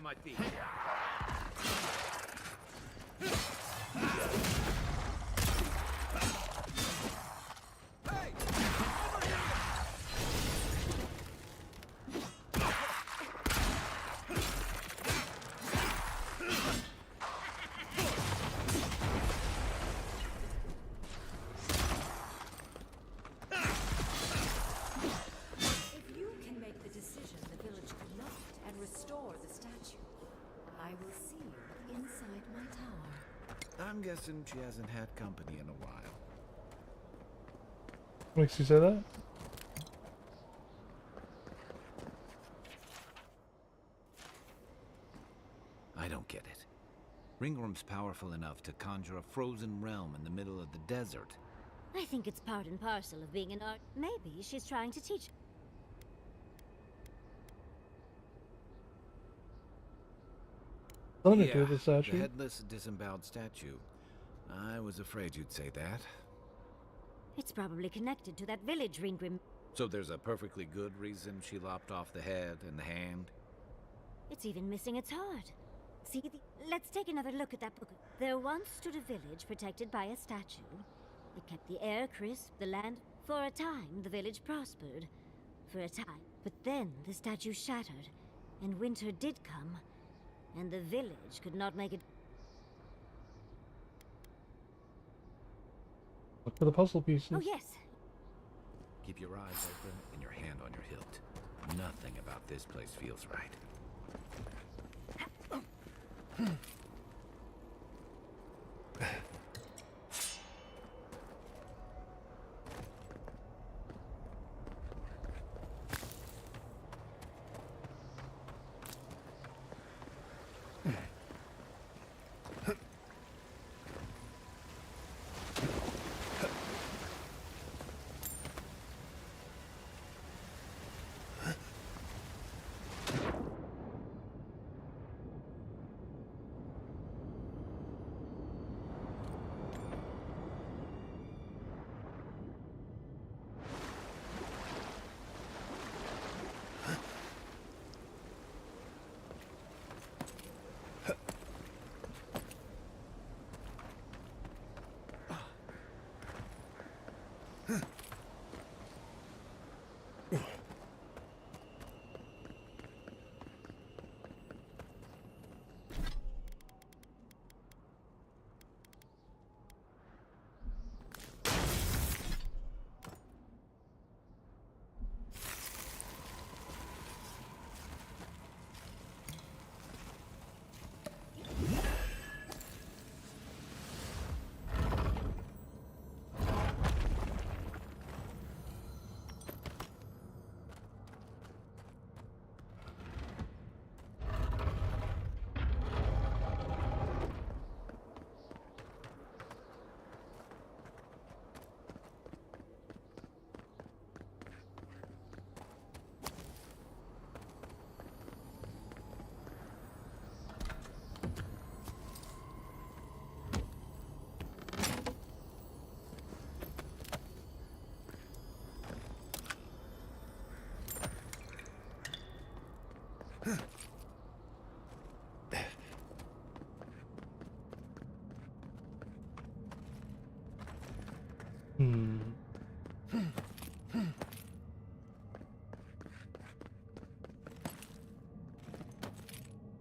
on my feet. If you can make the decision the village could not and restore the statue, I will see you inside my tower. I'm guessing she hasn't had company in a while. Makes you say that? I don't get it. Ringworm's powerful enough to conjure a frozen realm in the middle of the desert. I think it's part and parcel of being an art. Maybe she's trying to teach. Something to Yeah, do with the statue. the headless, disemboweled statue. I was afraid you'd say that. It's probably connected to that village Ringrim. So there's a perfectly good reason she lopped off the head and the hand? It's even missing its heart. See, let's take another look at that book. There once stood a village protected by a statue. It kept the air crisp, the land. For a time, the village prospered. For a time. But then the statue shattered, and winter did come, and the village could not make it. Look for the puzzle pieces. Oh, yes. Keep your eyes open and your hand on your hilt. Nothing about this place feels right.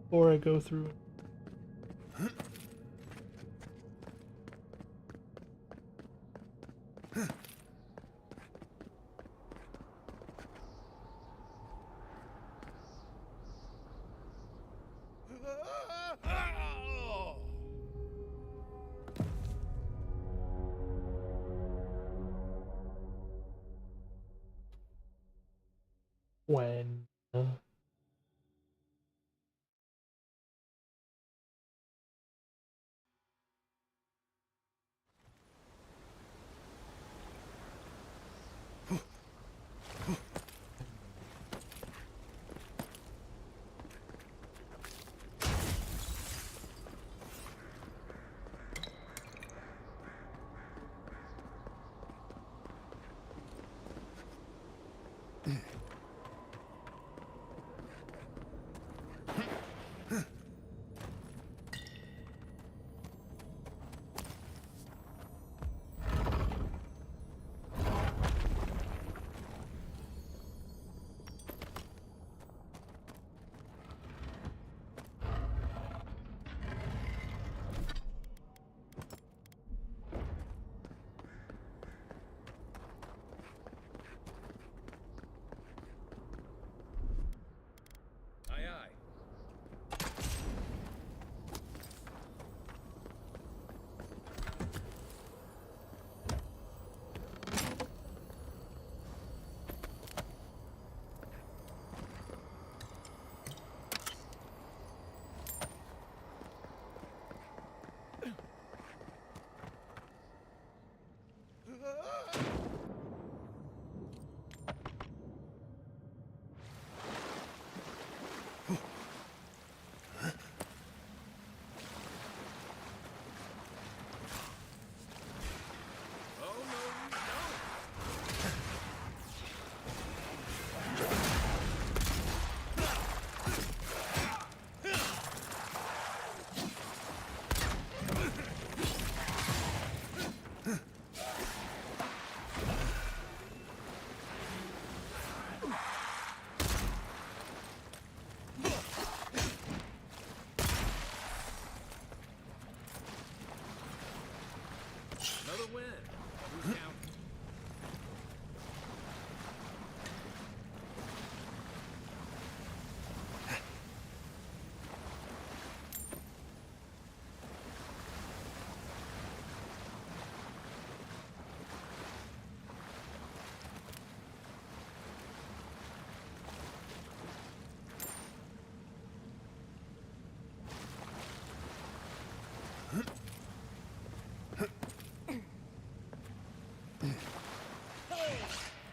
Before I go through. When Another win. Who's counting?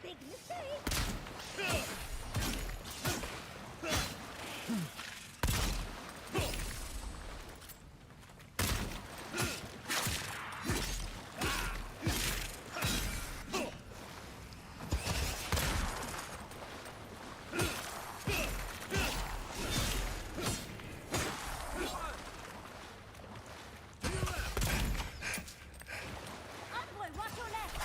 Big mistake! Envoy, watch your left!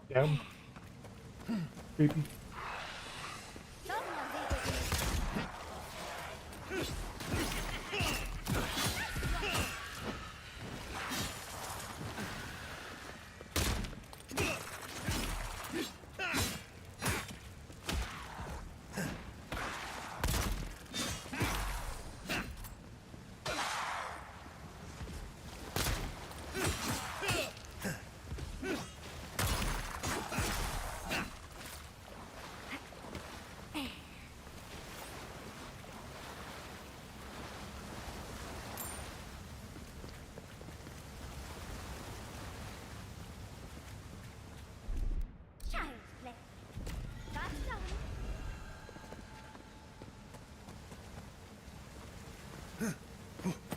Down. Creepy.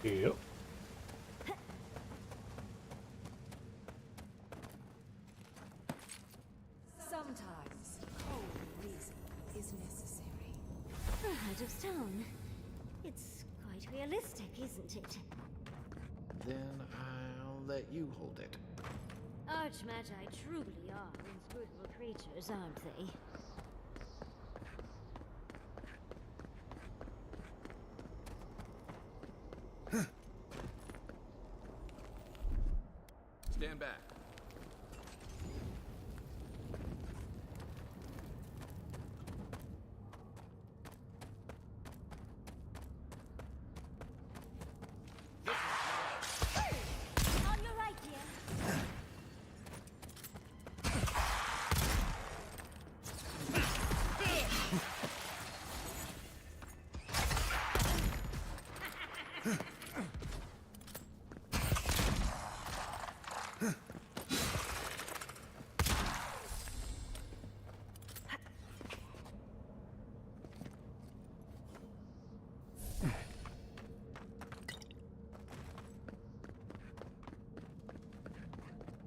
Yep. Sometimes cold reason is necessary. The heart of stone. It's quite realistic, isn't it? Then I'll let you hold it. Archmagi truly are inscrutable creatures, aren't they? Stand back. On your right, dear.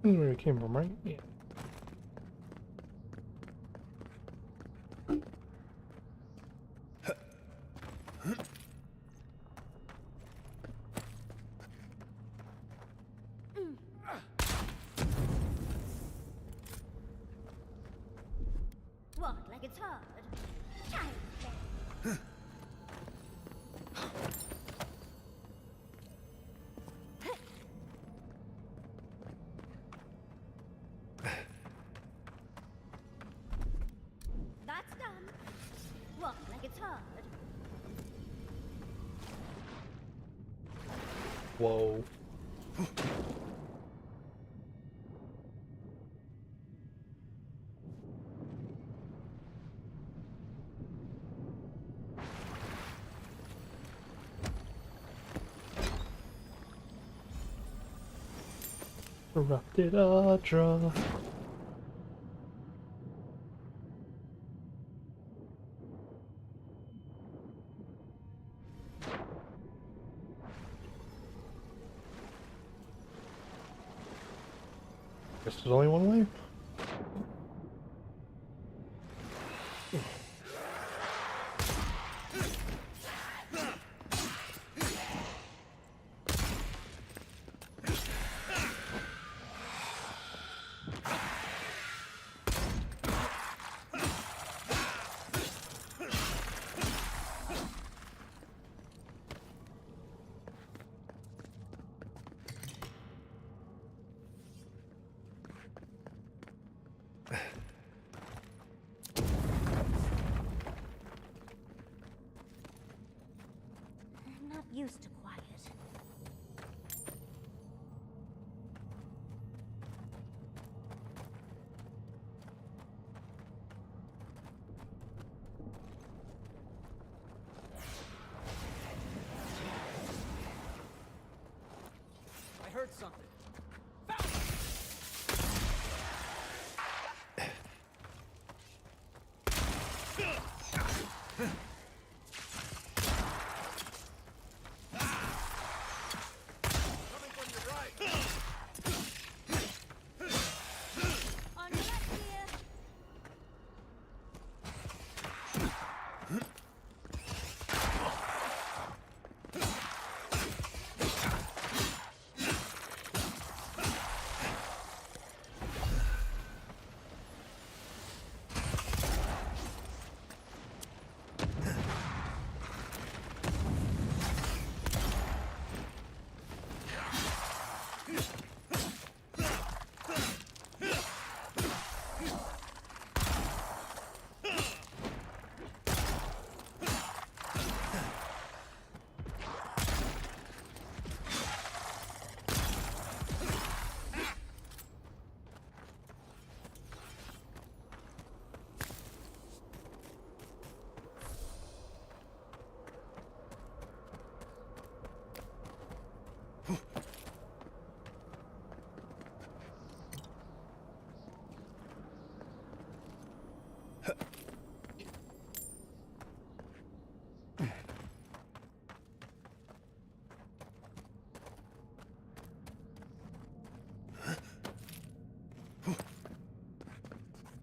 This is where it came from, right? Yeah. Walk like it's hard. Child's play. That's done. Walk like it's hard. Whoa. Corrupted Audra. Guess there's only one way. I'm not used to quiet. I heard something. On your left here.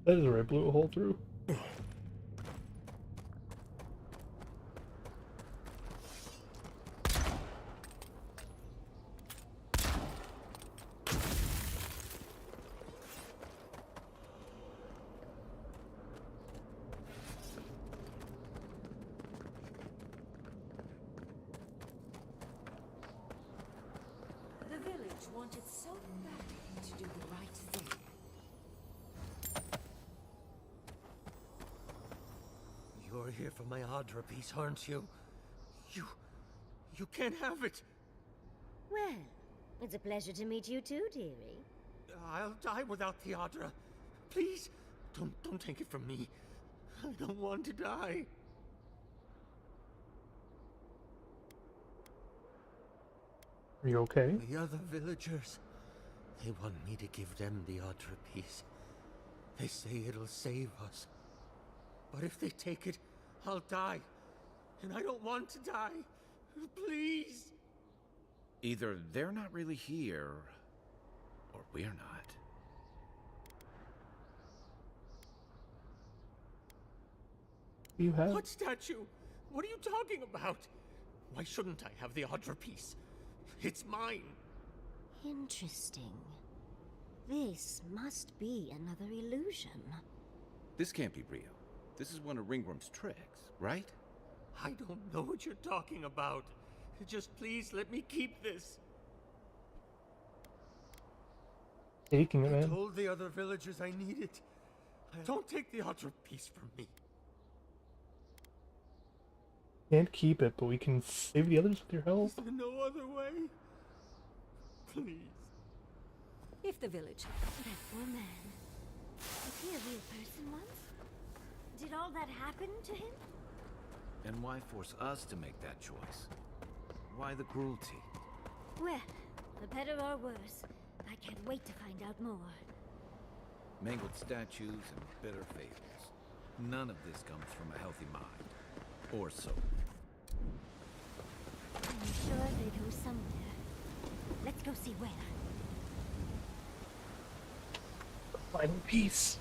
That is where I blew a hole through. The village wanted so badly to do the right thing. You're here for my Audra piece, aren't you? You can't have it. Well, it's a pleasure to meet you too, dearie. I'll die without the Audra. Please, don't take it from me. I don't want to die. Are you okay? The other villagers, they want me to give them the Audra piece. They say it'll save us. But if they take it, I'll die. And I don't want to die. Please. Either they're not really here, or we're not. You have? What statue? What are you talking about? Why shouldn't I have the Audra piece? It's mine. Interesting. This must be another illusion. This can't be real. This is one of Ringworm's tricks, right? I don't know what you're talking about. Just please let me keep this. Taking it, I man. told the other villagers I need it. Don't take the Audra piece from me. Can't keep it, but we can save the others with your help. Is there no other way? Please. If the village... That poor man. Was he a real person once? Did all that happen to him? And why force us to make that choice? Why the cruelty? Well, for better or worse, I can't wait to find out more. Mangled statues and bitter fables. None of this comes from a healthy mind. Or soul. I'm sure they go somewhere. Let's go see where. Final piece.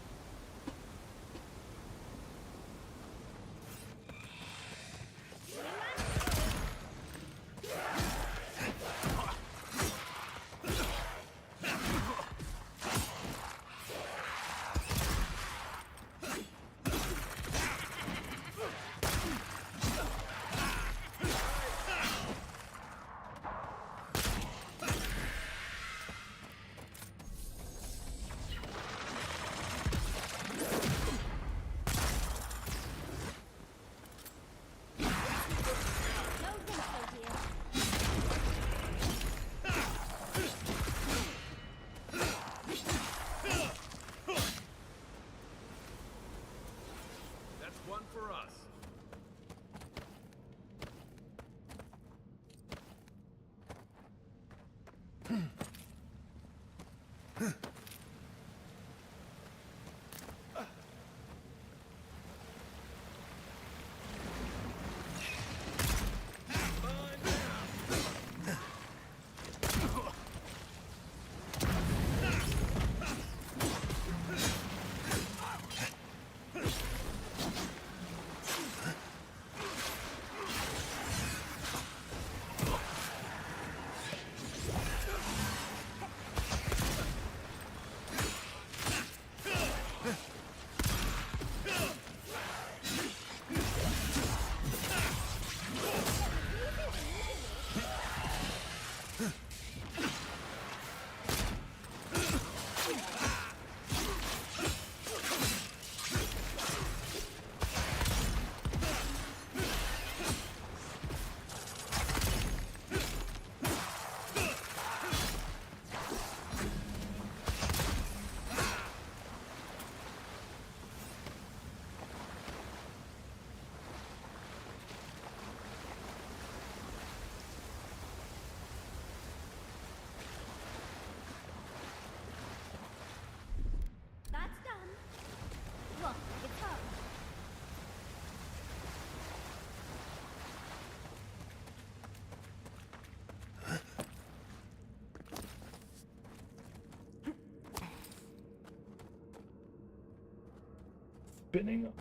Spinning.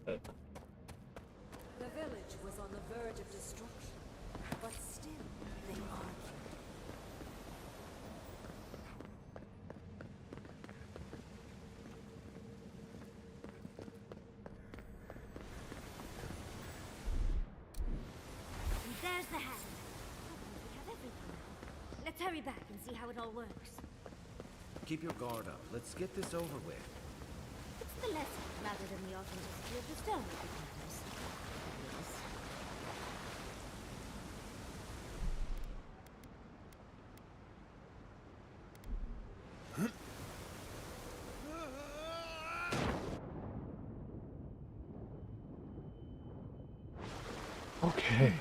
The village was on the verge of destruction, but still they argued. And there's the hand. We have everything now. Let's hurry back and see how it all works. Keep your guard up. Let's get this over with. It's the lesson rather than the authenticity of the stone that matters. Yes. Okay.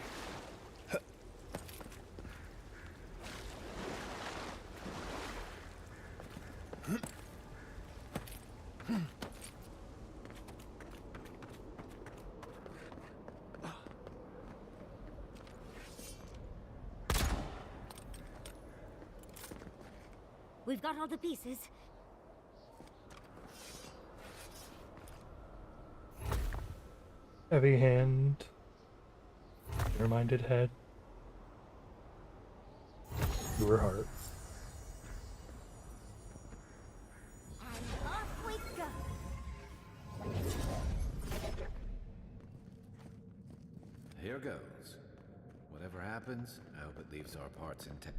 We've got all the pieces. Heavy hand. Clear-minded head. Pure heart. And off we go. Here goes. Whatever happens, I hope it leaves our parts intact.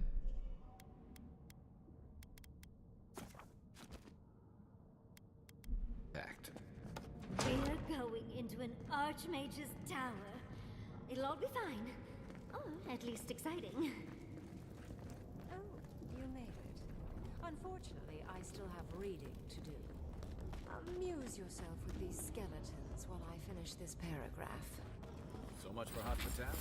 We're going into an Archmage's tower. It'll all be fine. Or at least exciting. Oh, you made it. Unfortunately, I still have reading to do. Amuse yourself with these skeletons while I finish this paragraph. So much for hospitality.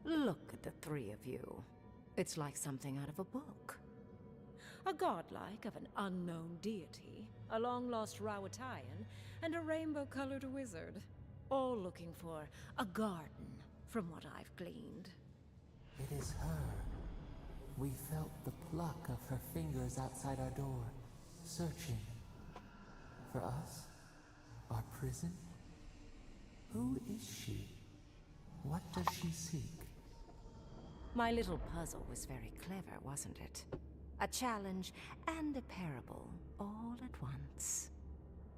Look at the three of you. It's like something out of a book. A godlike of an unknown deity, a long-lost Rawatayan, and a rainbow-colored wizard. All looking for a garden, from what I've gleaned. It is her. We felt the pluck of her fingers outside our door, searching. For us? Our prison? Who is she? What does she seek? My little puzzle was very clever, wasn't it? A challenge and a parable, all at once.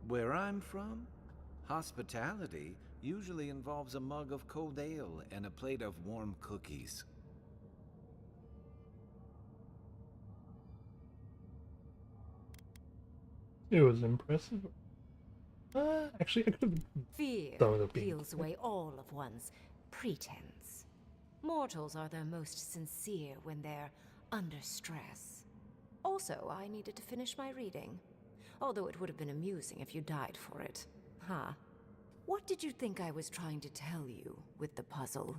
Where I'm from, hospitality usually involves a mug of cold ale and a plate of warm cookies. It was impressive. Actually, I could have Fear done with it being peels away all of one's pretense. Mortals are their most sincere when they're under stress. Also, I needed to finish my reading. Although it would have been amusing if you died for it. Huh? What did you think I was trying to tell you with the puzzle?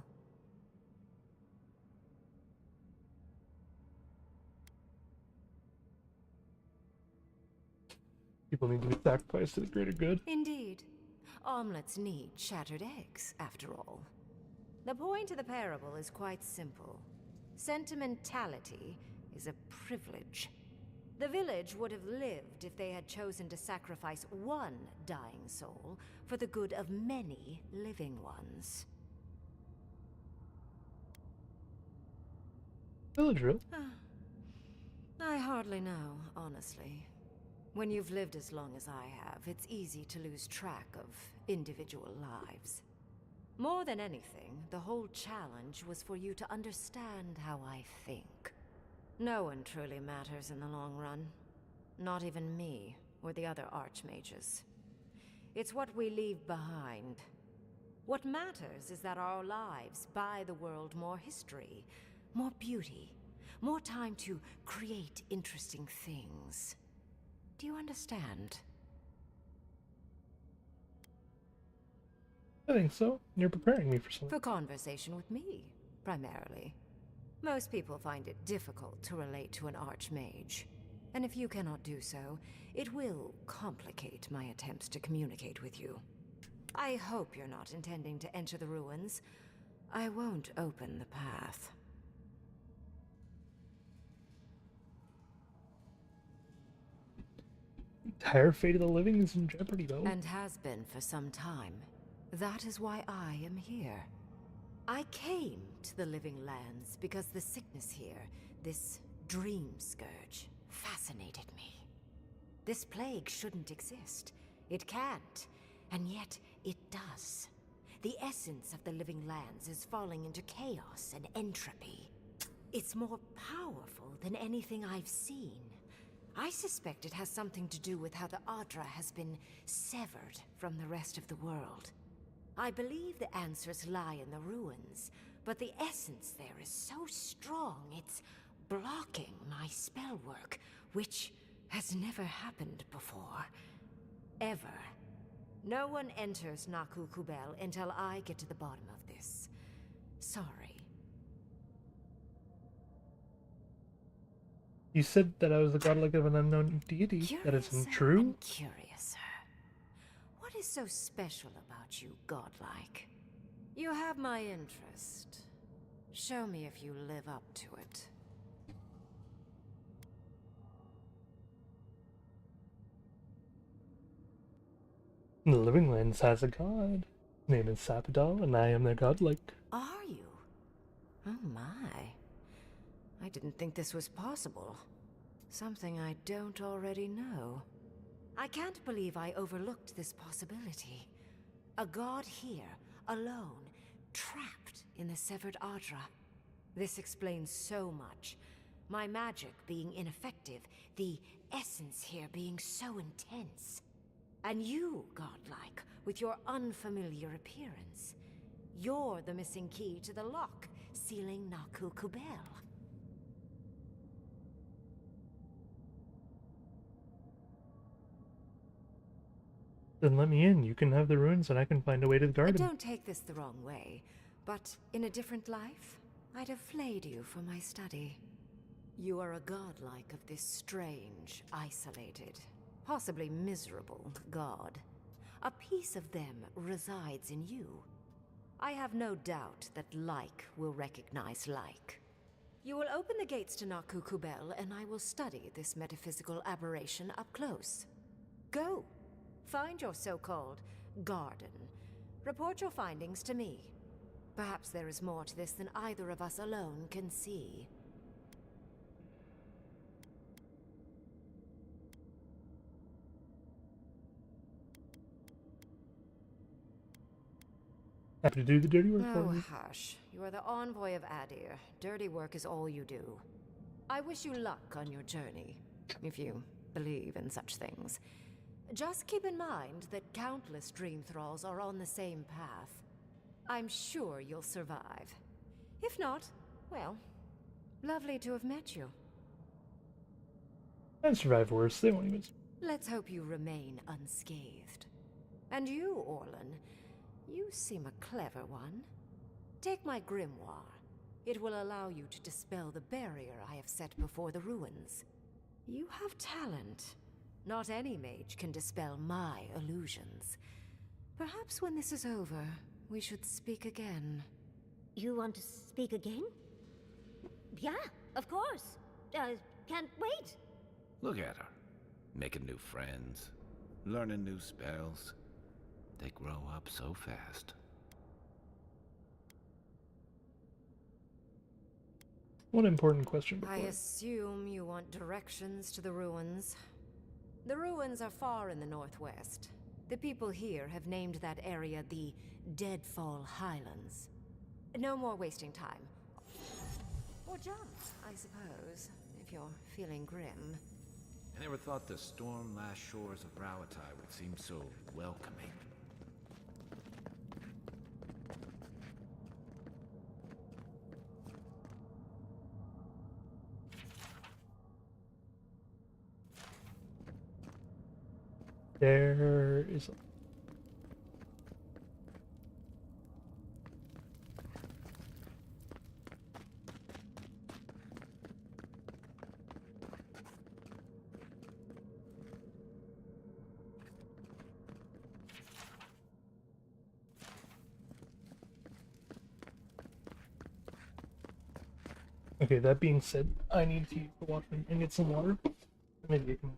people need to be sacrificed to the greater good. Indeed. Omelets need shattered eggs, after all. The point of the parable is quite simple. Sentimentality is a privilege. The village would have lived if they had chosen to sacrifice one dying soul for the good of many living ones. Village, really? I hardly know, honestly. When you've lived as long as I have, it's easy to lose track of individual lives. More than anything, the whole challenge was for you to understand how I think. No one truly matters in the long run. Not even me, or the other archmages. It's what we leave behind. What matters is that our lives buy the world more history, more beauty, more time to create interesting things. Do you understand? I think so. You're preparing me for something. For conversation with me, primarily. Most people find it difficult to relate to an archmage. And if you cannot do so, it will complicate my attempts to communicate with you. I hope you're not intending to enter the ruins. I won't open the path. Entire fate of the living is in jeopardy, though. And has been for some time. That is why I am here. I came to the Living Lands because the sickness here, this dream scourge, fascinated me. This plague shouldn't exist. It can't. And yet, it does. The essence of the Living Lands is falling into chaos and entropy. It's more powerful than anything I've seen. I suspect it has something to do with how the Adra has been severed from the rest of the world. I believe the answers lie in the ruins, but the essence there is so strong it's blocking my spell work, which has never happened before. Ever. No one enters Naku Kubel until I get to the bottom of this. Sorry. You said that I was the godlike of an unknown deity. That isn't true? And curiouser. What is so special about you, godlike? You have my interest. Show me if you live up to it. The Living Lands has a god. His name is Sapadal, and I am their godlike. Are you? Oh my. I didn't think this was possible. Something I don't already know. I can't believe I overlooked this possibility. A god here, alone, trapped in the severed Adra. This explains so much. My magic being ineffective, the essence here being so intense. And you, godlike, with your unfamiliar appearance. You're the missing key to the lock, sealing Naku Kubel. Then let me in. You can have the ruins and I can find a way to the garden. Don't take this the wrong way. But in a different life, I'd have flayed you for my study. You are a godlike of this strange, isolated, possibly miserable god. A piece of them resides in you. I have no doubt that like will recognize like. You will open the gates to Nakukubel, and I will study this metaphysical aberration up close. Go. Find your so-called garden. Report your findings to me. Perhaps there is more to this than either of us alone can see. Happy to do the dirty work for Oh, you. hush. You are the envoy of Adir. Dirty work is all you do. I wish you luck on your journey, if you believe in such things. Just keep in mind that countless dream thralls are on the same path. I'm sure you'll survive. If not, well, lovely to have met you. I survive worse. They won't even. Let's hope you remain unscathed. And you, Orlan, you seem a clever one. Take my grimoire. It will allow you to dispel the barrier I have set before the ruins. You have talent. Not any mage can dispel my illusions. Perhaps when this is over, we should speak again. You want to speak again? Yeah, of course. Can't wait. Look at her. Making new friends. Learning new spells. They grow up so fast. One important question before. I assume you want directions to the ruins. The ruins are far in the northwest. The people here have named that area the Deadfall Highlands. No more wasting time. Or jump, I suppose, if you're feeling grim. I never thought the storm-lashed shores of Rauatai would seem so welcoming. There is. Okay, that being said, I need to go off and get some water. Maybe I can.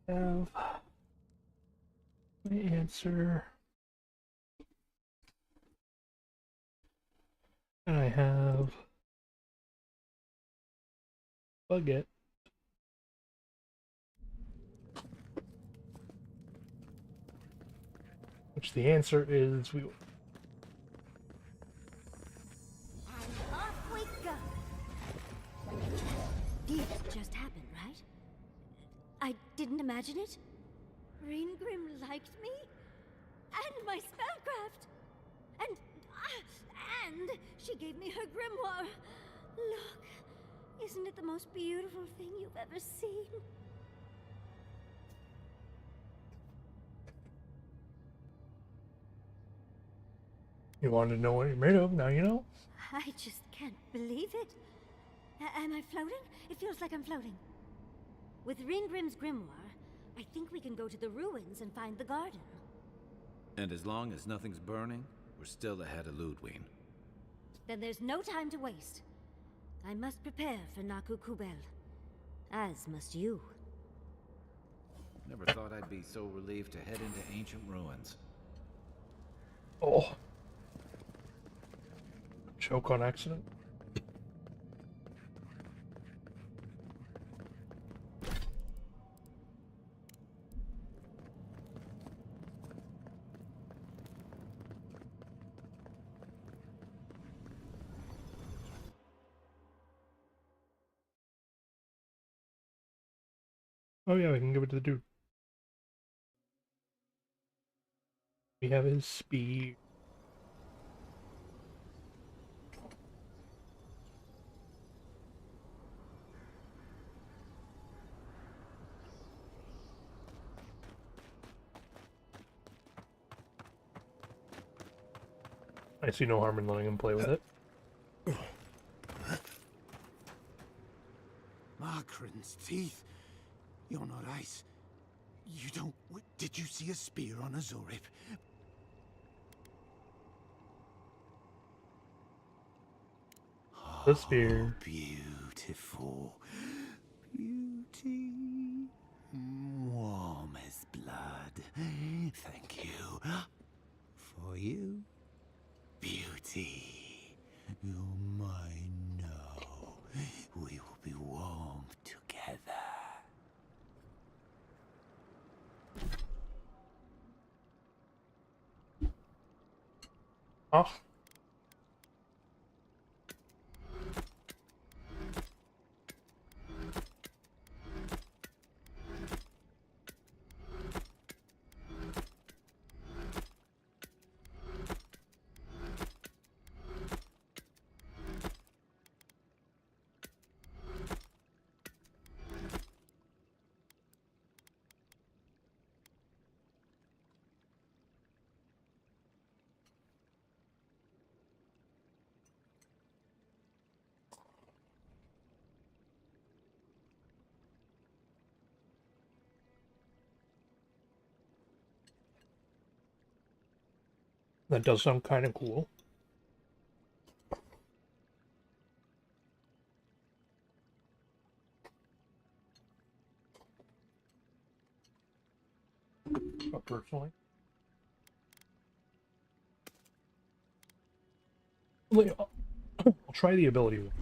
have my answer. And I have Bucket. Which the answer is we. And off we go. This just happened, right? I didn't imagine it. Reengrim liked me, and my spellcraft, and she gave me her grimoire. Look, isn't it the most beautiful thing you've ever seen? You wanted to know what you're made of, now you know. I just can't believe it. Am I floating? It feels like I'm floating. With Reengrim's grimoire, I think we can go to the ruins and find the garden. And as long as nothing's burning, we're still ahead of Ludwig. Then there's no time to waste. I must prepare for Naku Kubel. As must you. Never thought I'd be so relieved to head into ancient ruins. Oh. Choke on accident. Oh yeah, we can give it to the dude. We have his speed. I see no harm in letting him play with it. Markran's teeth. You're not ice. You don't... Did you see a spear on a Zorib? The spear. Oh, beautiful. Beauty. Warm as blood. Thank you. For you, beauty. You're mine now. We will be warm together. Oh. That does sound kind of cool. But personally, I'll try the ability one.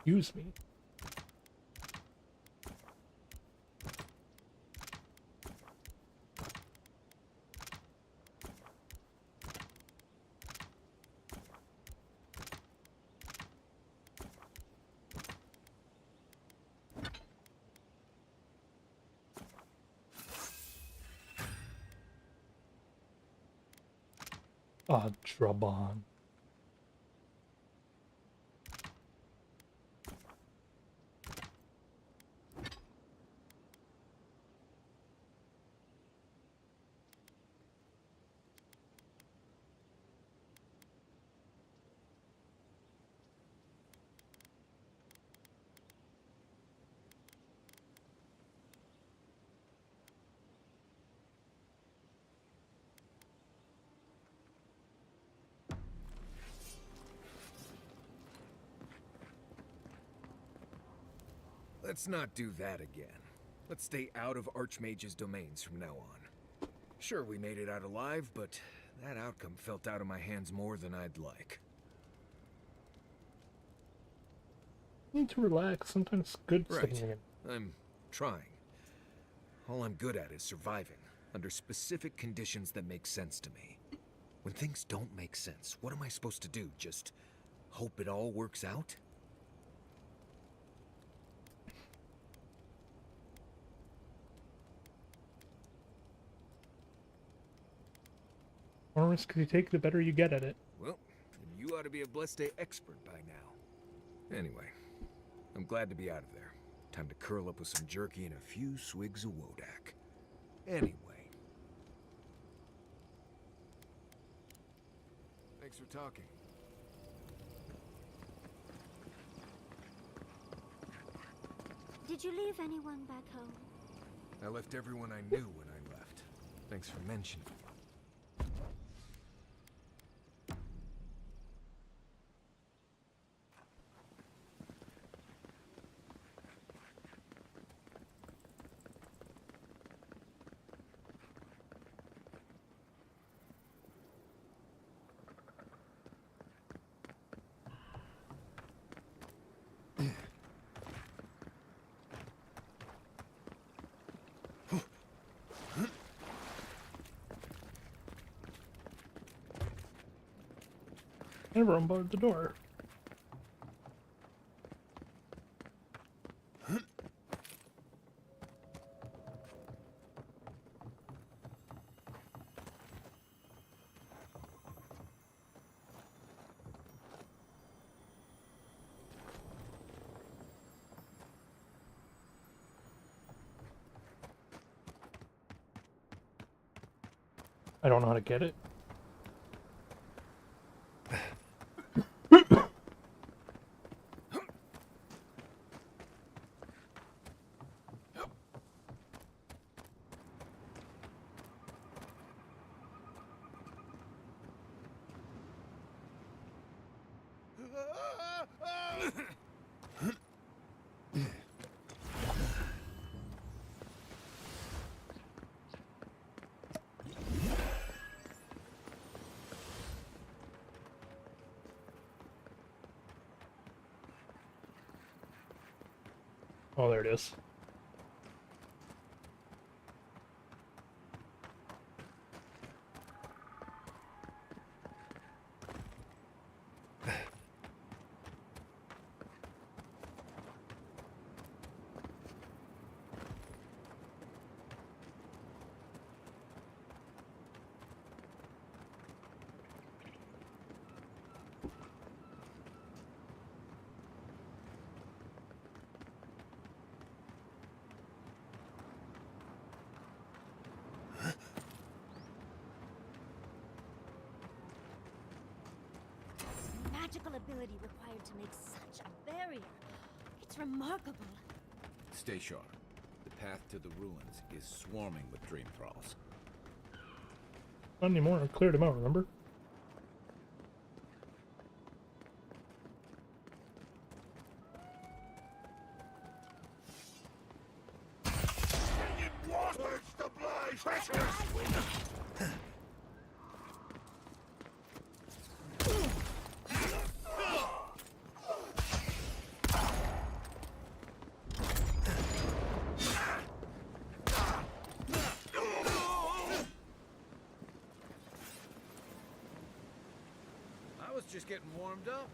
Use me. Ah, Drabon. Let's not do that again. Let's stay out of Archmage's domains from now on. Sure, we made it out alive, but that outcome felt out of my hands more than I'd like. You need to relax. Sometimes it's good Right. stepping in. I'm trying. All I'm good at is surviving, under specific conditions that make sense to me. When things don't make sense, what am I supposed to do? Just hope it all works out? The more risk you take, the better you get at it. Well, then you ought to be a Blessed Day expert by now. Anyway, I'm glad to be out of there. Time to curl up with some jerky and a few swigs of Wodak. Anyway. Thanks for talking. Did you leave anyone back home? I left everyone I knew when I left. Thanks for mentioning. Everyone barred the door. I don't know how to get it. Oh, there it is. Magical ability required to make such a barrier. It's remarkable. Stay sharp. The path to the ruins is swarming with dream thralls. Not anymore. I cleared him out, remember? I was just getting warmed up.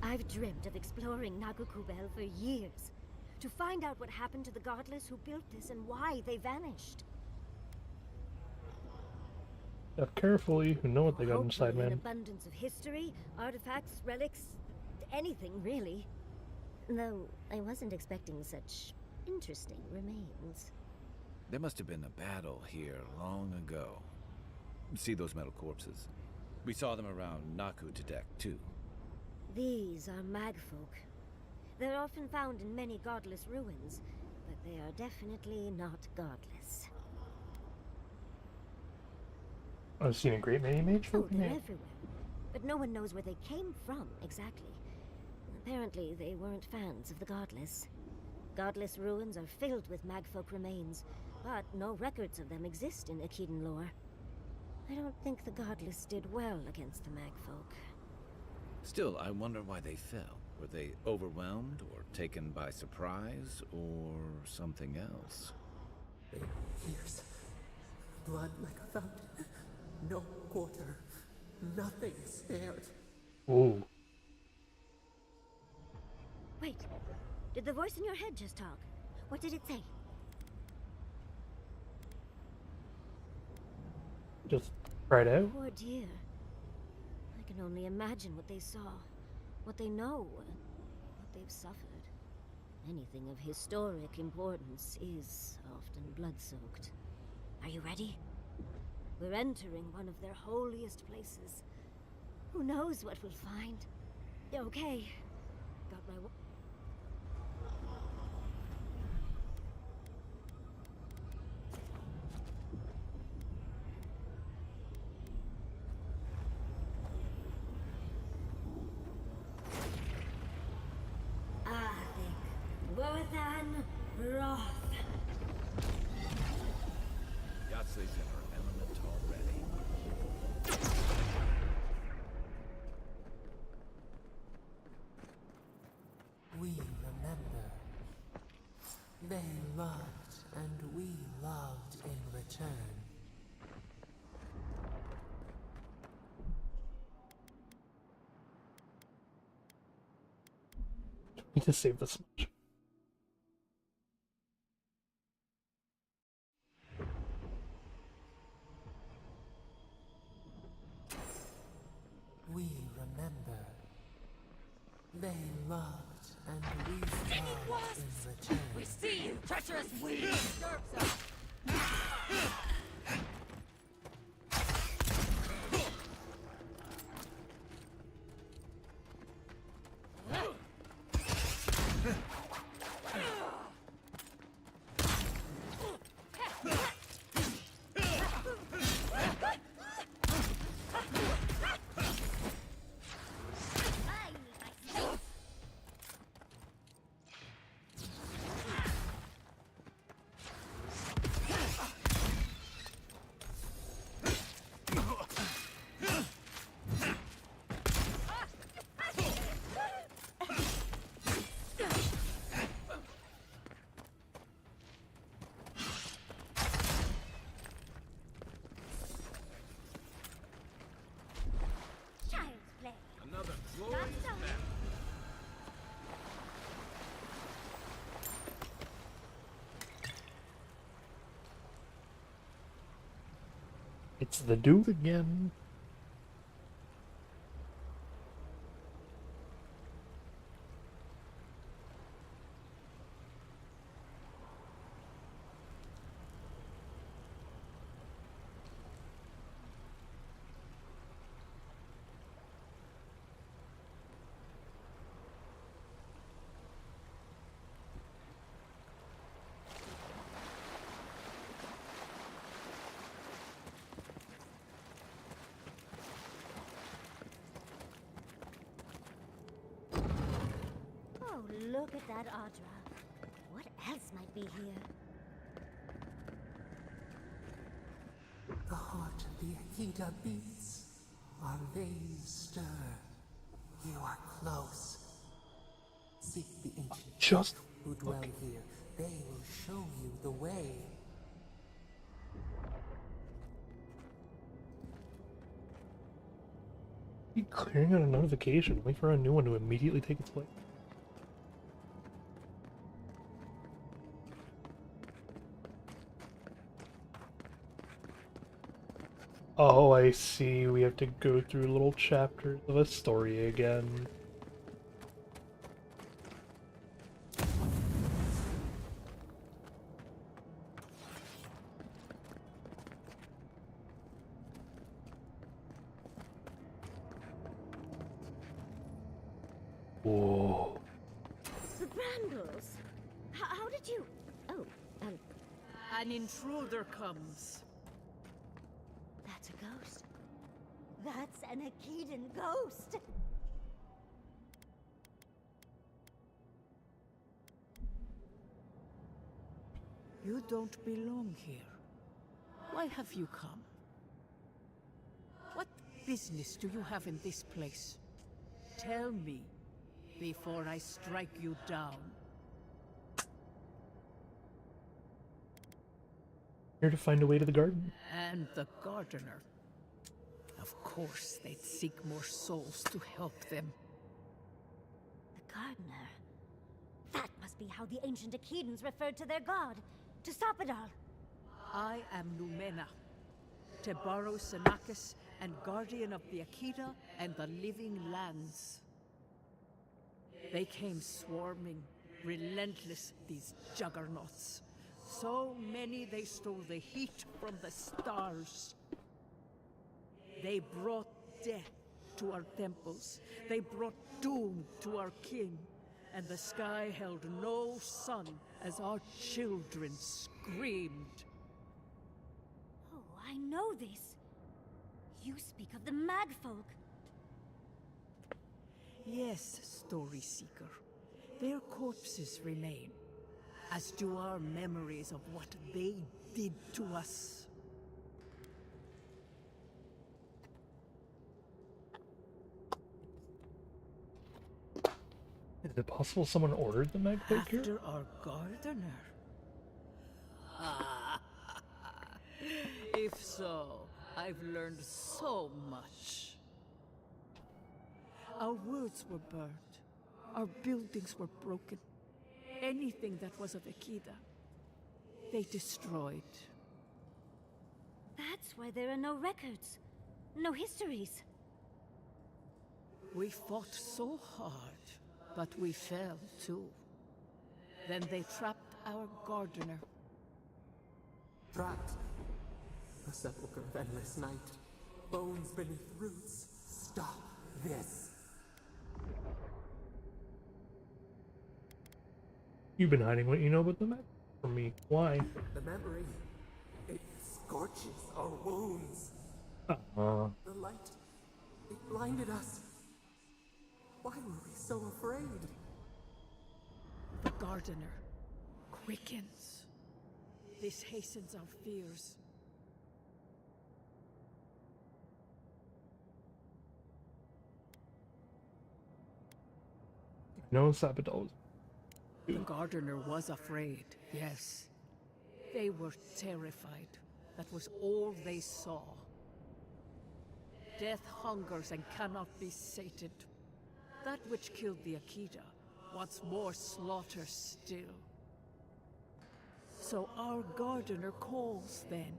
I've dreamt of exploring Nagukubel for years, to find out what happened to the godless who built this and why they vanished. Step carefully, you know what they got inside, Hopefully an man. abundance of history, artifacts, relics, anything really. Though I wasn't expecting such interesting remains. There must have been a battle here long ago. See those metal corpses? We saw them around Naku Tedek, too. These are magfolk. They're often found in many godless ruins, but they are definitely not godless. I've seen a great many mage Oh, folk in they're here. everywhere. But no one knows where they came from, exactly. Apparently, they weren't fans of the godless. Godless ruins are filled with magfolk remains, but no records of them exist in Akedan lore. I don't think the godless did well against the magfolk. Still, I wonder why they fell. Were they overwhelmed, or taken by surprise, or something else? Years. Blood like a fountain. No quarter. Nothing spared. Ooh. Wait, did the voice in your head just talk? What did it say? Just cried out. Poor dear. I can only imagine what they saw, what they know, what they've suffered. Anything of historic importance is often blood-soaked. Are you ready? We're entering one of their holiest places. Who knows what we'll find? Okay. Got my... Worthan Roth. Yahtzee in her element already. We remember. They loved, and we loved in return. Need to save this much. We remember. They loved, and we loved in return. We see you, treacherous weed! Stirps up! Another glorious battle. It's the dude again. Oh, look at that Audra. What else might be here? The heart of the Akita beats. Our veins stir. You are close. Seek the ancient Just who dwell here. They will show you the way. Keep clearing out a notification. Wait for a new one to immediately take its place. Oh, I see. We have to go through little chapters of a story again. Whoa. The Brambles! How did you... Oh, An intruder comes. That's a ghost. That's an Akitan ghost! You don't belong here. Why have you come? What business do you have in this place? Tell me, before I strike you down. Here to find a way to the garden. And the gardener. Of course, they'd seek more souls to help them. The gardener. That must be how the ancient Akitans referred to their god. To stop it all. I am Numena, Tebaro Senakis, and guardian of the Akita and the living lands. They came swarming, relentless, these juggernauts. So many they stole the heat from the stars. They brought death to our temples. They brought doom to our king. And the sky held no sun as our children screamed. Oh, I know this. You speak of the Magfolk. Yes, Story Seeker. Their corpses remain, as do our memories of what they did to us. Is it possible someone ordered the Magpie here? After our gardener. If so, I've learned so much. Our words were burned. Our buildings were broken. Anything that was of Akita, they destroyed. That's why there are no records. No histories. We fought so hard, but we fell too. Then they trapped our gardener. Trapped. A sepulchre of endless night. Bones beneath roots. Stop this. You've been hiding what you know about the Mag from me. Why? The memory. It scorches our wounds. The light. It blinded us. Why were we so afraid? The gardener quickens. This hastens our fears. No Sabadolls. The gardener was afraid, yes. They were terrified. That was all they saw. Death hungers and cannot be sated. That which killed the Akita wants more slaughter still. So our gardener calls then,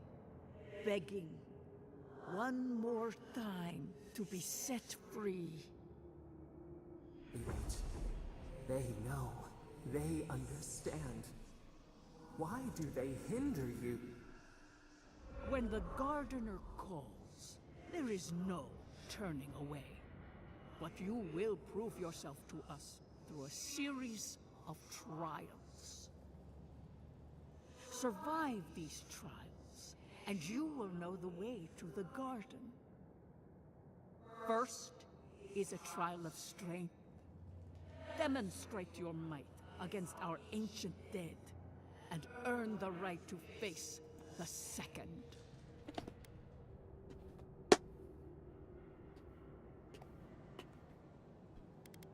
begging one more time to be set free. They know. They understand. Why do they hinder you? When the gardener calls, there is no turning away. But you will prove yourself to us through a series of trials. Survive these trials, and you will know the way to the garden. First is a trial of strength. Demonstrate your might against our ancient dead, and earn the right to face the second.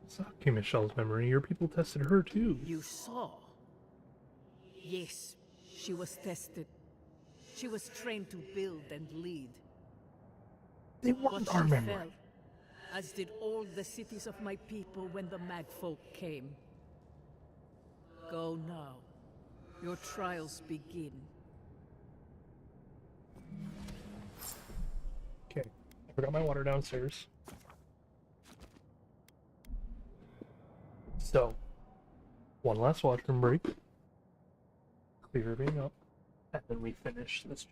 Saki Michelle's memory, your people tested her too. You saw? Yes, she was tested. She was trained to build and lead. They want But our she memory. fell, as did all the cities of my people when the Magfolk came. Go now. Your trials begin. Okay, I forgot my water downstairs. So, one last washroom break. Clear everything up, and then we finish this.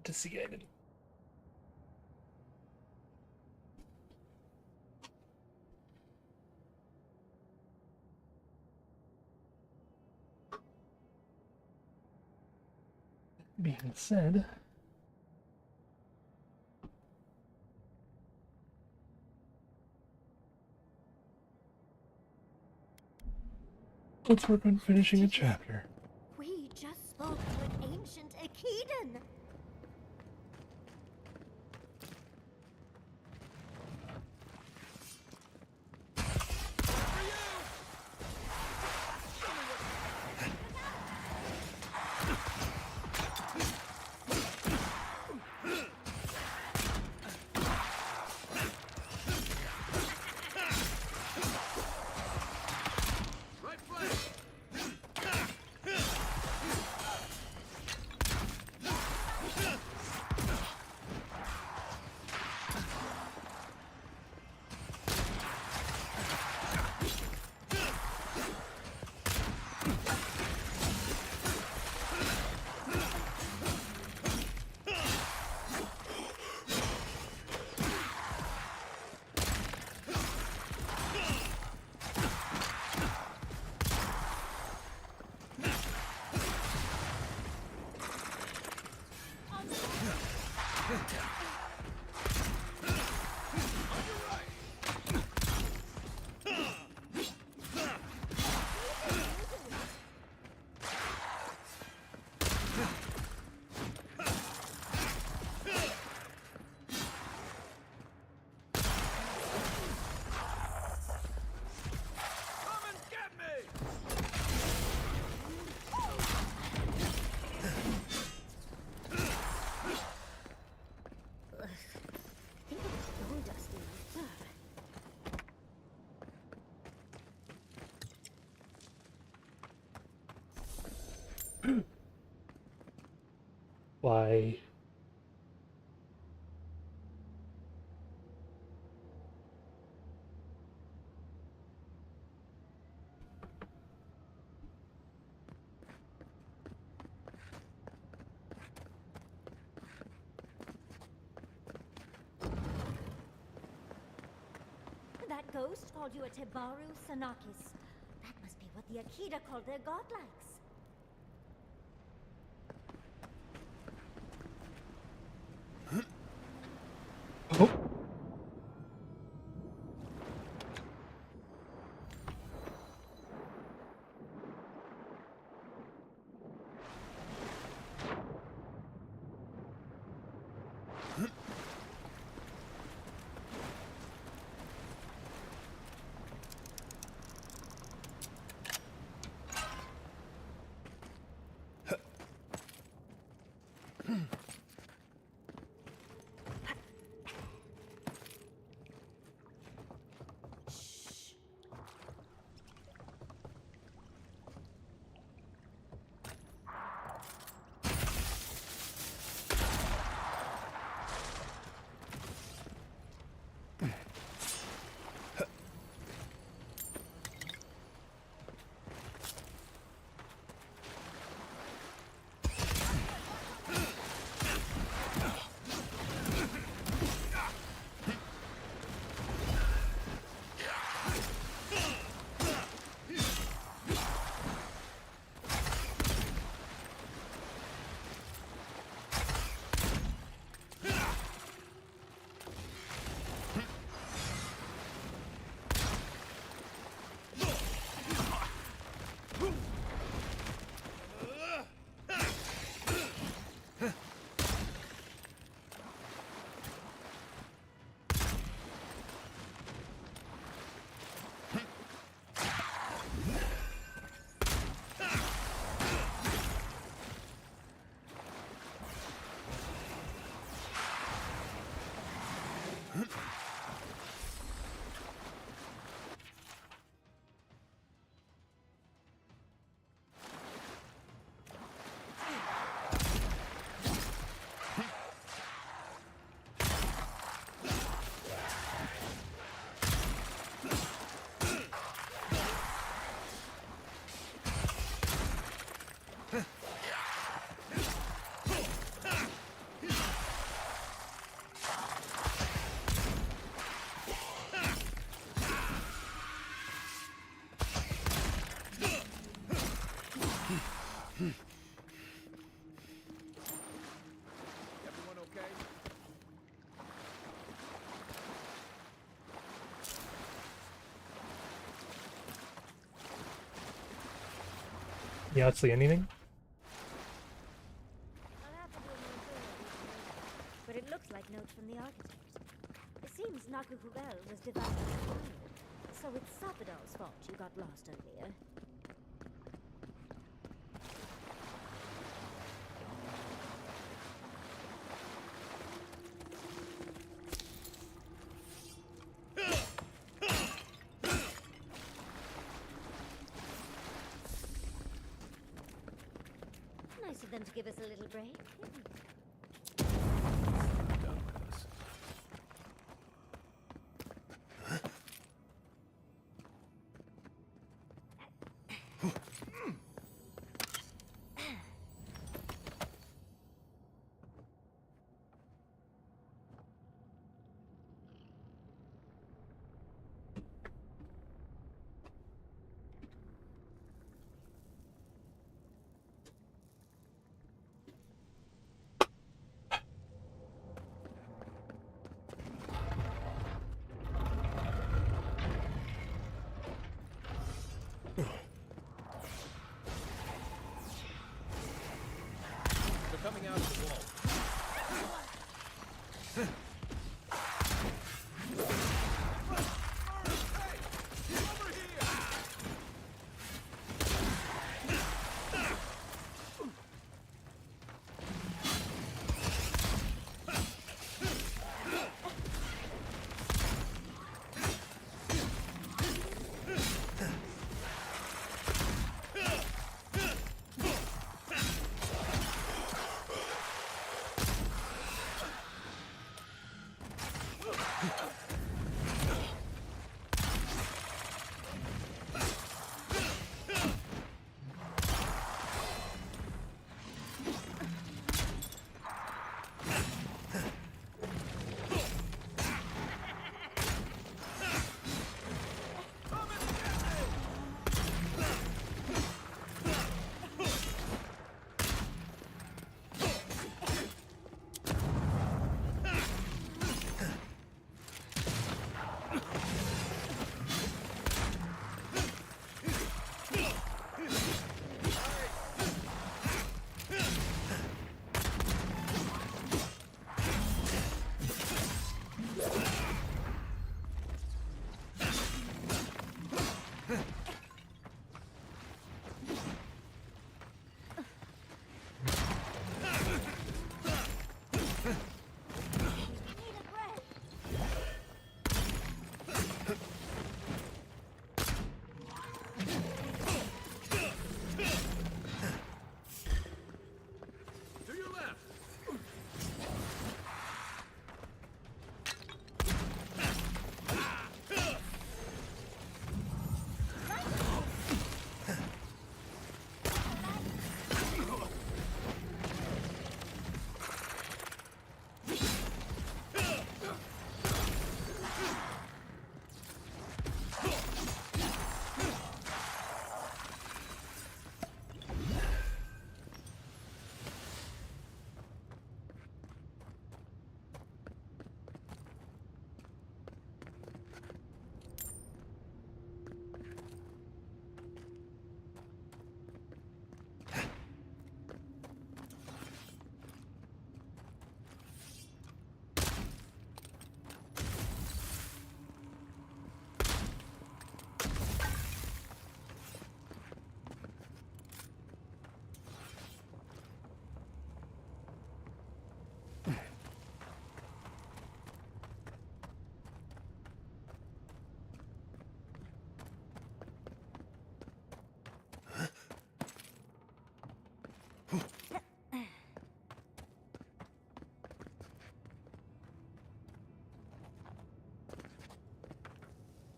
to see Aiden. Being said, let's work on finishing a chapter. We just spoke to an ancient Akedan. Why? That ghost called you a Tebaru Sanakis. That must be what the Akita called their godlikes. Everyone okay? You not see anything? I'll have to do a more thorough but it looks like notes from the architect. It seems Nakukubel was divinely inspired, so it's Sapadal's fault you got lost earlier. Nice of them to give us a little break. Done with us. They're coming out of the wall.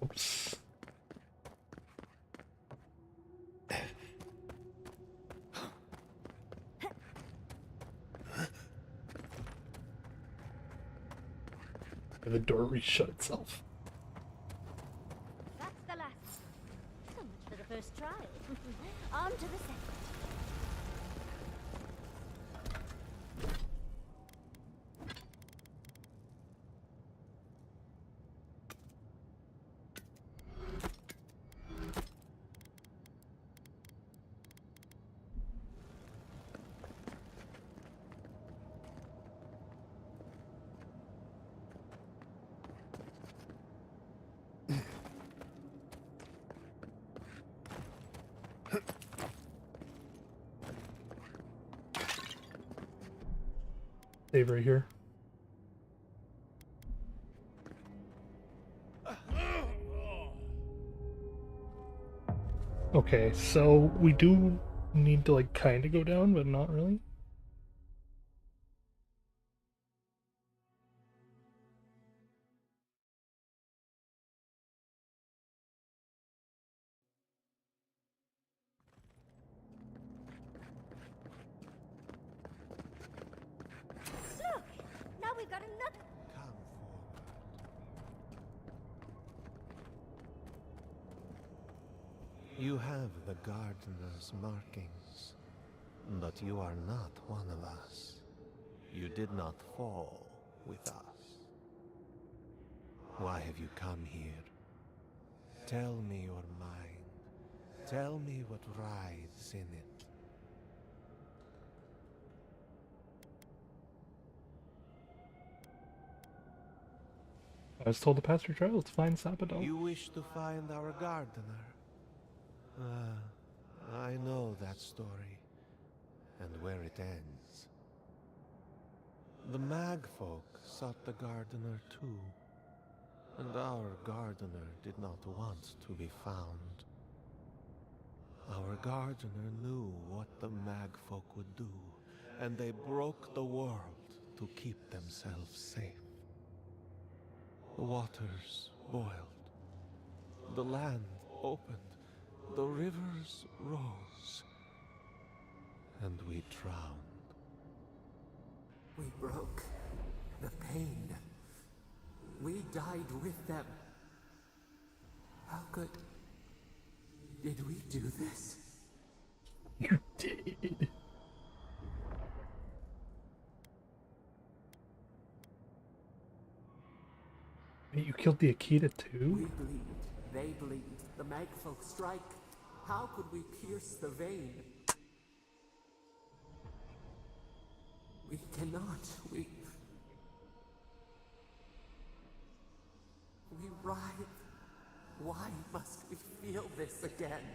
Oops. The door reshut itself. That's the last. So much for the first trial. On to the second. Save right here. Okay, so we do need to like kind of go down, but not really. Look! Now we've got another. Come forward. You have the gardener's markings, but you are not one of us. You did not fall with us. Why have you come here? Tell me your mind. Tell me what rides in it. I was told to pass your trial to find Sapodol. You wish to find our gardener? I know that story, and where it ends. The Magfolk sought the gardener too, and our gardener did not want to be found. Our gardener knew what the Magfolk would do, and they broke the world to keep themselves safe. The waters boiled, the land opened, the rivers rose, and we drowned. We broke the pain. We died with them. How could... did we do this? You did. You killed the Akita too? We bleed, they bleed, the Magfolk strike. How could we pierce the vein? We cannot, we writhe. Why must we feel this again?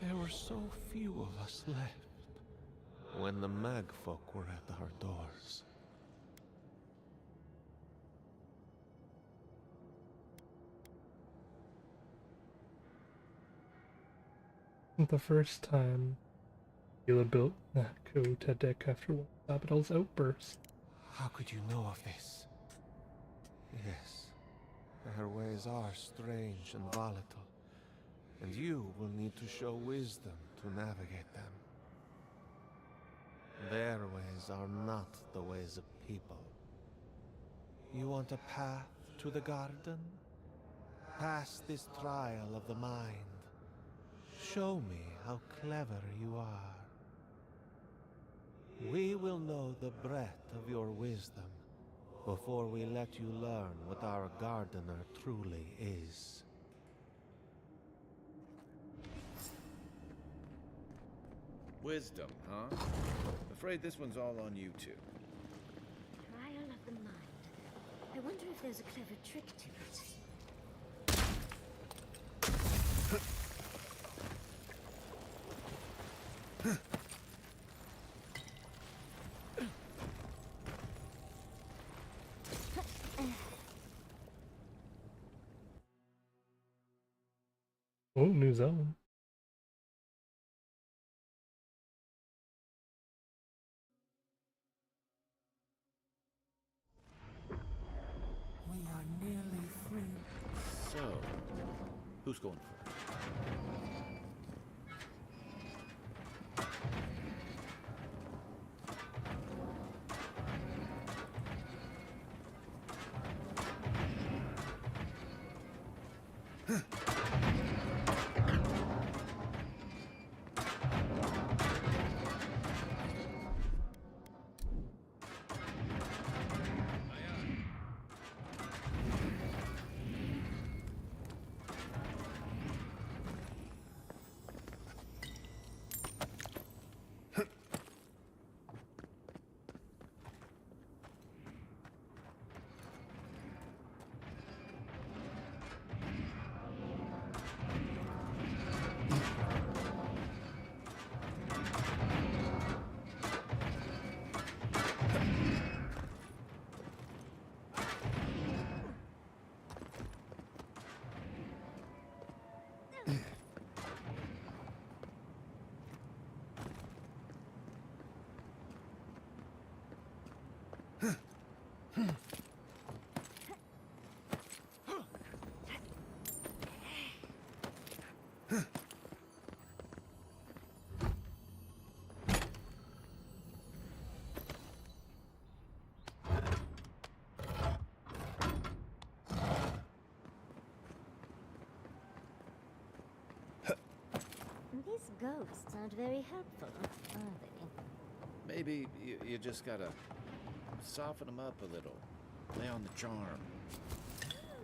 There were so few of us left when the Magfolk were at our doors. The first time Gila built that code to deck after one of Sapodol's outbursts. How could you know of this? Yes, her ways are strange and volatile, and you will need to show wisdom to navigate them. Their ways are not the ways of people. You want a path to the garden? Pass this trial of the mind. Show me how clever you are. We will know the breadth of your wisdom before we let you learn what our gardener truly is. Wisdom, huh? Afraid this one's all on you two. Trial of the mind. I wonder if there's a clever trick to it. Oh, new zone. We are nearly free. So, who's going first? These ghosts aren't very helpful, are they? Maybe you just gotta soften them up a little. Play on the charm.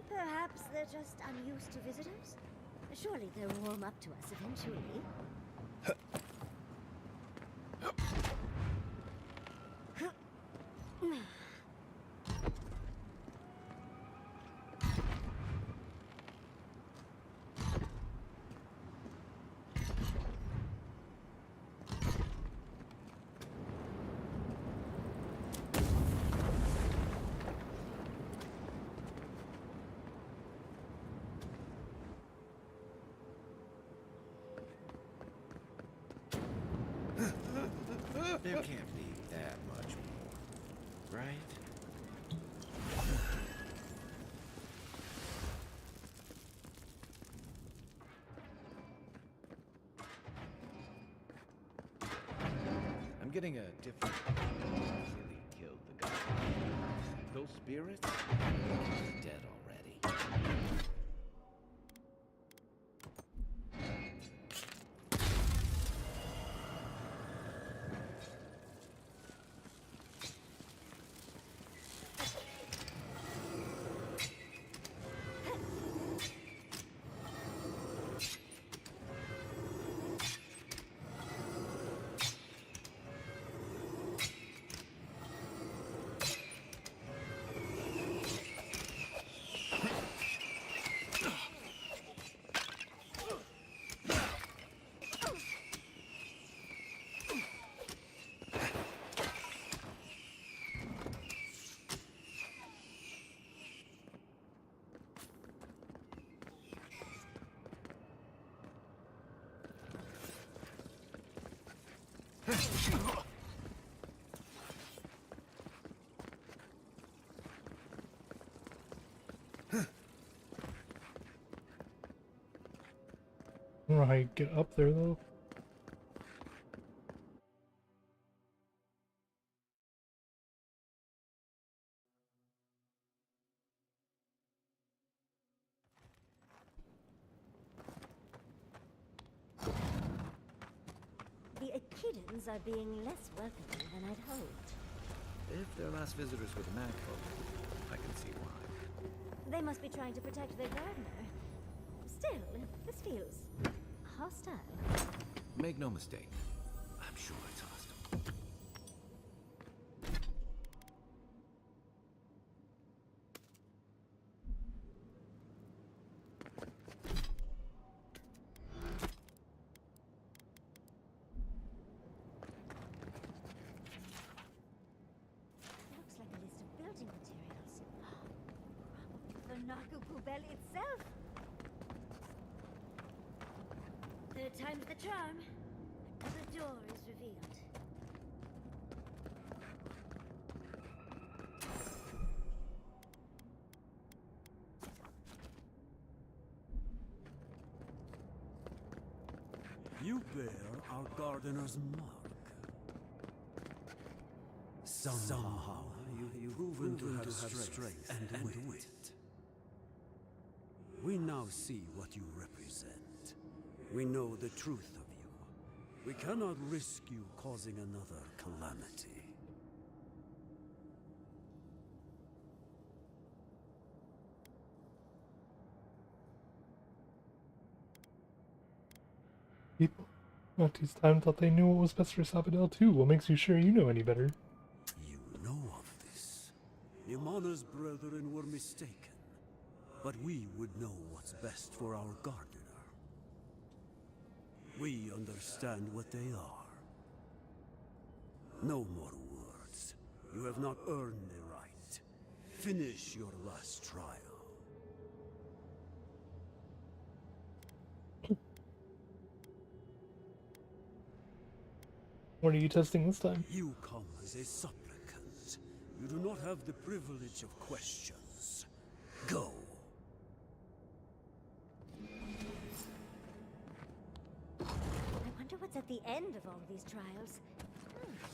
Perhaps they're just unused to visitors? Surely they'll warm up to us eventually. There can't be that much more, right? I'm getting a different... Really killed the guy. Those spirits? Dead already. I don't know how you get up there though. The Echidans are being less welcoming than I'd hoped. If they're last visitors with the Mad Folk, I can see why. They must be trying to protect their gardener. Still, this feels hostile. Make no mistake. I'm sure it's hostile. Looks like a list of building materials. Probably for Narkukubel itself. Third time's the charm. Another door is revealed. You bear our gardener's mark. Somehow you've proven to have strength and wit. We now see what you represent. We know the truth of you. We cannot risk you causing another calamity. People at this time thought they knew what was best for Sabadell too. What makes you sure you know any better? You know of this. Imana's brethren were mistaken. But we would know what's best for our gardener. We understand what they are. No more words. You have not earned the right. Finish your last trial. What are you testing this time? You come as a supplicant. You do not have the privilege of questions. Go. at the end of all these trials.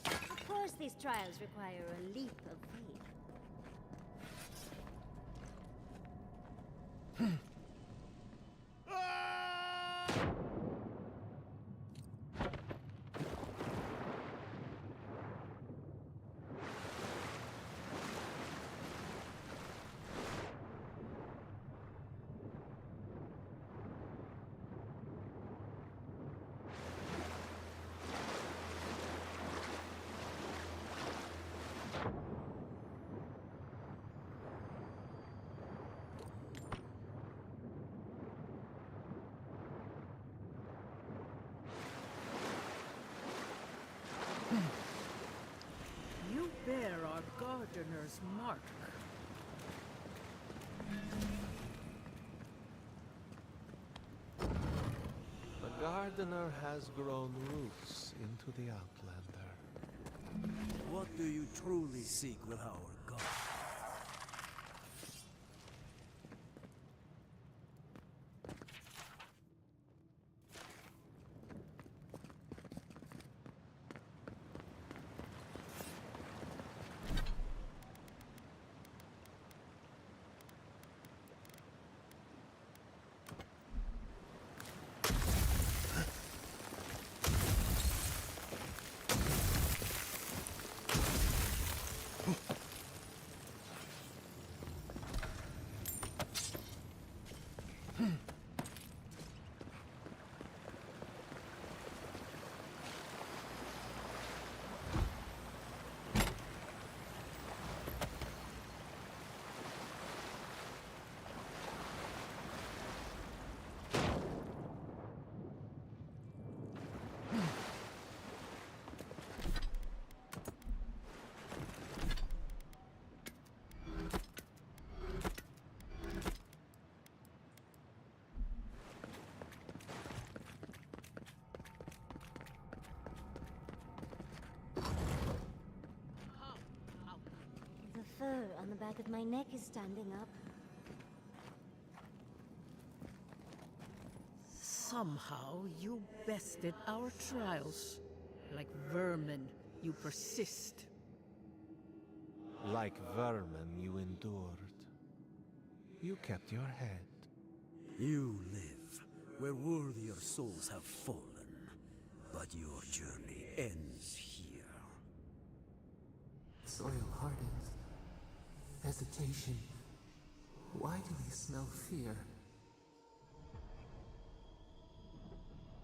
Of course, these trials require a leap of faith. You bear our gardener's mark. The gardener has grown roots into the Outlander. What do you truly seek with our god? The fur on the back of my neck is standing up. Somehow you bested our trials. Like vermin, you persist. Like vermin, you endured. You kept your head. You live where worthier souls have fallen, but your journey ends here. Soil hardens. Hesitation. Why do they smell fear?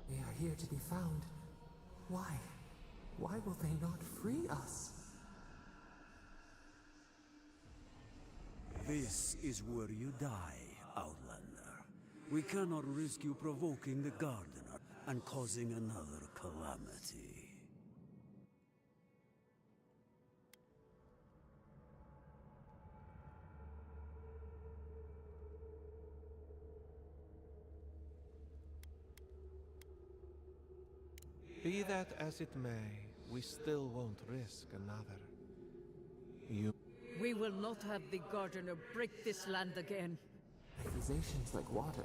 They are here to be found. Why? Why will they not free us? This is where you die, Outlander. We cannot risk you provoking the Gardener and causing another calamity. Be that as it may, we still won't risk another. We will not have the Gardener break this land again. Accusations like water.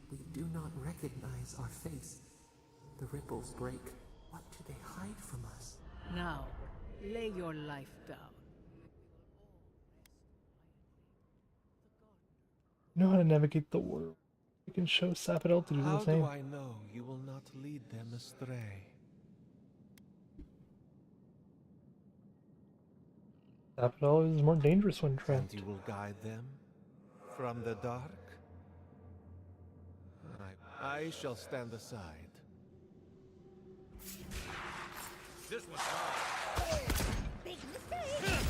We do not recognize our face. The ripples break. What do they hide from us? Now, lay your life down. You know how to navigate the world. You can show Sapidel to do How the same. do I know you will not lead them astray? Sapidel is more dangerous when trapped. And you will guide them from the dark? I shall stand aside. This one's mine. Big mistake!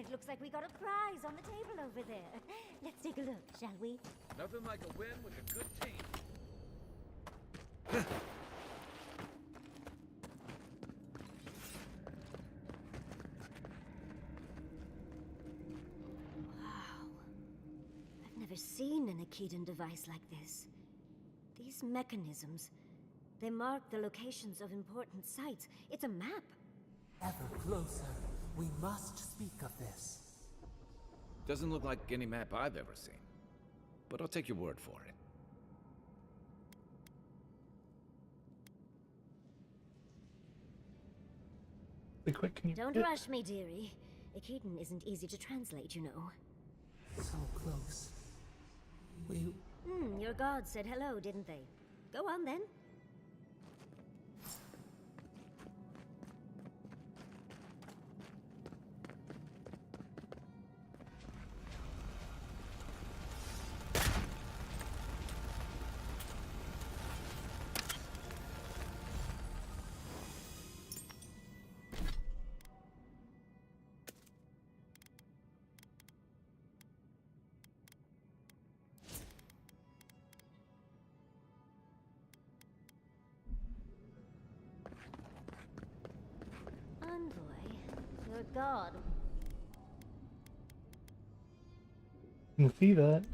It looks like we got a prize on the table over there. Let's take a look, shall we? Nothing like a win with a good team. Wow. I've never seen an Akedan device like this. These mechanisms, they mark the locations of important sites. It's a map. Ever closer. We must speak of this. Doesn't look like any map I've ever seen. But I'll take your word for it. Be quick, can you Don't rush me, dearie. Akedan isn't easy to translate, you know. So close. Your gods said hello, didn't they? Go on then. Envoy, your god You can see that.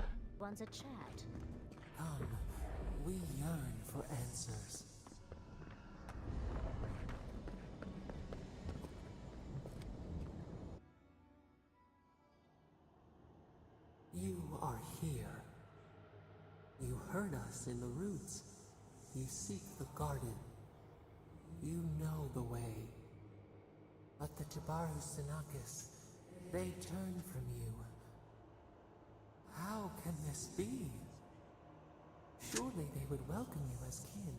wants a chat. Come, we yearn for answers. You are here. You heard us in the roots. You seek the garden. You know the way. But the Tibaru Sinakis, they turn from you. How can this be? Surely they would welcome you as kin,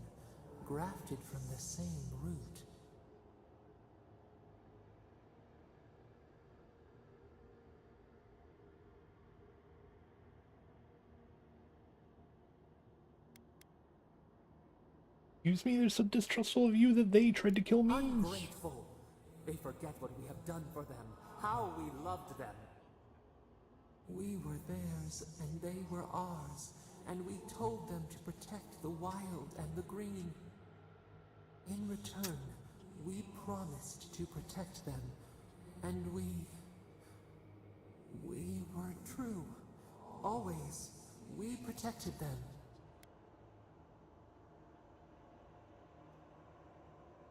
grafted from the same root. Excuse me, they're so distrustful of you that they tried to kill me. Ungrateful! They forget what we have done for them, how we loved them. We were theirs, and they were ours, and we told them to protect the wild and the green. In return, we promised to protect them, and we were true. Always, we protected them.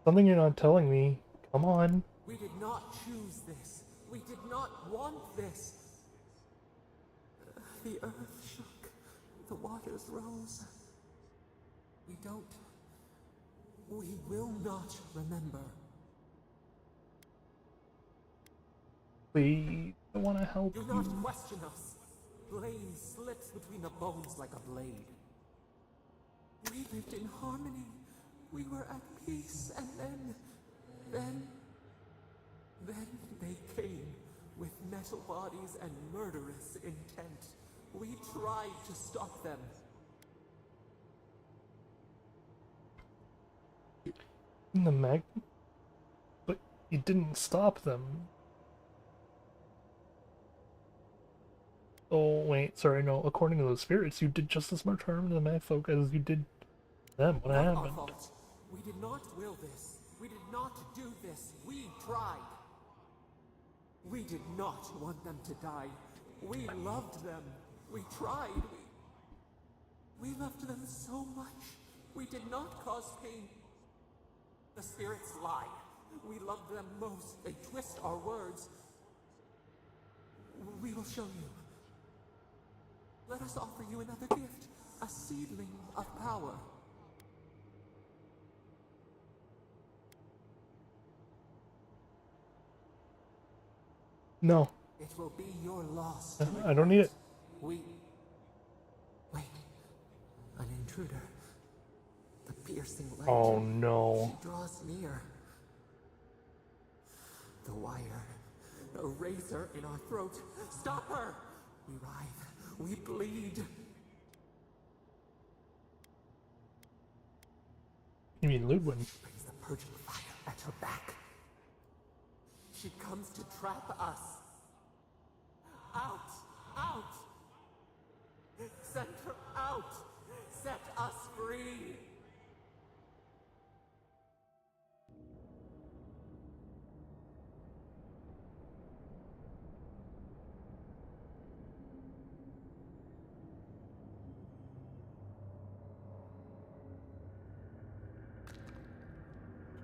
Something you're not telling me. Come on. We did not choose this. We did not want this. The earth shook. The waters rose. We will not remember. Please, I want to help Do you. not question us. Blame slips between the bones like a blade. We lived in harmony. We were at peace, and then they came with metal bodies and murderous intent. We tried to stop them. In the mag, but you didn't stop them. Oh wait, sorry, no. According to those spirits, you did just as much harm to the mag folk as you did them. What happened? Our fault. We did not will this. We did not do this. We tried. We did not want them to die. We loved them. We tried. We loved them so much. We did not cause pain. The spirits lie. We love them most. They twist our words. We will show you. Let us offer you another gift. A seedling of power. No. It will be your loss. I don't need it. Wait. An intruder. The piercing light. Oh no. She draws near. The wire. A razor in our throat. Stop her! We writhe. We bleed. You mean Ludwig? Brings the purging fire at her back. She comes to trap us. Out! Out! Send her out! Set us free!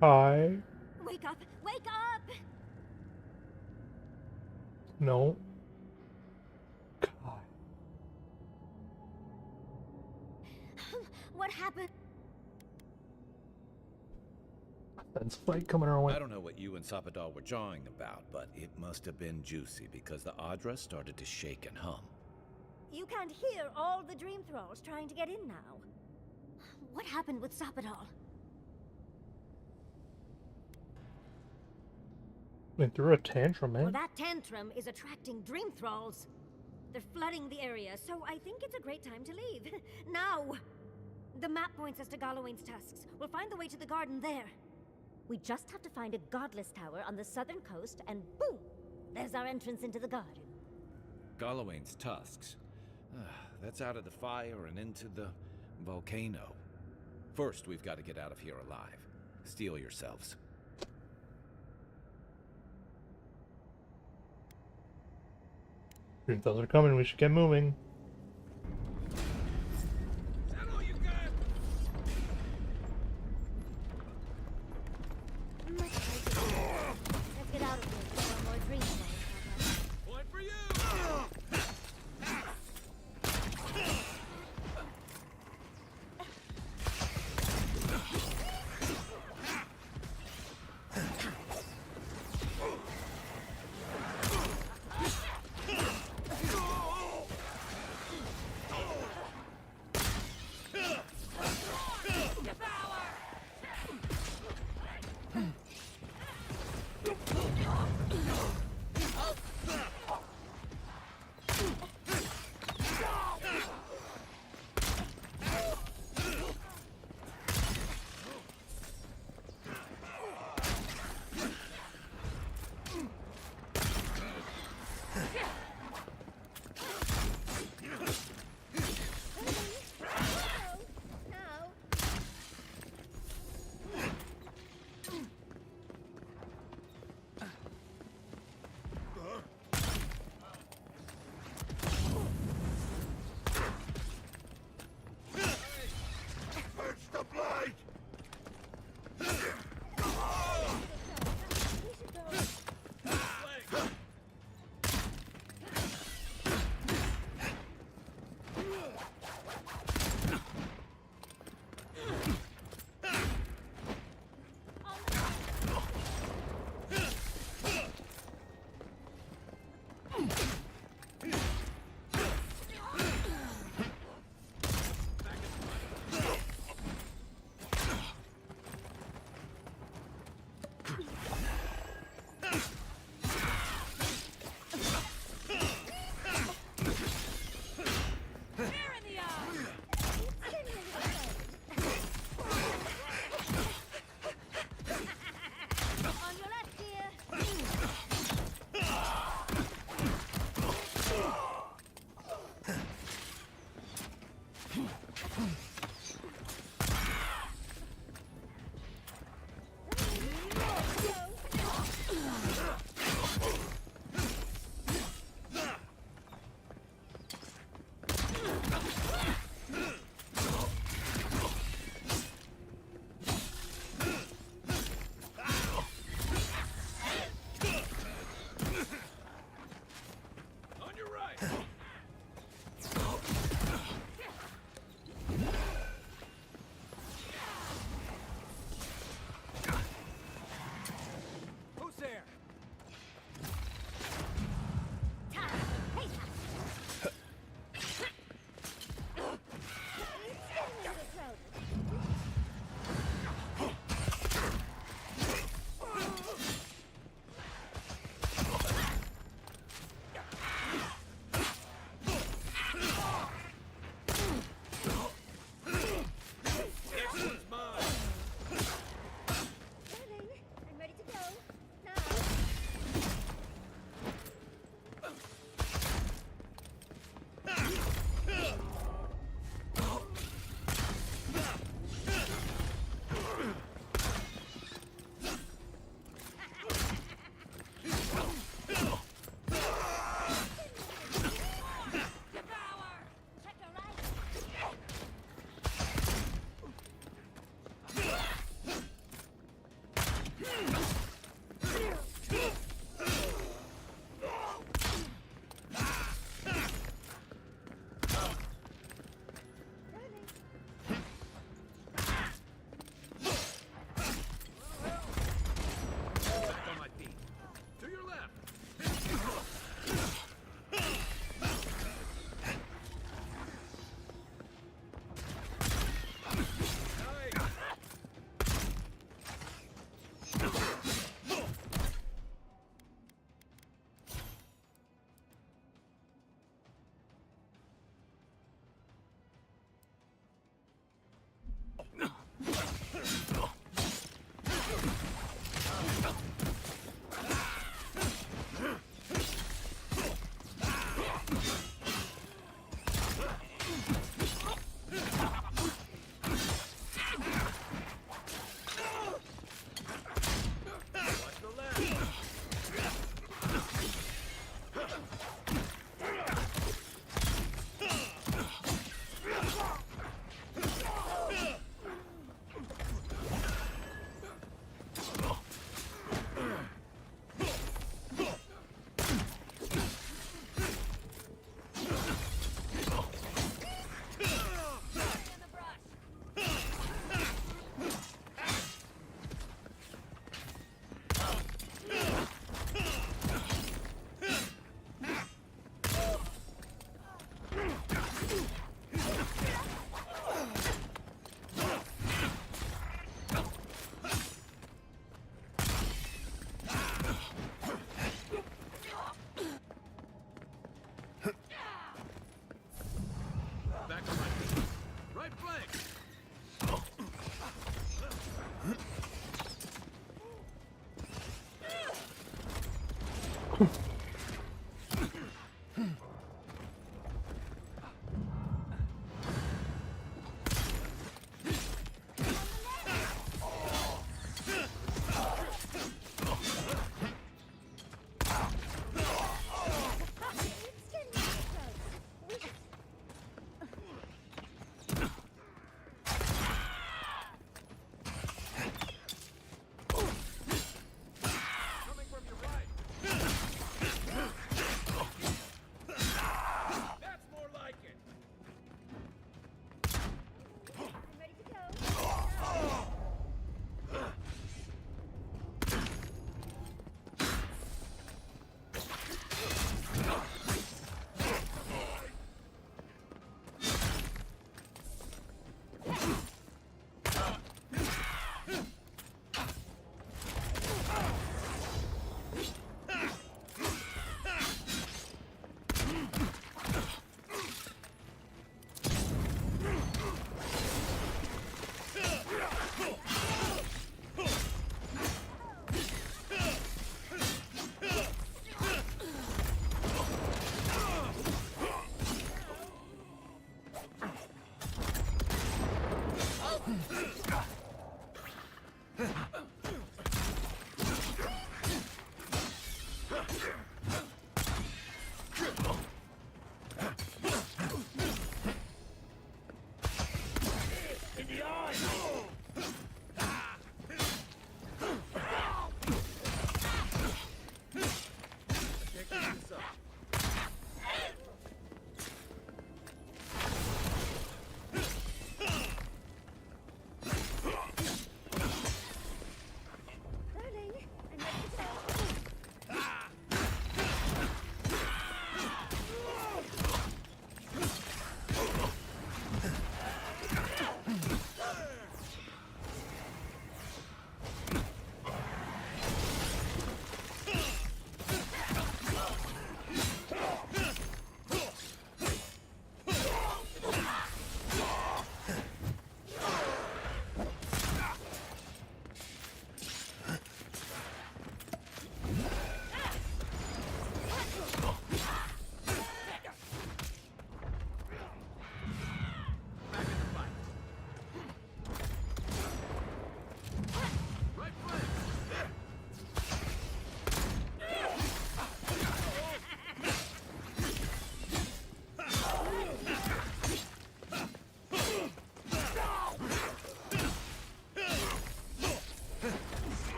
Hi. Wake up! Wake up! No. What happened? That's fight coming our way. I don't know what you and Sapadal were jawing about, but it must have been juicy because the Adra started to shake and hum. You can't hear all the dream thralls trying to get in now. What happened with Sapadal? Went through a tantrum, man. Well, that tantrum is attracting dream thralls. They're flooding the area, so I think it's a great time to leave. Now! The map points us to Gallowayne's tusks. We'll find the way to the garden there. We just have to find a godless tower on the southern coast, and boom! There's our entrance into the garden. Gallowayne's tusks. That's out of the fire and into the volcano. First, we've got to get out of here alive. Steel yourselves. Dream Thralls are coming, we should get moving. Let's get out of here before more dream thralls. Point for you!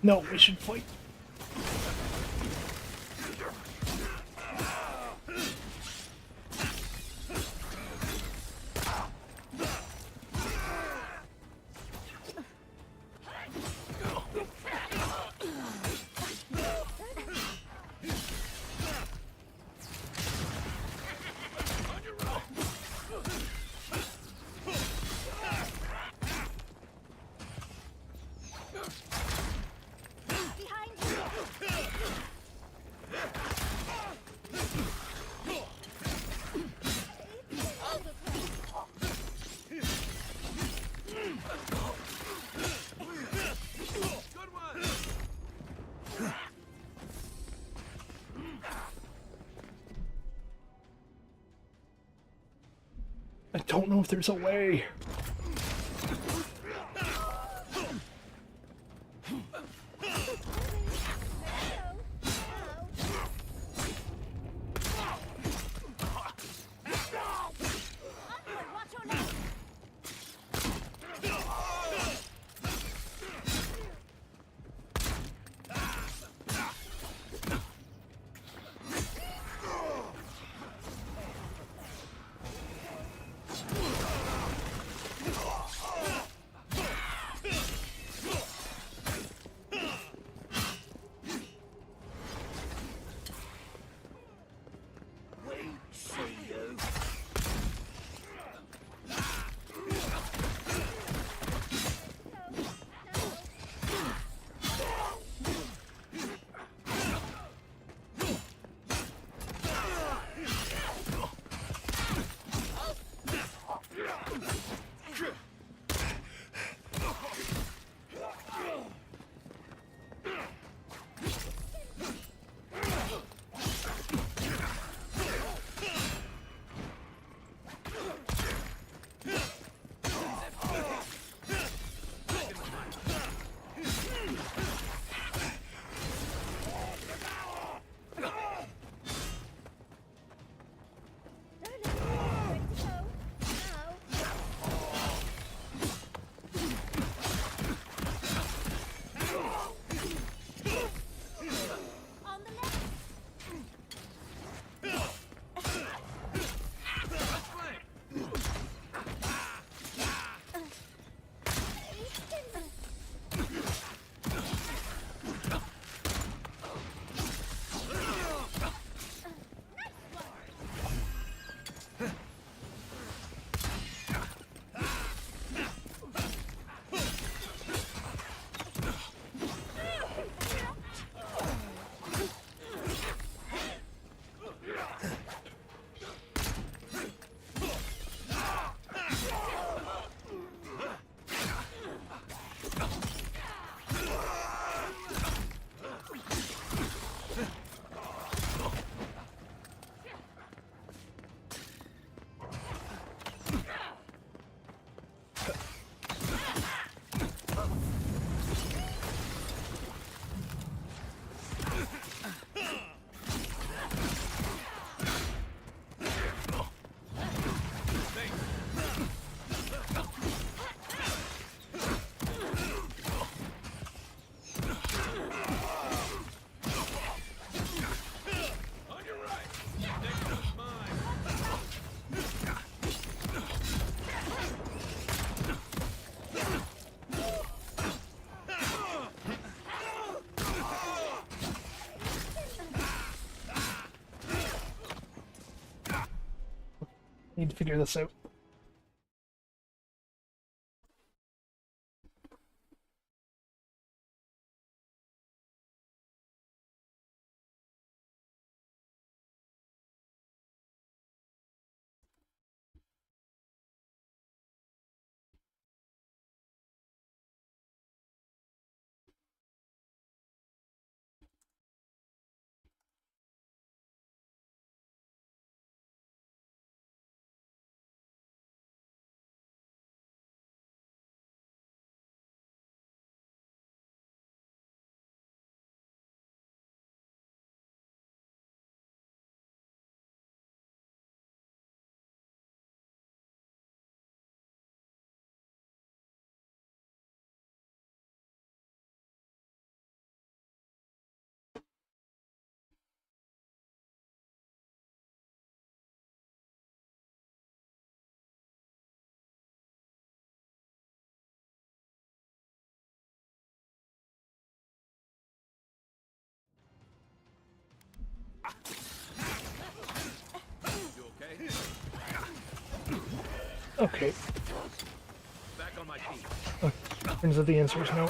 No, we should fight. I don't know if there's a way. Need to figure this out. You okay? Okay. Back on my feet. Turns out the answer is no.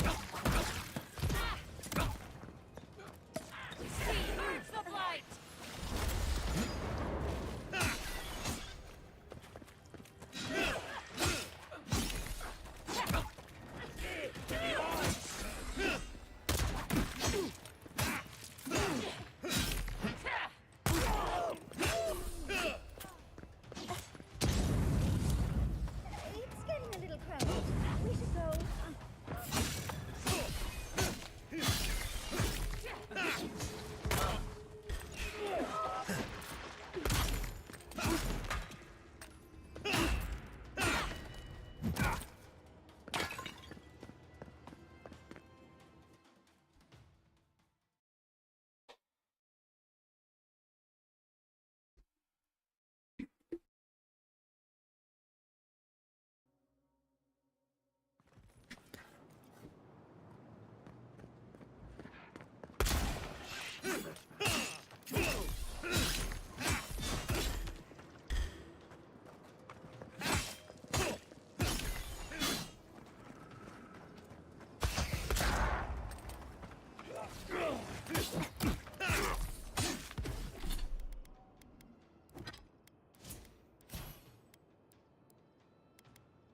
It's getting a little crowded. We should go.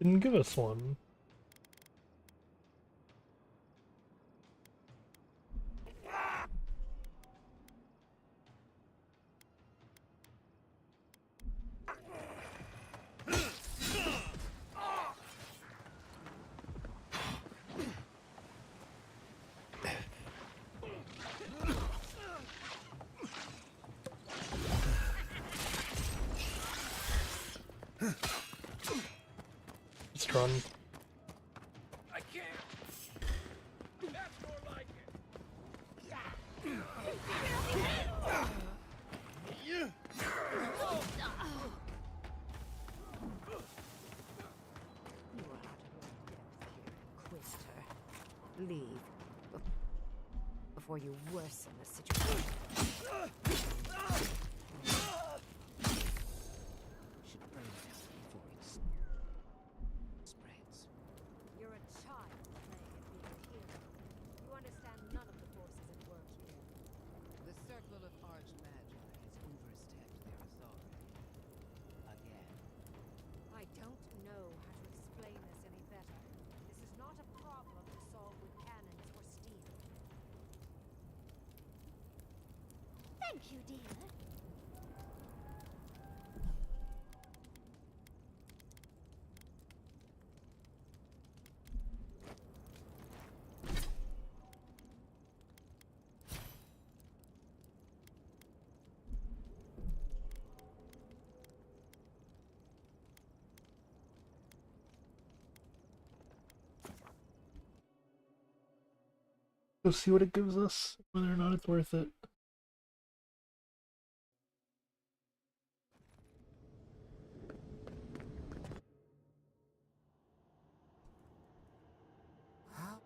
Didn't give us one. Just run. I can't. That's more like it. Leave before you worsen the situation. Should burn it out before it spreads. You're a child playing at being a hero. You understand none of the forces at work here. The Circle of Archmagi has overstepped their authority. Again. I don't know how to explain this any better. This is not a problem to solve with cannons or steel. Thank you, dear. Go see what it gives us, whether or not it's worth it. How?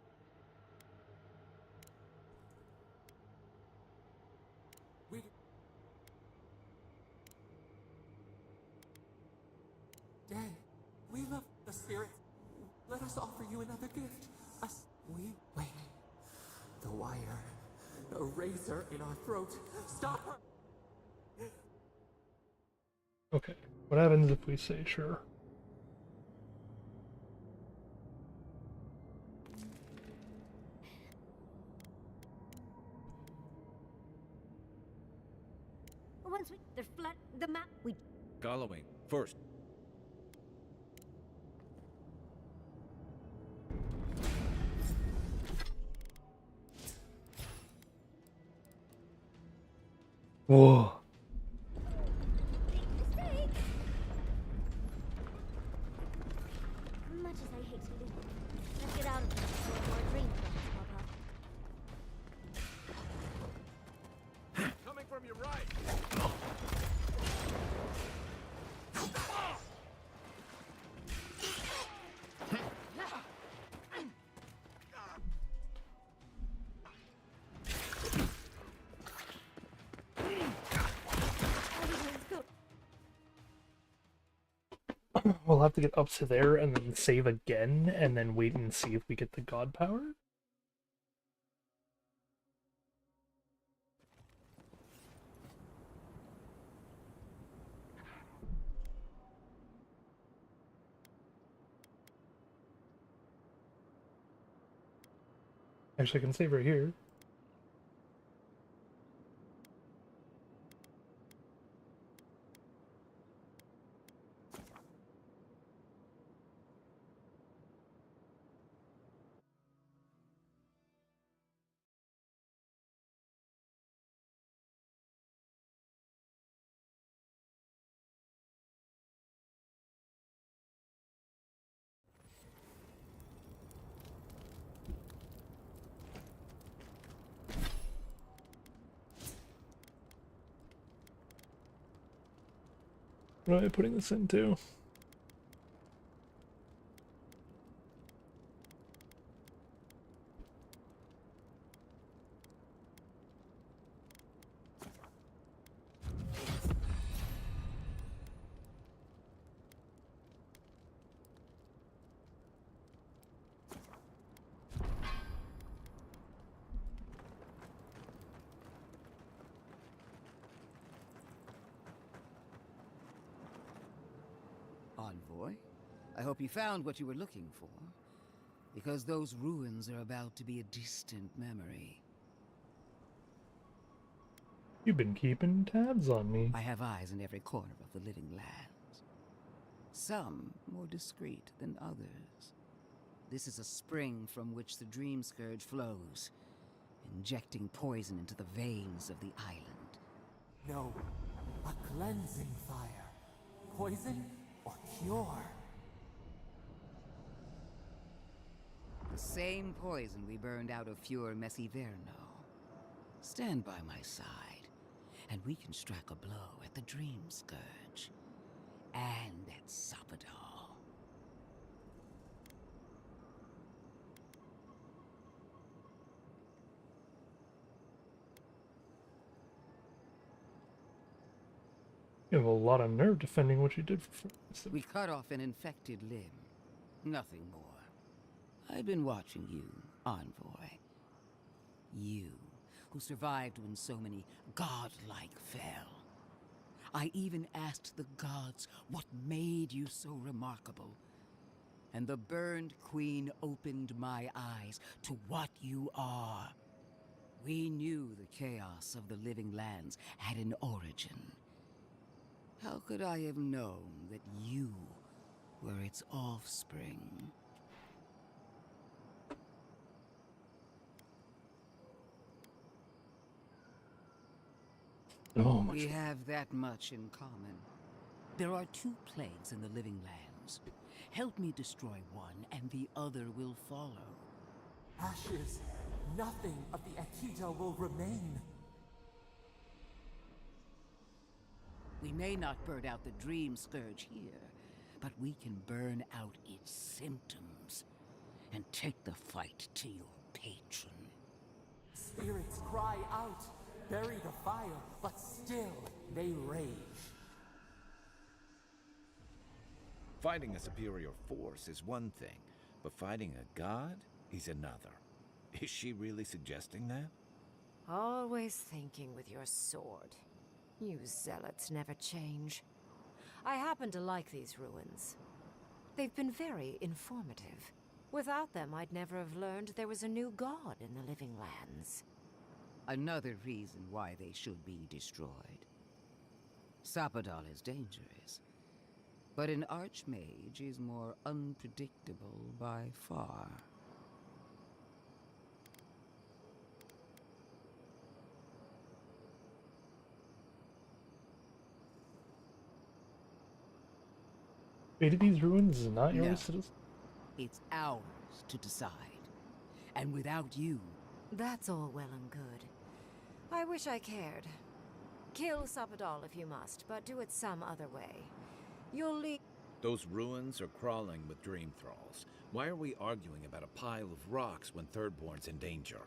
Spirit, let us offer you another gift. We wait. The wire. A razor in our throat. Stop her! Okay, what happens if we say sure? Once they're flat, the map, we... Following. First. Whoa. Mistake! Much as I hate to leave, let's get out of here before more dream threats pop up. Coming from your right. We'll have to get up to there and then save again, and then wait and see if we get the god power. Actually, I can save right here. What am I putting this into? Envoy, I hope you found what you were looking for, because those ruins are about to be a distant memory. You've been keeping tabs on me. I have eyes in every corner of the living lands. Some more discreet than others. This is a spring from which the Dream Scourge flows, injecting poison into the veins of the island. No, a cleansing fire. Poison or cure? The same poison we burned out of Fure Messiverno. Stand by my side, and we can strike a blow at the Dream Scourge. And at Sapadal. You have a lot of nerve defending what you did for free. We cut off an infected limb. Nothing more. I've been watching you, Envoy. You, who survived when so many godlike fell. I even asked the gods what made you so remarkable. And the burned queen opened my eyes to what you are. We knew the chaos of the living lands had an origin. How could I have known that you were its offspring? Oh, we have that much in common. There are two plagues in the living lands. Help me destroy one, and the other will follow. Ashes. Nothing of the Akita will remain. We may not burn out the Dream Scourge here, but we can burn out its symptoms and take the fight to your patron. Spirits cry out, bury the fire, but still they rage. Fighting a superior force is one thing, but fighting a god is another. Is she really suggesting that? Always thinking with your sword. You zealots never change. I happen to like these ruins. They've been very informative. Without them, I'd never have learned there was a new god in the Living Lands. Another reason why they should be destroyed. Sapadal is dangerous, but an archmage is more unpredictable by far. Wait, are these ruins not No. yours, citizen? It's ours to decide. And without you... That's all well and good. I wish I cared. Kill Sapadal if you must, but do it some other way. You'll leave... Those ruins are crawling with dream thralls. Why are we arguing about a pile of rocks when Thirdborn's in danger?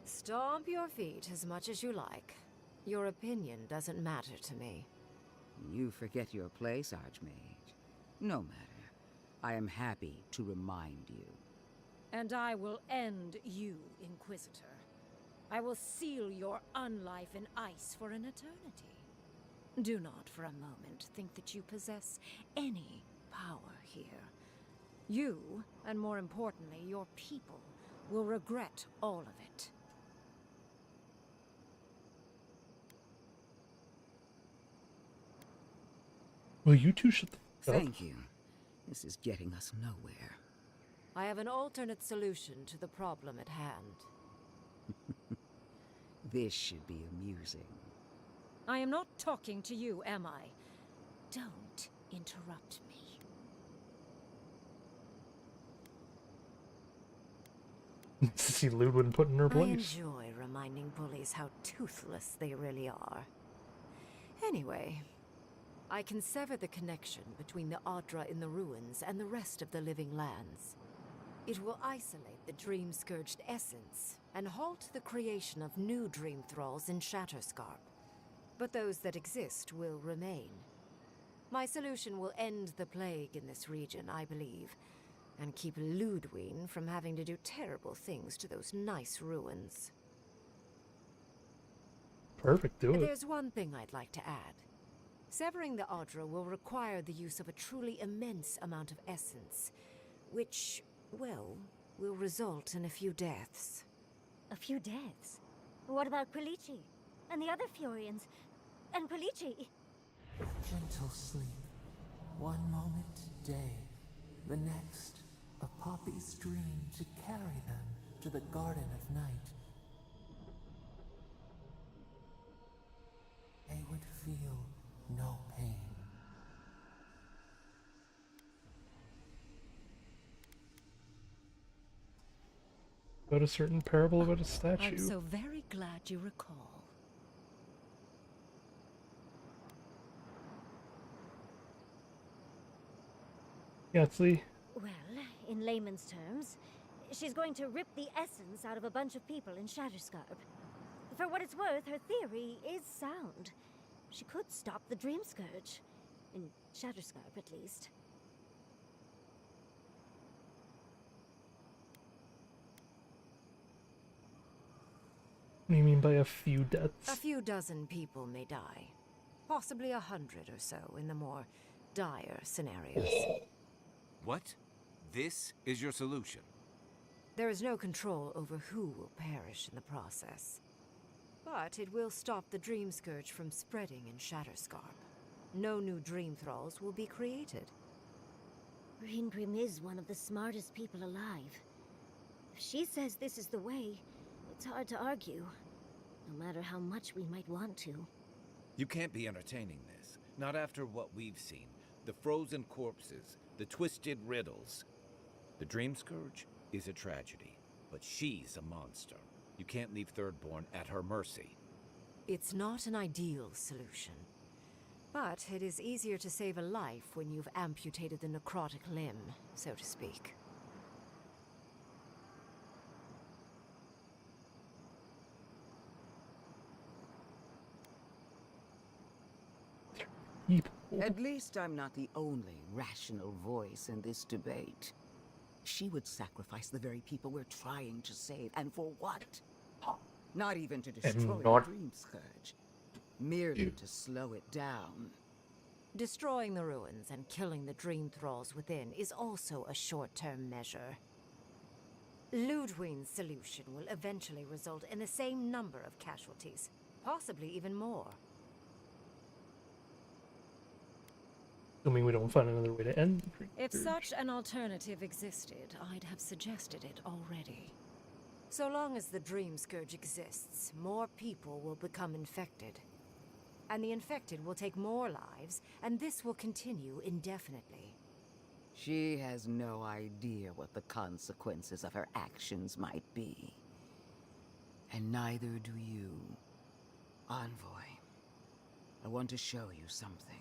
Stomp your feet as much as you like. Your opinion doesn't matter to me. You forget your place, Archmage. No matter. I am happy to remind you. And I will end you, Inquisitor. I will seal your unlife in ice for an eternity. Do not for a moment think that you possess any power here. You, and more importantly, your people, will regret all of it. Well, you two shut the fuck up. Thank you. This is getting us nowhere. I have an alternate solution to the problem at hand. This should be amusing. I am not talking to you, am I? Don't interrupt me. See Ludwig put in her I place. enjoy reminding bullies how toothless they really are. Anyway, I can sever the connection between the Audra in the ruins and the rest of the Living Lands. It will isolate the dream-scourged essence and halt the creation of new dream thralls in Shatterscarp. But those that exist will remain. My solution will end the plague in this region, I believe, and keep Ludwig from having to do terrible things to those nice ruins. Perfect, do it. There's one thing I'd like to add. Severing the Audra will require the use of a truly immense amount of essence, which, well, will result in a few deaths. A few deaths? What about Quilici? And the other Furians? And Quilici? Gentle sleep. One moment day, the next, a poppy's dream to carry them to the Garden of Night. They would feel no pain. About a certain parable about a statue. I'm so very glad you recall. Yatsli. Well, in layman's terms, she's going to rip the essence out of a bunch of people in Shatterscarp. For what it's worth, her theory is sound. She could stop the Dream Scourge. In Shatterscarp, at least. What do you mean by a few deaths? A few dozen people may die. Possibly 100 or so in the more dire scenarios. What? This is your solution? There is no control over who will perish in the process. But it will stop the Dream Scourge from spreading in Shatterscarp. No new Dream Thralls will be created. Greengrim is one of the smartest people alive. If she says this is the way, it's hard to argue. No matter how much we might want to. You can't be entertaining this. Not after what we've seen. The frozen corpses, the twisted riddles. The Dream Scourge is a tragedy, but she's a monster. You can't leave Thirdborn at her mercy. It's not an ideal solution. But it is easier to save a life when you've amputated the necrotic limb, so to speak. At least I'm not the only rational voice in this debate. She would sacrifice the very people we're trying to save, and for what? Not even to destroy the Dream Scourge. Merely to slow it down. Destroying the ruins and killing the dream thralls within is also a short-term measure. Ludwig's solution will eventually result in the same number of casualties, possibly even more. Assuming we don't find another way to end the Dream If Scourge. such an alternative existed, I'd have suggested it already. So long as the Dream Scourge exists, more people will become infected. And the infected will take more lives, and this will continue indefinitely. She has no idea what the consequences of her actions might be. And neither do you. Envoy, I want to show you something.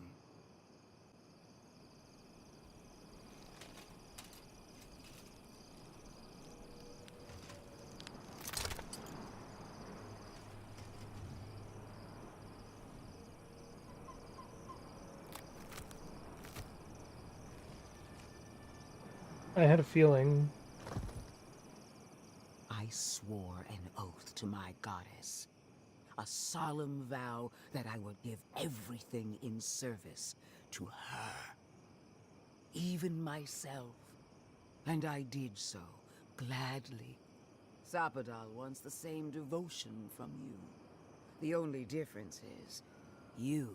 I had a feeling. I swore an oath to my goddess. A solemn vow that I would give everything in service to her. Even myself. And I did so, gladly. Sapadal wants the same devotion from you. The only difference is, you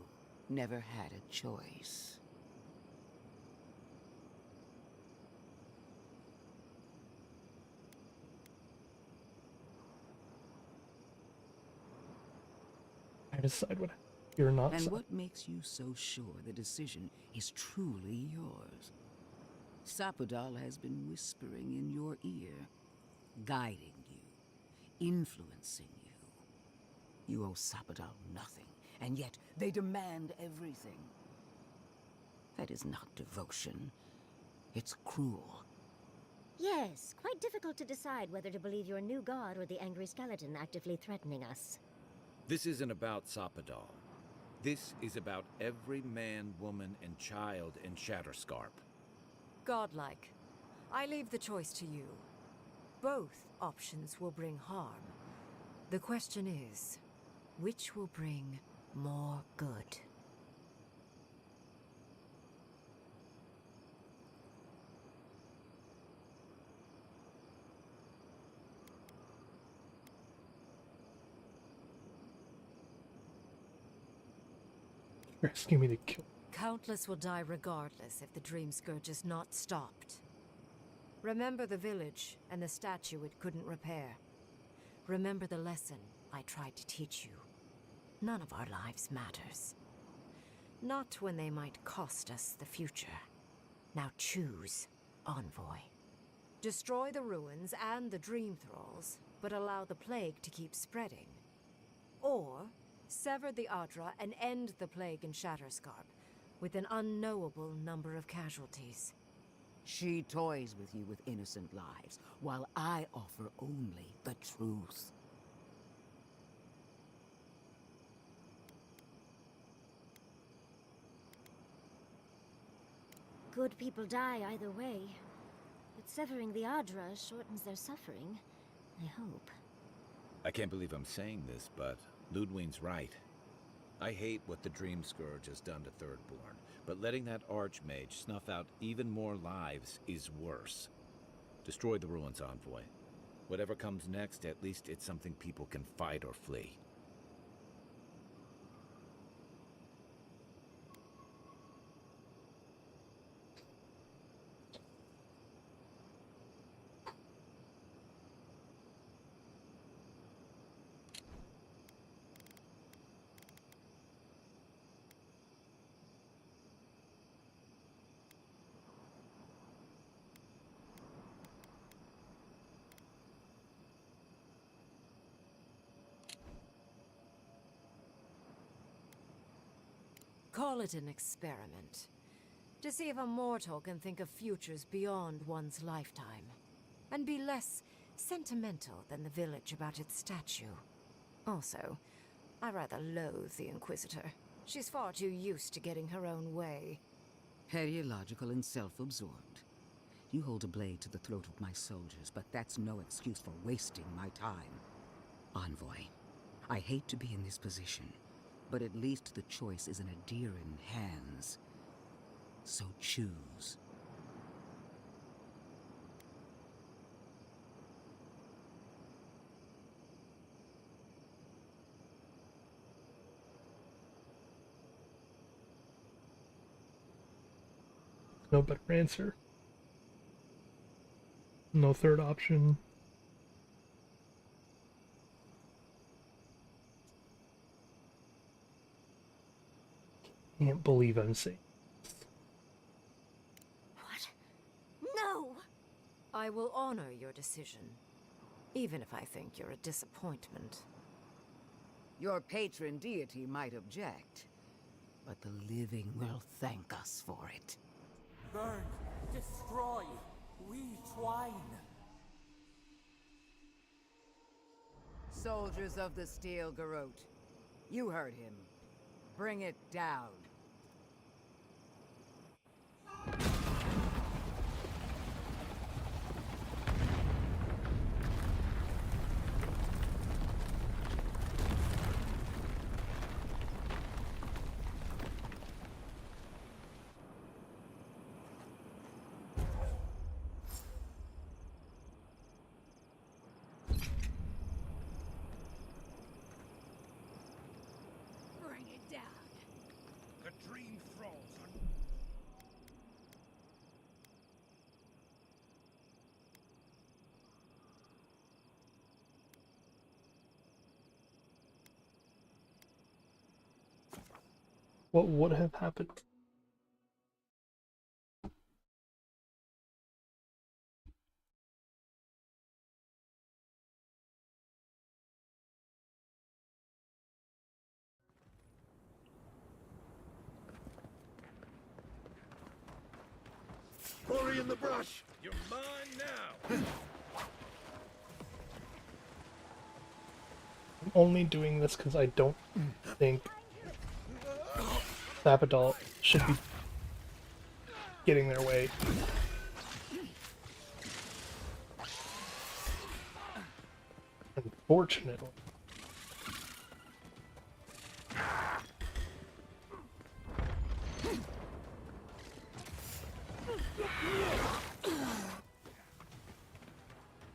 never had a choice. I decide what you're not. And what makes you so sure the decision is truly yours? Sapadal has been whispering in your ear, guiding you, influencing you. You owe Sapadal nothing, and yet they demand everything. That is not devotion. It's cruel. Yes, quite difficult to decide whether to believe your new god or the angry skeleton actively threatening us. This isn't about Sapadal. This is about every man, woman, and child in Shatterscarp. Godlike. I leave the choice to you. Both options will bring harm. The question is, which will bring more good? You're asking me to kill. Countless will die regardless if the Dream Scourge is not stopped. Remember the village and the statue it couldn't repair. Remember the lesson I tried to teach you. None of our lives matters. Not when they might cost us the future. Now choose, Envoy. Destroy the ruins and the Dream Thralls, but allow the plague to keep spreading. Or sever the Adra and end the plague in Shatterscarp, with an unknowable number of casualties. She toys with you with innocent lives, while I offer only the truth. Good people die either way, but severing the Adra shortens their suffering, I hope. I can't believe I'm saying this, but Ludwig's right. I hate what the Dream Scourge has done to Thirdborn, but letting that Archmage snuff out even more lives is worse. Destroy the ruins, Envoy. Whatever comes next, at least it's something people can fight or flee. Call it an experiment. To see if a mortal can think of futures beyond one's lifetime. And be less sentimental than the village about its statue. Also, I rather loathe the Inquisitor. She's far too used to getting her own way. Petty, illogical, and self-absorbed. You hold a blade to the throat of my soldiers, but that's no excuse for wasting my time. Envoy, I hate to be in this position, but at least the choice is in Adiran hands. So choose. No better answer. No third option. Can't believe I'm saying. What? No! I will honor your decision, even if I think you're a disappointment. Your patron deity might object, but the living will thank us for it. Burn, destroy, we twine. Soldiers of the Steel Garrote, you heard him. Bring it down. Bring it down. Katrine thralls are... What would have happened? Hurry in the brush! You're mine now! I'm only doing this because I don't think Sabadal should be getting their way. Unfortunately.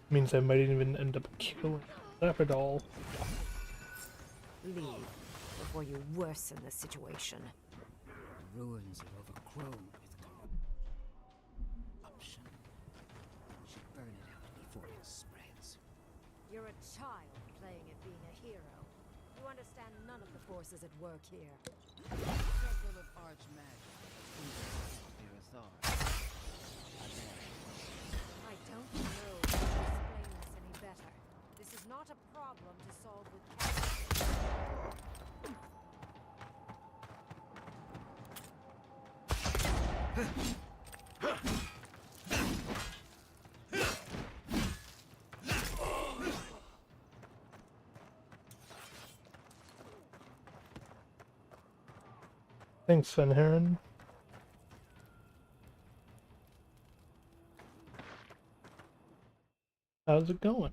Means I might even end up killing Sabadal. Leave before you worsen the situation. The ruins are overgrown with corruption. We should burn it out before it spreads. You're a child playing at being a hero. You understand none of the forces at work here. Circle of Archmagic. I don't know how to explain this any better. This is not a problem to solve with Thanks, Van Heron. How's it going?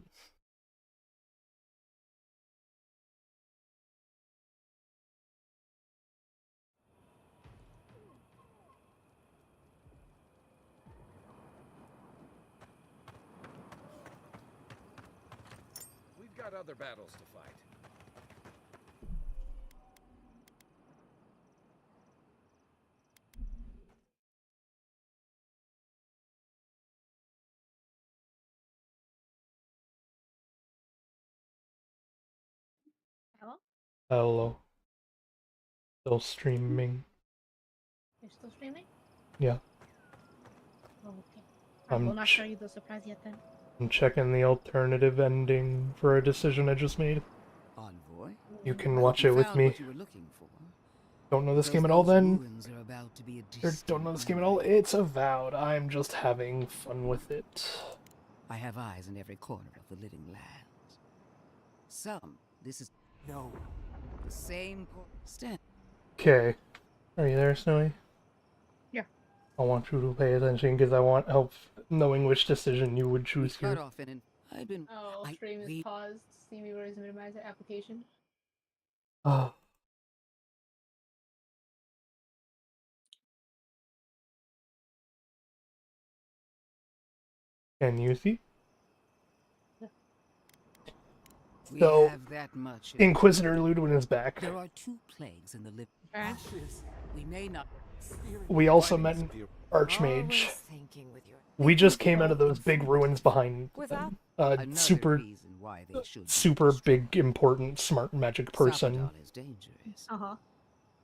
We've got other battles to fight. Hello? Hello. Still streaming. You're still streaming? Yeah. Oh, okay. I will not show you the surprise yet then. I'm checking the alternative ending for a decision I just made. Envoy? You can watch it with me. What you were looking for. Don't know this game at all then? Or don't know this game at all? It's Avowed. I'm just having fun with it. I have eyes in every corner of the living lands. This is... No. The same... Stand. Okay. Are you there, Snowy? Yeah. I want you to pay attention because I want help knowing which decision you would choose Cut here. off and I've been. Oh, stream is paused. Seaweaver has minimized the application. Oh. Can you see? We So, have that much. Inquisitor Ludwin is back. There are 2 plagues in the lip. We may not. We also met an Archmage. We just came out of those big ruins behind them. Super big, important, smart magic person. Is dangerous. Uh-huh.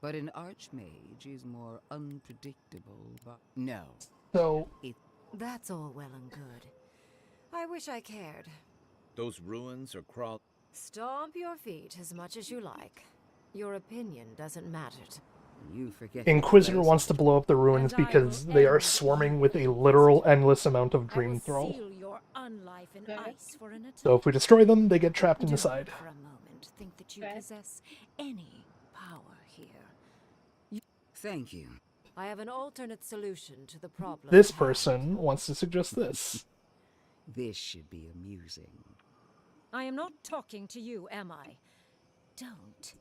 But an Archmage is more unpredictable. But no. So That's all well and good. I wish I cared. Those ruins are crawl. Stomp your feet as much as you like. Your opinion doesn't matter to you. Forget Inquisitor wants to blow up the ruins because they are swarming with a literal endless amount of dream thrall. So if we destroy them, they get trapped in the side. For a moment, think that you possess any power here. Thank you. I have an alternate solution to the problem. This person wants to suggest this. This should be amusing. I am not talking to you, am I? Don't.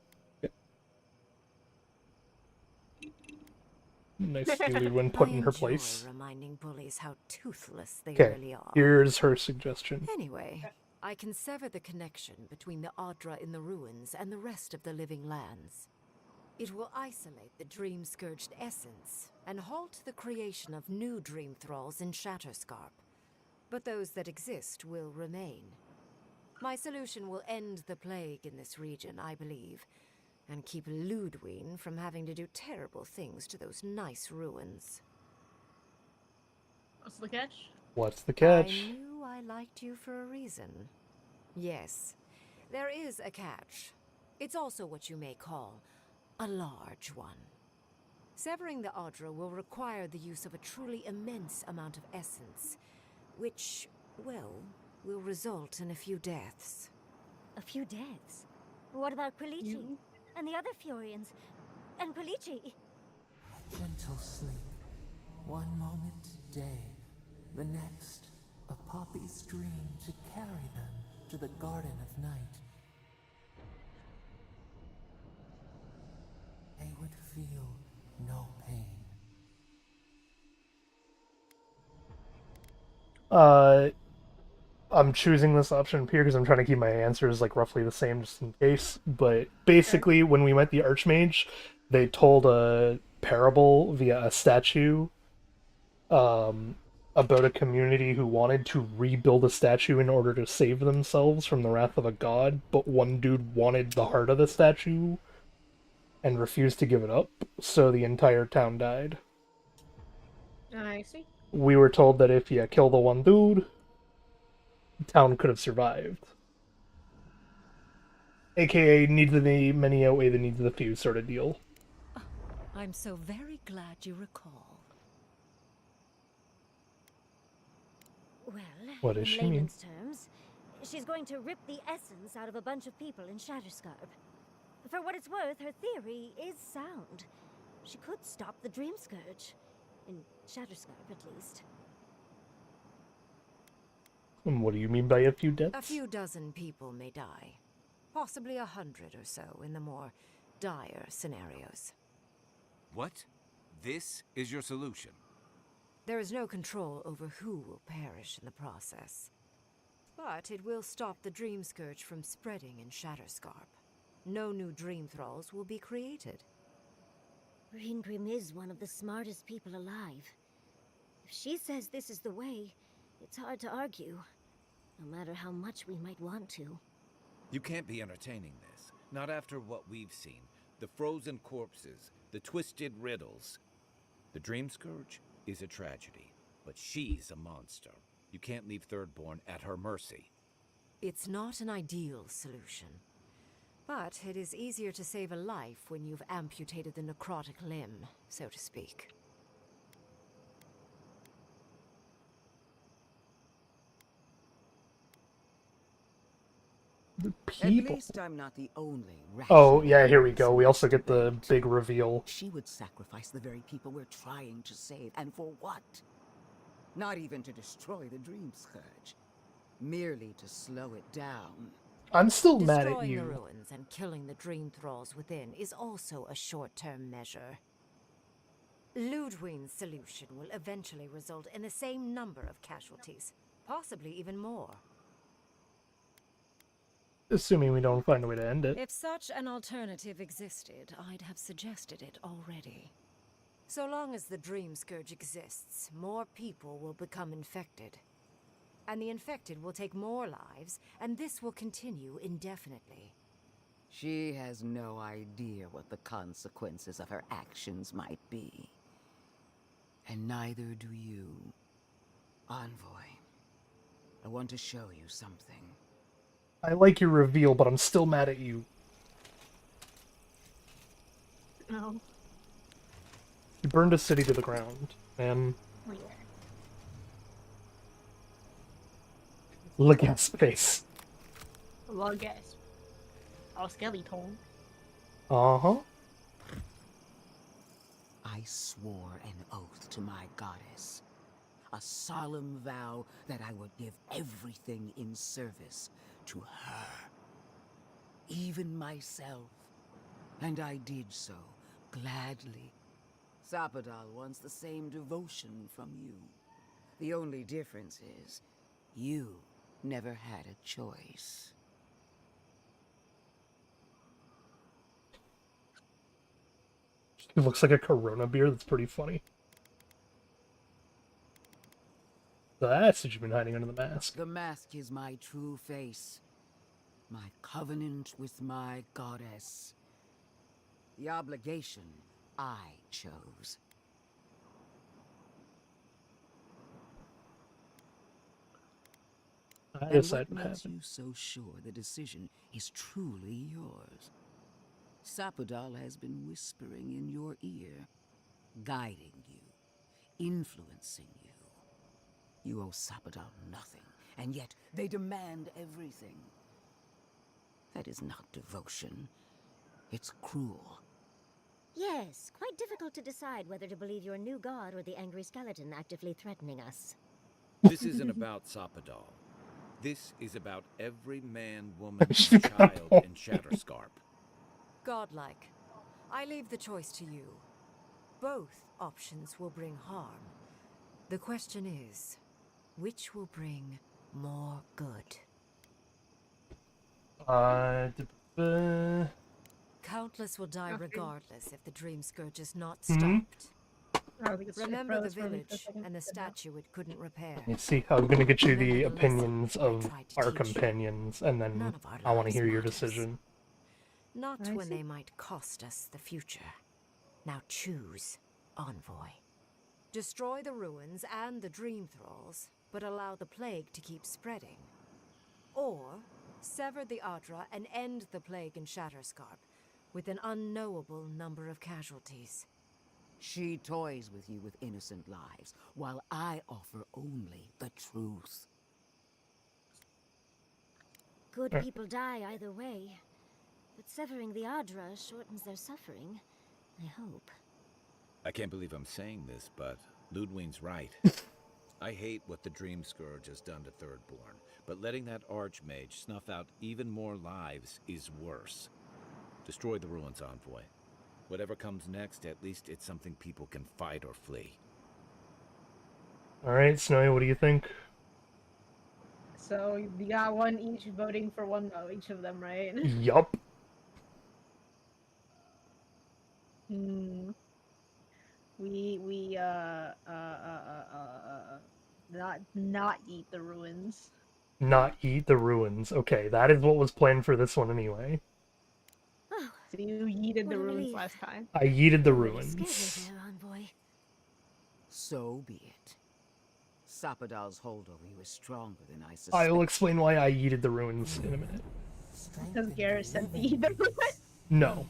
Nice to see Ludwin put in her place. Reminding bullies how toothless they Okay, really are. here's her suggestion. Anyway, I can sever the connection between the Adra in the ruins and the rest of the living lands. It will isolate the dream-scourged essence and halt the creation of new dream thralls in Shatterscarp. But those that exist will remain. My solution will end the plague in this region, I believe, and keep Ludwin from having to do terrible things to those nice ruins. What's the catch? What's the catch? I knew I liked you for a reason. Yes, there is a catch. It's also what you may call a large one. Severing the Adra will require the use of a truly immense amount of essence, which, well, will result in a few deaths. A few deaths? What about Quilici? And the other Furians? And Quilici? Gentle sleep. One moment day, the next, a poppy's dream to carry them to the Garden of Night. They would feel no pain. I'm choosing this option here because I'm trying to keep my answers like roughly the same just in case. But basically, when we met the Archmage, they told a parable via a statue about a community who wanted to rebuild a statue in order to save themselves from the wrath of a god, but one dude wanted the heart of the statue and refused to give it up, so the entire town died. I see. We were told that if you kill the one dude, the town could have survived. AKA, needs of the many outweigh the needs of the few sort of deal. I'm so very glad you recall. Well, what does in she mean? layman's terms, she's going to rip the essence out of a bunch of people in Shatterscarp. For what it's worth, her theory is sound. She could stop the Dream Scourge. In Shatterscarp, at least. And what do you mean by a few deaths? A few dozen people may die. Possibly 100 or so in the more dire scenarios. What? This is your solution? There is no control over who will perish in the process. But it will stop the Dream Scourge from spreading in Shatterscarp. No new Dream Thralls will be created. Reengrim is one of the smartest people alive. If she says this is the way, it's hard to argue, no matter how much we might want to. You can't be entertaining this. Not after what we've seen. The frozen corpses, the twisted riddles. The Dream Scourge is a tragedy, but she's a monster. You can't leave Thirdborn at her mercy. It's not an ideal solution. But it is easier to save a life when you've amputated the necrotic limb, so to speak. At People. least I'm not the only Oh, rational yeah, here we go. person We also get to the debate. big reveal. She would sacrifice the very people we're trying to save, and for what? Not even to destroy the Dream Scourge, merely to slow it down. I'm still mad at Destroying the you. ruins and killing the dream thralls within is also a short-term measure. Ludwig's solution will eventually result in the same number of casualties, possibly even more. Assuming we don't find a way to end it. If such an alternative existed, I'd have suggested it already. So long as the Dream Scourge exists, more people will become infected. And the infected will take more lives, and this will continue indefinitely. She has no idea what the consequences of her actions might be. And neither do you. Envoy, I want to show you something. I like your reveal, but I'm still mad at you. No. You burned a city to the ground, man. Oh, yeah. Look at his face. Well, guess. Oh, skeleton. Uh-huh. I swore an oath to my goddess. A solemn vow that I would give everything in service to her. Even myself. And I did so, gladly. Sapadal wants the same devotion from you. The only difference is, you never had a choice. It looks like a Corona beer. That's pretty funny. That's what you've been hiding under the mask. The mask is my true face. My covenant with my goddess. The obligation I chose. I And decided what to makes have it. you so sure the decision is truly yours? Sapadal has been whispering in your ear, guiding you, influencing you. You owe Sapadal nothing, and yet they demand everything. That is not devotion. It's cruel. Yes, quite difficult to decide whether to believe your new god or the angry skeleton actively threatening us. This isn't about Sapadal. This is about every man, woman, and child in Shatterscarp. Godlike. I leave the choice to you. Both options will bring harm. The question is, which will bring more good? Countless will die regardless if the Dream Scourge is not stopped. Remember the village and the statue it couldn't repair. You see, I'm gonna get you the opinions of our companions, and then I want to hear your decision. Not when they might cost us the future. Now choose, Envoy. Destroy the ruins and the Dream Thralls, but allow the plague to keep spreading. Or sever the Adra and end the plague in Shatterscarp with an unknowable number of casualties. She toys with you with innocent lives, while I offer only the truth. Good people die either way, but severing the Adra shortens their suffering, I hope. I can't believe I'm saying this, but Ludwig's right. I hate what the Dream Scourge has done to Thirdborn, but letting that Archmage snuff out even more lives is worse. Destroy the ruins, Envoy. Whatever comes next, at least it's something people can fight or flee. Alright, Snowy, what do you think? So you got one each voting for one each of them, right? Yup. Not eat the ruins. Not eat the ruins. Okay, that is what was planned for this one anyway. So you yeeted the ruins last time. I yeeted the ruins. So be it. Sapadal's hold over you is stronger than I suspect. I will explain why I yeeted the ruins in a minute. Because Garrett said to eat the ruins. No.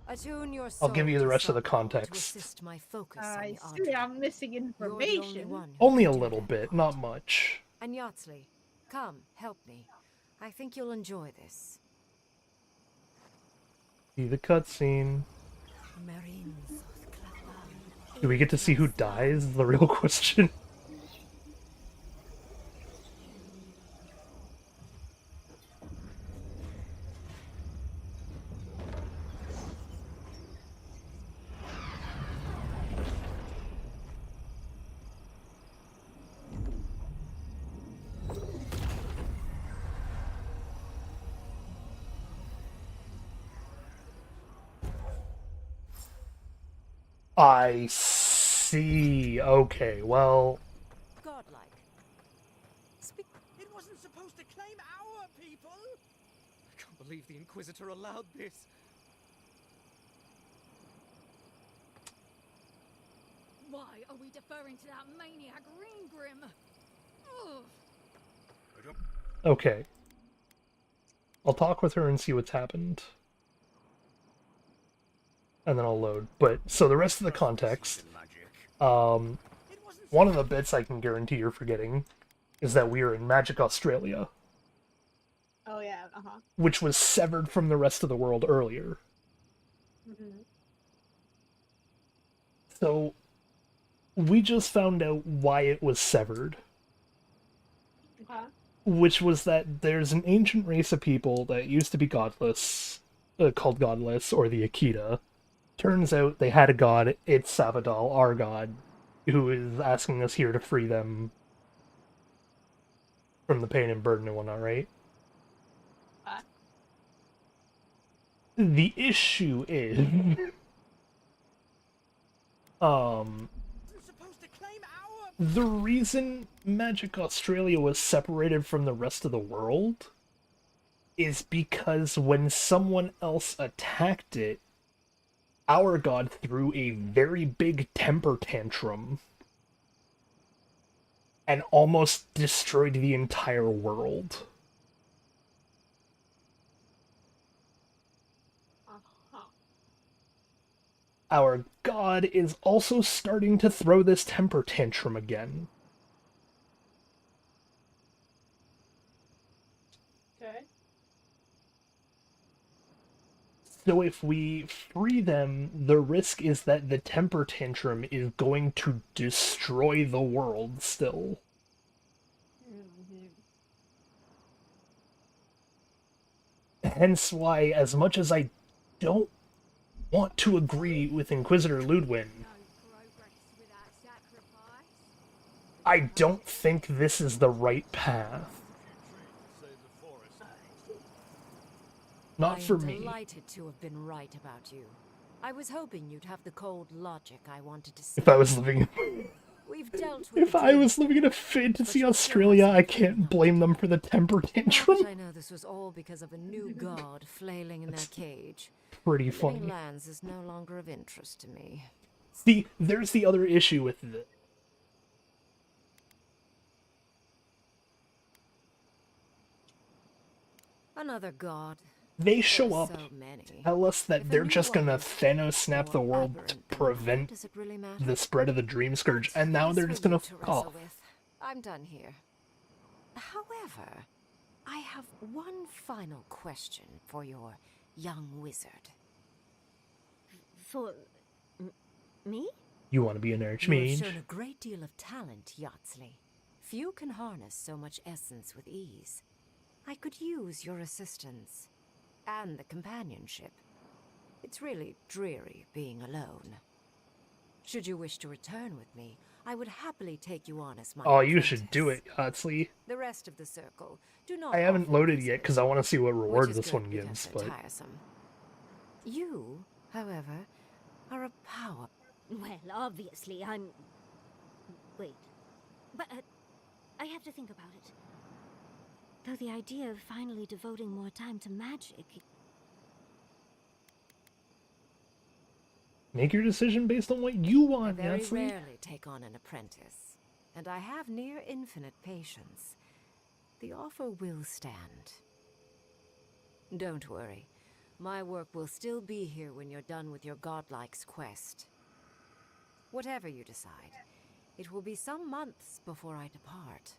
Attune your I'll give you the soul rest of the to context. assist my focus on I the see, I'm missing information. Only a little bit, not much. And Yardsley, come, help me. I think you'll enjoy this. See the cutscene. Do we get to see who dies? Is the real question. I see. Okay, well... Godlike. It wasn't supposed to claim our people! I can't believe the Inquisitor allowed this. Why are we deferring to that maniac Ringgrim? Ugh. Okay. I'll talk with her and see what's happened. And then I'll load. But, so the rest of the context, one of the bits I can guarantee you're forgetting is that we are in Magic Australia. Oh yeah, Which was severed from the rest of the world earlier. So, we just found out why it was severed. Which was that there's an ancient race of people that used to be godless, called godless, or the Akita. Turns out they had a god, it's Savadal, our god, who is asking us here to free them from the pain and burden and whatnot, right? The issue is... the reason Magic Australia was separated from the rest of the world is because when someone else attacked it, our god threw a very big temper tantrum and almost destroyed the entire world. Our god is also starting to throw this temper tantrum again. So if we free them, the risk is that the temper tantrum is going to destroy the world still. Hence why, as much as I don't want to agree with Inquisitor Ludwin, I don't think this is the right path. Not for me. I'm delighted to have been right about you. I was hoping you'd have the cold logic I wanted to see. If I was living We've dealt with if I was living in a fantasy Australia, I can't blame them for the temper tantrum. I know this was all because of a new god flailing in their cage. Pretty Living funny. lands is no longer of interest to me. See, there's the other issue with this. Another god. They show up, So many. tell us that they're just gonna Thanos snap the world to prevent the spread of the Dream Scourge, and now they're just gonna fuck off. I'm done here. However, I have one final question for your young wizard. For... me? You want to be an You have archmage? shown a great deal of talent, Yardsley. Few can harness so much essence with ease. I could use your assistance. And the companionship. It's really dreary being alone. Should you wish to return with me, I would happily take you on as my Oh, you apprentice. should do it, Yardsley. The rest of the circle do not I haven't offer loaded this, yet because I want to see what which reward is this good one because gives, they're but... tiresome. You, however, are a power. Well, obviously, I'm... Wait. But, I have to think about it. Though the idea of finally devoting more time to magic... Make your decision based on what you want, I very Yardsley. rarely take on an apprentice, and I have near infinite patience. The offer will stand. Don't worry. My work will still be here when you're done with your godlike's quest. Whatever you decide, it will be some months before I depart.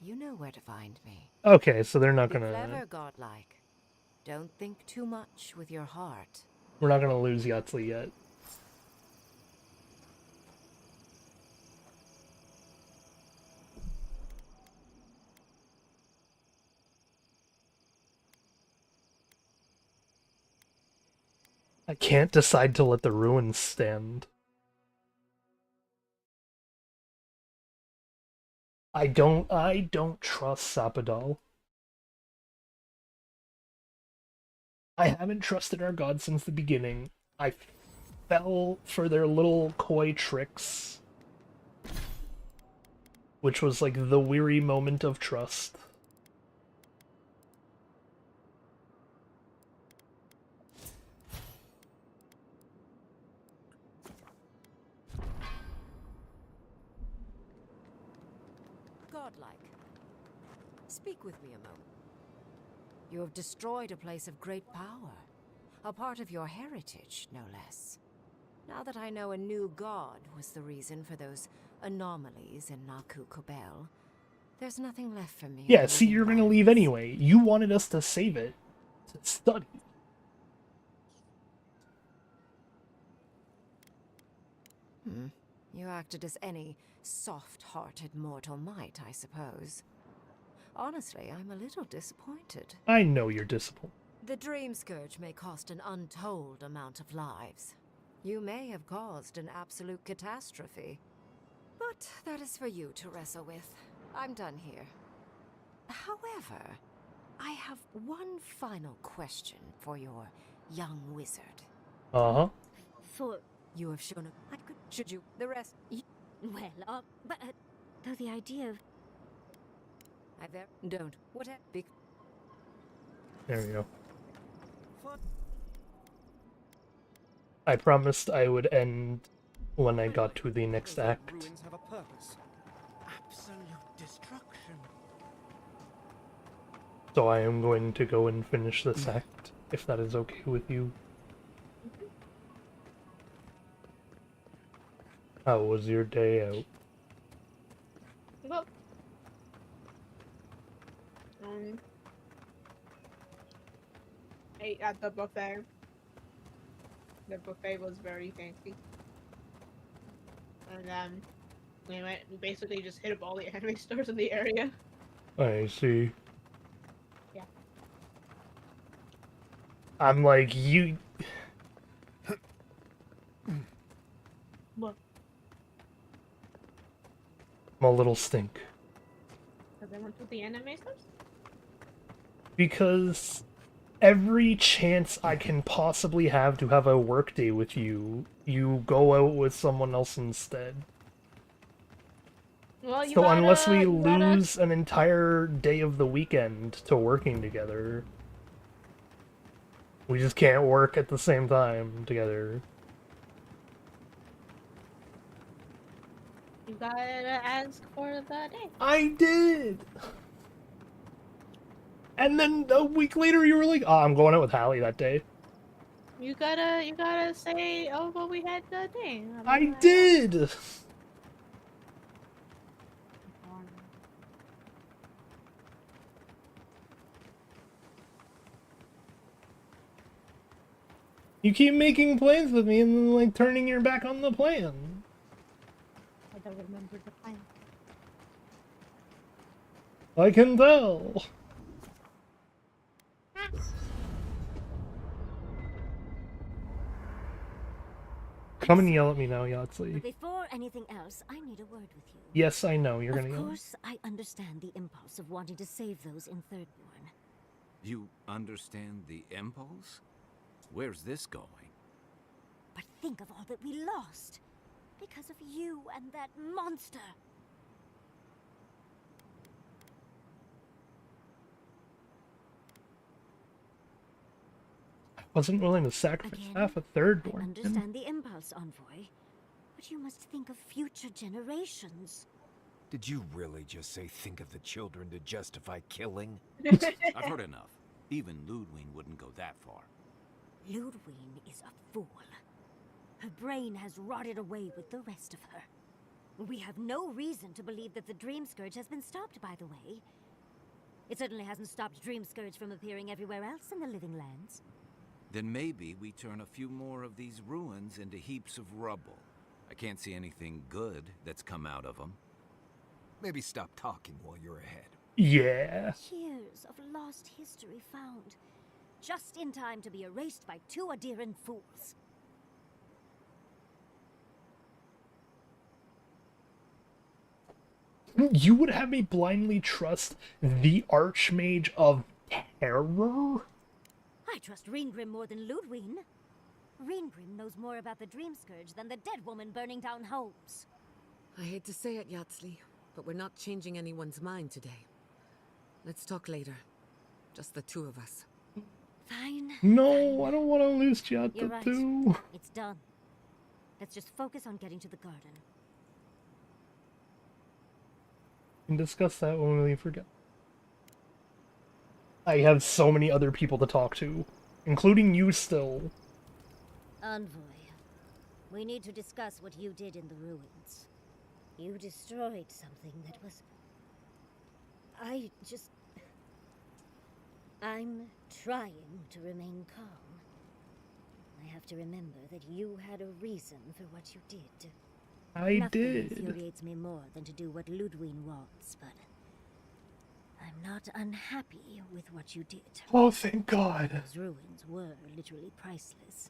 You know where to find me. Okay, so they're not Be gonna... clever, godlike. Don't think too much with your heart. We're not gonna lose Yahtzee yet. I can't decide to let the ruins stand. I don't trust Sapadal. I haven't trusted our god since the beginning. I fell for their little coy tricks, which was like the weary moment of trust. Godlike. Speak with me a moment. You have destroyed a place of great power. A part of your heritage, no less. Now that I know a new god was the reason for those anomalies in Naku Kobel, there's nothing left for me. Yeah, see, you're gonna leave anyway. You wanted us to save it. To study. You acted as any soft-hearted mortal might, I suppose. Honestly, I'm a little disappointed. I know you're disappointed. The Dream Scourge may cost an untold amount of lives. You may have caused an absolute catastrophe. But that is for you to wrestle with. I'm done here. However, I have one final question for your young wizard. Uh-huh. For... You have shown I could... Should you... The rest... Well, but... though the idea of... Don't. Whatever. There we go. I promised I would end when I got to the next act. Ruins have a purpose. Absolute destruction. So I am going to go and finish this act, if that is okay with you. How was your day out? Well, ate at the buffet. The buffet was very fancy. And we basically just hit up all the anime stores in the area. I see. Yeah. I'm like, you... What? I'm a little stink. Because I went to the anime stores? Because every chance I can possibly have to have a work day with you, you go out with someone else instead. Well, So unless we lose an entire day of the weekend to working together, we just can't work at the same time together. You gotta ask for the day. I did! And then a week later you were like, oh, I'm going out with Hallie that day. You gotta say, oh, well, we had the thing. I did! You keep making plans with me and then, like, turning your back on the plan. I don't remember the plan. I can tell. Come and yell at me now, Yahtzee. But before anything else, I need a word with you. Yes, I know, you're gonna yell. Of course, I understand the impulse of wanting to save those in Thirdborn. You understand the impulse? Where's this going? But think of all that we lost. Because of you and that monster. I wasn't willing to sacrifice half a Thirdborn. I understand the impulse, Envoy. But you must think of future generations. Did you really just say think of the children to justify killing? I've heard enough. Even Ludwig wouldn't go that far. Ludwig is a fool. Her brain has rotted away with the rest of her. We have no reason to believe that the Dream Scourge has been stopped, by the way. It certainly hasn't stopped Dream Scourge from appearing everywhere else in the Living Lands. Then maybe we turn a few more of these ruins into heaps of rubble. I can't see anything good that's come out of them. Maybe stop talking while you're ahead. Yeah. Years of lost history found, just in time to be erased by two Adiran fools. You would have me blindly trust the Archmage of Terror? I trust Reengrim more than Ludwig. Reengrim knows more about the Dream Scourge than the dead woman burning down homes. I hate to say it, Yatsley, but we're not changing anyone's mind today. Let's talk later. Just the two of us. Fine. No, I don't want to lose You're Giatta right. too. It's done. Let's just focus on getting to the garden. We can discuss that when we forget. I have so many other people to talk to, including you still. Envoy, we need to discuss what you did in the ruins. You destroyed something that was... I'm trying to remain calm. I have to remember that you had a reason for what you did. I Nothing did. infuriates me more than to do what Ludwig wants, but I'm not unhappy with what you did. Oh, thank God. Those ruins were literally priceless.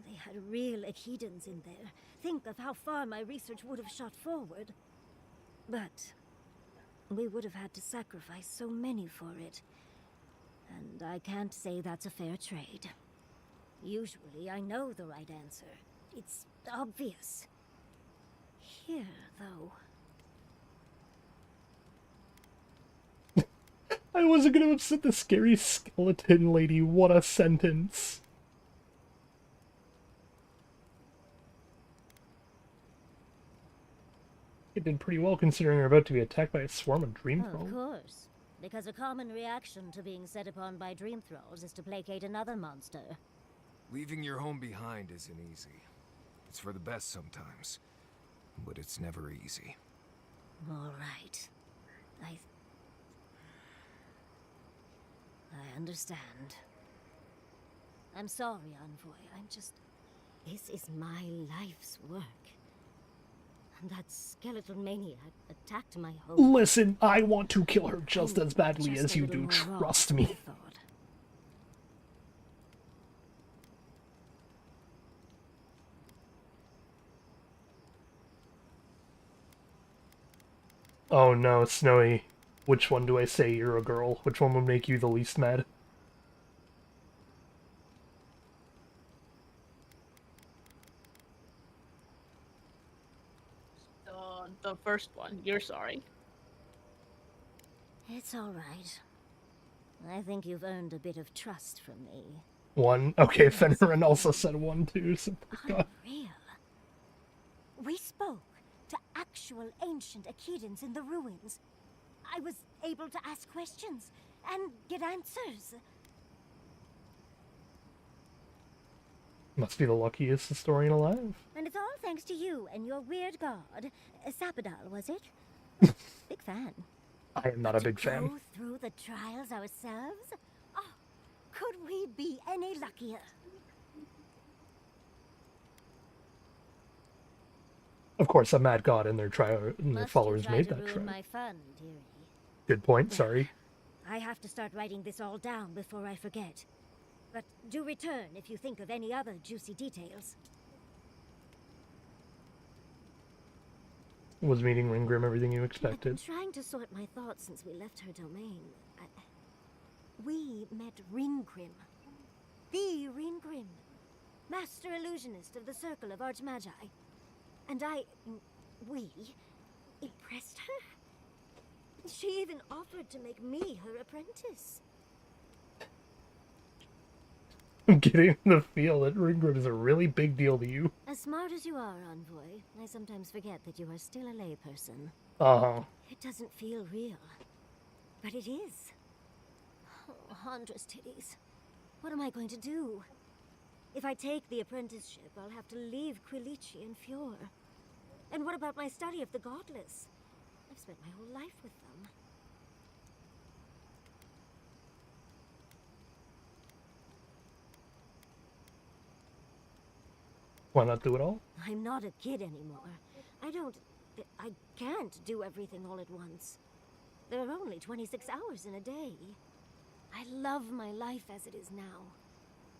They had real Echidans in there. Think of how far my research would have shot forward. But we would have had to sacrifice so many for it. And I can't say that's a fair trade. Usually I know the right answer. It's obvious. Here, though... I wasn't gonna upset the scary skeleton lady. What a sentence. It did pretty well considering we're about to be attacked by a swarm of dream Of thralls. course. Because a common reaction to being set upon by dream thralls is to placate another monster. Leaving your home behind isn't easy. It's for the best sometimes, but it's never easy. All right. I understand. I'm sorry, Envoy. This is my life's work. And that skeletal maniac attacked my home. Listen, I want to kill her just as badly as you do, trust me. Oh no, Snowy. Which one do I say you're a girl? Which one would make you the least mad? The first one. You're sorry. It's all right. I think you've earned a bit of trust from me. One? Okay, Fenrir also said one too, so God. Unreal. We spoke to actual ancient Echidans in the ruins. I was able to ask questions and get answers. Must be the luckiest historian alive. And it's all thanks to you and your weird god, Sapadal, was it? Big fan. I am not a big fan. Go through the trials ourselves? Oh, could we be any luckier? Of course, a mad god and their followers try made to that ruin trial. my fun, dearie. Good point, sorry. I have to start writing this all down before I forget. But do return if you think of any other juicy details. Was meeting Ringgrim everything you I'm expected? trying to sort my thoughts since we left her domain. We met Reengrim. The Reengrim. Master Illusionist of the Circle of Archmagi. And we impressed her. She even offered to make me her apprentice. I'm getting the feel that Ringgrim is a really big deal to you. As smart as you are, Envoy, I sometimes forget that you are still a layperson. Uh-huh. It doesn't feel real. But it is. Oh, Huntress titties. What am I going to do? If I take the apprenticeship, I'll have to leave Quilici and Fjord. And what about my study of the godless? I've spent my whole life with them. Why not do it all? I'm not a kid anymore. I can't do everything all at once. There are only 26 hours in a day. I love my life as it is now.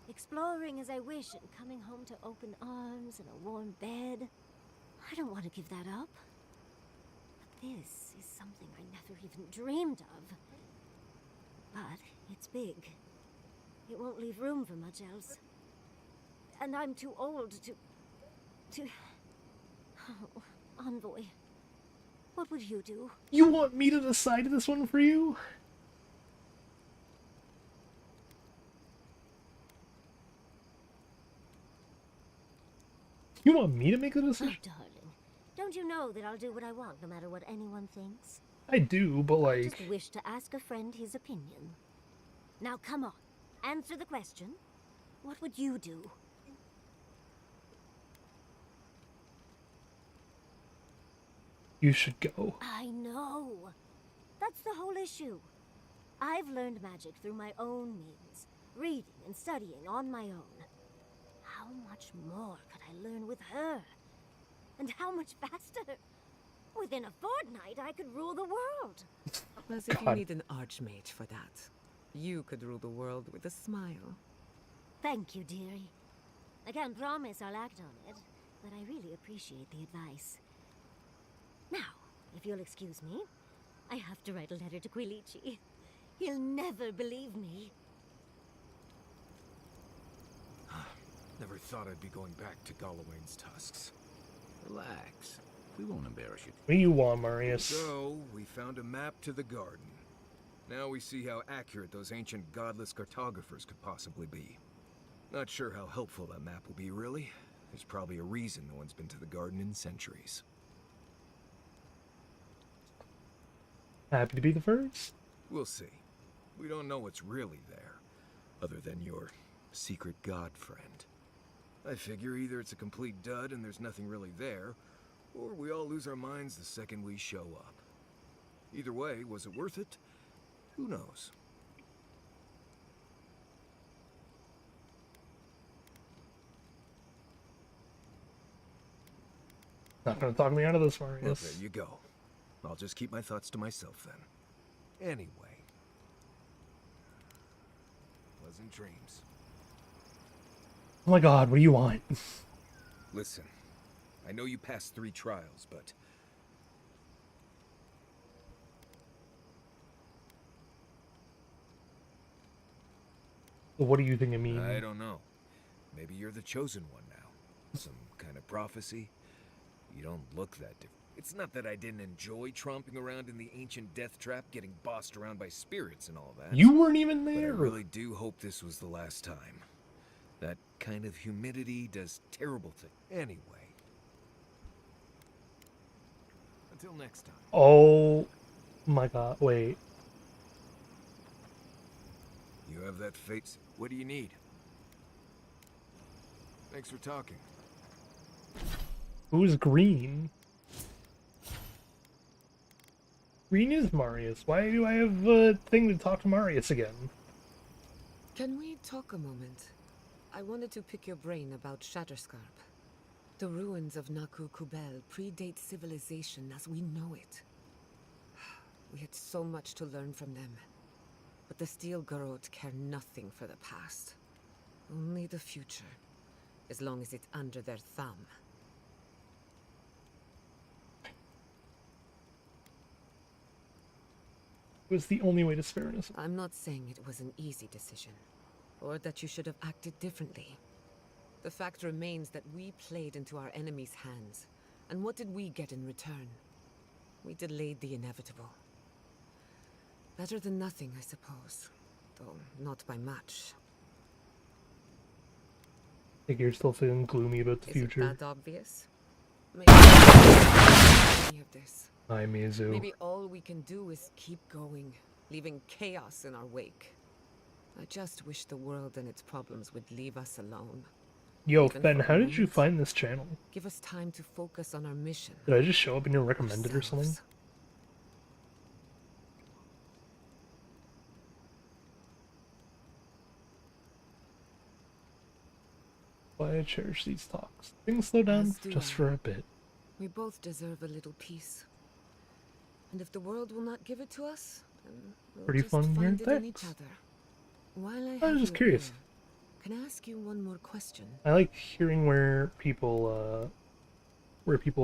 Exploring as I wish and coming home to open arms and a warm bed. I don't want to give that up. But this is something I never even dreamed of. But it's big. It won't leave room for much else. And I'm too old to... Oh, Envoy. What would you do? You want me to decide this one for you? You want me to make the decision? Oh, darling. Don't you know that I'll do what I want, no matter what anyone thinks? I do, but I like... just wish to ask a friend his opinion. Now, come on. Answer the question. What would you do? You should go. I know. That's the whole issue. I've learned magic through my own means, reading and studying on my own. How much more could I learn with her? And how much faster? Within a fortnight, I could rule the world. As if you need an archmage for that. You could rule the world with a smile. Thank you, dearie. I can't promise I'll act on it, but I really appreciate the advice. Now, if you'll excuse me, I have to write a letter to Quilici. He'll never believe me. Never thought I'd be going back to Gallowayne's tusks. Relax. We won't embarrass you. What do you want, Marius? So, we found a map to the garden. Now we see how accurate those ancient godless cartographers could possibly be. Not sure how helpful that map will be, really. There's probably a reason no one's been to the garden in centuries. Happy to be the first? We'll see. We don't know what's really there, other than your secret god friend. I figure either it's a complete dud and there's nothing really there, or we all lose our minds the second we show up. Either way, was it worth it? Who knows? Not gonna talk me out of this, Well, Marius. there you go. I'll just keep my thoughts to myself then. Anyway. Pleasant dreams. Oh my god, what do you want? Listen, I know you passed 3 trials, but... What do you think it means? I don't know. Maybe you're the chosen one now. Some kind of prophecy? You don't look that different. It's not that I didn't enjoy tromping around in the ancient death trap, getting bossed around by spirits and all that. You weren't even But I there. really do hope this was the last time. That kind of humidity does terrible things. Anyway. Until next time. Oh my god, wait. You have that face. What do you need? Thanks for talking. Who's green? Green is Marius. Why do I have a thing to talk to Marius again? Can we talk a moment? I wanted to pick your brain about Shatterscarp. The ruins of Naku Kubel predate civilization as we know it. We had so much to learn from them. But the Steel Garrote care nothing for the past. Only the future, as long as it's under their thumb. It was the only way to spare us. I'm not saying it was an easy decision, or that you should have acted differently. The fact remains that we played into our enemy's hands, and what did we get in return? We delayed the inevitable. Better than nothing, I suppose, though not by much. I think you're still feeling gloomy about the future. Is it that obvious? Maybe any of this. Hi, Mizu. Maybe all we can do is keep going, leaving chaos in our wake. I just wish the world and its problems would leave us alone. Yo, even Ben, for a how did you moment. find this channel? Give us time to focus on our mission. Did I just show up in your recommended or something? Why I cherish these talks. Things slow down As do just I. for a bit. We both deserve a little peace. And if the world will not give it to us, then we'll Pretty just fun find here, it in each thanks. other. While I have was just you curious. here, can I ask you one more question? I like hearing where people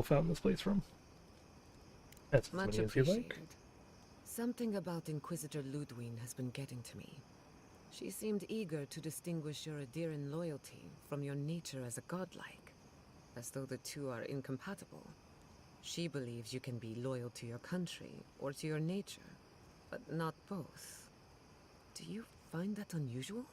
found this place from. That's as Much many as you appreciated. like. Something about Inquisitor Ludwig has been getting to me. She seemed eager to distinguish your Adiran loyalty from your nature as a godlike, as though the two are incompatible. She believes you can be loyal to your country or to your nature, but not both. Do you find that unusual?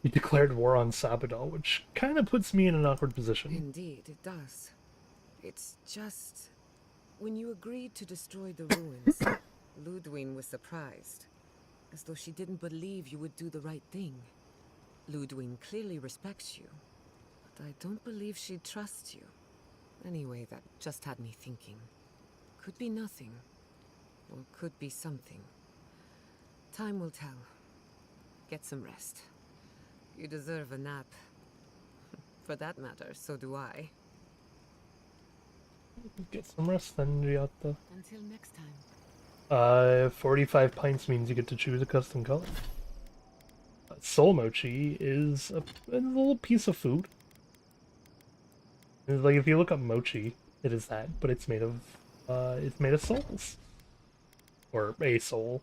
He declared war on Sabadell, which kind of puts me in an awkward position. Indeed, it does. It's just... When you agreed to destroy the ruins, Ludwig was surprised, as though she didn't believe you would do the right thing. Ludwig clearly respects you, but I don't believe she trusts you. Anyway, that just had me thinking. Could be nothing, or could be something. Time will tell. Get some rest. You deserve a nap. For that matter, so do I. Get some rest then, Giatta. Until next time. 45 pints means you get to choose a custom color. Soul mochi is a little piece of food. It's like if you look up mochi, it is that, but it's made of souls. Or a soul.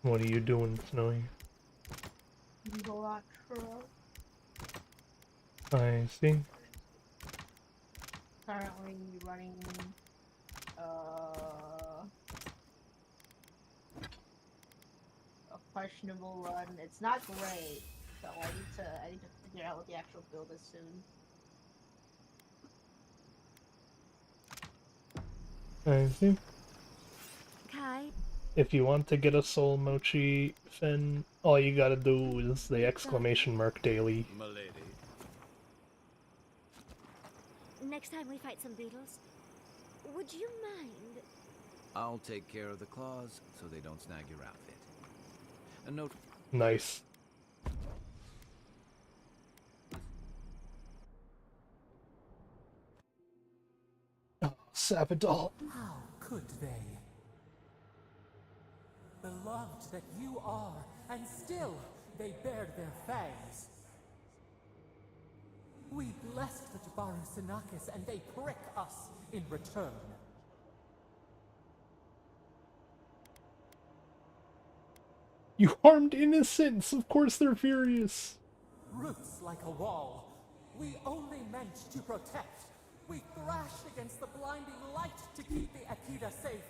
What are you doing, Snowy? I see. Currently running a questionable run. It's not great, so I need to figure out what the actual build is soon. I see. Kai? If you want to get a soul mochi, Fen, all you gotta do is the exclamation mark daily. Milady. Next time we fight some beetles, would you mind? I'll take care of the claws so they don't snag your outfit. A note. Nice. Oh, Sabadell. How could they? Beloved that you are, and still they bared their fangs. We blessed the Tabaru and they prick us in return. You harmed innocents! Of course they're furious! Roots like a wall. We only meant to protect. We thrashed against the blinding light to keep the Akita safe.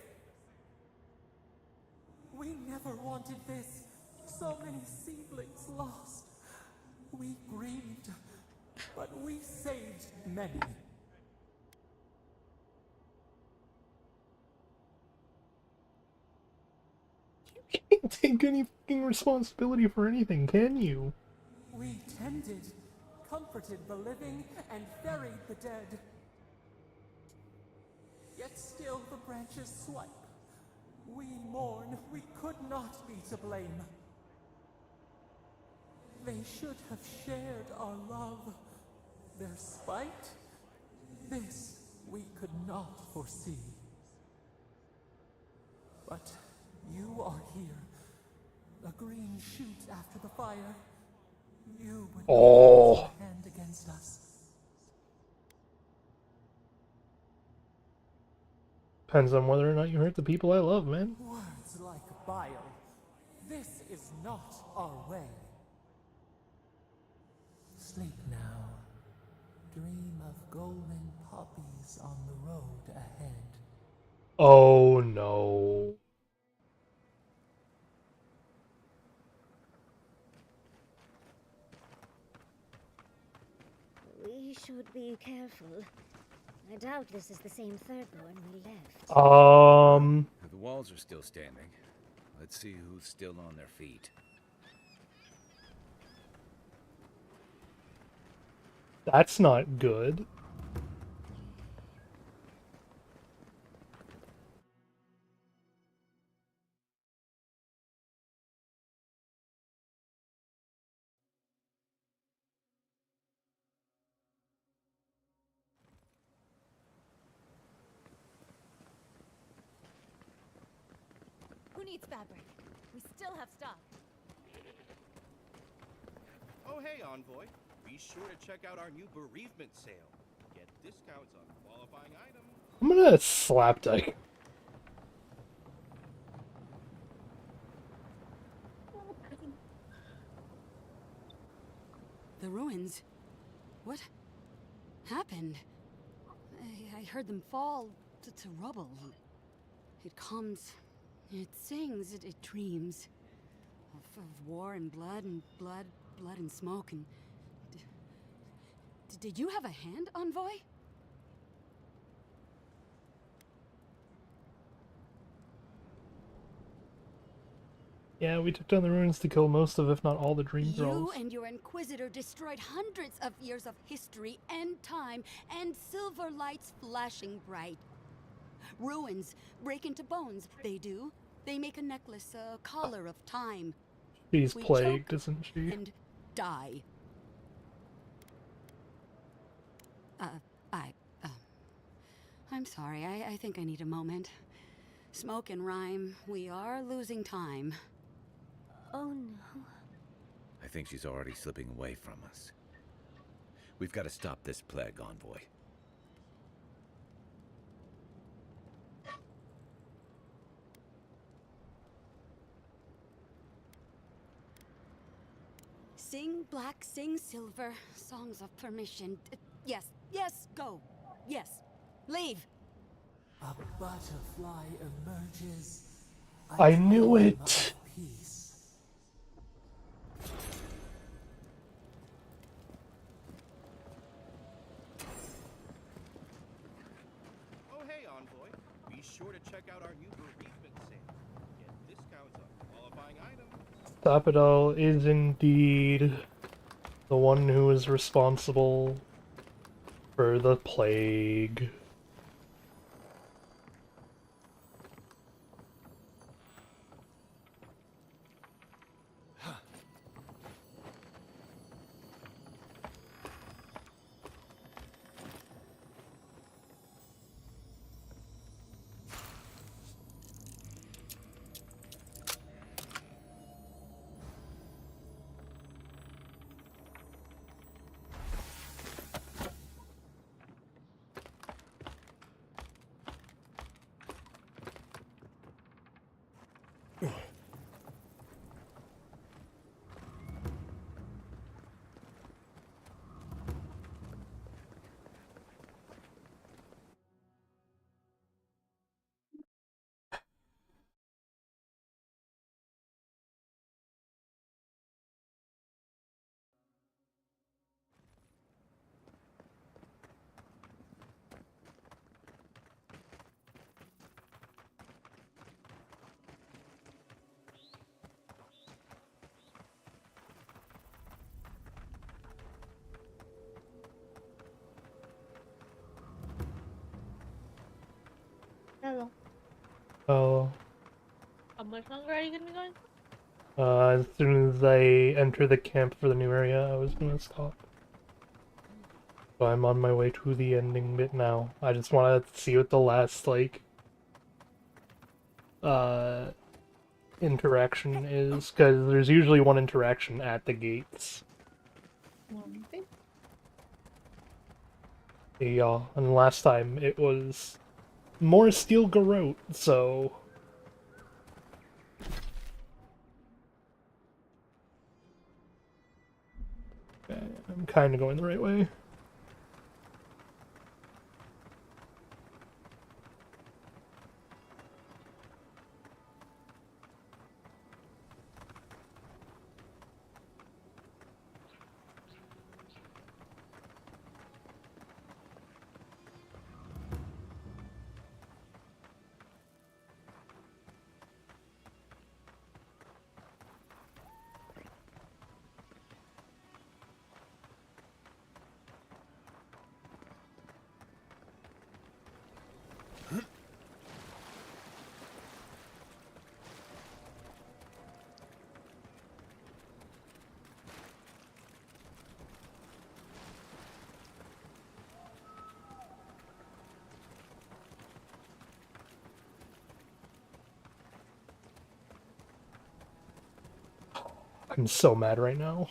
We never wanted this. So many seedlings lost. We grieved, but we saved many. You can't take any fucking responsibility for anything, can you? We tended, comforted the living, and buried the dead. Yet still the branches swipe. We mourn, we could not be to blame. They should have shared our love. Their spite, this we could not foresee. But you are here, a green shoot after the fire. You would not raise your hand against us. Depends on whether or not you hurt the people I love, man. Words like bile. This is not our way. Sleep now. Dream of golden poppies on the road ahead. Oh no. We We should be careful. I doubt this is the same Thirdborn we left. The walls are still standing. Let's see who's still on their feet. That's not good. Who needs fabric? We still have stock. Oh, hey, Envoy. Be sure to check out our new bereavement sale. Get discounts on qualifying items. I'm gonna slap Dyke. The ruins? What happened? I heard them fall to rubble. It comes, it sings, it dreams of war and blood and smoke and... Did you have a hand, Envoy? Yeah, we took down the ruins to kill most of, if not all, the dream girls. You and your Inquisitor destroyed hundreds of years of history and time, and silver lights flashing bright. Ruins break into bones, they do. They make a necklace, a collar of time. She's We plagued, choke isn't she? and die. I'm sorry, I think I need a moment. Smoke and rhyme, we are losing time. Oh no. I think she's already slipping away from us. We've got to stop this plague, Envoy. Sing black, sing silver, songs of permission. Yes, yes, go. Yes, leave. A butterfly emerges. I knew it! Peace. Oh, hey, Envoy. Be sure to check out our new bereavement sale. Get discounts on qualifying items. Thapidal is indeed the one who is responsible for the plague. Hello. Oh. How much longer are you gonna be going? As soon as I enter the camp for the new area, I was gonna stop. So I'm on my way to the ending bit now. I just wanna see what the last, like, interaction is, because there's usually one interaction at the gates. Okay. Yeah, and last time it was more steel garrote, so... Okay, I'm kinda going the right way. I'm so mad right now.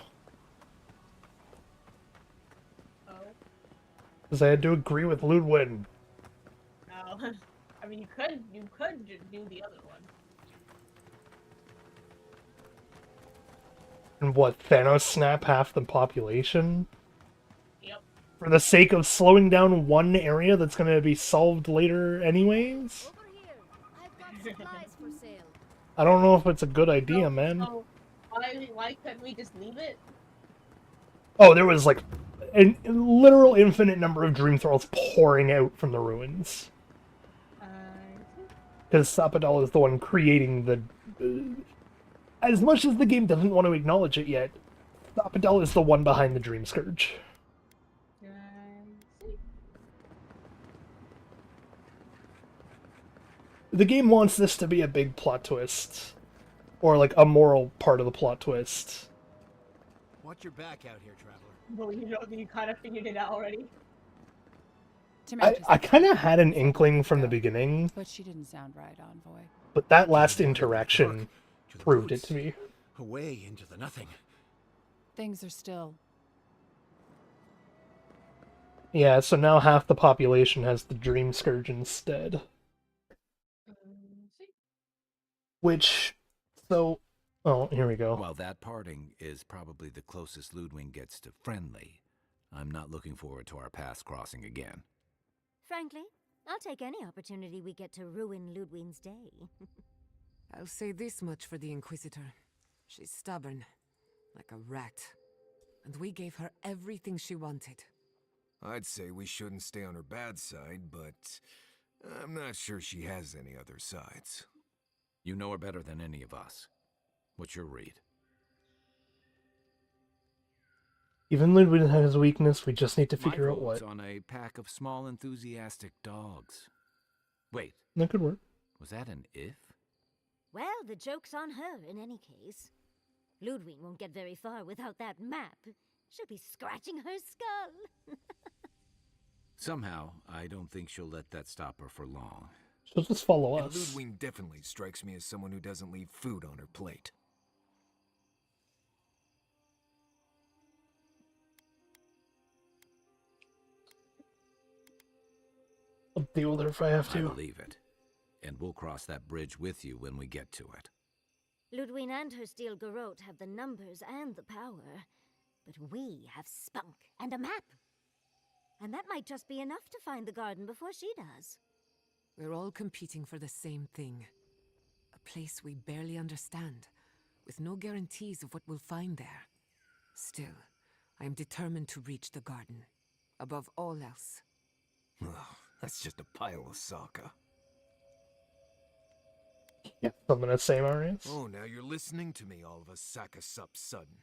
Oh. Because I had to agree with Ludwig. Oh. I mean, you could do the other one. And what, Thanos snap half the population? Yep. For the sake of slowing down one area that's going to be solved later anyways? I don't know if it's a good idea, man. So why couldn't we just leave it? Oh, there was like a literal infinite number of dream thralls pouring out from the ruins. Because Sapadal is the one creating the... as much as the game doesn't want to acknowledge it yet, Sapadal is the one behind the Dream Scourge. The game wants this to be a big plot twist. Or like a moral part of the plot twist. Watch your back out here, traveler. Well, you kind of figured it out already. I kind of had an inkling from the beginning, But she didn't sound right, Envoy. but that last interaction proved it to me. Away into the nothing. Things are still. Yeah, so now half the population has the Dream Scourge instead. Which, so, oh, here we go. While that parting is probably the closest Ludwig gets to friendly, I'm not looking forward to our paths crossing again. Frankly, I'll take any opportunity we get to ruin Ludwig's day. I'll say this much for the Inquisitor. She's stubborn, like a rat. And we gave her everything she wanted. I'd say we shouldn't stay on her bad side, but I'm not sure she has any other sides. You know her better than any of us. What's your read? Even Ludwig has a weakness, we just need to figure out what. On a pack of small, enthusiastic dogs. Wait. That could work. Was that an if? Well, the joke's on her in any case. Ludwig won't get very far without that map. She'll be scratching her skull. Somehow, I don't think she'll let that stop her for long. She'll just follow and us. Ludwig definitely strikes me as someone who doesn't leave food on her plate. I'll deal with her if I have to. I believe it. And we'll cross that bridge with you when we get to it. Ludwig and her steel garrote have the numbers and the power. But we have spunk and a map. And that might just be enough to find the garden before she does. We're all competing for the same thing. A place we barely understand, with no guarantees of what we'll find there. Still, I am determined to reach the garden, above all else. Oh, that's just a pile of Sokka. Yeah, something to say, Marius? Oh, now you're listening to me, all of a Sokka sup sudden.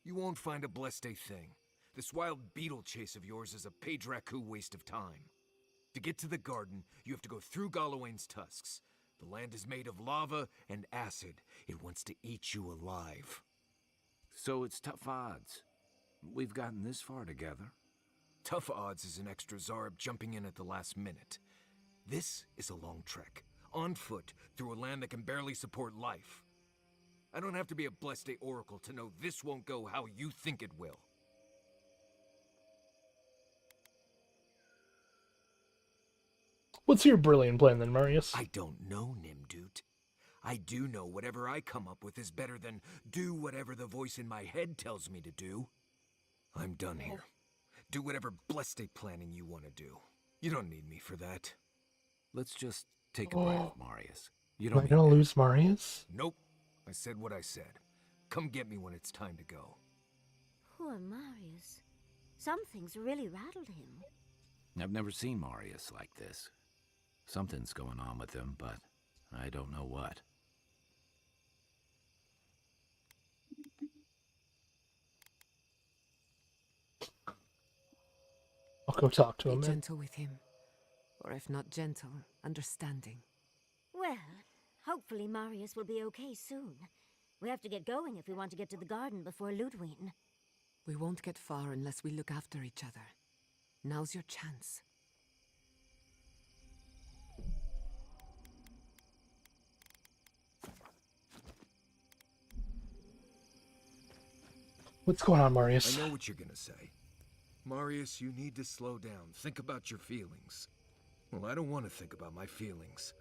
You won't find a blessed a thing. This wild beetle chase of yours is a page raku waste of time. To get to the garden, you have to go through Galawain's tusks. The land is made of lava and acid. It wants to eat you alive. So it's tough odds. We've gotten this far together. Tough odds is an extra Zarb jumping in at the last minute. This is a long trek, on foot, through a land that can barely support life. I don't have to be a Blessed Day Oracle to know this won't go how you think it will. What's your brilliant plan then, Marius? I don't know, Nimdude. I do know whatever I come up with is better than do whatever the voice in my head tells me to do. I'm done here. Do whatever Blessed Day planning you want to do. You don't need me for that. Let's just take a breath, Marius. You Am I don't gonna lose Marius? Nope. I said what I said. Come get me when it's time to go. Poor Marius. Something's really rattled him. I've never seen Marius like this. Something's going on with him, but I don't know what. I'll go talk to him. Be gentle with him. Or if not gentle, understanding. Well, hopefully Marius will be okay soon. We have to get going if we want to get to the garden before Ludwig. We won't get far unless we look after each other. Now's your chance. What's going on, Marius? I know what you're gonna say. Marius, you need to slow down. Think about your feelings. Well, I don't want to think about my feelings.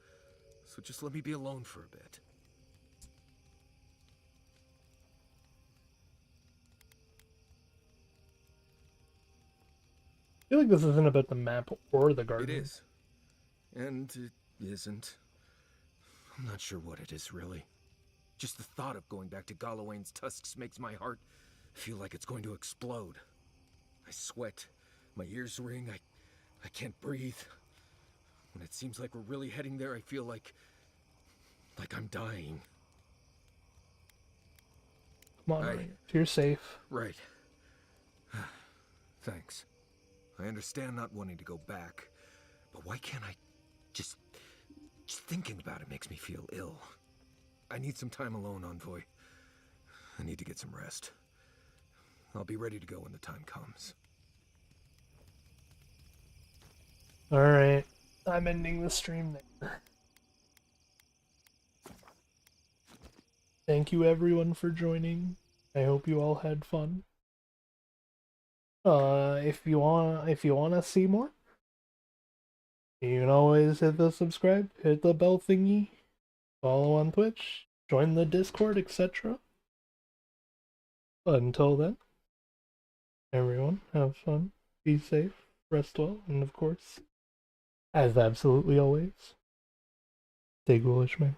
So just let me be alone for a bit. I feel like this isn't about the map or the garden. It is. And it isn't. I'm not sure what it is, really. Just the thought of going back to Galawain's tusks makes my heart feel like it's going to explode. I sweat. My ears ring. I can't breathe. When it seems like we're really heading there, I feel like I'm dying. Come on, Marius. You're safe. Right. Thanks. I understand not wanting to go back, but why can't I just thinking about it makes me feel ill. I need some time alone, Envoy. I need to get some rest. I'll be ready to go when the time comes. Alright. I'm ending the stream there. Thank you everyone for joining. I hope you all had fun. If you wanna see more, you can always hit the subscribe, hit the bell thingy, follow on Twitch, join the Discord, etc. Until then, everyone, have fun, be safe, rest well, and of course, as absolutely always, stay ghoulish, my friend.